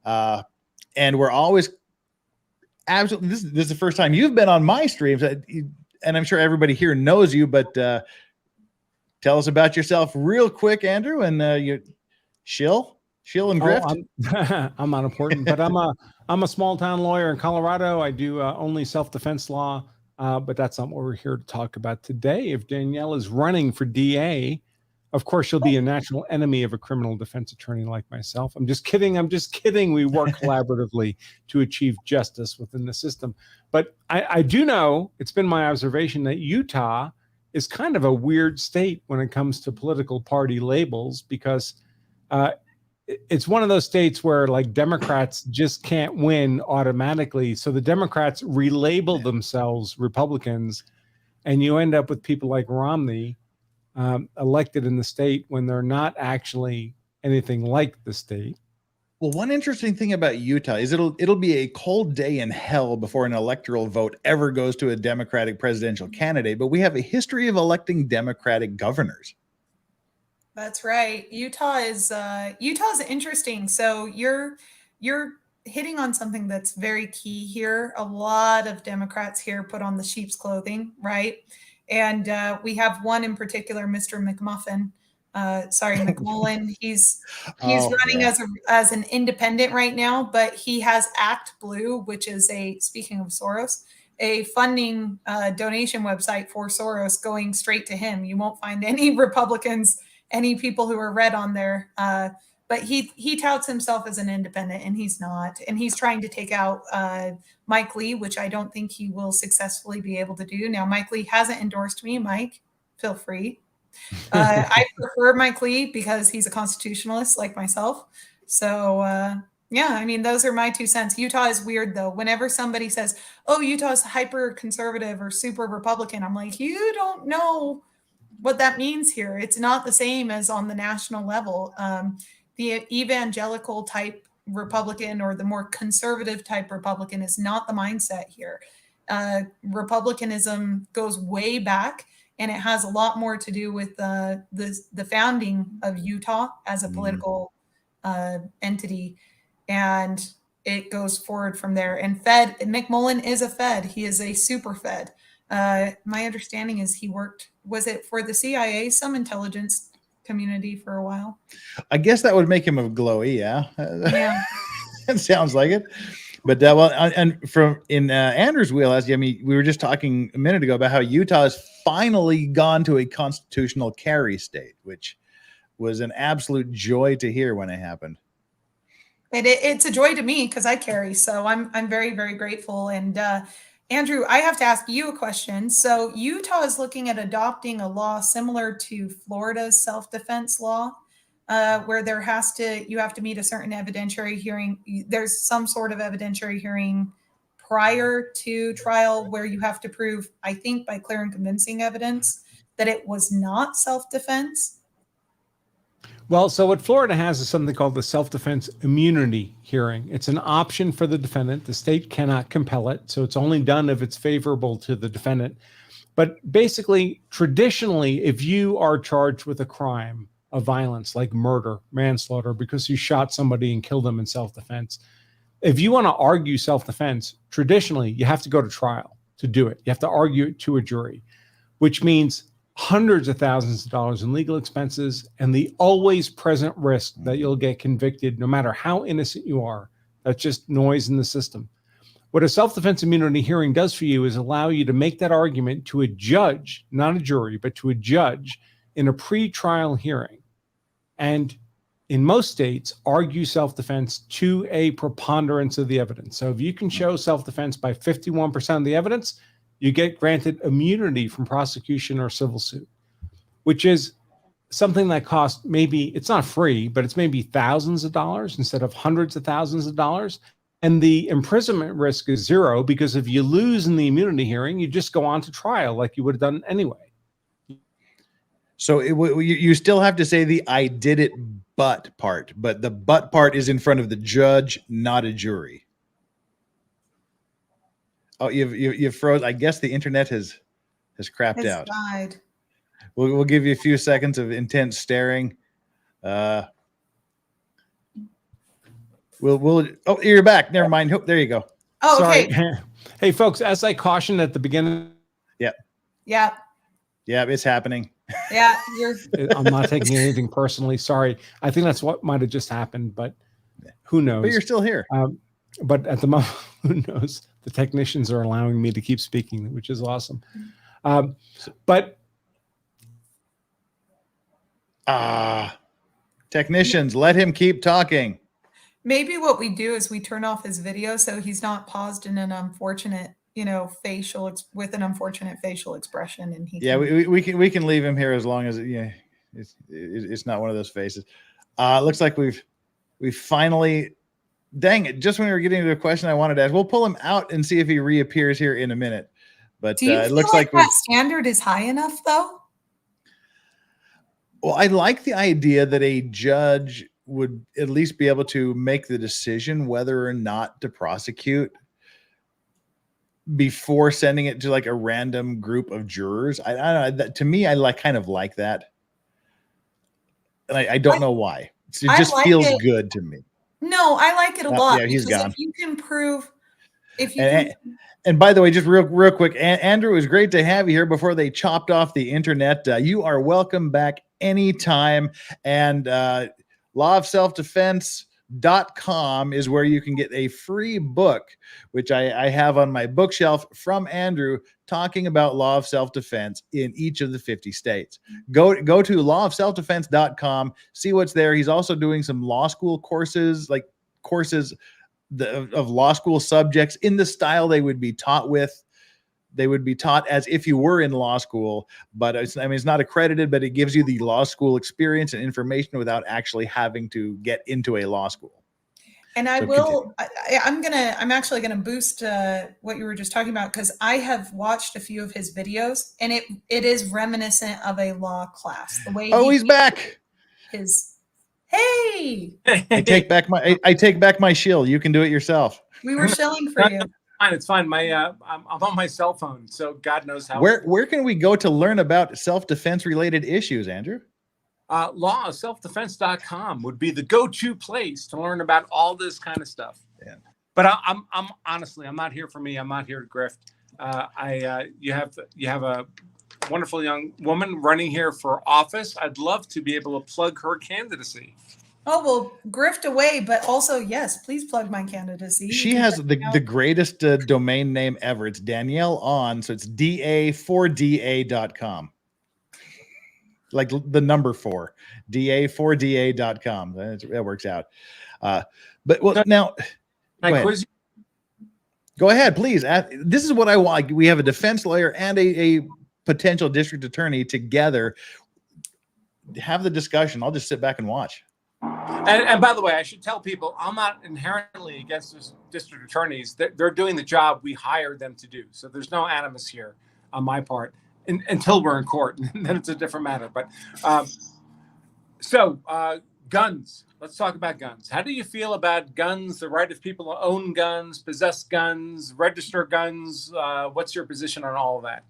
And we're always absolutely. This is the first time you've been on my streams, and I'm sure everybody here knows you, but tell us about yourself real quick, Andrew, and you shill and grift. I'm unimportant, but I'm a small town lawyer in Colorado. I do only self-defense law, but that's not what we're here to talk about today. If Danielle is running for DA, of course, she'll be a natural enemy of a criminal defense attorney like myself. I'm just kidding. We work collaboratively to achieve justice within the system. But I do know, it's been my observation that Utah is kind of a weird state when it comes to political party labels, because it's one of those states where like Democrats just can't win automatically. So the Democrats relabel themselves Republicans, and you end up with people like Romney elected in the state when they're not actually anything like the state. Well, one interesting thing about Utah is it'll be a cold day in hell before an electoral vote ever goes to a Democratic presidential candidate, but we have a history of electing Democratic governors. That's right. Utah's interesting. So you're hitting on something that's very key here. A lot of Democrats here put on the sheep's clothing, right? And we have one in particular, Mr. McMullen. He's running as an independent right now, but he has Act Blue, which is speaking of Soros, a funding donation website for Soros going straight to him. You won't find any Republicans, any people who are red on there. But he touts himself as an independent, and he's not. And he's trying to take out Mike Lee, which I don't think he will successfully be able to do. Now, Mike Lee hasn't endorsed me. Mike, feel free. I prefer Mike Lee because he's a constitutionalist like myself. So, yeah, I mean, those are my 2 cents. Utah is weird, though. Whenever somebody says, oh, Utah's hyper conservative or super Republican, I'm like, you don't know what that means here. It's not the same as on the national level. The evangelical type Republican or the more conservative type Republican is not the mindset here. Republicanism goes way back, and it has a lot more to do with the founding of Utah as a political entity, and it goes forward from there. And McMullen is a Fed. He is a super Fed. My understanding is he was it for the CIA, some intelligence community for a while? I guess that would make him a glowy, yeah. Yeah. It sounds like it. But well, and from in Andrew's wheelhouse, I mean, we were just talking a minute ago about how Utah has finally gone to a constitutional carry state, which was an absolute joy to hear when it happened. It's a joy to me because I carry, so I'm very, very grateful. And Andrew, I have to ask you a question. So Utah is looking at adopting a law similar to Florida's self-defense law, where you have to meet a certain evidentiary hearing. There's some sort of evidentiary hearing prior to trial where you have to prove, I think by clear and convincing evidence, that it was not self-defense. Well, so what Florida has is something called the self-defense immunity hearing. It's an option for the defendant. The state cannot compel it, so it's only done if it's favorable to the defendant. But basically, traditionally, if you are charged with a crime of violence like murder, manslaughter, because you shot somebody and killed them in self-defense, if you want to argue self-defense, traditionally, you have to go to trial to do it. You have to argue it to a jury, which means hundreds of thousands of dollars in legal expenses and the always present risk that you'll get convicted no matter how innocent you are. That's just noise in the system. What a self-defense immunity hearing does for you is allow you to make that argument to a judge, not a jury, but to a judge in a pre-trial hearing. And in most states, argue self-defense to a preponderance of the evidence. So if you can show self-defense by 51% of the evidence, you get granted immunity from prosecution or civil suit, which is something that costs it's not free, but it's maybe thousands of dollars instead of hundreds of thousands of dollars. And the imprisonment risk is zero because if you lose in the immunity hearing, you just go on to trial like you would have done anyway. So you still have to say the I did it but part, but the but part is in front of the judge, not a jury. Oh, you've froze. I guess the internet has crapped out. Died. We'll give you a few seconds of intense staring. Oh, you're back. Never mind. There you go. Oh, sorry. okay. Hey, folks, as I cautioned at the beginning. Yeah. Yeah. Yeah, it's happening. Yeah, you're. I'm not taking anything personally. Sorry. I think that's what might have just happened, but who knows? But you're still here. But at the moment, who knows? The technicians are allowing me to keep speaking, which is awesome. But technicians, let him keep talking. Maybe what we do is we turn off his video so he's not paused in an unfortunate, with an unfortunate facial expression, and he. Yeah, we can leave him here as long as it's not one of those faces. Looks like we've finally. Dang it! Just when we were getting to a question I wanted to ask, we'll pull him out and see if he reappears here in a minute. But do you it feel looks like like that standard is high enough, though? Well, I like the idea that a judge would at least be able to make the decision whether or not to prosecute before sending it to like a random group of jurors. I don't know. To me, I kind of like that, and I don't know why. It just feels good to me. No, I like it a lot. Yeah, he's gone. If you can prove, and by the way, just real quick, Andrew, it was great to have you here before they chopped off the internet. You are welcome back anytime. And lawofselfdefense.com is where you can get a free book, which I have on my bookshelf from Andrew, talking about law of self-defense in each of the 50 states. Go to lawofselfdefense.com, see what's there. He's also doing some law school courses, like courses of law school subjects in the style they would be taught with. They would be taught as if you were in law school, but it's not accredited, but it gives you the law school experience and information without actually having to get into a law school. And I'm actually gonna boost what you were just talking about, because I have watched a few of his videos, and it is reminiscent of a law class. The way he's back. Hey, I take back my shield. You can do it yourself. We were shilling for you. It's fine. I'm on my cell phone, so God knows how. Where can we go to learn about self-defense related issues, Andrew? Lawofselfdefense.com would be the go-to place to learn about all this kind of stuff. Yeah. But I'm honestly, I'm not here for me. I'm not here to grift. You have a wonderful young woman running here for office. I'd love to be able to plug her candidacy. Oh, well, grift away, but also, yes, please plug my candidacy. She has the greatest domain name ever. It's Danielle On, so it's da4da.com. Like the number 4, da4da.com. That works out. But now, go ahead, please. This is what I want. We have a defense lawyer and a potential district attorney together. Have the discussion. I'll just sit back and watch. And by the way, I should tell people I'm not inherently against district attorneys. They're doing the job we hired them to do. So there's no animus here on my part until we're in court. And then it's a different matter. But guns. Let's talk about guns. How do you feel about guns, the right of people to own guns, possess guns, register guns? What's your position on all of that?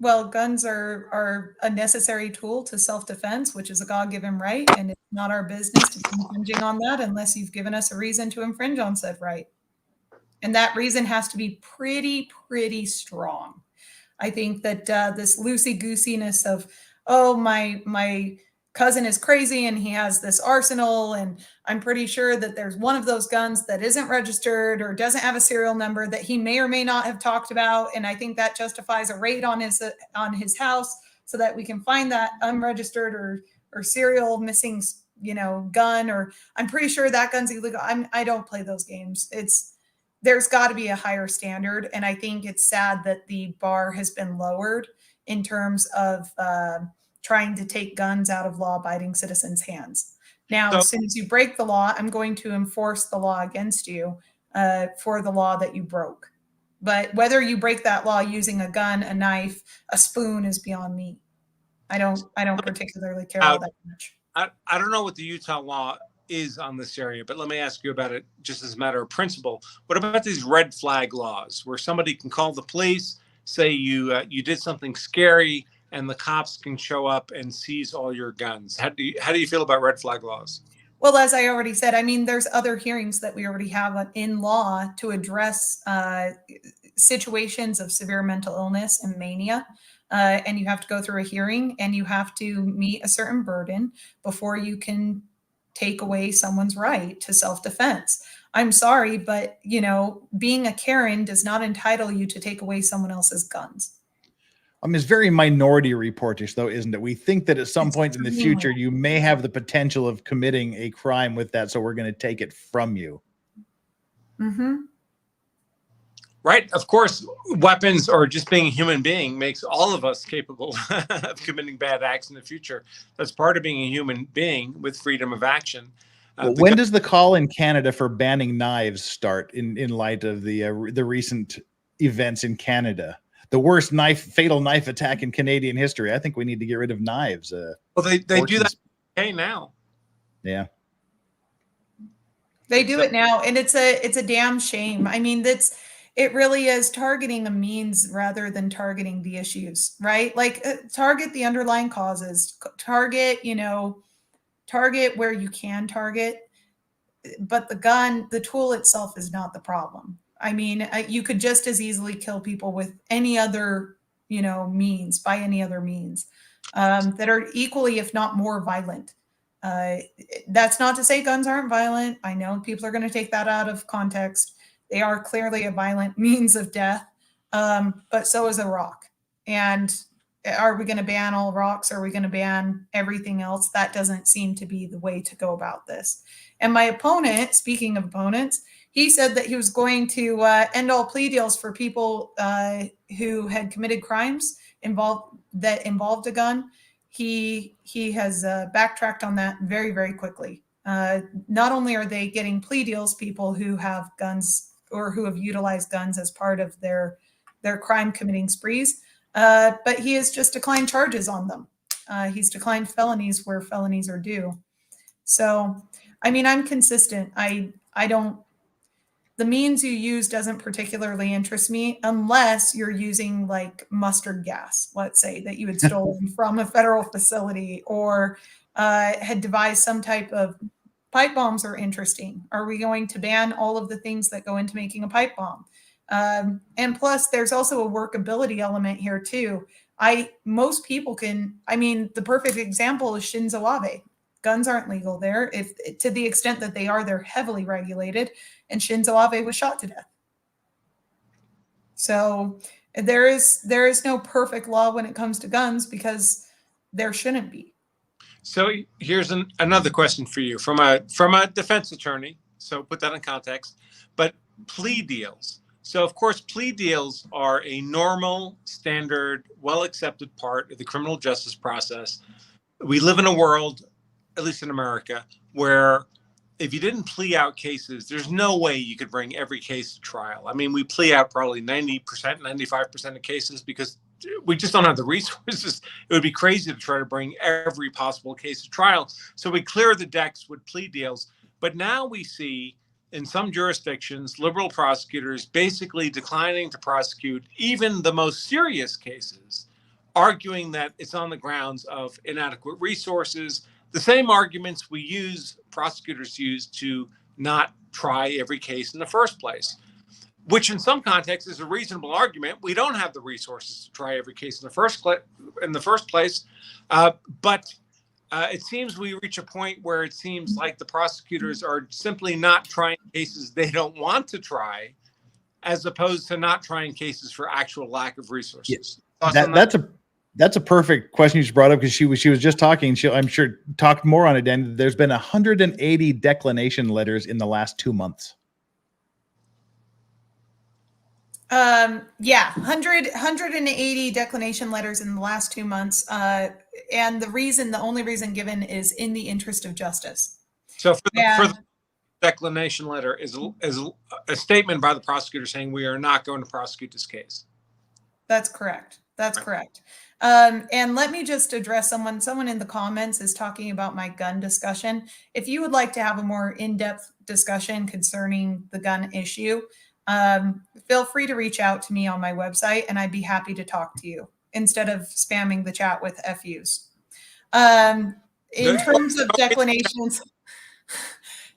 Well, guns are a necessary tool to self-defense, which is a God-given right, and it's not our business to be infringing on that unless you've given us a reason to infringe on said right. And that reason has to be pretty strong. I think that this loosey-goosiness of, oh, my cousin is crazy and he has this arsenal, and I'm pretty sure that there's one of those guns that isn't registered or doesn't have a serial number that he may or may not have talked about, and I think that justifies a raid on his house so that we can find that unregistered or serial missing gun, or I'm pretty sure that gun's illegal. I don't play those games. There's got to be a higher standard, and I think it's sad that the bar has been lowered in terms of trying to take guns out of law-abiding citizens' hands. Now, as soon as you break the law, I'm going to enforce the law against you for the law that you broke. But whether you break that law using a gun, a knife, a spoon is beyond me. I don't particularly care all that much. I don't know what the Utah law is on this area, but let me ask you about it just as a matter of principle. What about these red flag laws where somebody can call the police, say you did something scary, and the cops can show up and seize all your guns? How do you feel about red flag laws? Well, as I already said, I mean, there's other hearings that we already have in law to address situations of severe mental illness and mania. and you have to go through a hearing, and you have to meet a certain burden before you can take away someone's right to self-defense. I'm sorry, but being a Karen does not entitle you to take away someone else's guns. I mean, it's very minority reportish, though, isn't it? We think that at some point in the future, you may have the potential of committing a crime with that, so we're going to take it from you. Mm-hmm. Right. Of course, weapons or just being a human being makes all of us capable of committing bad acts in the future. That's part of being a human being with freedom of action. Well, when does the call in Canada for banning knives start in light of the recent events in Canada? The worst fatal knife attack in Canadian history. I think we need to get rid of knives. Well, they do that now. Yeah. They do it now, and it's a damn shame. I mean, it really is targeting a means rather than targeting the issues, right? Like target the underlying causes, target where you can target, but the tool itself is not the problem. I mean, you could just as easily kill people with any other, means, by any other means that are equally, if not more violent. That's not to say guns aren't violent. I know people are going to take that out of context. They are clearly a violent means of death, but so is a rock. And are we going to ban all rocks? Are we going to ban everything else? That doesn't seem to be the way to go about this. And my opponent, speaking of opponents, he said that he was going to end all plea deals for people who had committed crimes that involved a gun. He has backtracked on that very, very quickly. Not only are they getting plea deals, people who have guns or who have utilized guns as part of their crime committing sprees, but he has just declined charges on them. He's declined felonies where felonies are due. So, I mean, I'm consistent. The means you use doesn't particularly interest me unless you're using like mustard gas, let's say, that you had stolen from a federal facility, or had devised some type of pipe bombs are interesting. Are we going to ban all of the things that go into making a pipe bomb? And plus, there's also a workability element here too. Most people the perfect example is Shinzo Abe. Guns aren't legal there. If to the extent that they are, they're heavily regulated, and Shinzo Abe was shot to death. So there is no perfect law when it comes to guns, because there shouldn't be. So here's another question for you from a defense attorney. So put that in context. But plea deals. So of course, plea deals are a normal, standard, well-accepted part of the criminal justice process. We live in a world, at least in America, where if you didn't plea out cases, there's no way you could bring every case to trial. I mean, we plea out probably 90%, 95% of cases because we just don't have the resources. It would be crazy to try to bring every possible case to trial. So we clear the decks with plea deals. But now we see in some jurisdictions, liberal prosecutors basically declining to prosecute even the most serious cases, arguing that it's on the grounds of inadequate resources. The same arguments prosecutors use to not try every case in the first place, which in some contexts is a reasonable argument. We don't have the resources to try every case in the first place. But it seems we reach a point where it seems like the prosecutors are simply not trying cases they don't want to try, as opposed to not trying cases for actual lack of resources. Yeah. That's a perfect question you just brought up, because she was just talking. I'm sure talked more on it. And there's been 180 declination letters in the last 2 months. 180 declination letters in the last 2 months. And the only reason given is in the interest of justice. So for the declination letter is a statement by the prosecutor saying we are not going to prosecute this case. That's correct. Correct. And let me just address someone in the comments is talking about my gun discussion. If you would like to have a more in-depth discussion concerning the gun issue, feel free to reach out to me on my website, and I'd be happy to talk to you instead of spamming the chat with FUs. In terms of declinations,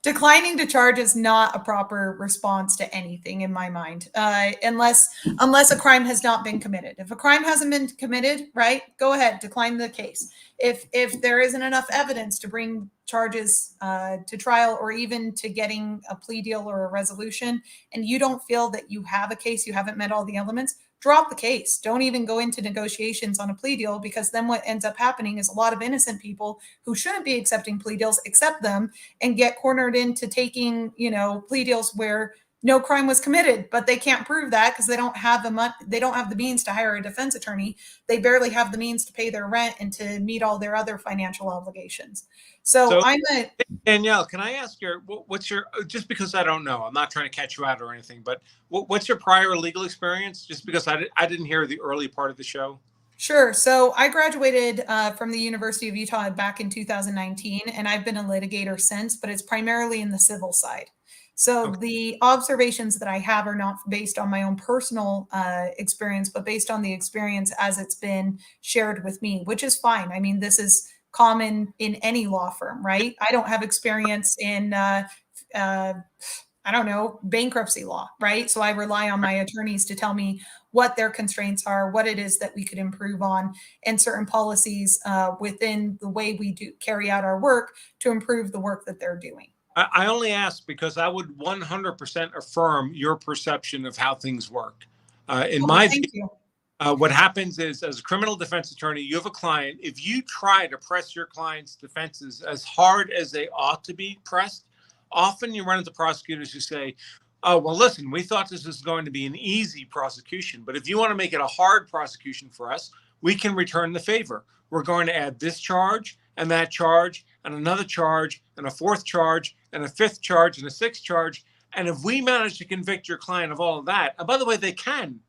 Declining to charge is not a proper response to anything in my mind, unless a crime has not been committed. If a crime hasn't been committed, right, go ahead, decline the case. If there isn't enough evidence to bring charges to trial, or even to getting a plea deal or a resolution, and you don't feel that you have a case, you haven't met all the elements, drop the case. Don't even go into negotiations on a plea deal, because then what ends up happening is a lot of innocent people who shouldn't be accepting plea deals accept them and get cornered into taking, plea deals where no crime was committed, but they can't prove that because they don't have the means to hire a defense attorney. They barely have the means to pay their rent and to meet all their other financial obligations. So Danielle, can I ask what's your, just because I don't know, I'm not trying to catch you out or anything, but what's your prior legal experience? Just because I didn't hear the early part of the show. Sure. So I graduated from the University of Utah back in 2019, and I've been a litigator since, but it's primarily in the civil side. So the observations that I have are not based on my own personal experience, but based on the experience as it's been shared with me, which is fine. I mean, this is common in any law firm, right? I don't have experience in, bankruptcy law, right? So I rely on my attorneys to tell me what their constraints are, what it is that we could improve on, and certain policies within the way we do carry out our work to improve the work that they're doing. I only ask because I would 100% affirm your perception of how things work. In my view, what happens is, as a criminal defense attorney, you have a client. If you try to press your client's defenses as hard as they ought to be pressed, often you run into prosecutors who say, oh, well, listen, we thought this was going to be an easy prosecution, but if you want to make it a hard prosecution for us, we can return the favor. We're going to add this charge and that charge and another charge and a fourth charge and a fifth charge and a sixth charge. And if we manage to convict your client of all of that, and by the way, they can,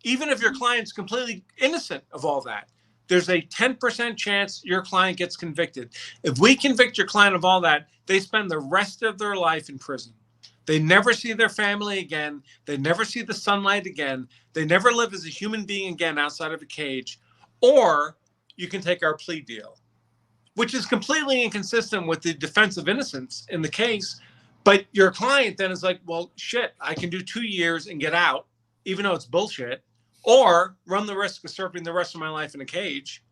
even if your client's completely innocent of all that, there's a 10% chance your client gets convicted. If we convict your client of all that, they spend the rest of their life in prison. They never see their family again. They never see the sunlight again. They never live as a human being again outside of a cage. Or you can take our plea deal, which is completely inconsistent with the defense of innocence in the case. But your client then is like, well, shit, I can do 2 years and get out, even though it's bullshit, or run the risk of serving the rest of my life in a cage.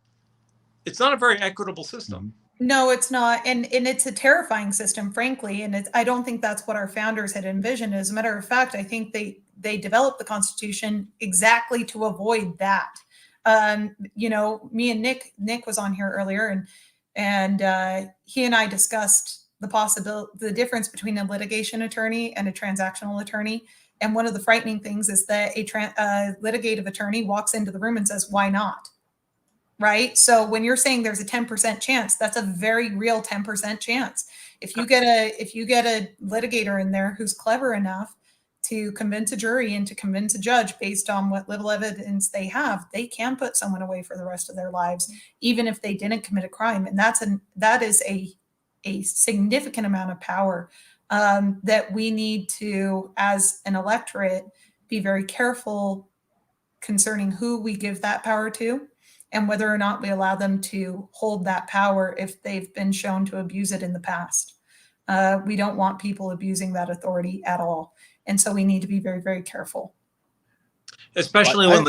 It's not a very equitable system. No, it's not. And it's a terrifying system, frankly. And I don't think that's what our founders had envisioned. As a matter of fact, I think they developed the Constitution exactly to avoid that. Me and Nick was on here earlier, and he and I discussed the difference between a litigation attorney and a transactional attorney. And one of the frightening things is that a litigative attorney walks into the room and says, why not? Right? So when you're saying there's a 10% chance, that's a very real 10% chance. If you get a litigator in there who's clever enough to convince a jury and to convince a judge based on what little evidence they have, they can put someone away for the rest of their lives, even if they didn't commit a crime. And that is a significant amount of power that we need to, as an electorate, be very careful concerning who we give that power to, and whether or not we allow them to hold that power if they've been shown to abuse it in the past. We don't want people abusing that authority at all. And so we need to be very, very careful. Especially when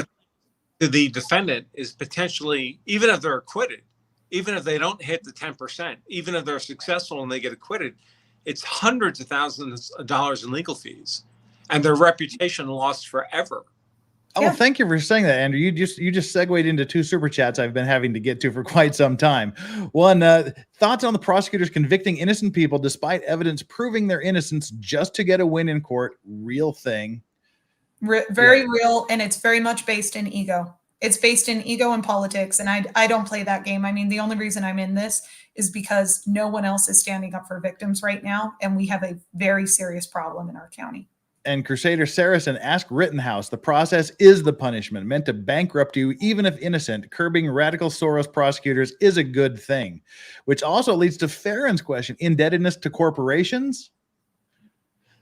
the defendant is potentially, even if they're acquitted, even if they don't hit the 10%, even if they're successful and they get acquitted, it's hundreds of thousands of dollars in legal fees and their reputation lost forever. Oh, well, thank you for saying that, Andrew. You just segued into 2 super chats I've been having to get to for quite some time. One, thoughts on the prosecutors convicting innocent people despite evidence proving their innocence just to get a win in court. Real thing. Very real, and it's very much based in ego. It's based in ego and politics, and I don't play that game. I mean, the only reason I'm in this is because no one else is standing up for victims right now, and we have a very serious problem in our county. And Crusader Saracen, ask Rittenhouse. The process is the punishment meant to bankrupt you, even if innocent. Curbing radical Soros prosecutors is a good thing, which also leads to Farron's question: indebtedness to corporations.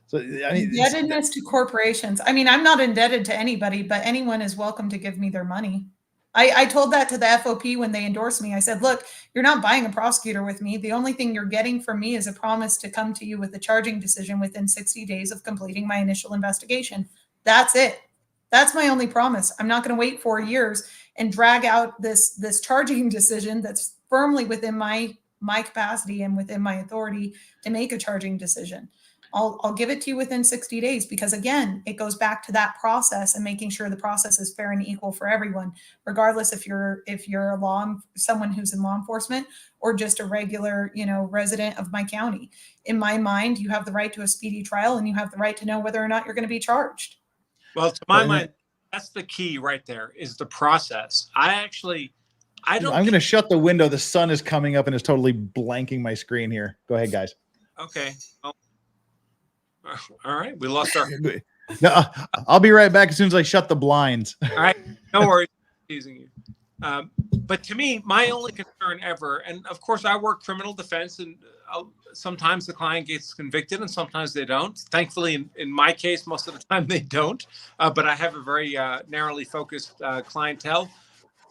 So, I mean, indebtedness to corporations. I mean, I'm not indebted to anybody, but anyone is welcome to give me their money. I told that to the FOP when they endorsed me. I said, look, you're not buying a prosecutor with me. The only thing you're getting from me is a promise to come to you with a charging decision within 60 days of completing my initial investigation. That's it. That's my only promise. I'm not going to wait 4 years and drag out this charging decision that's firmly within my capacity and within my authority to make a charging decision. I'll give it to you within 60 days because, again, it goes back to that process and making sure the process is fair and equal for everyone, regardless if you're someone who's in law enforcement or just a regular, resident of my county. In my mind, you have the right to a speedy trial and you have the right to know whether or not you're going to be charged. Well, to my mind, that's the key right there is the process. I'm going to shut the window. The sun is coming up and is totally blanking my screen here. Go ahead, guys. Okay. Well, all right. We lost our. No, I'll be right back as soon as I shut the blinds. All right. No worries. Teasing you. But to me, my only concern ever, and of course I work criminal defense, and sometimes the client gets convicted and sometimes they don't. Thankfully, in my case, most of the time they don't. But I have a very narrowly focused clientele.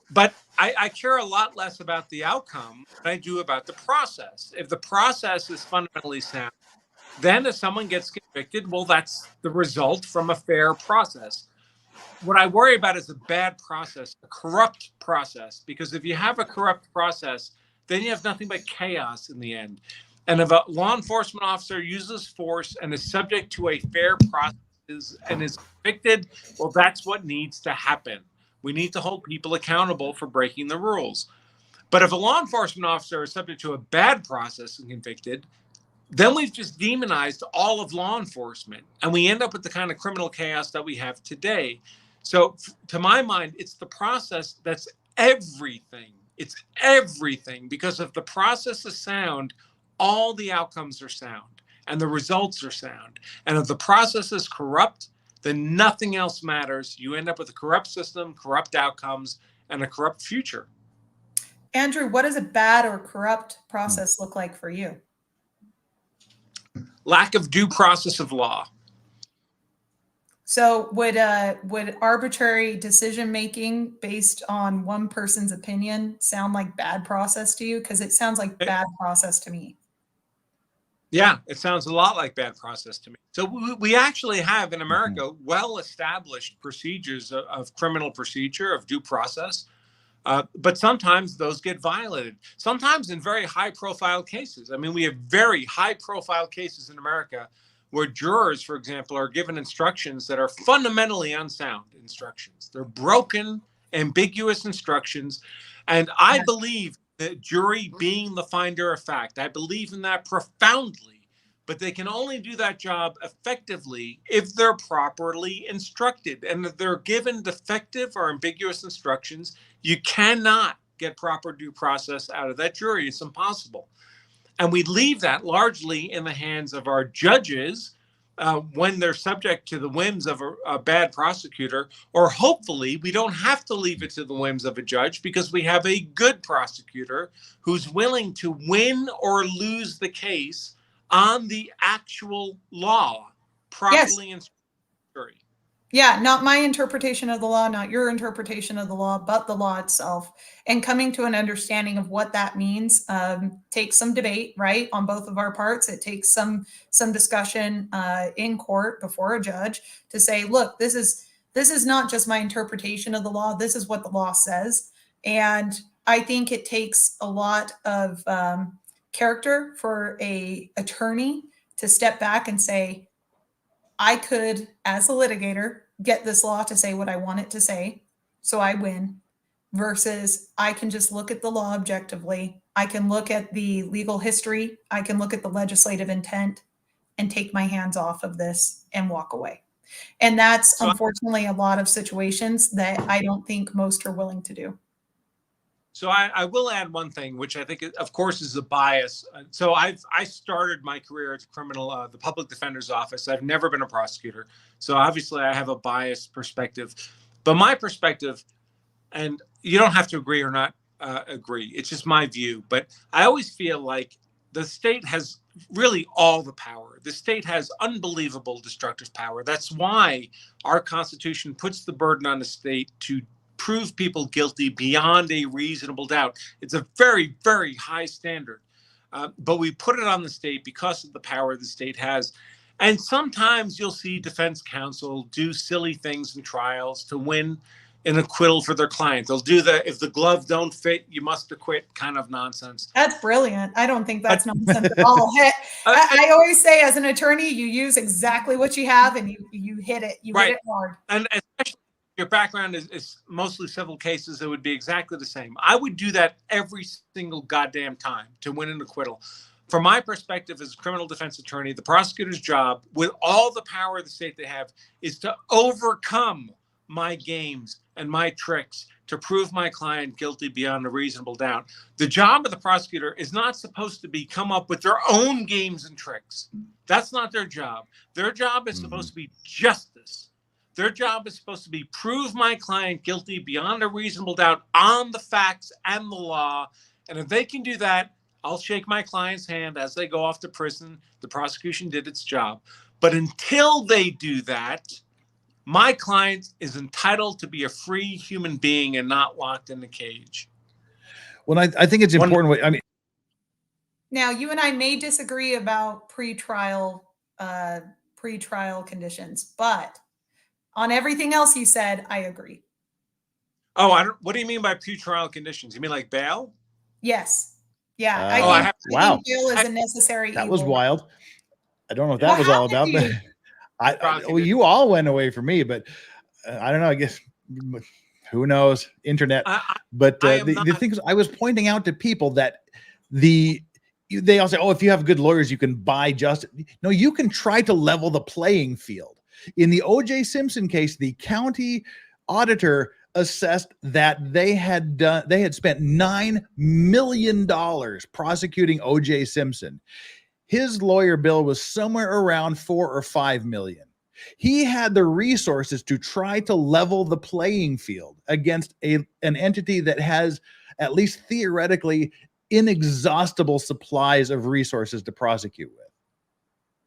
But I care a lot less about the outcome than I do about the process. If the process is fundamentally sound, then if someone gets convicted, well, that's the result from a fair process. What I worry about is a bad process, a corrupt process, because if you have a corrupt process, then you have nothing but chaos in the end. And if a law enforcement officer uses force and is subject to a fair process and is convicted, well, that's what needs to happen. We need to hold people accountable for breaking the rules. But if a law enforcement officer is subject to a bad process and convicted, then we've just demonized all of law enforcement, and we end up with the kind of criminal chaos that we have today. So to my mind, it's the process that's everything. It's everything, because if the process is sound, all the outcomes are sound and the results are sound. And if the process is corrupt, then nothing else matters. You end up with a corrupt system, corrupt outcomes, and a corrupt future. Andrew, what does a bad or corrupt process look like for you? Lack of due process of law. So would arbitrary decision making based on one person's opinion sound like bad process to you? Because it sounds like bad process to me. Yeah, it sounds a lot like bad process to me. So we actually have in America well-established procedures of criminal procedure, of due process. But sometimes those get violated, sometimes in very high-profile cases. I mean, we have very high-profile cases in America where jurors, for example, are given instructions that are fundamentally unsound instructions. They're broken, ambiguous instructions. And I believe the jury being the finder of fact. I believe in that profoundly. But they can only do that job effectively if they're properly instructed. And if they're given defective or ambiguous instructions, you cannot get proper due process out of that jury. It's impossible. And we leave that largely in the hands of our judges when they're subject to the whims of a bad prosecutor, or hopefully we don't have to leave it to the whims of a judge because we have a good prosecutor who's willing to win or lose the case on the actual law, properly instructed jury. Yeah, not my interpretation of the law, not your interpretation of the law, but the law itself. And coming to an understanding of what that means takes some debate, right, on both of our parts. It takes some discussion in court before a judge to say, look, this is not just my interpretation of the law. This is what the law says. And I think it takes a lot of character for a attorney to step back and say, I could, as a litigator, get this law to say what I want it to say, so I win, versus I can just look at the law objectively. I can look at the legal history. I can look at the legislative intent and take my hands off of this and walk away. And that's unfortunately a lot of situations that I don't think most are willing to do. So I will add one thing, which I think, of course, is a bias. So I started my career as a criminal, the public defender's office. I've never been a prosecutor. So obviously I have a biased perspective. But my perspective, and you don't have to agree or not agree, it's just my view. But I always feel like the state has really all the power. The state has unbelievable destructive power. That's why our Constitution puts the burden on the state to prove people guilty beyond a reasonable doubt. It's a very, very high standard. But we put it on the state because of the power the state has. And sometimes you'll see defense counsel do silly things in trials to win an acquittal for their client. They'll do the, if the glove don't fit, you must acquit kind of nonsense. That's brilliant. I don't think that's nonsense at all. I always say, as an attorney, you use exactly what you have and you hit it. You hit it hard. And especially if your background is mostly civil cases, it would be exactly the same. I would do that every single goddamn time to win an acquittal. From my perspective as a criminal defense attorney, the prosecutor's job, with all the power of the state they have, is to overcome my games and my tricks to prove my client guilty beyond a reasonable doubt. The job of the prosecutor is not supposed to be come up with their own games and tricks. That's not their job. Their job is supposed to be justice. Their job is supposed to be prove my client guilty beyond a reasonable doubt on the facts and the law. And if they can do that, I'll shake my client's hand as they go off to prison. The prosecution did its job. But until they do that, my client is entitled to be a free human being and not locked in the cage. Well, I think it's important. I mean, now you and I may disagree about pretrial conditions, but on everything else you said, I agree. Oh, what do you mean by pretrial conditions? You mean like bail? Yes. Yeah. I think bail is a necessary evil. That was wild. I don't know what that was all about, but well, you all went away from me, but I don't know. I guess who knows? Internet. But the thing is, I was pointing out to people that they all say, "Oh, if you have good lawyers, you can buy justice." No, you can try to level the playing field. In the O.J. Simpson case, the county auditor assessed that they had spent $9 million prosecuting O.J. Simpson. His lawyer bill was somewhere around $4 or $5 million. He had the resources to try to level the playing field against an entity that has, at least theoretically, inexhaustible supplies of resources to prosecute with.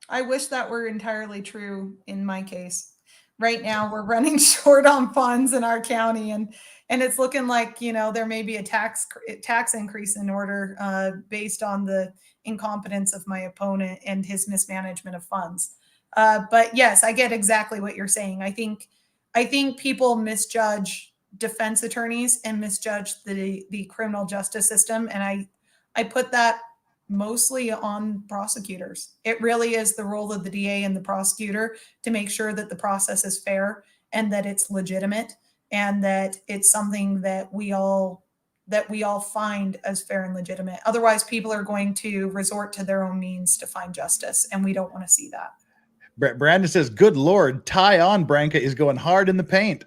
I wish that were entirely true in my case. Right now, we're running short on funds in our county, and it's looking like, there may be a tax increase in order based on the incompetence of my opponent and his mismanagement of funds. But yes, I get exactly what you're saying. I think people misjudge defense attorneys and misjudge the criminal justice system, and I put that mostly on prosecutors. It really is the role of the DA and the prosecutor to make sure that the process is fair and that it's legitimate and that it's something that we all find as fair and legitimate. Otherwise, people are going to resort to their own means to find justice, and we don't want to see that. Brandon says, "Good Lord, Ty on Branca is going hard in the paint."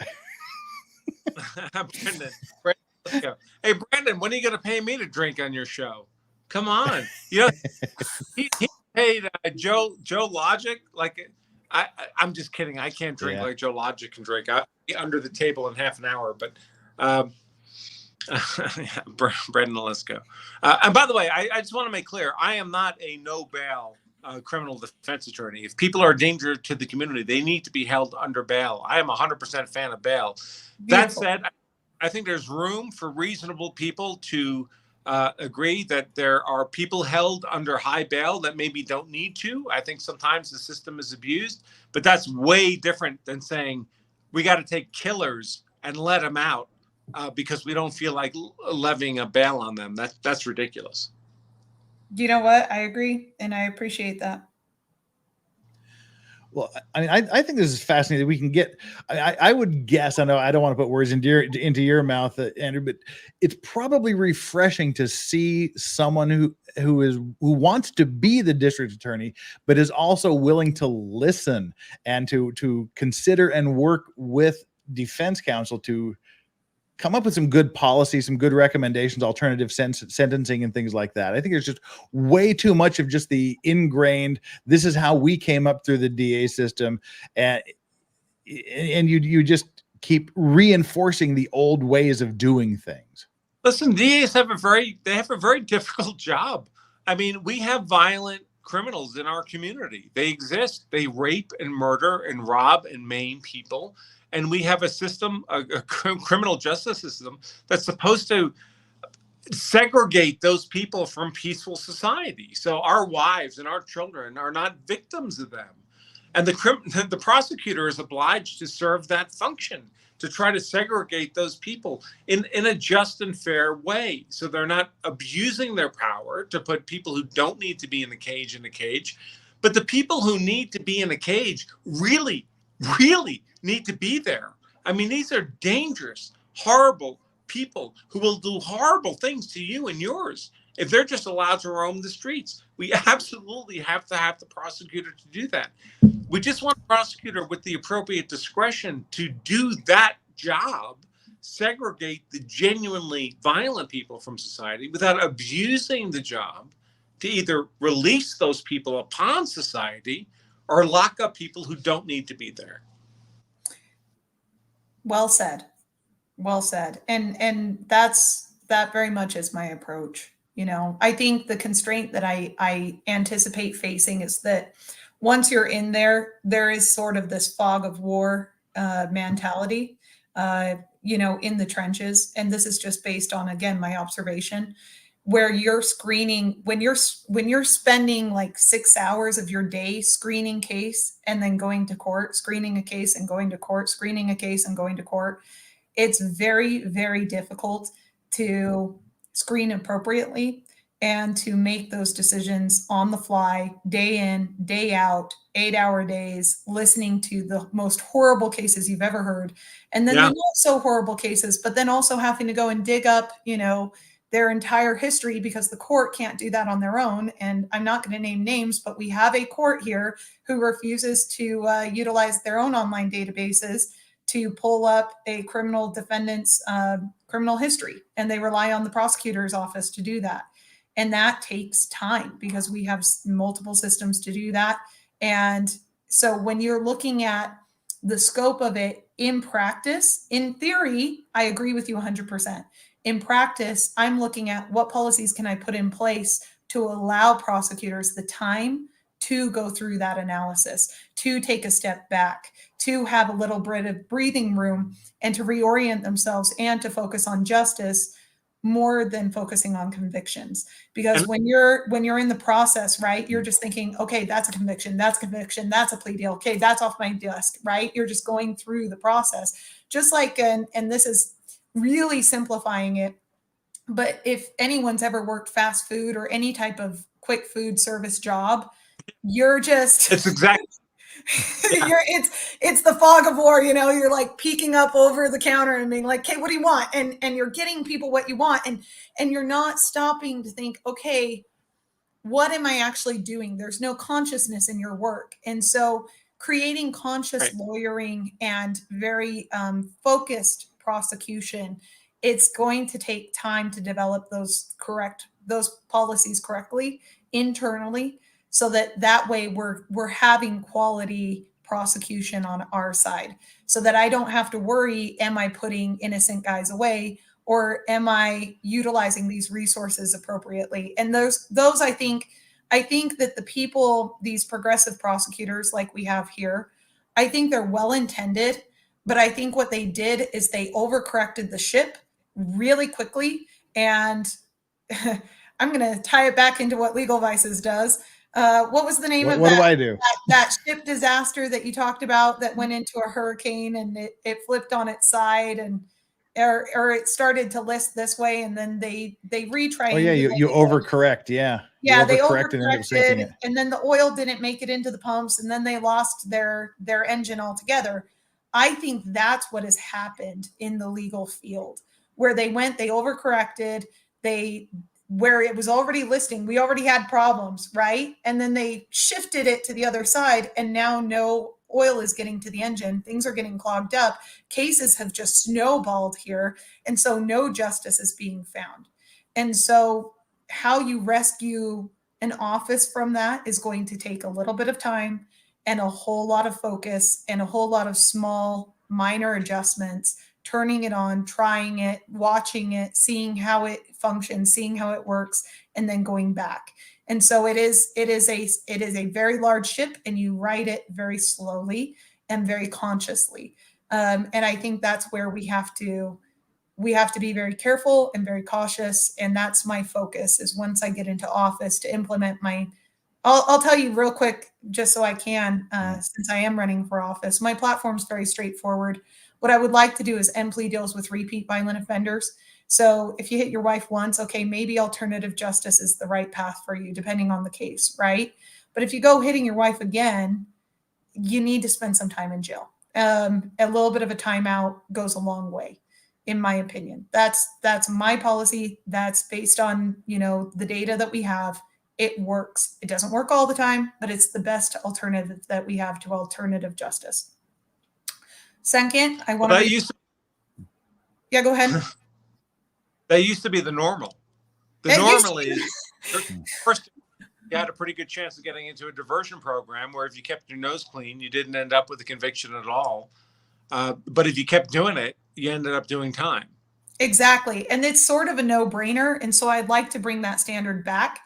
Brandon, let's go. Hey, Brandon, when are you going to pay me to drink on your show? Come on. He paid Joe Logic. Like, I'm just kidding. I can't drink like Joe Logic can drink. I'll be under the table in half an hour. But Brendan, let's go. And by the way, I just want to make clear, I am not a no bail criminal defense attorney. If people are a danger to the community, they need to be held under bail. I am 100% fan of bail. Beautiful. That said, I think there's room for reasonable people to agree that there are people held under high bail that maybe don't need to. I think sometimes the system is abused, but that's way different than saying we got to take killers and let them out because we don't feel like levying a bail on them. That's ridiculous. You know what? I agree, and I appreciate that. Well, I mean, I think this is fascinating. We can get, I would guess, I know I don't want to put words into your mouth, Andrew, but it's probably refreshing to see someone who wants to be the district attorney, but is also willing to listen and to consider and work with defense counsel to come up with some good policy, some good recommendations, alternative sentencing and things like that. I think there's just way too much of just the ingrained, this is how we came up through the DA system. And you just keep reinforcing the old ways of doing things. Listen, DAs have a very difficult job. I mean, we have violent criminals in our community. They exist. They rape and murder and rob and maim people. And we have a system, a criminal justice system that's supposed to segregate those people from peaceful society. So our wives and our children are not victims of them. And the prosecutor is obliged to serve that function, to try to segregate those people in a just and fair way. So they're not abusing their power to put people who don't need to be in the cage. But the people who need to be in a cage really, really need to be there. I mean, these are dangerous, horrible people who will do horrible things to you and yours if they're just allowed to roam the streets. We absolutely have to have the prosecutor to do that. We just want a prosecutor with the appropriate discretion to do that job, segregate the genuinely violent people from society without abusing the job, to either release those people upon society or lock up people who don't need to be there. Well said. Well said. And that very much is my approach. You know, I think the constraint that I anticipate facing is that once you're in there, there is sort of this fog of war mentality, you know, in the trenches. And this is just based on, again, my observation, where you're screening, when you're spending like 6 hours of your day screening case and then going to court, screening a case and going to court, screening a case and going to court, it's very, very difficult to screen appropriately and to make those decisions on the fly, day in, day out, 8-hour days, listening to the most horrible cases you've ever heard. And then the not so horrible cases, but then also having to go and dig up, you know, their entire history, because the court can't do that on their own. And I'm not going to name names, but we have a court here who refuses to utilize their own online databases to pull up a criminal defendant's criminal history. And they rely on the prosecutor's office to do that. And that takes time because we have multiple systems to do that. And so when you're looking at the scope of it in practice, in theory, I agree with you 100%. In practice, I'm looking at what policies can I put in place to allow prosecutors the time to go through that analysis, to take a step back, to have a little bit of breathing room, and to reorient themselves and to focus on justice more than focusing on convictions. Because when you're in the process, right, you're just thinking, okay, that's a conviction, that's a plea deal, okay, that's off my desk, right? You're just going through the process. Just like, and this is really simplifying it, but if anyone's ever worked fast food or any type of quick food service job, you're just it's exactly it's the fog of war, you know. You're like peeking up over the counter and being like, okay, what do you want? And you're getting people what you want, and you're not stopping to think, okay, what am I actually doing? There's no consciousness in your work. And so creating conscious lawyering and very focused prosecution, it's going to take time to develop those policies correctly internally, so that way we're having quality prosecution on our side, so that I don't have to worry, am I putting innocent guys away, or am I utilizing these resources appropriately? And those I think that the people, these progressive prosecutors like we have here, I think they're well intended, but I think what they did is they overcorrected the ship really quickly. And I'm going to tie it back into what Legal Vices does. What was the name of what that? Do I do? That ship disaster that you talked about that went into a hurricane and it flipped on its side, and or it started to list this way, and then they retriangulated. Oh yeah, you overcorrect. Yeah. Yeah, they overcorrected, and then the oil didn't make it into the pumps, and then they lost their engine altogether. I think that's what has happened in the legal field, where they overcorrected, where it was already listing, we already had problems, right? And then they shifted it to the other side, and now no oil is getting to the engine. Things are getting clogged up. Cases have just snowballed here. And so no justice is being found. And so how you rescue an office from that is going to take a little bit of time and a whole lot of focus and a whole lot of small, minor adjustments, turning it on, trying it, watching it, seeing how it functions, seeing how it works, and then going back. And so it is a very large ship, and you ride it very slowly and very consciously. And I think that's where we have to be very careful and very cautious. And that's my focus, is once I get into office, to implement I'll tell you real quick, just so I can, since I am running for office, my platform is very straightforward. What I would like to do is end plea deals with repeat violent offenders. So if you hit your wife once, okay, maybe alternative justice is the right path for you, depending on the case, right? But if you go hitting your wife again, you need to spend some time in jail. A little bit of a timeout goes a long way, in my opinion. That's my policy. That's based on, the data that we have. It works. It doesn't work all the time, but it's the best alternative that we have to alternative justice. Second, I want to. Yeah, go ahead. That used to be the normal. The normal is, first, you had a pretty good chance of getting into a diversion program where if you kept your nose clean, you didn't end up with a conviction at all. But if you kept doing it, you ended up doing time. Exactly. And it's sort of a no-brainer. And so I'd like to bring that standard back.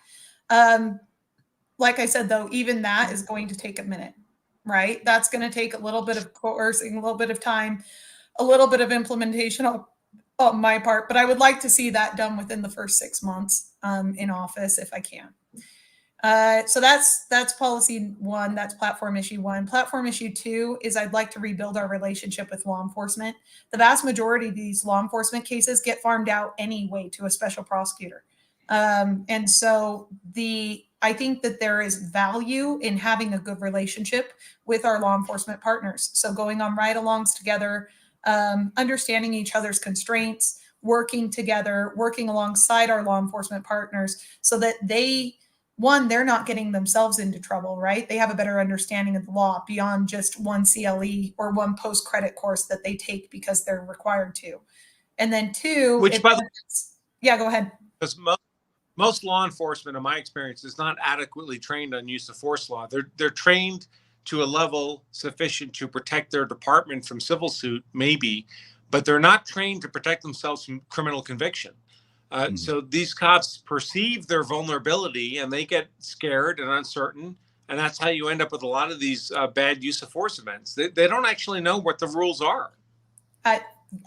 Like I said, though, even that is going to take a minute, right? That's going to take a little bit of coercing, a little bit of time, a little bit of implementation on my part. But I would like to see that done within the first 6 months in office, if I can. So that's policy one. That's platform issue one. Platform issue two is I'd like to rebuild our relationship with law enforcement. The vast majority of these law enforcement cases get farmed out anyway to a special prosecutor. And so I think that there is value in having a good relationship with our law enforcement partners. So going on ride-alongs together, understanding each other's constraints, working together, working alongside our law enforcement partners so that they're not getting themselves into trouble, right? They have a better understanding of the law beyond just one CLE or one post-credit course that they take because they're required to. And then two, yeah, go ahead. Because most law enforcement, in my experience, is not adequately trained on use of force law. They're trained to a level sufficient to protect their department from civil suit, maybe, but they're not trained to protect themselves from criminal conviction. So these cops perceive their vulnerability and they get scared and uncertain. And that's how you end up with a lot of these bad use of force events. They don't actually know what the rules are.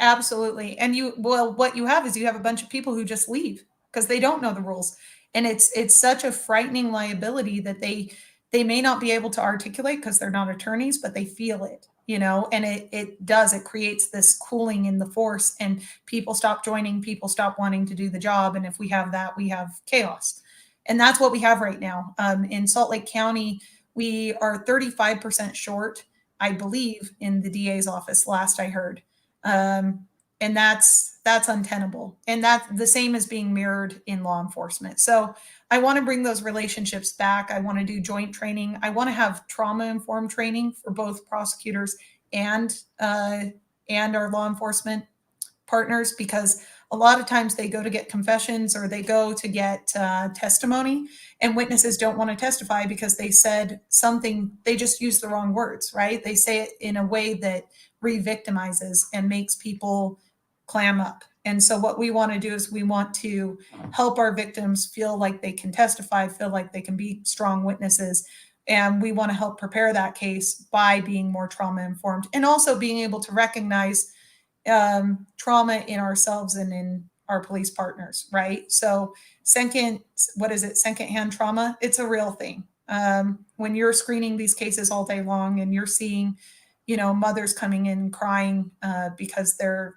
Absolutely. And what you have is you have a bunch of people who just leave because they don't know the rules. And it's such a frightening liability that they may not be able to articulate because they're not attorneys, but they feel it. And it creates this cooling in the force, and people stop joining, people stop wanting to do the job. And if we have that, we have chaos. And that's what we have right now. In Salt Lake County, we are 35% short, I believe, in the DA's office, last I heard. And that's untenable. And that the same is being mirrored in law enforcement. So I want to bring those relationships back. I want to do joint training. I want to have trauma-informed training for both prosecutors and our law enforcement partners, because a lot of times they go to get confessions or they go to get testimony, and witnesses don't want to testify because they said something, they just used the wrong words, right? They say it in a way that re-victimizes and makes people clam up. And so what we want to do is we want to help our victims feel like they can testify, feel like they can be strong witnesses. And we want to help prepare that case by being more trauma informed and also being able to recognize trauma in ourselves and in our police partners, right? So secondhand trauma, it's a real thing. When you're screening these cases all day long and you're seeing, mothers coming in crying because their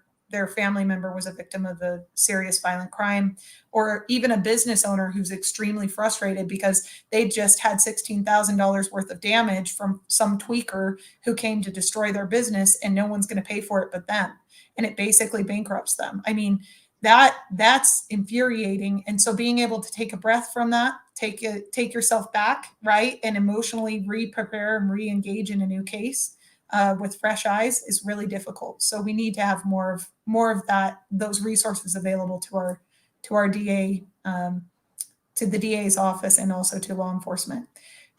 family member was a victim of a serious violent crime, or even a business owner who's extremely frustrated because they just had $16,000 worth of damage from some tweaker who came to destroy their business, and no one's going to pay for it but them. And it basically bankrupts them. I mean, that's infuriating. And so being able to take a breath from that, take yourself back, right? And emotionally re-prepare and re-engage in a new case with fresh eyes is really difficult. So we need to have more of that, those resources available to our DA, to the DA's office, and also to law enforcement.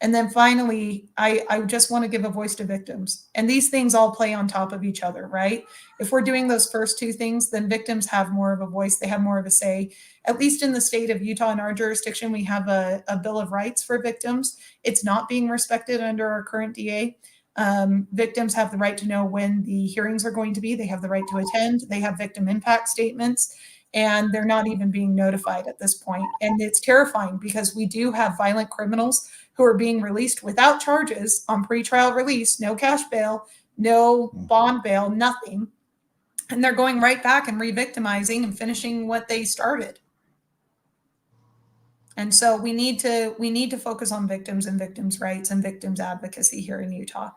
And then finally, I just want to give a voice to victims. And these things all play on top of each other, right? If we're doing those first two things, then victims have more of a voice. They have more of a say. At least in the state of Utah, in our jurisdiction, we have a Bill of Rights for victims. It's not being respected under our current DA. Victims have the right to know when the hearings are going to be. They have the right to attend. They have victim impact statements, and they're not even being notified at this point. And it's terrifying because we do have violent criminals who are being released without charges on pretrial release, no cash bail, no bond bail, nothing. And they're going right back and re-victimizing and finishing what they started. And so we need to focus on victims and victims' rights and victims advocacy here in Utah.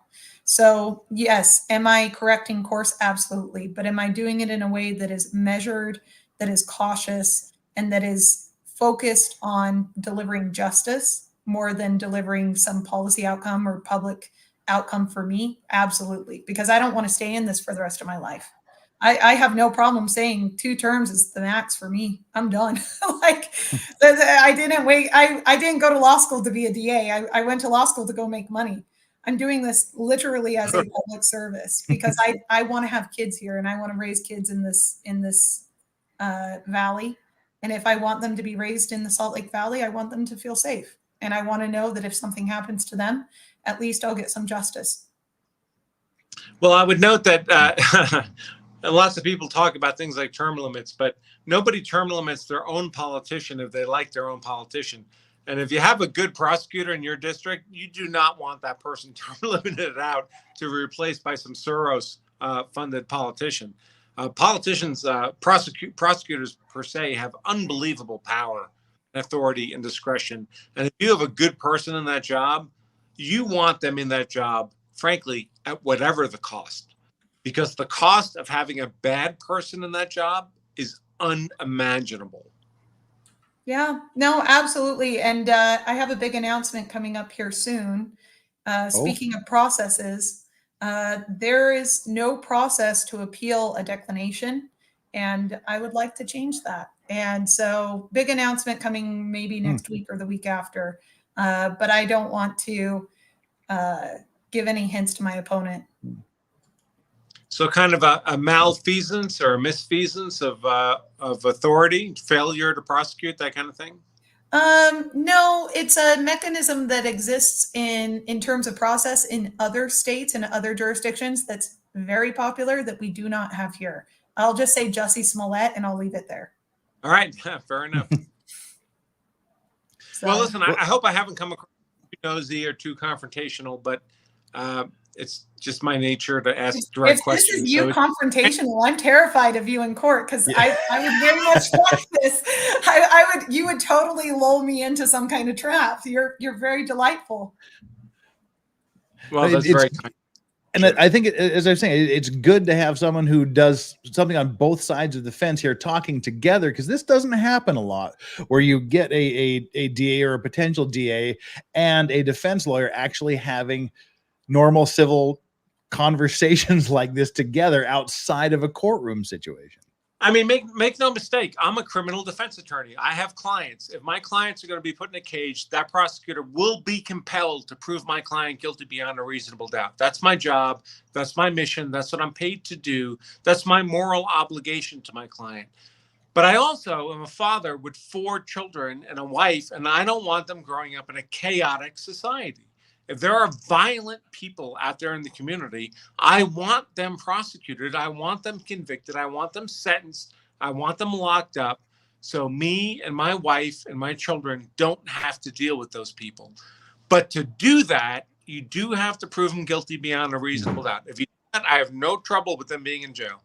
So yes, am I correcting course? Absolutely. But am I doing it in a way that is measured, that is cautious, and that is focused on delivering justice more than delivering some policy outcome or public outcome for me? Absolutely. Because I don't want to stay in this for the rest of my life. I have no problem saying 2 terms is the max for me. I'm done. Like, I didn't wait. I didn't go to law school to be a DA. I went to law school to go make money. I'm doing this literally as a public service because I want to have kids here and I want to raise kids in this valley. And if I want them to be raised in the Salt Lake Valley, I want them to feel safe. And I want to know that if something happens to them, at least I'll get some justice. Well, I would note that lots of people talk about things like term limits, but nobody term limits their own politician if they like their own politician. And if you have a good prosecutor in your district, you do not want that person term limited out to be replaced by some Soros funded politician. Politicians, prosecutors per se, have unbelievable power, authority, and discretion. And if you have a good person in that job, you want them in that job, frankly, at whatever the cost. Because the cost of having a bad person in that job is unimaginable. Yeah, no, absolutely. And I have a big announcement coming up here soon. Speaking of processes, there is no process to appeal a declination, and I would like to change that. And so big announcement coming maybe next week or the week after. But I don't want to give any hints to my opponent. So kind of a malfeasance or a misfeasance of authority, failure to prosecute, that kind of thing? No, it's a mechanism that exists in terms of process in other states and other jurisdictions that's very popular that we do not have here. I'll just say Jussie Smollett and I'll leave it there. All right, fair enough. So, well, listen, I hope I haven't come across too nosy or too confrontational, but it's just my nature to ask direct questions. If this is you confrontational, I'm terrified of you in court because I would very much like this. You would totally lull me into some kind of trap. You're very delightful. Well, that's very kind. And I think, as I was saying, it's good to have someone who does something on both sides of the fence here talking together, because this doesn't happen a lot, where you get a DA or a potential DA and a defense lawyer actually having normal civil conversations like this together outside of a courtroom situation. I mean, make no mistake, I'm a criminal defense attorney. I have clients. If my clients are going to be put in a cage, that prosecutor will be compelled to prove my client guilty beyond a reasonable doubt. That's my job. That's my mission. That's what I'm paid to do. That's my moral obligation to my client. But I also am a father with 4 children and a wife, and I don't want them growing up in a chaotic society. If there are violent people out there in the community, I want them prosecuted. I want them convicted. I want them sentenced. I want them locked up. So me and my wife and my children don't have to deal with those people. But to do that, you do have to prove them guilty beyond a reasonable doubt. If you do that, I have no trouble with them being in jail.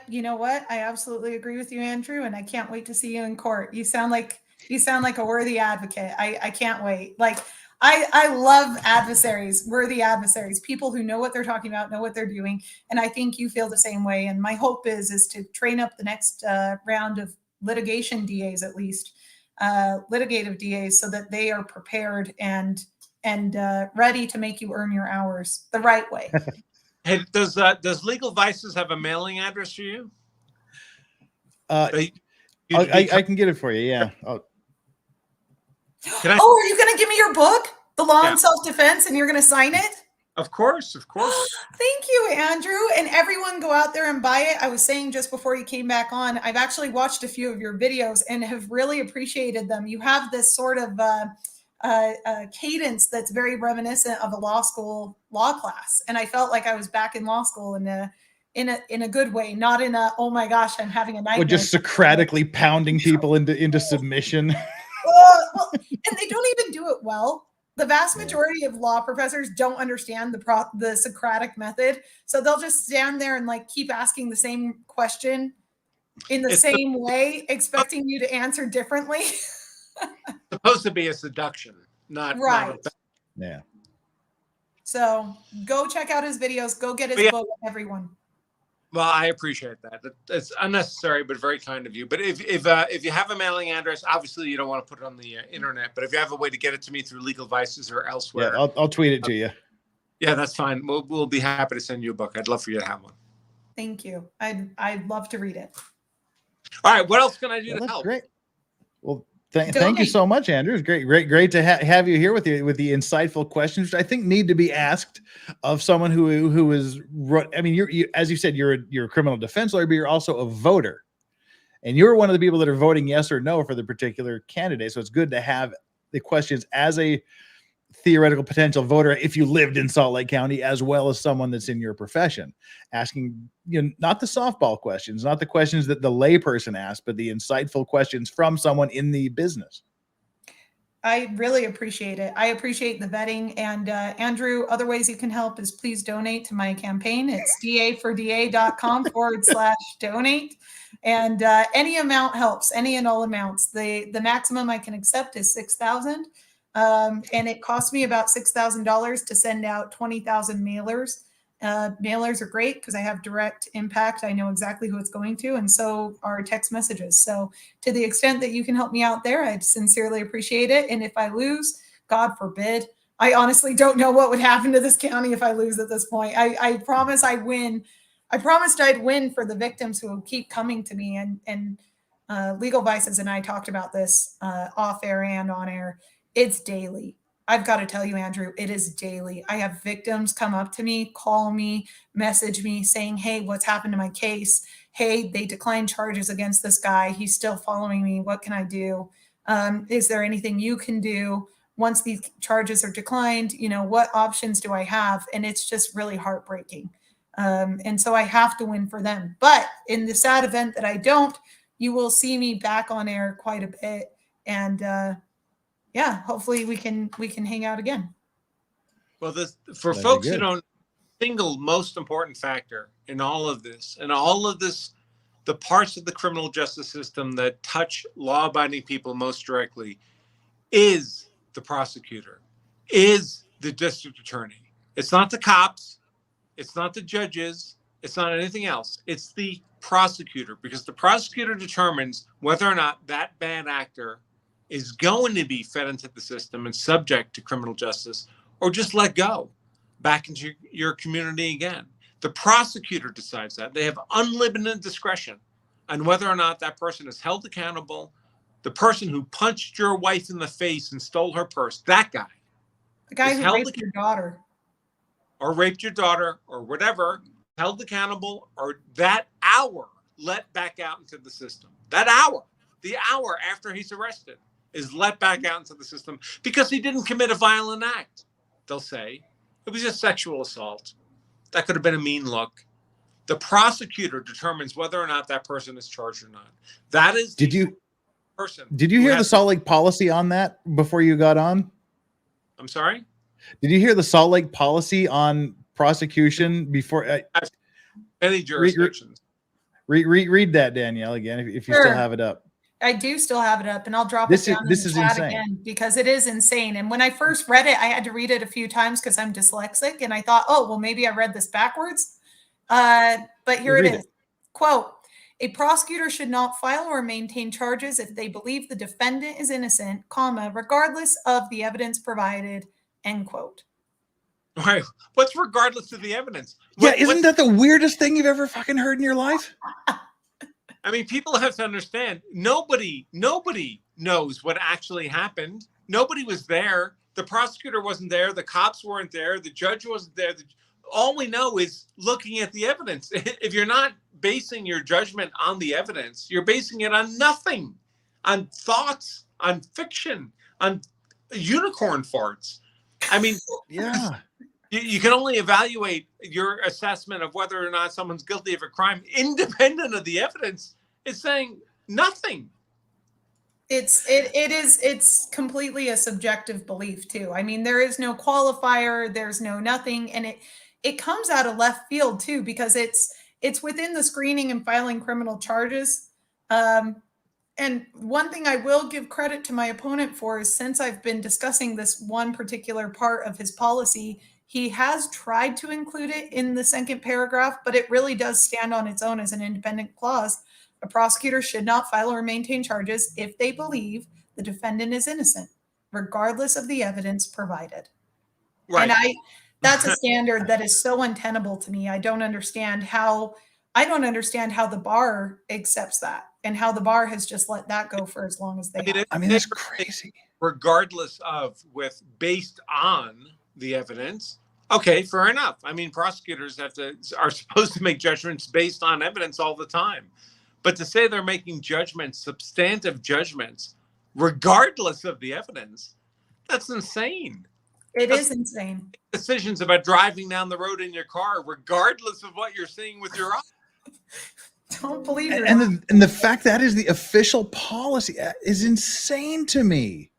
You know what? I absolutely agree with you, Andrew, and I can't wait to see you in court. You sound like a worthy advocate. I can't wait. Like, I love adversaries, worthy adversaries, people who know what they're talking about, know what they're doing. And I think you feel the same way. And my hope is to train up the next round of litigation DAs, at least litigative DAs, so that they are prepared and ready to make you earn your hours the right way. Hey, does Legal Vices have a mailing address for you? I can get it for you. Yeah. Are you going to give me your book, The Law and Self-Defense, and you're going to sign it? Of course, of course. Thank you, Andrew. And everyone go out there and buy it. I was saying just before you came back on, I've actually watched a few of your videos and have really appreciated them. You have this sort of cadence that's very reminiscent of a law school law class, and I felt like I was back in law school in a good way, not in a oh my gosh I'm having a nightmare. Or just Socratically pounding people into submission. Well, and they don't even do it well. The vast majority of law professors don't understand the Socratic method, so they'll just stand there and like keep asking the same question in the same way, expecting you to answer differently. Supposed to be a seduction, not right. Yeah. So go check out his videos. Go get his book, everyone. Well, I appreciate that. It's unnecessary, but very kind of you. But if you have a mailing address, obviously you don't want to put it on the internet. But if you have a way to get it to me through Legal Vices or elsewhere, yeah, I'll tweet it to you. Yeah, that's fine. We'll be happy to send you a book. I'd love for you to have one. Thank you. I'd love to read it. All right, what else can I do to help? Great. Well, thank you so much, Andrew. It's great to have you here with the insightful questions, which I think need to be asked of someone who is. I mean, you as you said, you're a criminal defense lawyer, but you're also a voter, and you're one of the people that are voting yes or no for the particular candidate. So it's good to have the questions as a theoretical potential voter, if you lived in Salt Lake County, as well as someone that's in your profession, asking, not the softball questions, not the questions that the layperson asks, but the insightful questions from someone in the business. I really appreciate it. I appreciate the vetting. And Andrew, other ways you can help is please donate to my campaign. It's da4da.com/donate. And any amount helps, any and all amounts. The maximum I can accept is $6,000. And it cost me about $6,000 to send out 20,000 mailers. Mailers are great because I have direct impact. I know exactly who it's going to, and so are text messages. So to the extent that you can help me out there, I'd sincerely appreciate it. And if I lose, God forbid, I honestly don't know what would happen to this county if I lose at this point. I promise I win. I promised I'd win for the victims who keep coming to me. And Legal Vices and I talked about this off air and on air. It's daily. I've got to tell you, Andrew, it is daily. I have victims come up to me, call me, message me saying, hey, what's happened to my case? Hey, they declined charges against this guy. He's still following me. What can I do? Is there anything you can do once these charges are declined? What options do I have? And it's just really heartbreaking. And so I have to win for them. But in the sad event that I don't, you will see me back on air quite a bit. And, yeah, hopefully we can hang out again. Well, for folks who don't, single most important factor in all of this, the parts of the criminal justice system that touch law-abiding people most directly is the prosecutor, is the district attorney. It's not the cops, it's not the judges, it's not anything else. It's the prosecutor, because the prosecutor determines whether or not that bad actor is going to be fed into the system and subject to criminal justice, or just let go back into your community again. The prosecutor decides that. They have unlimited discretion on whether or not that person is held accountable. The person who punched your wife in the face and stole her purse, that guy. The guy who raped your daughter. Or raped your daughter, or whatever, held accountable, or that hour let back out into the system. That hour, the hour after he's arrested, is let back out into the system because he didn't commit a violent act. They'll say it was just sexual assault. That could have been a mean look. The prosecutor determines whether or not that person is charged or not. That is Did you hear the Salt Lake policy on that before you got on? I'm sorry? Did you hear the Salt Lake policy on prosecution before? Any jurisdictions. Read that, Danielle, again, if you still have it up. I do still have it up, and I'll drop it down in the chat again because it is insane. And when I first read it, I had to read it a few times because I'm dyslexic, and I thought, oh, well, maybe I read this backwards. But here it is. Quote, a prosecutor should not file or maintain charges if they believe the defendant is innocent, comma, regardless of the evidence provided, end quote. Right. What's regardless of the evidence? Isn't that the weirdest thing you've ever fucking heard in your life? I mean, people have to understand, nobody knows what actually happened. Nobody was there. The prosecutor wasn't there. The cops weren't there. The judge wasn't there. All we know is looking at the evidence. If you're not basing your judgment on the evidence, you're basing it on nothing, on thoughts, on fiction, on unicorn farts. I mean, Yeah. you can only evaluate your assessment of whether or not someone's guilty of a crime independent of the evidence. It's saying nothing. It's completely a subjective belief too. I mean, there is no qualifier, there's no nothing, and it comes out of left field too, because it's within the screening and filing criminal charges. And one thing I will give credit to my opponent for is, since I've been discussing this one particular part of his policy, he has tried to include it in the second paragraph, but it really does stand on its own as an independent clause. A prosecutor should not file or maintain charges if they believe the defendant is innocent, regardless of the evidence provided. Right. And that's a standard that is so untenable to me. I don't understand how the bar accepts that, and how the bar has just let that go for as long as they have. I mean, that's crazy. Regardless of, based on the evidence. Okay, fair enough. I mean, prosecutors are supposed to make judgments based on evidence all the time. But to say they're making judgments, substantive judgments, regardless of the evidence, that's insane. That's insane. Decisions about driving down the road in your car, regardless of what you're seeing with your eyes. Don't believe it. And the fact that is the official policy is insane to me.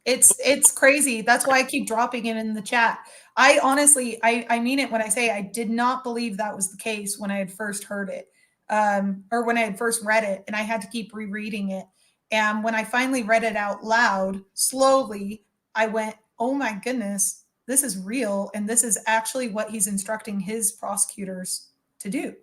It's crazy. That's why I keep dropping it in the chat. I honestly, I mean it when I say I did not believe that was the case when I had first heard it. Or when I had first read it, and I had to keep rereading it. And when I finally read it out loud, slowly, I went, oh my goodness, this is real. And this is actually what he's instructing his prosecutors to do.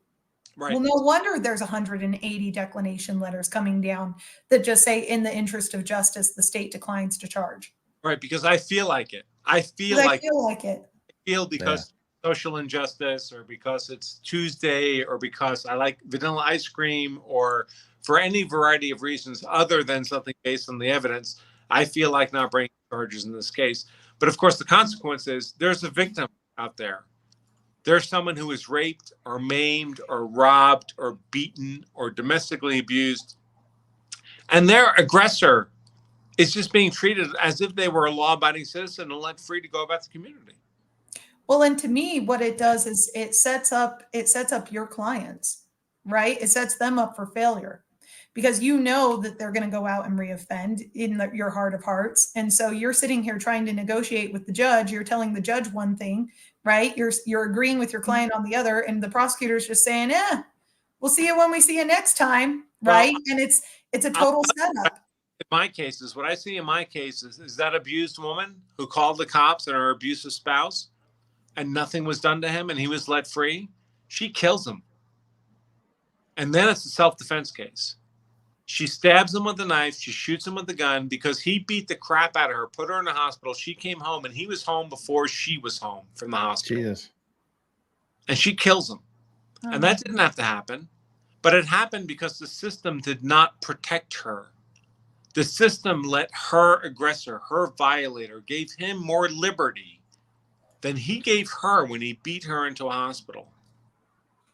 Right. Well, no wonder there's 180 declination letters coming down that just say, in the interest of justice, the state declines to charge. Right, because I feel like it. I feel because social injustice, or because it's Tuesday, or because I like vanilla ice cream, or for any variety of reasons other than something based on the evidence, I feel like not bringing charges in this case. But of course, the consequence is there's a victim out there. There's someone who is raped or maimed or robbed or beaten or domestically abused, and their aggressor is just being treated as if they were a law-abiding citizen and let free to go about the community. Well, and to me, what it does is it sets up your clients, right? It sets them up for failure, because you know that they're going to go out and reoffend in your heart of hearts. And so you're sitting here trying to negotiate with the judge. You're telling the judge one thing, right? You're agreeing with your client on the other, and the prosecutor's just saying, we'll see you when we see you next time, right? Well, and it's a total setup. In my cases, what I see in my cases is that abused woman who called the cops on her abusive spouse, and nothing was done to him, and he was let free. She kills him. And then it's a self-defense case. She stabs him with a knife. She shoots him with a gun because he beat the crap out of her, put her in the hospital. She came home, and he was home before she was home from the hospital. Jesus. And she kills him. Oh. And that didn't have to happen. But it happened because the system did not protect her. The system let her aggressor, her violator, gave him more liberty than he gave her when he beat her into a hospital.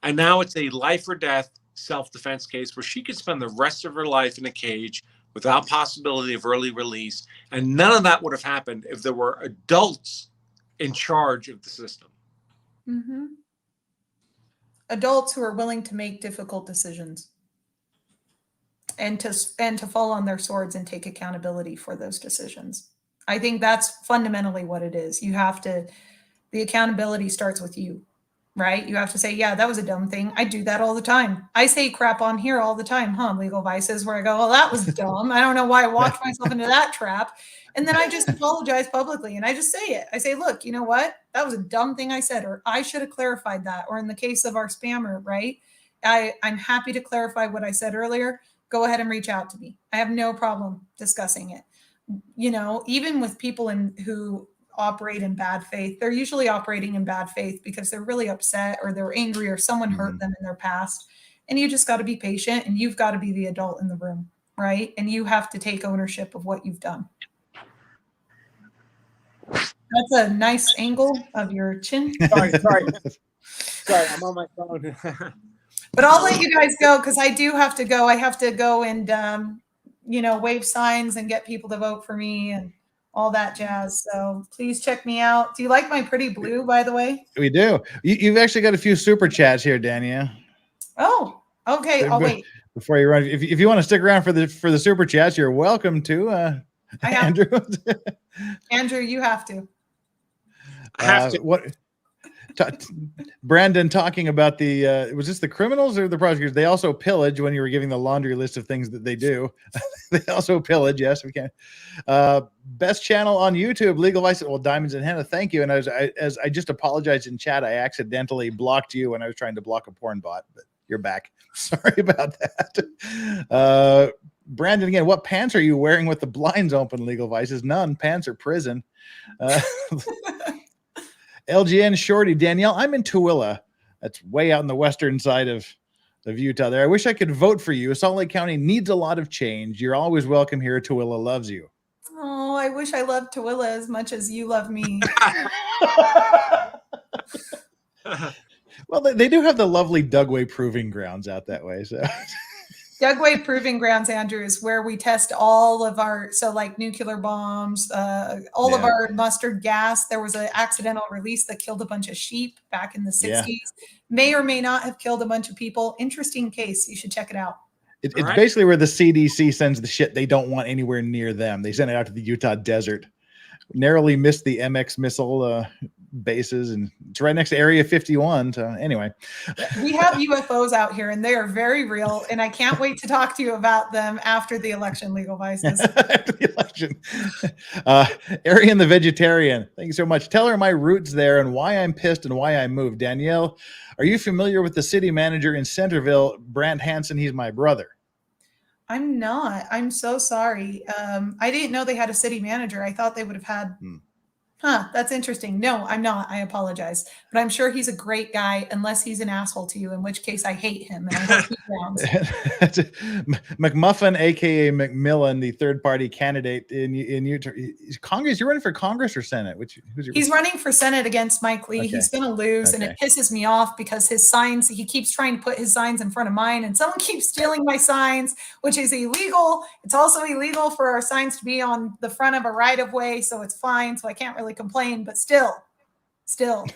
And now it's a life or death self-defense case where she could spend the rest of her life in a cage without possibility of early release. And none of that would have happened if there were adults in charge of the system. Mm-hmm. Adults who are willing to make difficult decisions and to fall on their swords and take accountability for those decisions. I think that's fundamentally what it is. The accountability starts with you, right? You have to say, yeah, that was a dumb thing. I do that all the time. I say crap on here all the time, Legal Vices, where I go, well, that was dumb. I don't know why I walked myself into that trap. And then I just apologize publicly, and I just say it. I say, look, you know what? That was a dumb thing I said, or I should have clarified that. Or in the case of our spammer, right? I'm happy to clarify what I said earlier. Go ahead and reach out to me. I have no problem discussing it. You know, even with people who operate in bad faith, they're usually operating in bad faith because they're really upset, or they're angry, or someone hurt them in their past. And you just got to be patient, and you've got to be the adult in the room, right? And you have to take ownership of what you've done. That's a nice angle of your chin. Sorry, I'm on my phone. But I'll let you guys go, because I do have to go. I have to go and wave signs and get people to vote for me, and all that jazz. So please check me out. Do you like my pretty blue, by the way? We do. You've actually got a few super chats here, Danielle. Oh, okay. I'll wait. Before you run, if you want to stick around for the super chats, you're welcome to. I have Andrew. Andrew, you have to. I have to. What? Brandon talking about the was this the criminals or the prosecutors? They also pillage when you were giving the laundry list of things that they do. They also pillage. Yes, we can. Best channel on YouTube, Legal Vice. Well, Diamonds and Henna, thank you. And as I just apologized in chat, I accidentally blocked you when I was trying to block a porn bot, but you're back. Sorry about that. Brandon again, what pants are you wearing with the blinds open? Legal Vices, none. Pants are prison. LGN Shorty, Danielle, I'm in Tooele. That's way out in the western side of Utah there. I wish I could vote for you. Salt Lake County needs a lot of change. You're always welcome here. Tooele loves you. Oh, I wish I loved Tooele as much as you love me. Well, they do have the lovely Dugway Proving Grounds out that way. So Dugway Proving Grounds, Andrew, is where we test all of our, so like nuclear bombs, all of our mustard gas. There was an accidental release that killed a bunch of sheep back in the 60s. May or may not have killed a bunch of people. Interesting case. You should check it out. It's basically where the CDC sends the shit they don't want anywhere near them. They send it out to the Utah desert. Narrowly missed the MX missile bases, and it's right next to Area 51. So anyway, we have UFOs out here, and they are very real. And I can't wait to talk to you about them after the election. Legal Vices. After the election. Arian the Vegetarian, thank you so much. Tell her my roots there and why I'm pissed and why I moved. Danielle, are you familiar with the city manager in Centerville, Brant Hansen? He's my brother. I'm not. I'm so sorry. I didn't know they had a city manager. I thought they would have had. Huh, that's interesting. No, I'm not. I apologize. But I'm sure he's a great guy, unless he's an asshole to you, in which case I hate him. And I hope he grounds. McMuffin, a.k.a. McMillan, the third-party candidate in Utah. Congress, you're running for Congress or Senate? He's running for Senate against Mike Lee. Okay. He's going to lose, and it pisses me off because his signs, he keeps trying to put his signs in front of mine, and someone keeps stealing my signs, which is illegal. It's also illegal for our signs to be on the front of a right-of-way, so it's fine. So I can't really complain, but still don't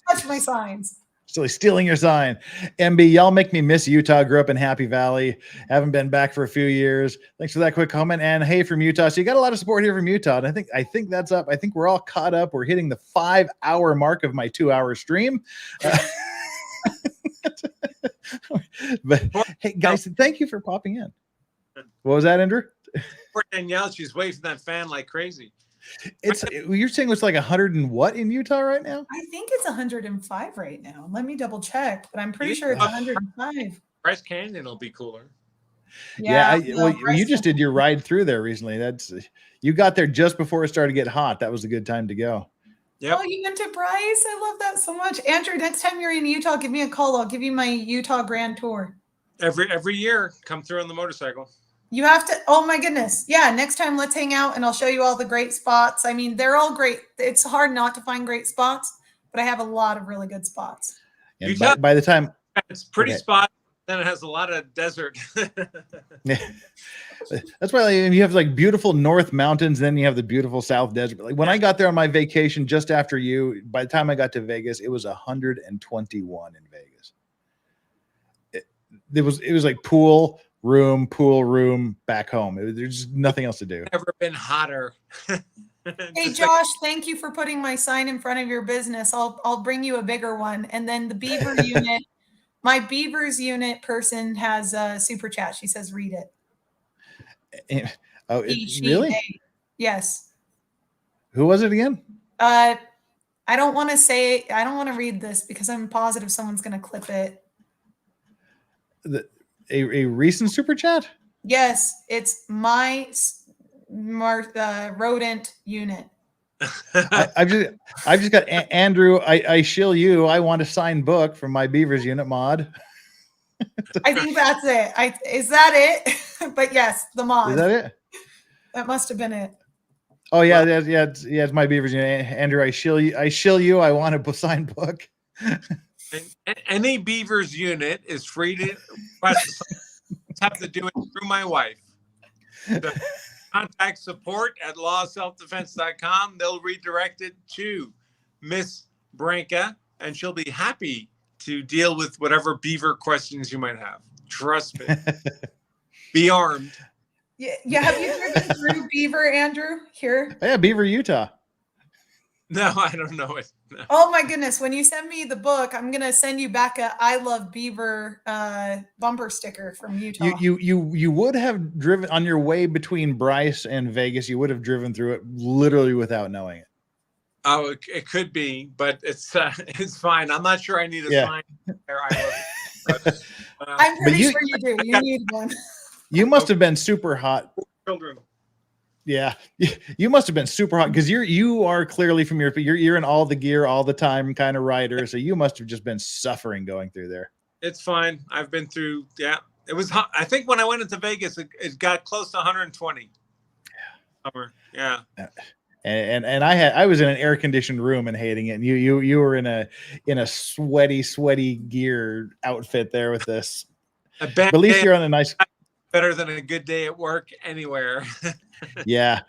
touch my signs. So he's stealing your sign. MB, y'all make me miss Utah. Grew up in Happy Valley. Haven't been back for a few years. Thanks for that quick comment. And hey, from Utah. So you got a lot of support here from Utah. And I think that's up. I think we're all caught up. We're hitting the 5-hour mark of my 2-hour stream. But hey, guys, thank you for popping in. What was that, Andrew? Poor Danielle, she's waving that fan like crazy. You're saying it's like 100 and what in Utah right now? I think it's 105 right now. Let me double check, but I'm pretty sure it's 105. Bryce Canyon will be cooler. Yeah. You just did your ride through there recently. You got there just before it started to get hot. That was a good time to go. Yep. Oh, you went to Bryce? I love that so much. Andrew, next time you're in Utah, give me a call. I'll give you my Utah Grand Tour. Every year, come through on the motorcycle. You have to, oh my goodness. Yeah, next time let's hang out and I'll show you all the great spots. I mean, they're all great. It's hard not to find great spots, but I have a lot of really good spots. And by the time it's pretty spot, then it has a lot of desert. Yeah. That's why you have like beautiful North Mountains, then you have the beautiful South Desert. Like when I got there on my vacation just after you, by the time I got to Vegas, it was 121 in Vegas. It was like pool room back home. There's just nothing else to do. Never been hotter. Hey Josh, thank you for putting my sign in front of your business. I'll bring you a bigger one. And then the Beaver unit, my Beavers unit person has a super chat. She says, read it. Oh, really? Yes. Who was it again? I don't want to read this because I'm positive someone's going to clip it. A recent super chat? Yes, it's my rodent unit. I've just got Andrew. I shill you. I want a signed book from my Beavers unit mod. I think that's it. Is that it? But yes, the mod. Is that it? That must have been it. Oh yeah, it's my Beavers unit. Andrew, I shill you. I want a signed book. Any Beavers unit is free to have to do it through my wife. So contact support at lawselfdefense.com. They'll redirect it to Miss Branca, and she'll be happy to deal with whatever beaver questions you might have. Trust me. Be armed. Yeah. Have you driven through Beaver, Andrew? Here? Yeah, Beaver, Utah. No, I don't know it. No. Oh my goodness. When you send me the book, I'm going to send you back a I Love Beaver bumper sticker from Utah. You would have driven on your way between Bryce and Vegas. You would have driven through it literally without knowing it. Oh, it could be, but it's fine. I'm not sure I need a sign there. I'm pretty sure you do. You need one. You must have been super hot. Children. Yeah, you must have been super hot because you are clearly from you're in all the gear all the time kind of rider. So you must have just been suffering going through there. It's fine. I've been through. Yeah, it was hot. I think when I went into Vegas, it got close to 120. Yeah. And I was in an air conditioned room and hating it. And you were in a sweaty gear outfit there with this. But at least you're on a nice. Better than a good day at work anywhere. Yeah,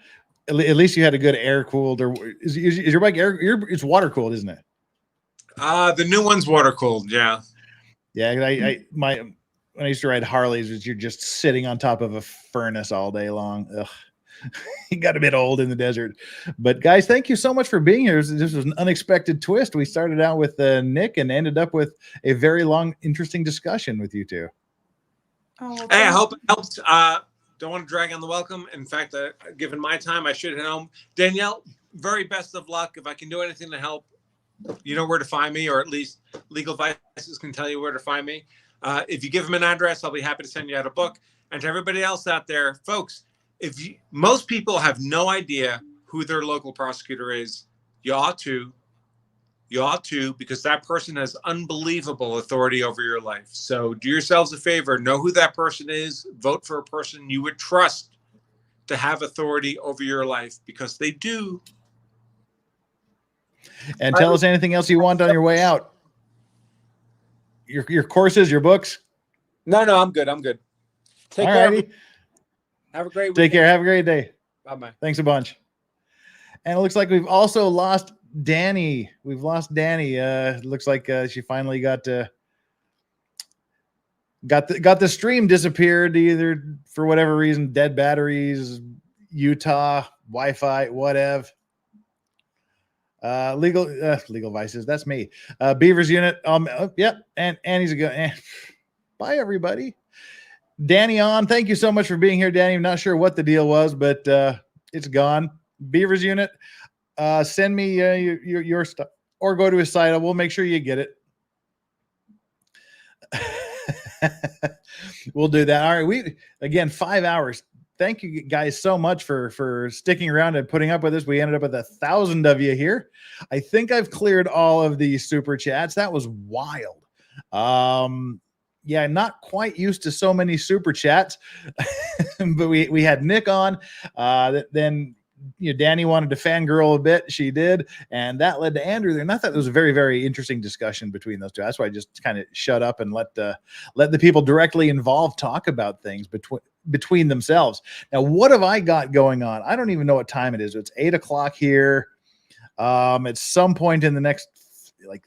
at least you had a good air cooled. Or is your bike it's water cooled, isn't it? The new one's water cooled. Yeah. Yeah. When I used to ride Harleys, you're just sitting on top of a furnace all day long. Ugh. He got a bit old in the desert. But guys, thank you so much for being here. This was an unexpected twist. We started out with Nick and ended up with a very long, interesting discussion with you two. Oh, hey, I hope it helped. Don't want to drag on the welcome. In fact, given my time, I should head home. Danielle, very best of luck. If I can do anything to help, you know where to find me, or at least Legal Vices can tell you where to find me. If you give them an address, I'll be happy to send you out a book. And to everybody else out there, folks, most people have no idea who their local prosecutor is. You ought to, because that person has unbelievable authority over your life. So do yourselves a favor, know who that person is, vote for a person you would trust to have authority over your life, because they do. And tell us anything else you want on your way out. Your courses, your books. No, I'm good. Take care. Have a great week. Take care. Have a great day. Bye-bye. Thanks a bunch. And it looks like we've also lost Danny. We've lost Danny. Looks like she finally got the stream disappeared, either for whatever reason, dead batteries, Utah, Wi-Fi, whatever. Legal Vices. That's me. Beavers unit. Yep. And Annie's a good. Bye everybody. Danny on. Thank you so much for being here, Danny. I'm not sure what the deal was, but it's gone. Beavers unit. Send me your stuff or go to his site. We'll make sure you get it. We'll do that. All right. Again, 5 hours. Thank you guys so much for sticking around and putting up with us. We ended up with 1,000 of you here. I think I've cleared all of the super chats. That was wild. Yeah, not quite used to so many super chats, but we had Nick on. Then Danny wanted to fangirl a bit. She did, and that led to Andrew there. And I thought it was a very, very interesting discussion between those two. That's why I just kind of shut up and let the people directly involved talk about things between themselves. Now, what have I got going on? I don't even know what time it is. It's 8 o'clock here. At some point in the next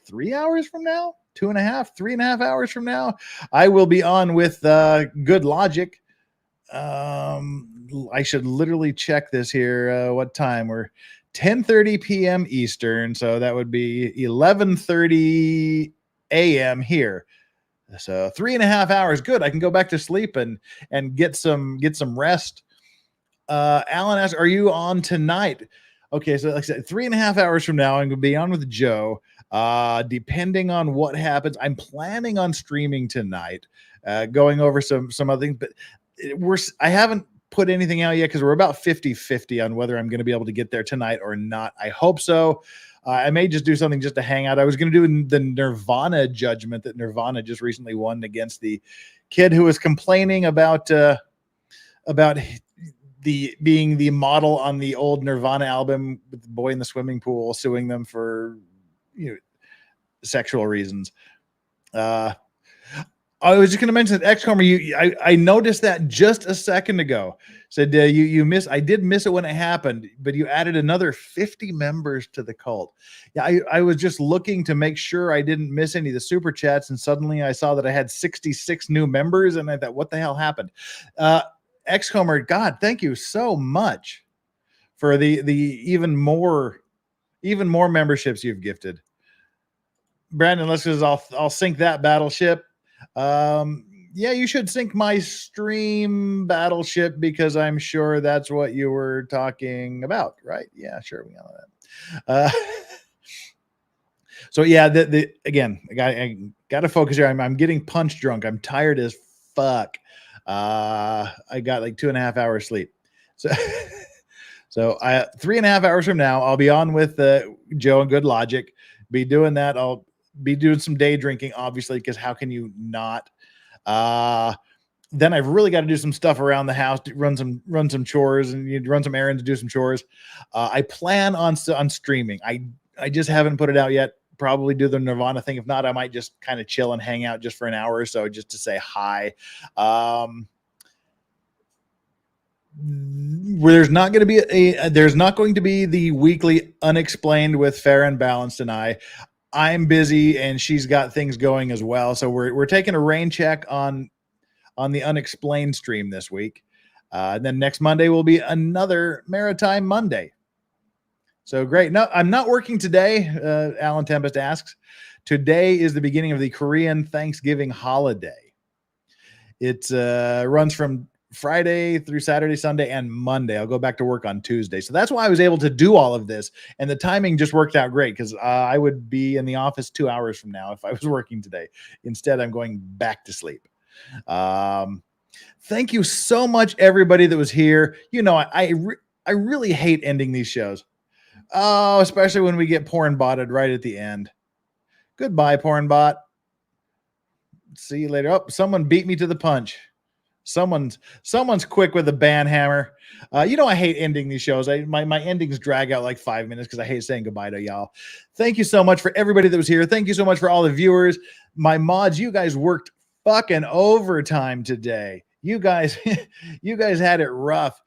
3 hours from now, 3.5 hours from now, I will be on with Good Logic. I should literally check this here. What time? We're 10:30 p.m. Eastern, so that would be 11:30 a.m. here. So 3.5 hours. Good. I can go back to sleep and get some rest. Alan asks, "Are you on tonight?" Okay, so like I said, 3.5 hours from now, I'm going to be on with Joe. Depending on what happens, I'm planning on streaming tonight, going over some other things, but I haven't put anything out yet because we're about 50-50 on whether I'm going to be able to get there tonight or not. I hope so. I may just do something just to hang out. I was going to do the Nirvana judgment that Nirvana just recently won against the kid who was complaining about being the model on the old Nirvana album with the boy in the swimming pool, suing them for sexual reasons. I was just going to mention that XCOMer, I noticed that just a second ago. Said you missed. I did miss it when it happened, but you added another 50 members to the cult. Yeah, I was just looking to make sure I didn't miss any of the super chats, and suddenly I saw that I had 66 new members, and I thought, what the hell happened? XCOMer, God, thank you so much for the even more memberships you've gifted. Brandon, I'll sync that battleship. Yeah, you should sync my stream battleship because I'm sure that's what you were talking about, right? Yeah, sure. We know that. So yeah, again, I got to focus here. I'm getting punch drunk. I'm tired as fuck. I got like 2.5 hours sleep. So, so 3.5 hours from now, I'll be on with Joe and Good Logic. Be doing that. I'll be doing some day drinking, obviously, because how can you not? Then I've really got to do some stuff around the house, run some chores, and you run some errands, do some chores. I plan on streaming. I just haven't put it out yet. Probably do the Nirvana thing. If not, I might just kind of chill and hang out just for an hour or so, just to say hi. Where there's not going to be the weekly Unexplained with Fair and Balanced and I'm busy, and she's got things going as well. So we're taking a rain check on the Unexplained stream this week. And then next Monday will be another Maritime Monday. So great. No, I'm not working today. Alan Tempest asks. Today is the beginning of the Korean Thanksgiving holiday. It runs from Friday through Saturday, Sunday, and Monday. I'll go back to work on Tuesday. So that's why I was able to do all of this. And the timing just worked out great because I would be in the office 2 hours from now if I was working today. Instead, I'm going back to sleep. Thank you so much, everybody that was here. You know, I really hate ending these shows. Oh, especially when we get porn botted right at the end. Goodbye, porn bot. See you later. Oh, someone beat me to the punch. Someone's quick with a ban hammer. You know, I hate ending these shows. My endings drag out like 5 minutes because I hate saying goodbye to y'all. Thank you so much for everybody that was here. Thank you so much for all the viewers. My mods, you guys worked fucking overtime today. You guys had it rough.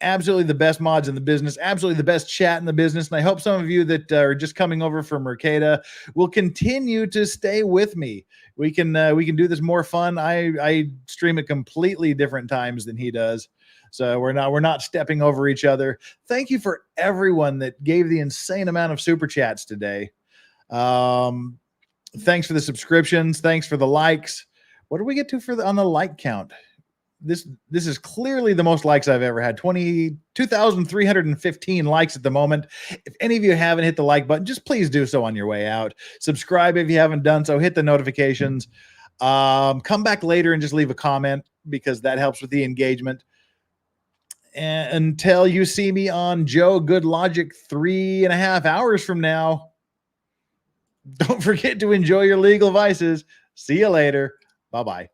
Absolutely the best mods in the business, absolutely the best chat in the business. And I hope some of you that are just coming over from REKIETA will continue to stay with me. We can do this more fun. I stream at completely different times than he does. So we're not stepping over each other. Thank you for everyone that gave the insane amount of super chats today. Thanks for the subscriptions. Thanks for the likes. What did we get to on the like count? This is clearly the most likes I've ever had. 2,315 likes at the moment. If any of you haven't hit the like button, just please do so on your way out. Subscribe if you haven't done so. Hit the notifications. Come back later and just leave a comment because that helps with the engagement. And until you see me on Joe Good Logic 3.5 hours from now, don't forget to enjoy your legal vices. See you later. Bye-bye.